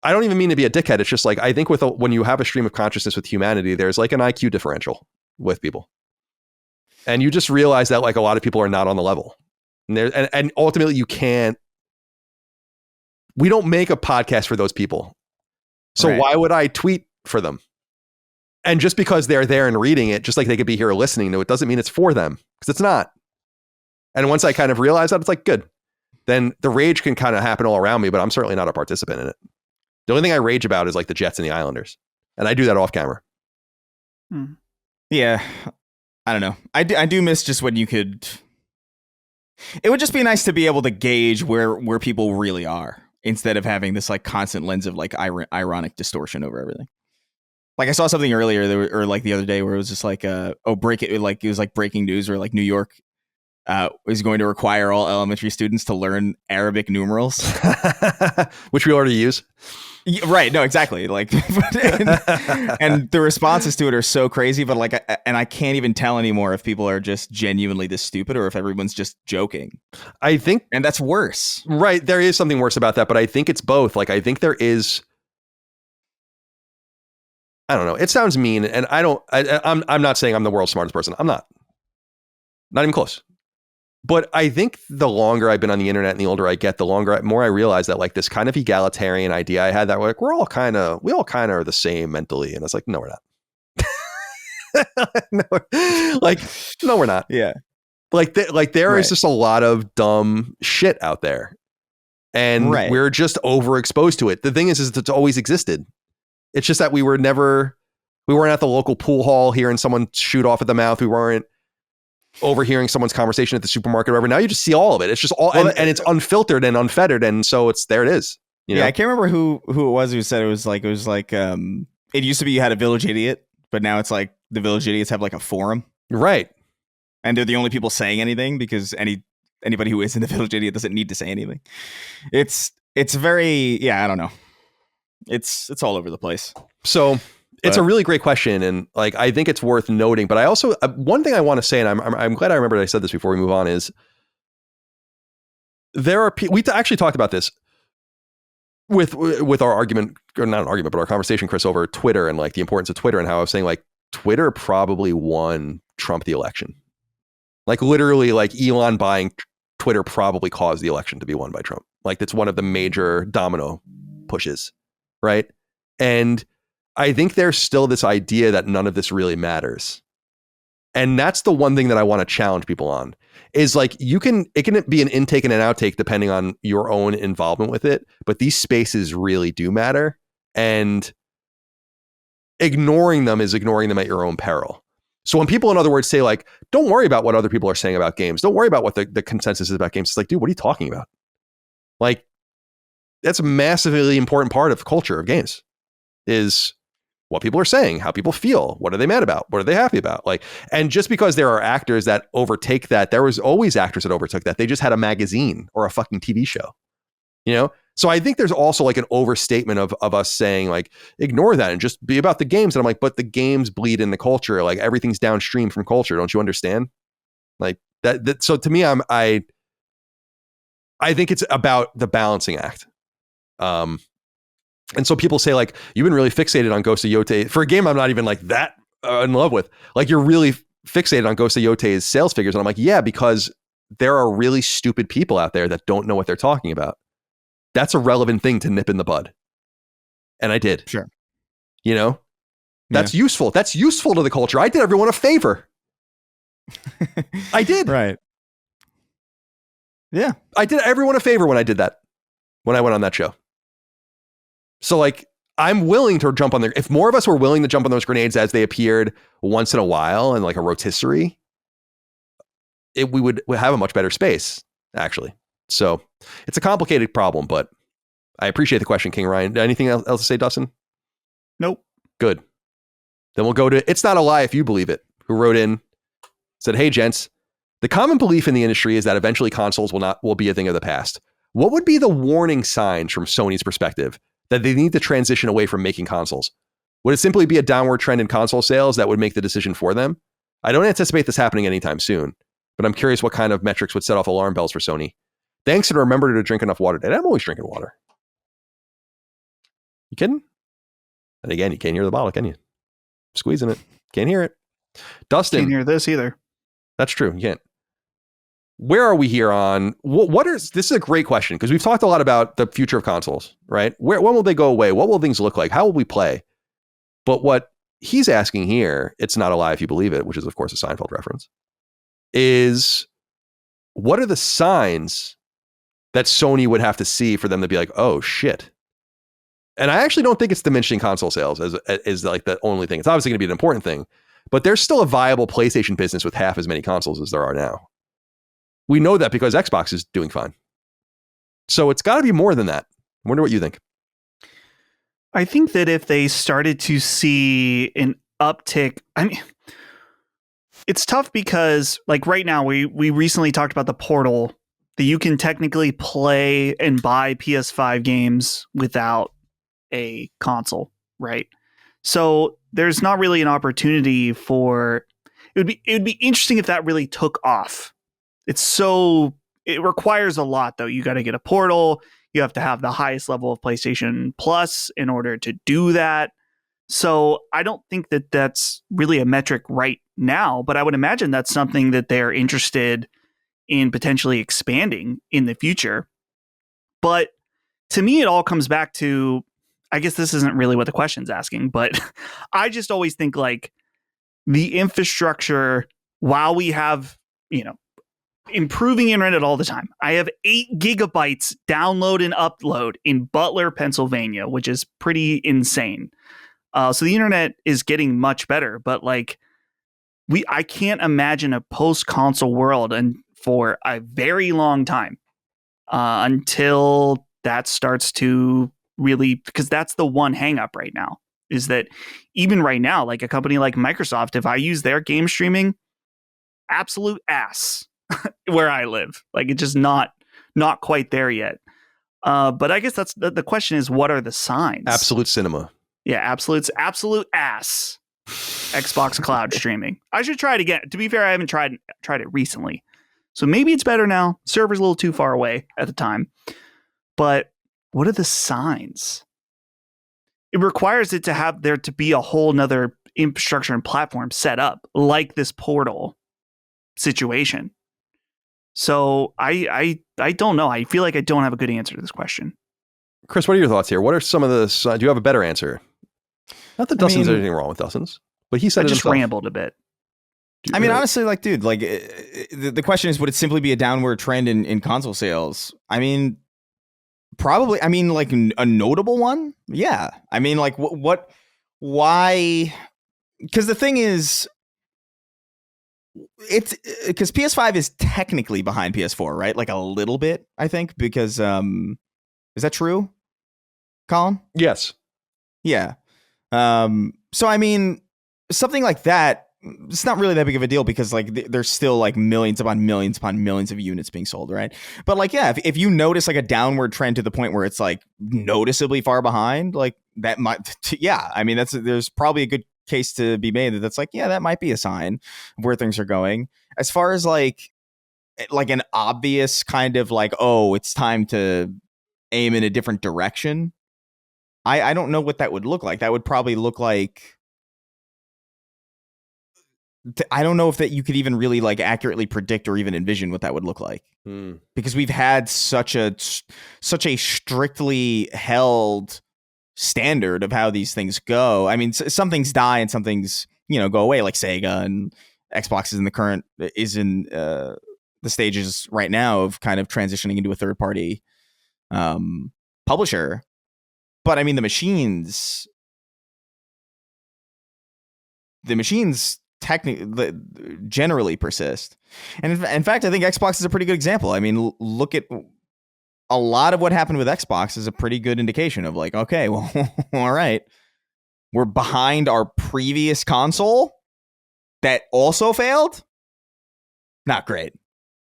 I don't even mean to be a dickhead. It's just like, I think when you have a stream of consciousness with humanity, there's like an IQ differential with people. And you just realize that like a lot of people are not on the level. And ultimately we don't make a podcast for those people. So why would I tweet for them? And just because they're there and reading it, just like they could be here listening to it, doesn't mean it's for them, because it's not. And once I kind of realize that, it's like, good. Then the rage can kind of happen all around me, but I'm certainly not a participant in it. The only thing I rage about is like the Jets and the Islanders. And I do that off camera. Yeah. I don't know. I do miss just when you could... It would just be nice to be able to gauge where people really are, instead of having this like constant lens of like ironic distortion over everything. Like I saw something earlier or like the other day where it was just like it was like breaking news where like New York is going to require all elementary students to learn Arabic numerals, which we already use. Yeah, right. No, exactly. Like, and the responses to it are so crazy, but like, I can't even tell anymore if people are just genuinely this stupid or if everyone's just joking. I think, and that's worse. Right. There is something worse about that, but I think it's both. Like, I think there is, I don't know. It sounds mean, and I'm not saying I'm the world's smartest person. I'm not even close. But I think the longer I've been on the internet and the older I get, the more I realize that like this kind of egalitarian idea I had that like we all kind of are the same mentally, and it's like, no, we're not. No, we're not. Yeah. Like there is just a lot of dumb shit out there, and we're just overexposed to it. The thing is it's always existed. It's just that we weren't at the local pool hall hearing someone shoot off at the mouth. We weren't overhearing someone's conversation at the supermarket or whatever. Now you just see all of it. It's just all, and it's unfiltered and unfettered. And so there it is. You know? I can't remember who it was who said it was like, it used to be you had a village idiot, but now it's like the village idiots have like a forum. Right. And they're the only people saying anything because anybody who isn't a village idiot doesn't need to say anything. It's very, I don't know. It's all over the place. So it's a really great question, and like I think it's worth noting. But I also one thing I want to say, and I'm glad I remembered I said this before we move on, is there are we actually talked about this with our argument, or not an argument, but our conversation, Chris, over Twitter and like the importance of Twitter, and how I was saying like Twitter probably won Trump the election. Like literally, like Elon buying Twitter probably caused the election to be won by Trump. Like that's one of the major domino pushes. Right. And I think there's still this idea that none of this really matters. And that's the one thing that I want to challenge people on is like, it can be an intake and an outtake depending on your own involvement with it. But these spaces really do matter. And ignoring them is ignoring them at your own peril. So when people, in other words, say like, don't worry about what other people are saying about games. Don't worry about what the consensus is about games. It's like, dude, what are you talking about? Like, that's a massively important part of culture of games is what people are saying, how people feel, what are they mad about, what are they happy about, like, and just because there are actors that overtake that, there was always actors that overtook that. They just had a magazine or a fucking TV show, you know? So I think there's also like an overstatement of us saying like, ignore that and just be about the games. And I'm like, but the games bleed into culture. Like everything's downstream from culture. Don't you understand? Like that so to me, I think it's about the balancing act. And so people say like, you've been really fixated on Ghost of Yotei for a game I'm not even like that in love with. Like you're really fixated on Ghost of Yotei's sales figures. And I'm like, yeah, because there are really stupid people out there that don't know what they're talking about. That's a relevant thing to nip in the bud. And I did. Sure. You know, that's useful. That's useful to the culture. I did everyone a favor. I did. Right. Yeah. I did everyone a favor when I did that, when I went on that show. So like, I'm willing to jump on there. If more of us were willing to jump on those grenades as they appeared once in a while and like a rotisserie, we would have a much better space, actually. So it's a complicated problem, but I appreciate the question, King Ryan. Anything else to say, Dustin? Nope. Good. Then we'll go to It's Not a Lie If You Believe It, who wrote in, said, hey, gents, the common belief in the industry is that eventually consoles will be a thing of the past. What would be the warning signs from Sony's perspective that they need to transition away from making consoles? Would it simply be a downward trend in console sales that would make the decision for them? I don't anticipate this happening anytime soon, but I'm curious what kind of metrics would set off alarm bells for Sony. Thanks, and remember to drink enough water. And I'm always drinking water. You kidding? And again, you can't hear the bottle, can you? Squeezing it. Can't hear it. Dustin. Can't hear this either. That's true. You can't. Where are we here on this is a great question because we've talked a lot about the future of consoles, right? When will they go away? What will things look like? How will we play? But what he's asking here, It's Not a Lie If You Believe It, which is of course a Seinfeld reference, is what are the signs that Sony would have to see for them to be like, oh shit. And I actually don't think it's diminishing console sales as like the only thing. It's obviously going to be an important thing, but there's still a viable PlayStation business with half as many consoles as there are now. We know that because Xbox is doing fine. So it's got to be more than that. I wonder what you think. I think that if they started to see an uptick, I mean, it's tough because like right now we recently talked about the Portal that you can technically play and buy PS5 games without a console, right? So there's not really an opportunity for it would be interesting if that really took off. It requires a lot though. You got to get a Portal. You have to have the highest level of PlayStation Plus in order to do that. So I don't think that that's really a metric right now, but I would imagine that's something that they're interested in potentially expanding in the future. But to me, it all comes back to, I guess this isn't really what the question's asking, but I just always think like the infrastructure, while we have, improving internet all the time. I have 8 gigabytes download and upload in Butler, Pennsylvania, which is pretty insane. So the internet is getting much better, but like I can't imagine a post-console world and for a very long time until that starts to really, because that's the one hang up right now, is that even right now, like a company like Microsoft, if I use their game streaming, absolute ass where I live. Like it's just not quite there yet. But I guess that's the question is, what are the signs? Absolute cinema. Yeah, absolute ass. Xbox cloud streaming. I should try it again. To be fair, I haven't tried it recently. So maybe it's better now. Server's a little too far away at the time. But what are the signs? It requires it to have there to be a whole nother infrastructure and platform set up, like this Portal situation. So I don't know. I feel like I don't have a good answer to this question. Chris, what are your thoughts here? What are some of the? Do you have a better answer? Not that Dustin's anything wrong with Dustin's, but he said I just himself. rambled a bit. I mean, honestly, like, dude, like the question is, would it simply be a downward trend in console sales? I mean, probably. I mean, like a notable one. Yeah. I mean, like why? Because the thing is, it's because PS5 is technically behind PS4, right? Like a little bit, I think, because is that true, Colin? Yes. Yeah. So I mean, something like that, it's not really that big of a deal because like there's still like millions upon millions upon millions of units being sold, right? But like, yeah, if you notice like a downward trend to the point where it's like noticeably far behind, like that might, yeah. I mean, there's probably a good case to be made that's like, yeah, that might be a sign of where things are going. As far as like an obvious kind of like, oh, it's time to aim in a different direction, I don't know what that would look like. That would probably look like, I don't know if that you could even really like accurately predict or even envision what that would look like, because we've had such a strictly held standard of how these things go. I mean, some things die and some things, go away, like Sega, and Xbox is in the stages right now of kind of transitioning into a third party publisher. But I mean, the machines technically generally persist. And in fact, I think Xbox is a pretty good example. I mean, look at a lot of what happened with Xbox is a pretty good indication of like, okay, well, all right, We're behind our previous console that also failed. Not great.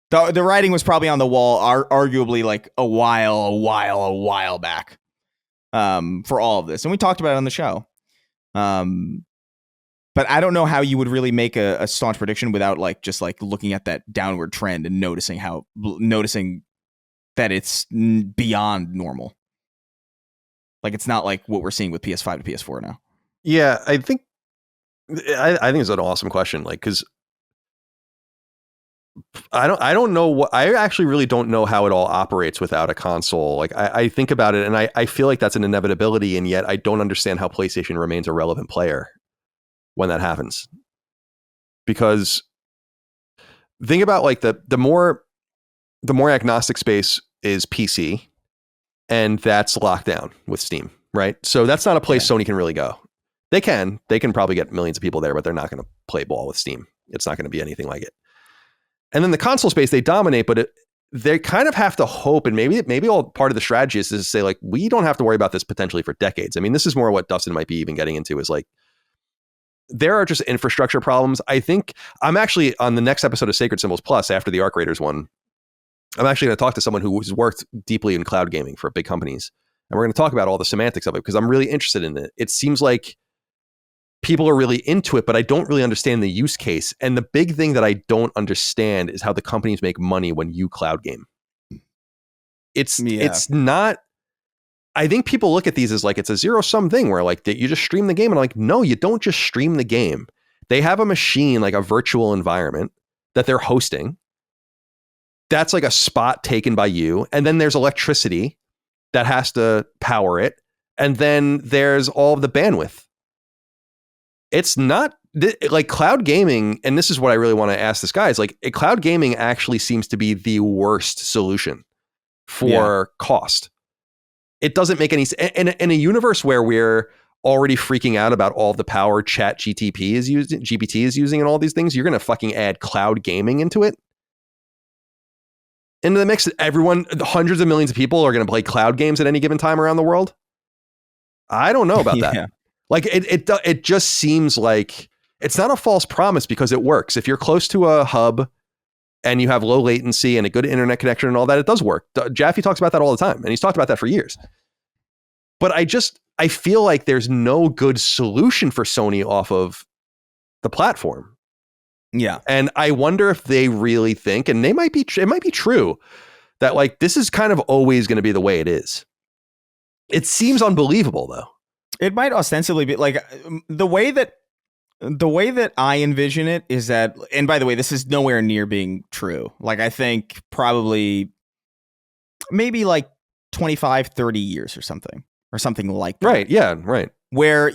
The writing was probably on the wall, arguably like a while back, for all of this, and we talked about it on the show. But I don't know how you would really make a staunch prediction without like just like looking at that downward trend and noticing that it's beyond normal. Like it's not like what we're seeing with PS5 to PS4 now. Yeah, I think it's an awesome question. Like, because I don't know I actually really don't know how it all operates without a console. Like I think about it and I feel like that's an inevitability, and yet I don't understand how PlayStation remains a relevant player when that happens. Because think about like the more agnostic space is PC, and that's locked down with Steam, right? So that's not a place Sony can really go. They can probably get millions of people there, but they're not going to play ball with Steam. It's not going to be anything like it. And then the console space, they dominate, but they kind of have to hope, and maybe all part of the strategy is to say like, we don't have to worry about this potentially for decades. I mean, this is more what Dustin might be even getting into, is like, there are just infrastructure problems. I think I'm actually on the next episode of Sacred Symbols Plus after the Arc Raiders one. I'm actually going to talk to someone who's worked deeply in cloud gaming for big companies. And we're going to talk about all the semantics of it because I'm really interested in it. It seems like people are really into it, but I don't really understand the use case. And the big thing that I don't understand is how the companies make money when you cloud game. It's not, I think people look at these as like, it's a zero sum thing where like you just stream the game, and I'm like, no, you don't just stream the game. They have a machine, like a virtual environment that they're hosting. That's like a spot taken by you. And then there's electricity that has to power it. And then there's all of the bandwidth. It's not like cloud gaming. And this is what I really want to ask this guy is like, cloud gaming actually seems to be the worst solution for cost. It doesn't make any sense. In a universe where we're already freaking out about all the power GPT is using and all these things, you're going to fucking add cloud gaming into the mix. Everyone, hundreds of millions of people are going to play cloud games at any given time around the world. I don't know about that. Like it just seems like it's not a false promise because it works. If you're close to a hub and you have low latency and a good internet connection and all that, it does work. Jaffe talks about that all the time, and he's talked about that for years. But I feel like there's no good solution for Sony off of the platform. Yeah. And I wonder if they really think, and it might be true, that like this is kind of always going to be the way it is. It seems unbelievable though. It might ostensibly be like the way that I envision it is that, and by the way, this is nowhere near being true. Like I think probably maybe like 25, 30 years or something like that. Right. Yeah. Right. Where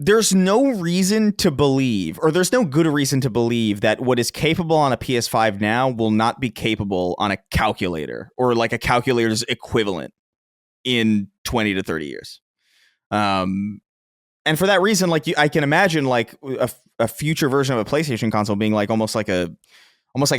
there's no reason to believe, or there's no good reason to believe that what is capable on a PS5 now will not be capable on a calculator or like a calculator's equivalent in 20 to 30 years. And for that reason, like I can imagine like a future version of a PlayStation console being like almost like an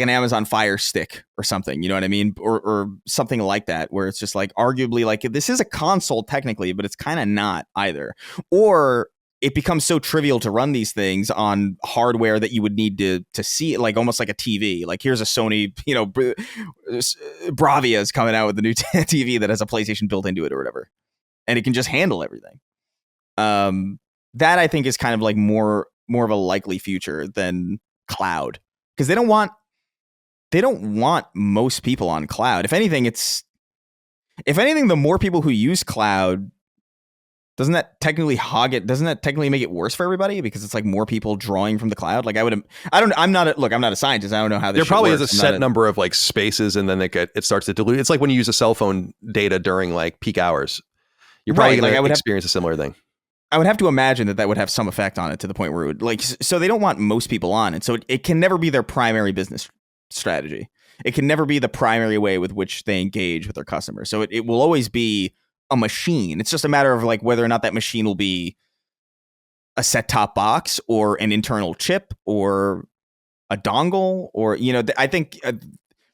Amazon Fire Stick or something, you know what I mean? Or something like that, where it's just like arguably like this is a console technically, but it's kind of not either. Or it becomes so trivial to run these things on hardware that you would need to see it, like almost like a TV. Like here's a Sony, Bravia is coming out with the new TV that has a PlayStation built into it or whatever, and it can just handle everything. That I think is kind of like more of a likely future than cloud, because they don't want most people on cloud. If anything, the more people who use cloud, doesn't that technically make it worse for everybody because it's like more people drawing from the cloud? Like I'm not a scientist. I don't know how this there probably works. is a set number of like spaces, and then it starts to dilute. It's like when you use a cell phone data during like peak hours. You're probably going to experience a similar thing. I would have to imagine that would have some effect on it to the point where it would like, so they don't want most people on it. So it can never be their primary business strategy. It can never be the primary way with which they engage with their customers. So it will always be a machine. It's just a matter of like whether or not that machine will be a set-top box or an internal chip or a dongle, or I think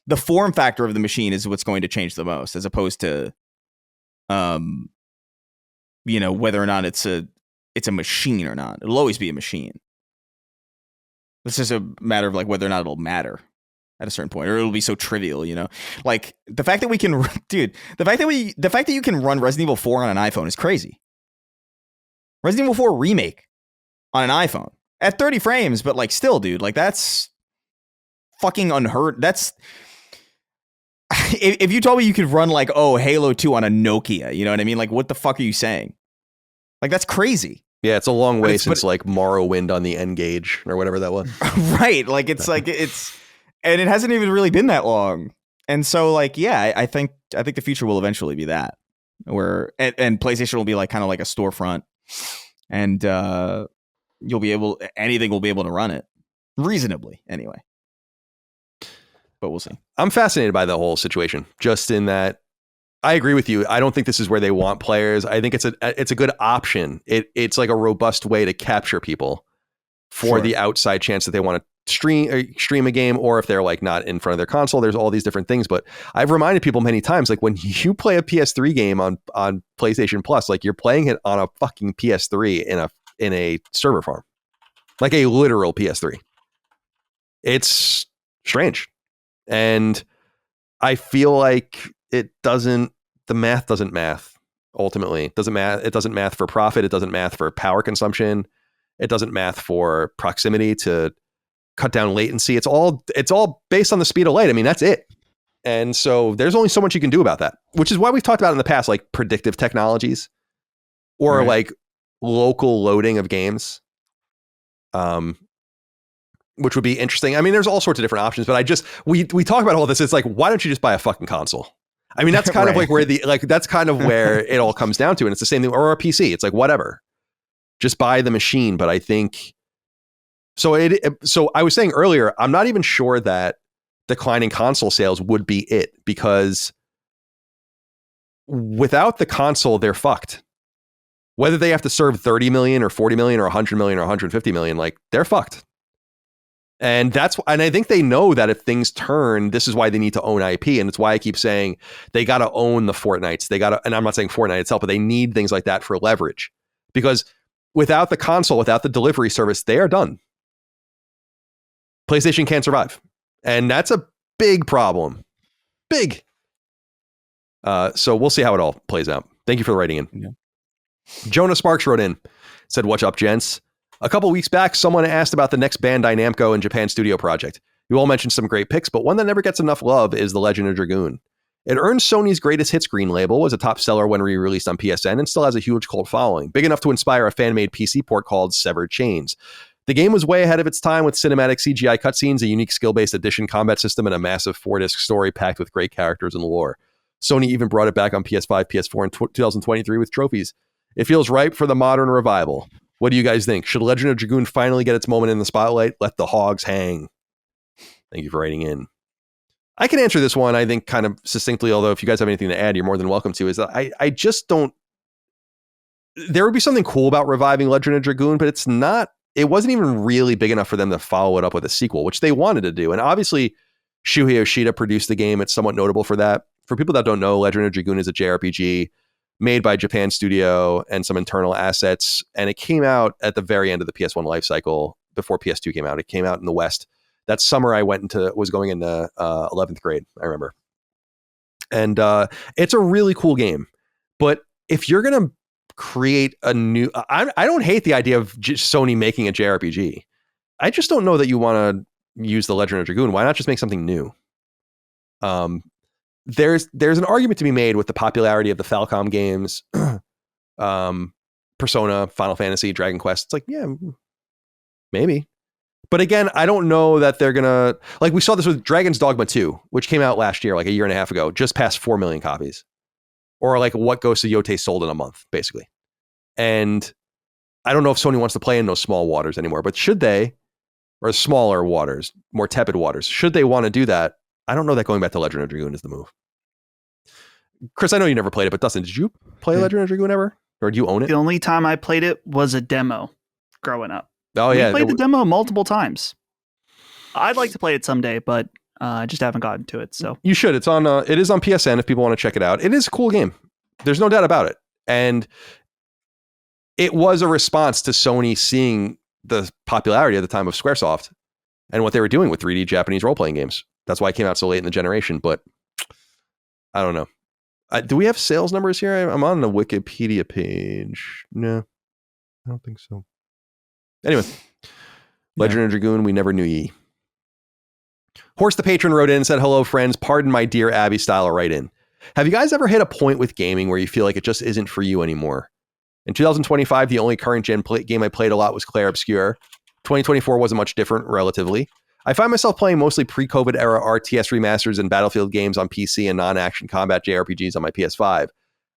the form factor of the machine is what's going to change the most, as opposed to whether or not it's a machine or not. It'll always be a machine. It's just a matter of like whether or not it'll matter at a certain point, or it'll be so trivial, like the fact that we can, dude, the fact that you can run Resident Evil 4 on an iPhone is crazy. Resident Evil 4 remake on an iPhone at 30 frames, but like still, dude, like that's fucking unheard. That's if you told me you could run like Halo 2 on a Nokia, you know what I mean? Like what the fuck are you saying? Like that's crazy. Yeah, it's a long way since like Morrowind on the N-Gauge or whatever that was. Right, like it's and it hasn't even really been that long. And so like yeah, I think the future will eventually be that, where and PlayStation will be like kind of like a storefront, and anything will be able to run it reasonably anyway. But we'll see. I'm fascinated by the whole situation, just in that I agree with you. I don't think this is where they want players. I think it's a good option. It's like a robust way to capture people for the outside chance that they want to stream a game, or if they're like not in front of their console. There's all these different things. But I've reminded people many times, like when you play a PS3 game on PlayStation Plus, like you're playing it on a fucking PS3 in a server farm, like a literal PS3. It's strange. And I feel like the math doesn't math ultimately. It doesn't math for profit. It doesn't math for power consumption. It doesn't math for proximity to cut down latency. It's all based on the speed of light. I mean, that's it. And so there's only so much you can do about that, which is why we've talked about in the past, like predictive technologies or like local loading of games. Which would be interesting. I mean, there's all sorts of different options, but we talk about all this. It's like, why don't you just buy a fucking console? I mean, that's kind of like where that's kind of where it all comes down to. And it's the same thing, or a PC. It's like, whatever, just buy the machine. But I think, so I was saying earlier, I'm not even sure that declining console sales would be it, because without the console, they're fucked. Whether they have to serve 30 million or 40 million or 100 million or 150 million, like they're fucked. And I think they know that if things turn, this is why they need to own IP. And it's why I keep saying they got to own the Fortnites. And I'm not saying Fortnite itself, but they need things like that for leverage, because without the console, without the delivery service, they are done. PlayStation can't survive. And that's a big problem. Big. So we'll see how it all plays out. Thank you for writing in. Yeah. Jonah Sparks wrote in, said, "What's up, gents? A couple weeks back, someone asked about the next Bandai Namco and Japan Studio project. You all mentioned some great picks, but one that never gets enough love is The Legend of Dragoon. It earned Sony's Greatest Hits Green label, was a top seller when re-released on PSN, and still has a huge cult following, big enough to inspire a fan-made PC port called Severed Chains. The game was way ahead of its time with cinematic CGI cutscenes, a unique skill-based addition combat system, and a massive 4-disc story packed with great characters and lore. Sony even brought it back on PS5, PS4 in 2023 with trophies. It feels ripe for the modern revival. What do you guys think? Should Legend of Dragoon finally get its moment in the spotlight? Let the hogs hang." Thank you for writing in. I can answer this one, I think, kind of succinctly, although if you guys have anything to add, you're more than welcome to, is that I just don't... There would be something cool about reviving Legend of Dragoon, but it wasn't even really big enough for them to follow it up with a sequel, which they wanted to do. And obviously, Shuhei Yoshida produced the game. It's somewhat notable for that. For people that don't know, Legend of Dragoon is a JRPG made by Japan Studio and some internal assets. And it came out at the very end of the PS1 life cycle before PS2 came out. It came out in the West. That summer I was going into 11th grade, I remember. And it's a really cool game. But if you're going to create a new... I don't hate the idea of just Sony making a JRPG. I just don't know that you want to use The Legend of Dragoon. Why not just make something new? There's an argument to be made with the popularity of the Falcom games, Persona, Final Fantasy, Dragon Quest. It's like, yeah, maybe. But again, I don't know that they're going to... Like, we saw this with Dragon's Dogma 2, which came out last year, like a year and a half ago, just past 4 million copies. Or like what Ghost of Yotei sold in a month, basically. And I don't know if Sony wants to play in those small waters anymore, but should they, or smaller waters, more tepid waters, should they want to do that? I don't know that going back to Legend of Dragoon is the move. Chris, I know you never played it, but Dustin, did you play Legend of Dragoon ever? Or do you own it? The only time I played it was a demo growing up. Oh, yeah. We played the demo multiple times. I'd like to play it someday, but I just haven't gotten to it. So you should. It is on PSN if people want to check it out. It is a cool game. There's no doubt about it. And it was a response to Sony seeing the popularity at the time of Squaresoft and what they were doing with 3D Japanese role-playing games. That's why it came out so late in the generation, but I don't know. Do we have sales numbers here? I'm on the Wikipedia page. No, I don't think so. Anyway, Legend of Dragoon, we never knew ye. Horse the Patron wrote in and said, hello, friends. Pardon my dear Abby style write-in. Have you guys ever hit a point with gaming where you feel like it just isn't for you anymore? In 2025, the only current gen game I played a lot was Clair Obscur. 2024 wasn't much different, relatively. I find myself playing mostly pre-COVID era RTS remasters and Battlefield games on PC and non-action combat JRPGs on my PS5.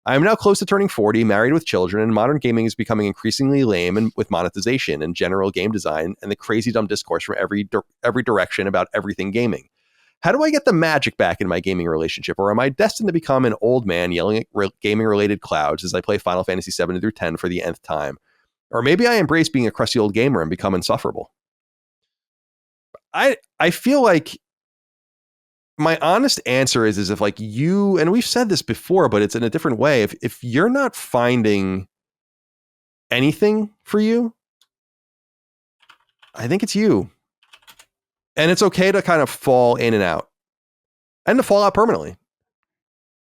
I am now close to turning 40, married with children, and modern gaming is becoming increasingly lame and with monetization and general game design and the crazy dumb discourse from every direction about everything gaming. How do I get the magic back in my gaming relationship, or am I destined to become an old man yelling at gaming-related clouds as I play Final Fantasy 7 through 10 for the nth time? Or maybe I embrace being a crusty old gamer and become insufferable. I feel like my honest answer is if like you, and we've said this before, but it's in a different way. If you're not finding anything for you, I think it's you. And it's okay to kind of fall in and out and to fall out permanently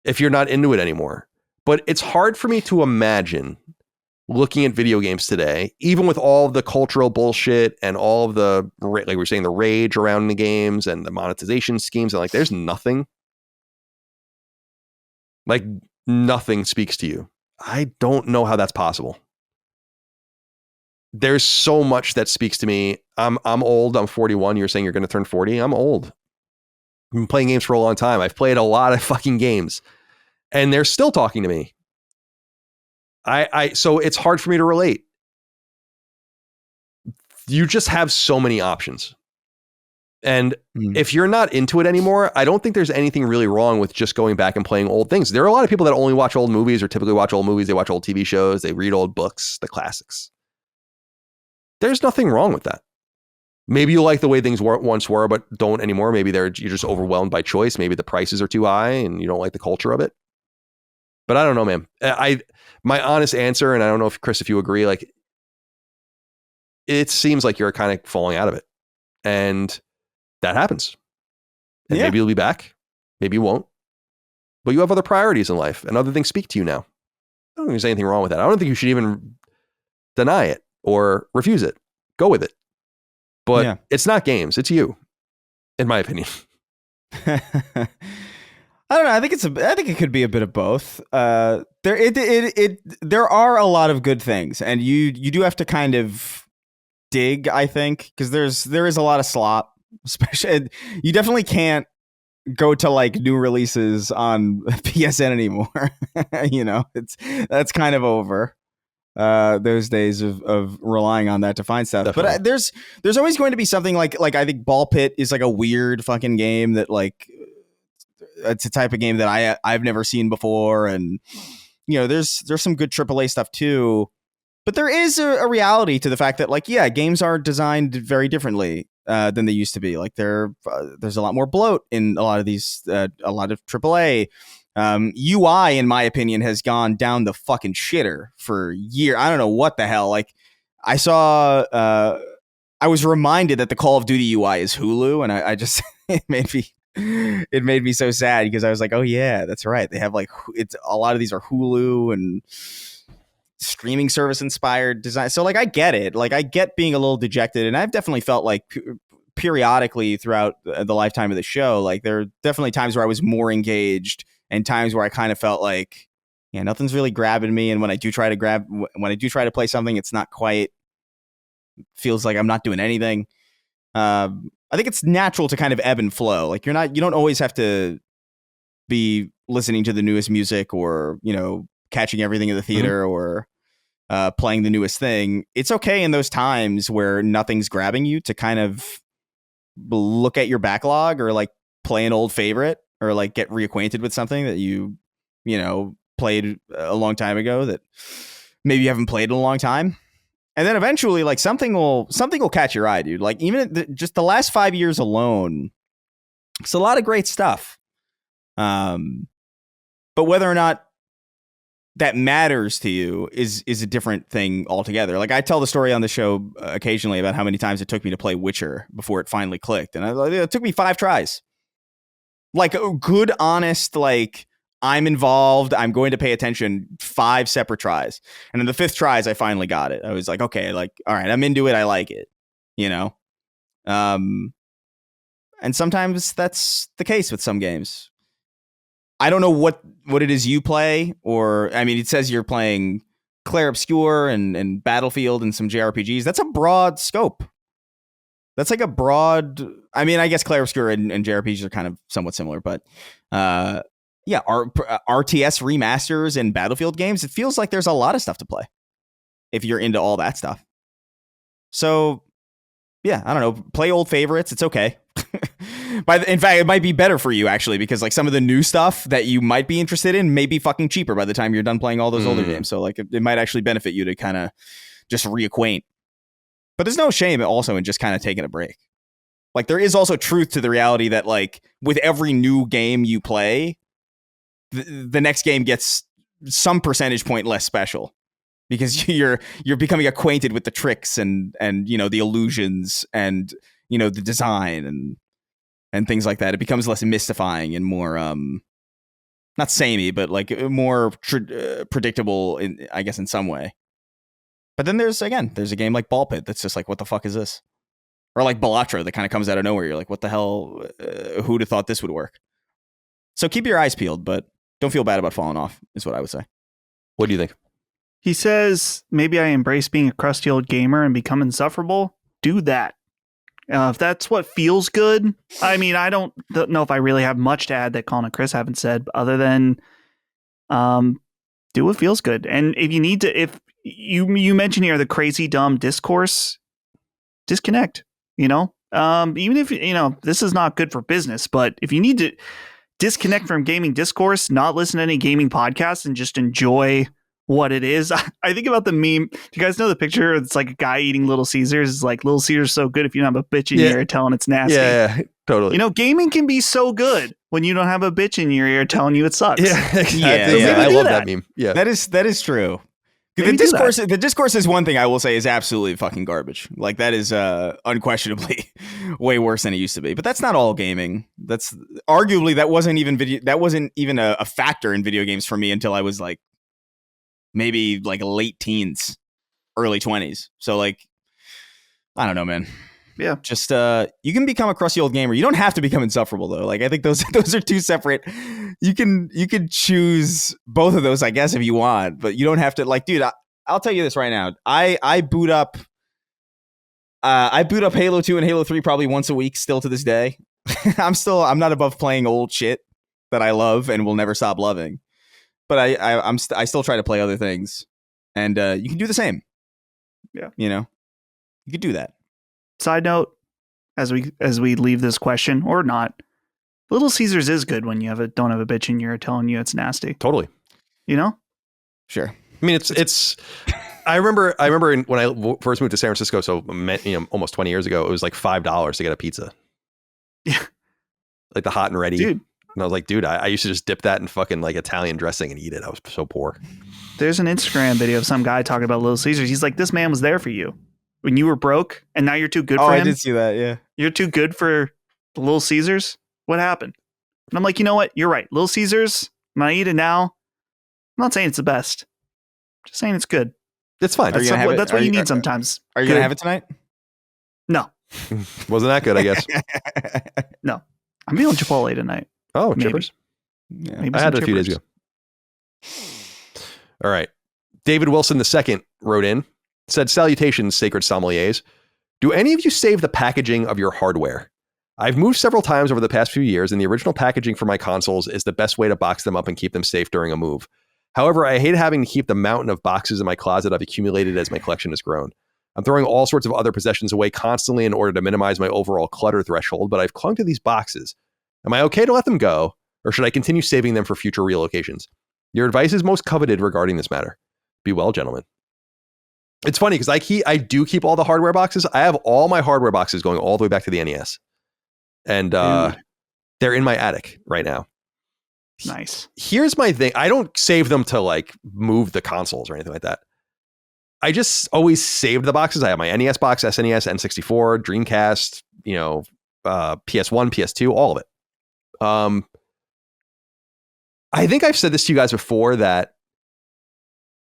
if you're not into it anymore. But it's hard for me to imagine looking at video games today, even with all of the cultural bullshit and all of the, like we were saying, the rage around the games and the monetization schemes, and like there's nothing. Like nothing speaks to you. I don't know how that's possible. There's so much that speaks to me. I'm old. I'm 41. You're saying you're going to turn 40. I'm old. I've been playing games for a long time. I've played a lot of fucking games, and they're still talking to me. So it's hard for me to relate. You just have so many options. And if you're not into it anymore, I don't think there's anything really wrong with just going back and playing old things. There are a lot of people that only watch old movies or typically watch old movies. They watch old TV shows. They read old books, the classics. There's nothing wrong with that. Maybe you like the way things once were, but don't anymore. Maybe you're just overwhelmed by choice. Maybe the prices are too high and you don't like the culture of it. But I don't know, man. My honest answer, and I don't know if Chris, if you agree, like it seems like you're kind of falling out of it, and that happens. And maybe you'll be back, maybe you won't. But you have other priorities in life, and other things speak to you now. I don't think there's anything wrong with that. I don't think you should even deny it or refuse it. Go with it. But it's not games; it's you, in my opinion. I don't know. I think it could be a bit of both. There are a lot of good things, and you do have to kind of dig, I think, because there is a lot of slop. Especially, you definitely can't go to like new releases on PSN anymore. You know, that's kind of over. Those days of relying on that to find stuff. Definitely. But there's always going to be something like I think Ball Pit is like a weird fucking game that like. It's a type of game that I've never seen before, and you know, there's some good AAA stuff too, but there is a reality to the fact that like games are designed very differently than they used to be. Like there's a lot more bloat in a lot of these a lot of AAA. UI, in my opinion, has gone down the fucking shitter for years. I don't know what the hell. Like I saw, I was reminded that the Call of Duty UI is Hulu, and I just it made me so sad because I was like, oh yeah, that's right. They have like a lot of these are Hulu and streaming service inspired design. So like I get it. Like I get being a little dejected, and I've definitely felt like periodically throughout the lifetime of the show, like there are definitely times where I was more engaged and times where I kind of felt like nothing's really grabbing me, and when I do try to play something, it's not quite, feels like I'm not doing anything. I think it's natural to kind of ebb and flow. Like you don't always have to be listening to the newest music or, catching everything at the theater or playing the newest thing. It's okay in those times where nothing's grabbing you to kind of look at your backlog or like play an old favorite or like get reacquainted with something that you played a long time ago that maybe you haven't played in a long time. And then eventually, like something will catch your eye, dude. Like even just the last 5 years alone, it's a lot of great stuff. But whether or not that matters to you is a different thing altogether. Like I tell the story on the show occasionally about how many times it took me to play Witcher before it finally clicked. And it took me 5 tries. Like a good, honest, like I'm involved, I'm going to pay attention, 5 separate tries. And in the 5th tries, I finally got it. I was like, okay, like, all right, I'm into it. I like it, you know? And sometimes that's the case with some games. I don't know what it is you play, or I mean, it says you're playing Clair Obscur and Battlefield and some JRPGs. That's a broad scope. That's like a broad. I mean, I guess Clair Obscur and JRPGs are kind of somewhat similar, but yeah, RTS remasters and Battlefield games. It feels like there's a lot of stuff to play if you're into all that stuff. So yeah, I don't know. Play old favorites. It's okay. In fact, it might be better for you actually, because like some of the new stuff that you might be interested in may be fucking cheaper by the time you're done playing all those older games. So like it might actually benefit you to kind of just reacquaint. But there's no shame also in just kind of taking a break. Like there is also truth to the reality that like with every new game you play, the next game gets some percentage point less special because you're becoming acquainted with the tricks and you know the illusions and you know the design and things like that. It becomes less mystifying and more not samey, but like more predictable I guess in some way. But then there's a game like Ball Pit that's just like, what the fuck is this? Or like Balatro that kind of comes out of nowhere. You're like, what the hell? Who'd have thought this would work? So keep your eyes peeled, but don't feel bad about falling off, is what I would say. What do you think? He says, maybe I embrace being a crusty old gamer and become insufferable. Do that. If that's what feels good. I mean, I don't know if I really have much to add that Colin and Chris haven't said, other than do what feels good. And if you need to, if you mention here the crazy dumb discourse, disconnect, you know, even if, you know, this is not good for business, but if you need to disconnect from gaming discourse, not listen to any gaming podcasts and just enjoy what it is. I think about the meme. Do you guys know the picture? It's like a guy eating Little Caesars. It's like Little Caesars so good if you don't have a bitch in your ear telling it's nasty. Yeah, totally. You know, gaming can be so good when you don't have a bitch in your ear telling you it sucks. Yeah, exactly. Yeah. I love that meme. Yeah, that is true. Maybe The discourse is one thing I will say is absolutely fucking garbage. Like that is unquestionably way worse than it used to be. But that's not all gaming. That's arguably that wasn't even a factor in video games for me until I was like maybe like late teens, early 20s. So like I don't know, man. Yeah. Just you can become a crusty old gamer. You don't have to become insufferable though. Like I think those are two separate. You can choose both of those, I guess, if you want, but you don't have to. Like, dude, I'll tell you this right now. I boot up Halo 2 and Halo 3 probably once a week still to this day. I'm not above playing old shit that I love and will never stop loving. But I still try to play other things. And you can do the same. Yeah. You know. You could do that. Side note, as we leave this question or not, Little Caesars is good when you don't have a bitch in your ear telling you it's nasty. totally. You know? Sure. I mean, it's. I remember when I first moved to San Francisco, so almost 20 years ago, it was like $5 to get a pizza. Yeah. Like the hot and ready. Dude. And I was like, dude, I used to just dip that in fucking like Italian dressing and eat it. I was so poor. There's an Instagram video of some guy talking about Little Caesars. He's like, this man was there for you when you were broke, and now you're too good for him. I did see that, yeah. You're too good for the Little Caesars? What happened? And I'm like, you know what? You're right. Little Caesars, I'm going to eat it now. I'm not saying it's the best. Just saying it's good. It's fine. That's what you need sometimes. Are you going to have it tonight? No. Wasn't that good, I guess. No. I'm feeling Chipotle tonight. Oh, Maybe. chippers. Yeah. Maybe I had it a few days ago. All right. David Wilson II wrote in, said, salutations, sacred sommeliers. Do any of you save the packaging of your hardware? I've moved several times over the past few years, and the original packaging for my consoles is the best way to box them up and keep them safe during a move. However, I hate having to keep the mountain of boxes in my closet I've accumulated as my collection has grown. I'm throwing all sorts of other possessions away constantly in order to minimize my overall clutter threshold, but I've clung to these boxes. Am I okay to let them go, or should I continue saving them for future relocations? Your advice is most coveted regarding this matter. Be well, gentlemen. It's funny because I do keep all the hardware boxes. I have all my hardware boxes going all the way back to the NES. And they're in my attic right now. Nice. Here's my thing. I don't save them to like move the consoles or anything like that. I just always saved the boxes. I have my NES box, SNES, N64, Dreamcast, PS1, PS2, all of it. I think I've said this to you guys before that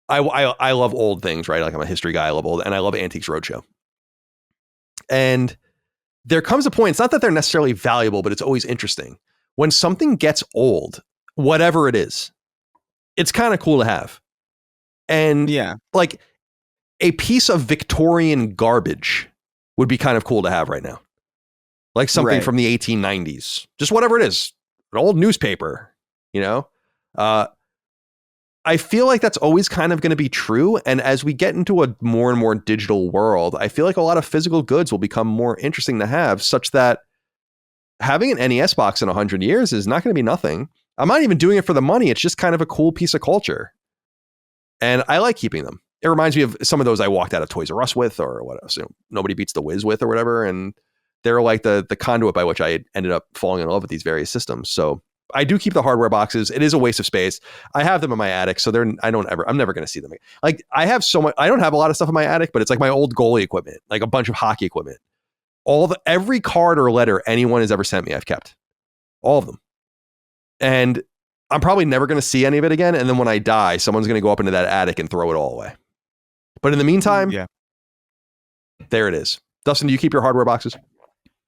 I love old things, right? Like I'm a history guy. I love old, and I love Antiques Roadshow. And there comes a point, it's not that they're necessarily valuable, but it's always interesting. When something gets old, whatever it is, it's kind of cool to have. And like a piece of Victorian garbage would be kind of cool to have right now. Like something from the 1890s, just whatever it is, an old newspaper, I feel like that's always kind of going to be true. And as we get into a more and more digital world, I feel like a lot of physical goods will become more interesting to have, such that having an NES box in 100 years is not going to be nothing. I'm not even doing it for the money. It's just kind of a cool piece of culture. And I like keeping them. It reminds me of some of those I walked out of Toys R Us with, or what else, Nobody Beats the Whiz with, or whatever. And they're like the conduit by which I ended up falling in love with these various systems. So I do keep the hardware boxes. It is a waste of space. I have them in my attic, so I'm never going to see them. Like I have so much. I don't have a lot of stuff in my attic, but it's like my old goalie equipment, like a bunch of hockey equipment. Every card or letter anyone has ever sent me, I've kept all of them, and I'm probably never going to see any of it again. And then when I die, someone's going to go up into that attic and throw it all away. But in the meantime, there it is. Dustin, do you keep your hardware boxes?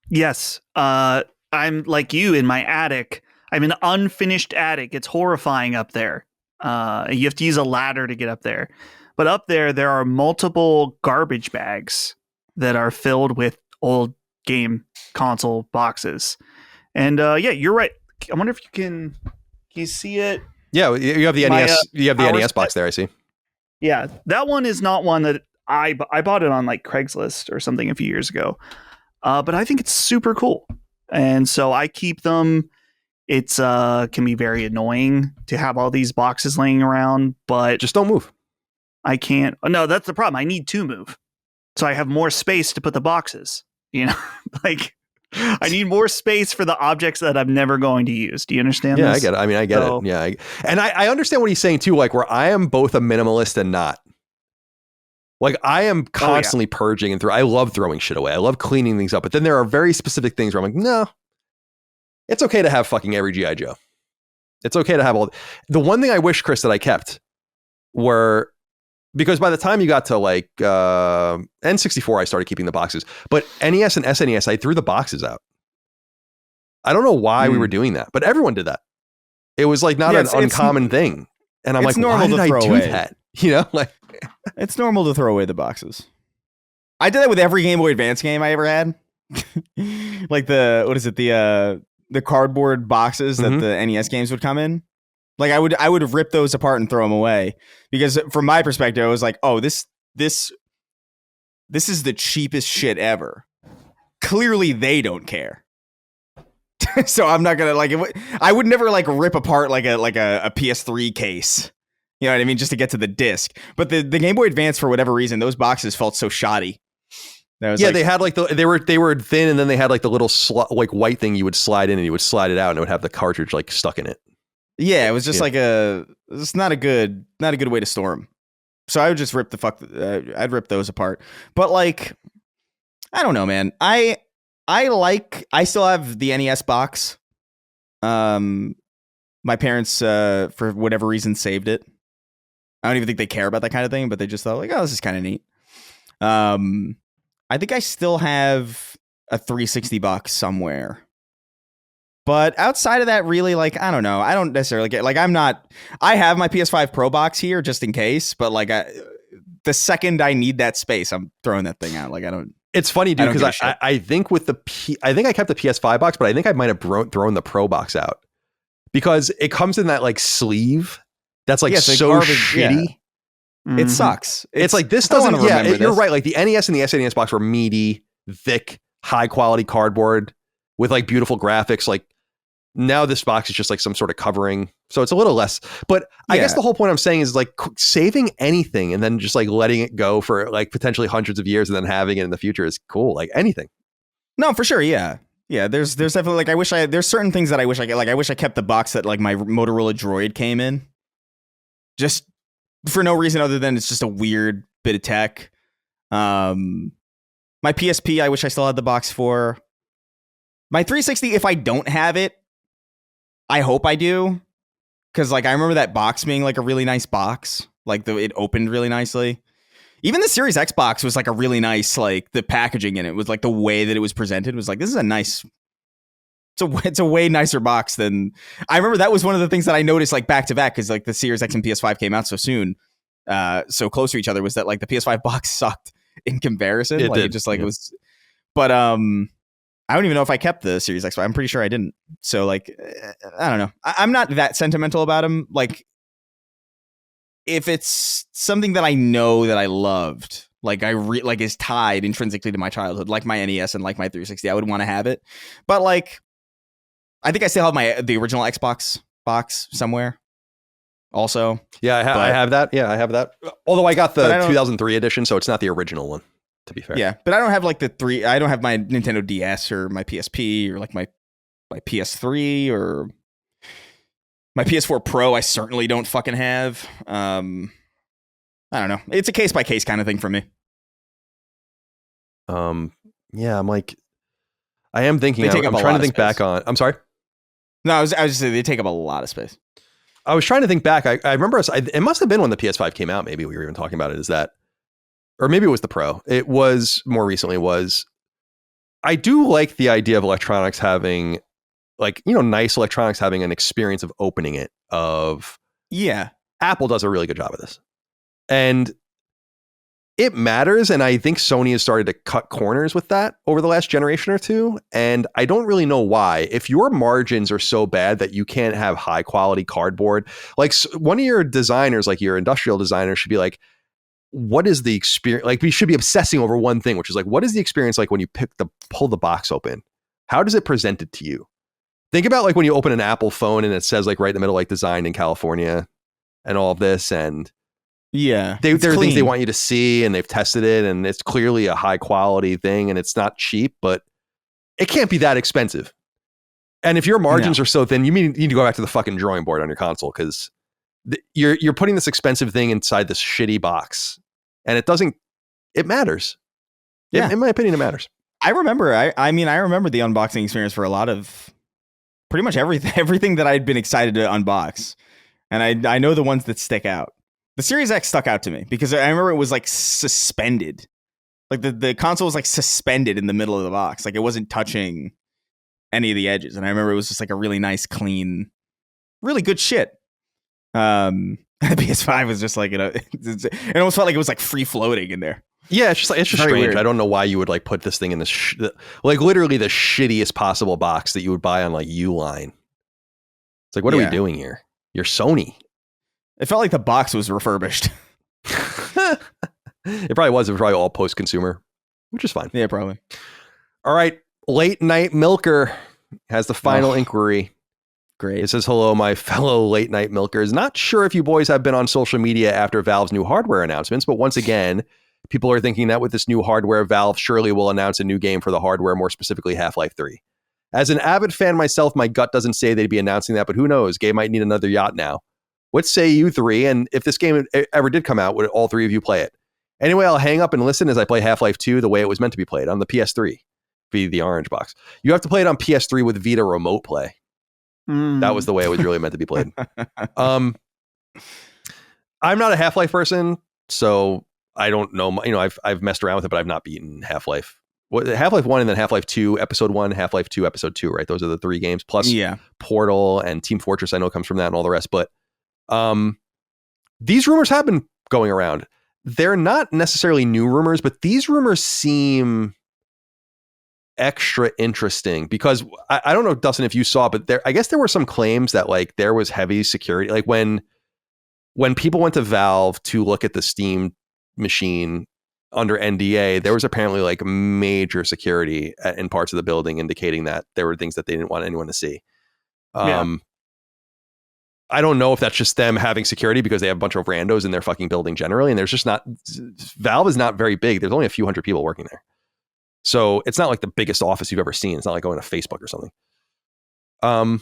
Yes. I'm like you in my attic. I'm in an unfinished attic. It's horrifying up there. You have to use a ladder to get up there. But up there are multiple garbage bags that are filled with old game console boxes. And you're right. I wonder if can you see it? Yeah, you have the NES. You have the NES box there, I see. Yeah, that one is not one that I bought it on like Craigslist or something a few years ago. But I think it's super cool. And so I keep them. It's can be very annoying to have all these boxes laying around, but just don't move. I can't. No, that's the problem. I need to move, so I have more space to put the boxes. Like I need more space for the objects that I'm never going to use. Do you understand? Yeah, this? I get it. I mean, I get it. Yeah, I understand what he's saying too. Like where I am both a minimalist and not. Like I am constantly purging and I love throwing shit away. I love cleaning things up, but then there are very specific things where I'm like, no. It's okay to have fucking every G.I. Joe. It's okay to have all. The one thing I wish, Chris, that I kept were, because by the time you got to like N64, I started keeping the boxes. But NES and SNES, I threw the boxes out. I don't know why we were doing that, but everyone did that. It was like not an uncommon thing. And I'm like, why did I do that? Like it's normal to throw away the boxes. I did that with every Game Boy Advance game I ever had. Like the cardboard boxes that the NES games would come in. Like I would rip those apart and throw them away, because from my perspective, I was like, oh, this is the cheapest shit ever. Clearly they don't care. So I'm not gonna I would never like rip apart like a PS3 case. You know what I mean? Just to get to the disc. But the Game Boy Advance, for whatever reason, those boxes felt so shoddy. They had like they were thin, and then they had like the little like white thing you would slide in, and you would slide it out, and it would have the cartridge like stuck in it. Yeah, it was just it's not a good way to store them. So I would just rip I'd rip those apart. But like, I don't know, man. I still have the NES box. My parents, for whatever reason, saved it. I don't even think they care about that kind of thing, but they just thought like, oh, this is kind of neat. I think I still have a 360 box somewhere. But outside of that, really, like, I don't know. I don't necessarily get, like, I have my PS5 Pro box here just in case, but like the second I need that space, I'm throwing that thing out. Like, I don't. It's funny, dude, because I think with I think I kept the PS5 box, but I think I might have thrown the Pro box out because it comes in that like sleeve that's like so garbage, shitty. Yeah. Mm-hmm. It sucks. It's like this doesn't. Yeah, you're right. Like the NES and the SNES box were meaty, thick, high quality cardboard with like beautiful graphics. Like now this box is just like some sort of covering, so it's a little less. But I guess the whole point I'm saying is like saving anything and then just like letting it go for like potentially hundreds of years and then having it in the future is cool. Like anything. No, for sure. Yeah. Yeah, there's definitely like there's certain things that I wish I get. Like I wish I kept the box that like my Motorola Droid came in, just for no reason other than it's just a weird bit of tech. My PSP, I wish I still had the box for. My 360, if I don't have it, I hope I do, because like I remember that box being like a really nice box, like it opened really nicely. Even the Series X box was like a really nice, like the packaging in it was like the way that it was presented was like, this is a nice, it's a way nicer box than, I remember that was one of the things that I noticed like back to back, because like the Series X and PS5 came out so soon, so close to each other, was that like the PS5 box sucked in comparison. It just like it was, but I don't even know if I kept the Series X, but I'm pretty sure I didn't. So like, I don't know. I'm not that sentimental about them. Like, if it's something that I know that I loved, like like is tied intrinsically to my childhood, like my NES and like my 360, I would want to have it. But like, I think I still have the original Xbox box somewhere. Also, yeah, I have that. Yeah, I have that. Although I got the 2003 edition, so it's not the original one. To be fair, yeah, but I don't have like I don't have my Nintendo DS or my PSP or like my PS3 or my PS4 Pro. I certainly don't fucking have. I don't know. It's a case by case kind of thing for me. Yeah, I'm like, I am thinking. I'm trying to think back on. I'm sorry. No, I was just saying they take up a lot of space. I was trying to think back. I remember it must have been when the PS5 came out. Maybe we were even talking about it. Is that, or maybe it was the Pro. It was more recently. I do like the idea of electronics having, like, nice electronics having an experience of opening it. Yeah, Apple does a really good job of this, and it matters. And I think Sony has started to cut corners with that over the last generation or two. And I don't really know why. If your margins are so bad that you can't have high quality cardboard, like one of your designers, like your industrial designer, should be like, what is the experience? Like, we should be obsessing over one thing, which is like, what is the experience like when you pull the box open? How does it present it to you? Think about like when you open an Apple phone and it says like right in the middle, like designed in California and all of this. And yeah, there are things they want you to see, and they've tested it, and it's clearly a high quality thing, and it's not cheap, but it can't be that expensive. And if your margins are so thin, you need to go back to the fucking drawing board on your console, because you're putting this expensive thing inside this shitty box, and it matters. Yeah. In my opinion, it matters. I remember, I remember the unboxing experience for a lot of pretty much everything that I'd been excited to unbox. And I know the ones that stick out. The Series X stuck out to me because I remember it was like suspended. Like the console was like suspended in the middle of the box. Like it wasn't touching any of the edges. And I remember it was just like a really nice, clean, really good shit. The PS5 was just like, it almost felt like it was like free floating in there. Yeah, it's just strange. Weird. I don't know why you would like put this thing in this like literally the shittiest possible box that you would buy on like Uline. It's like, what are we doing here? You're Sony. It felt like the box was refurbished. It probably was. It was probably all post-consumer, which is fine. Yeah, probably. All right, Late Night Milker has the final inquiry. Great. It says, hello, my fellow late night milkers. Not sure if you boys have been on social media after Valve's new hardware announcements, but once again, people are thinking that with this new hardware, Valve surely will announce a new game for the hardware, more specifically Half-Life 3. As an avid fan myself, my gut doesn't say they'd be announcing that, but who knows? Game might need another yacht now. What say you three? And if this game ever did come out, would all three of you play it? Anyway, I'll hang up and listen as I play Half-Life 2 the way it was meant to be played on the PS3, via the orange box. You have to play it on PS3 with Vita Remote Play. That was the way it was really meant to be played. I'm not a Half-Life person, so I don't know. I've messed around with it, but I've not beaten Half-Life. Half-Life 1 and then Half-Life 2 Episode 1, Half-Life 2 Episode 2, right? Those are the three games. Plus Portal and Team Fortress, I know comes from that and all the rest. But these rumors have been going around. They're not necessarily new rumors, but these rumors seem extra interesting because I don't know, Dustin, if you saw, but I guess there were some claims that like there was heavy security. Like when people went to Valve to look at the Steam machine under NDA, there was apparently like major security in parts of the building indicating that there were things that they didn't want anyone to see. I don't know if that's just them having security because they have a bunch of randos in their fucking building generally. And there's just not, Valve is not very big. There's only a few hundred people working there. So it's not like the biggest office you've ever seen. It's not like going to Facebook or something.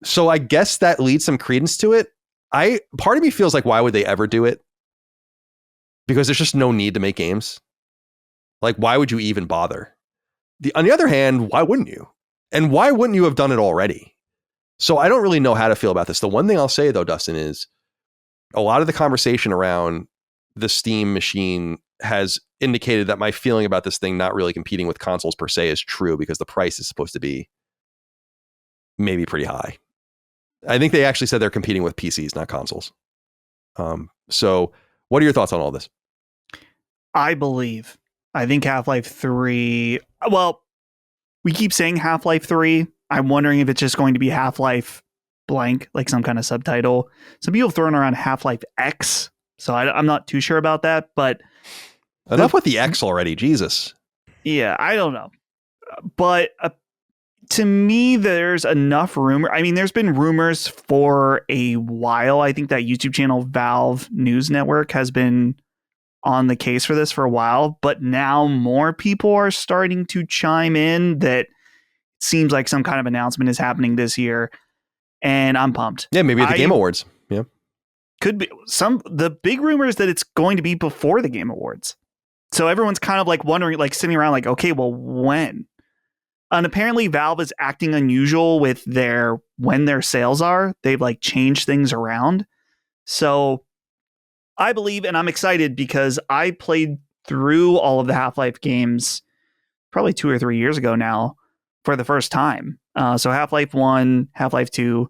So I guess that leads some credence to it. Part of me feels like, why would they ever do it? Because there's just no need to make games. Like, why would you even bother? On the other hand, why wouldn't you? And why wouldn't you have done it already? So I don't really know how to feel about this. The one thing I'll say, though, Dustin, is a lot of the conversation around the Steam machine has indicated that my feeling about this thing not really competing with consoles per se is true, because the price is supposed to be maybe pretty high. I think they actually said they're competing with PCs, not consoles. So what are your thoughts on all this? I think Half-Life 3, well, we keep saying Half-Life 3. I'm wondering if it's just going to be Half-Life blank, like some kind of subtitle. Some people have thrown around Half-Life X, so I'm not too sure about that, but... Enough with the X already, Jesus. Yeah, I don't know. But to me, there's enough rumor. I mean, there's been rumors for a while. I think that YouTube channel, Valve News Network, has been on the case for this for a while, but now more people are starting to chime in that it seems like some kind of announcement is happening this year, and I'm pumped. Yeah, maybe at the Game Awards. Yeah. Could be. The big rumor is that it's going to be before the Game Awards. So everyone's kind of like wondering, like sitting around like, okay, well, when? And apparently Valve is acting unusual with when their sales are. They've like changed things around. So I believe, and I'm excited because I played through all of the Half-Life games probably 2 or 3 years ago now for the first time. So Half-Life 1, Half-Life 2,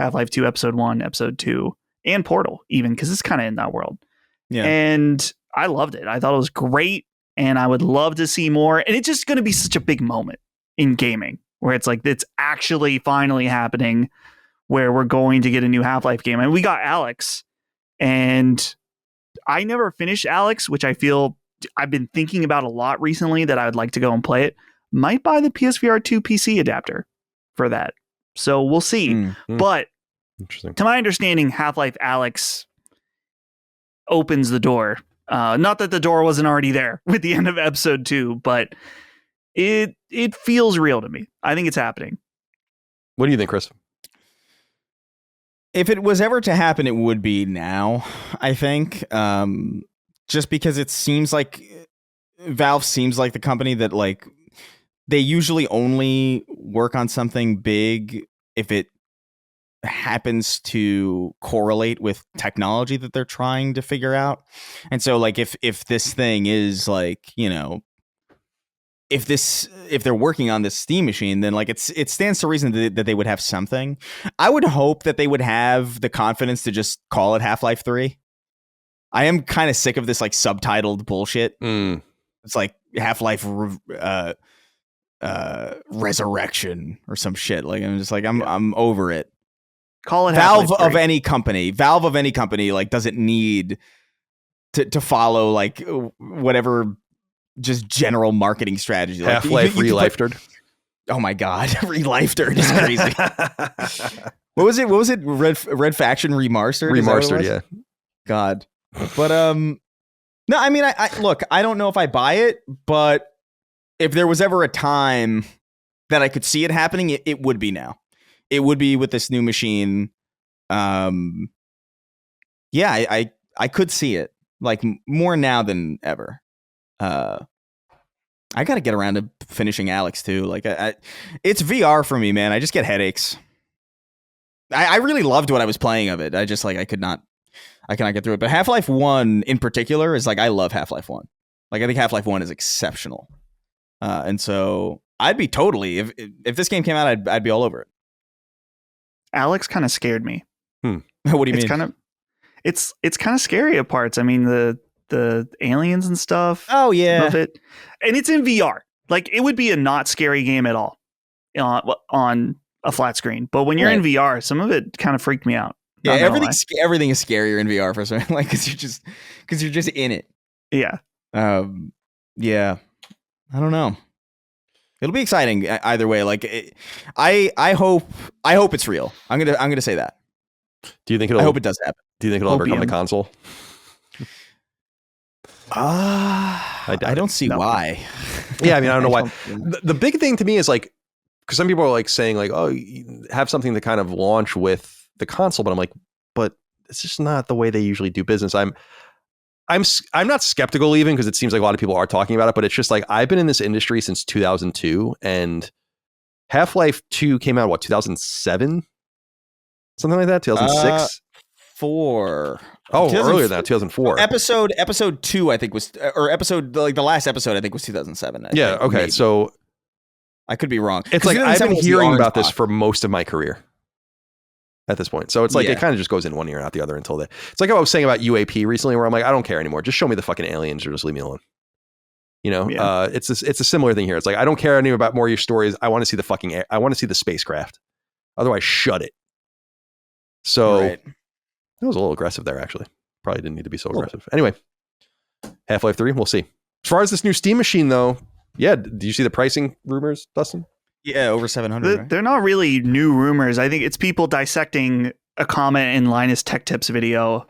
Half-Life 2 Episode 1, Episode 2, and Portal even, because it's kind of in that world. Yeah. And I loved it. I thought it was great, and I would love to see more. And it's just going to be such a big moment in gaming where it's like, it's actually finally happening, where we're going to get a new Half-Life game. And we got Alex, and I never finished Alex, which I feel I've been thinking about a lot recently that I would like to go and play it. Might buy the PSVR 2 PC adapter for that. So we'll see. But Interesting. To my understanding, Half-Life Alex opens the door. Not that the door wasn't already there with the end of episode 2, but it feels real to me. I think it's happening. What do you think, Chris? If it was ever to happen, it would be now, I think. Just because it seems like Valve seems like the company that, like, they usually only work on something big if it happens to correlate with technology that they're trying to figure out. And so, like, if this thing is like, you know, if they're working on this Steam machine, then like it stands to reason that they would have something. I would hope that they would have the confidence to just call it Half-Life 3. I am kind of sick of this like subtitled bullshit. It's like Half-Life Resurrection or some shit. Like, I'm just like, I'm over it. Call it Valve of any company. Valve of any company like doesn't need to follow like whatever just general marketing strategy. Like, Half-Life Relifted. Oh my god, Relifted is crazy. What was it? Red Faction Remastered? Remastered, yeah. God. But no, I mean, I look, I don't know if I buy it, but if there was ever a time that I could see it happening, it would be now. It would be with this new machine. Yeah, I could see it like more now than ever. I got to get around to finishing Alex too. Like, it's VR for me, man. I just get headaches. I really loved what I was playing of it. I just like I cannot get through it. But Half-Life 1 in particular is like, I love Half-Life 1. Like, I think Half-Life 1 is exceptional. And so I'd be totally, if this game came out, I'd be all over it. Alex kind of scared me. What do you mean? It's kind of scary at parts. I mean, the aliens and stuff. Oh yeah. Of it. And it's in VR. Like, it would be a not scary game at all on a flat screen. But when you're in VR, some of it kind of freaked me out. Yeah, everything is scarier in VR for some, like, because you're just in it. Yeah. Yeah. I don't know. It'll be exciting either way. Like, I hope it's real. I'm gonna say that. Do you think I hope it does happen. Do you think it'll ever come to console? I don't see why. Yeah, I mean, I don't know why. The big thing to me is like, because some people are like saying like, oh, you have something to kind of launch with the console, but I'm like, but it's just not the way they usually do business. I'm not skeptical even, because it seems like a lot of people are talking about it, but it's just like, I've been in this industry since 2002, and Half-Life 2 came out, what, 2007? Something like that? 2006? 4. Oh, earlier than that, 2004. Episode 2, I think was, or episode, like the last episode, I think was 2007. Yeah, okay, maybe. So I could be wrong. It's like, I've been hearing about this for most of my career at this point. So it's like, it kind of just goes in one ear and out the other until it's like I was saying about UAP recently, where I'm like, I don't care anymore. Just show me the fucking aliens or just leave me alone. You know, it's a similar thing here. It's like, I don't care anymore about more of your stories. I want to see I want to see the spacecraft. Otherwise, shut it. So it was a little aggressive there, actually. Probably didn't need to be so aggressive. Anyway, Half-Life 3, we'll see. As far as this new Steam machine, though, yeah, do you see the pricing rumors, Dustin? Yeah, over 700. Right? They're not really new rumors. I think it's people dissecting a comment in Linus Tech Tips video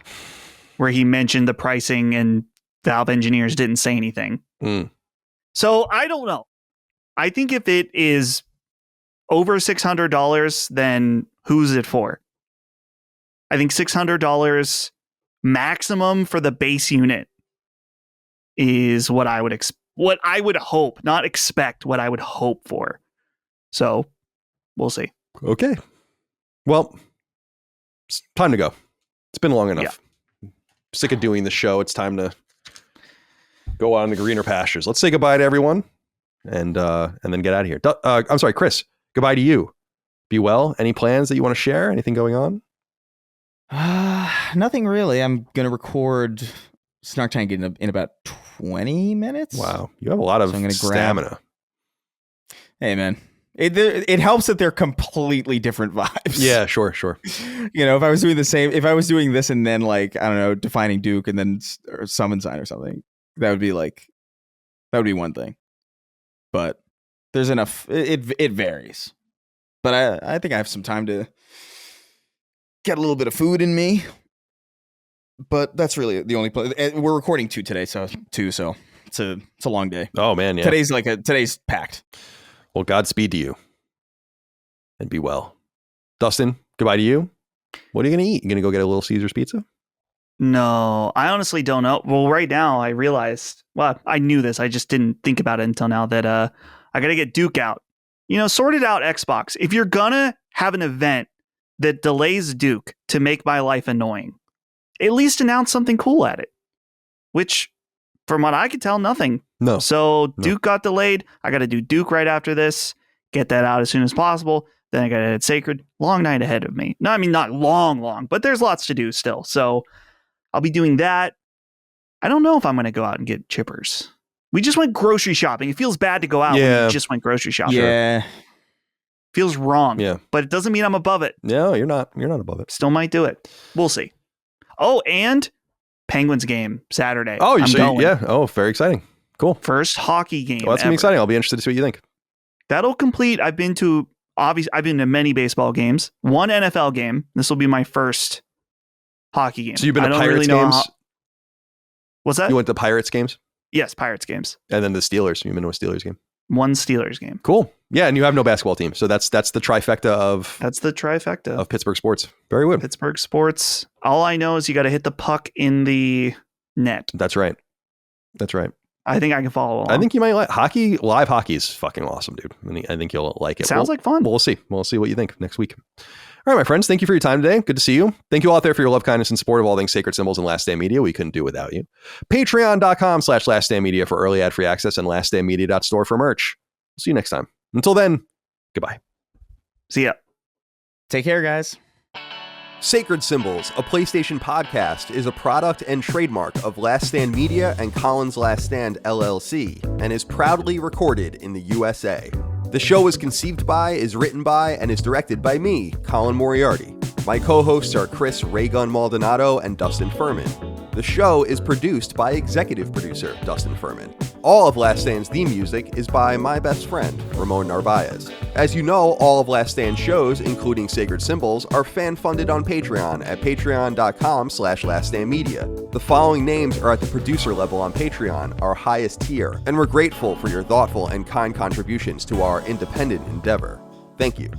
where he mentioned the pricing and Valve engineers didn't say anything. So I don't know. I think if it is over $600, then who's it for? I think $600 maximum for the base unit is what I would hope, not expect, what I would hope for. So we'll see. Okay. Well, it's time to go. It's been long enough. Yeah. Sick of doing the show. It's time to go on to greener pastures. Let's say goodbye to everyone and then get out of here. I'm sorry, Chris. Goodbye to you. Be well. Any plans that you want to share? Anything going on? Nothing really. I'm going to record Snark Tank in about 20 minutes. Wow. You have a lot of stamina. Hey, man. It helps that they're completely different vibes. Yeah, sure. You know, if I was doing this and then, like, I don't know, defining Duke and then or Summon Sign or something, that would be one thing. But there's enough. It varies. But I think I have some time to get a little bit of food in me. But that's really the only place. We're recording 2 today, so it's a long day. Oh man, yeah. Today's packed. Well, Godspeed to you, and be well. Dustin, goodbye to you. What are you gonna eat? You gonna go get a Little Caesars pizza? No, I honestly don't know. Well, right now I realized. Well, I knew this. I just didn't think about it until now that I gotta get Duke out. You know, sort it out, Xbox. If you're gonna have an event that delays Duke to make my life annoying, at least announce something cool at it. Which, from what I could tell, nothing. No. So Duke got delayed. I got to do Duke right after this. Get that out as soon as possible. Then I got to hit Sacred. Long night ahead of me. No, I mean, not long, but there's lots to do still. So I'll be doing that. I don't know if I'm going to go out and get chippers. We just went grocery shopping. It feels bad to go out when we just went grocery shopping. Yeah. Feels wrong. Yeah. But it doesn't mean I'm above it. No, you're not. You're not above it. Still might do it. We'll see. Oh, and Penguins game Saturday. Oh, you see? Yeah. Oh, very exciting. Cool. First hockey game. Well, that's gonna be exciting. I'll be interested to see what you think. That'll complete. I've been to many baseball games. One NFL game. This will be my first hockey game. So you've been to Pirates games? What's that? You went to Pirates games? Yes, Pirates games. And then the Steelers. You've been to a Steelers game? One Steelers game. Cool. Yeah, and you have no basketball team. So that's the trifecta of... That's the trifecta. Of Pittsburgh sports. Very good. Pittsburgh sports. All I know is you got to hit the puck in the net. That's right. I think I can follow along. I think you might like hockey. Live hockey is fucking awesome, dude. I think you'll like it. Sounds like fun. We'll see. We'll see what you think next week. All right, my friends. Thank you for your time today. Good to see you. Thank you all out there for your love, kindness, and support of all things Sacred Symbols and Last Stand Media. We couldn't do without you. Patreon.com/Last Stand Media for early ad-free access and laststandmedia.store for merch. See you next time. Until then, goodbye. See ya. Take care, guys. Sacred Symbols, a PlayStation podcast, is a product and trademark of Last Stand Media and Colin's Last Stand LLC, and is proudly recorded in the USA. The show is conceived by, is written by, and is directed by me, Colin Moriarty. My co-hosts are Chris Raygun Maldonado and Dustin Furman. The show is produced by executive producer Dustin Furman. All of Last Stand's theme music is by my best friend, Ramon Narvaez. As you know, all of Last Stand's shows, including Sacred Symbols, are fan-funded on Patreon at patreon.com/laststandmedia. The following names are at the producer level on Patreon, our highest tier, and we're grateful for your thoughtful and kind contributions to our independent endeavor. Thank you.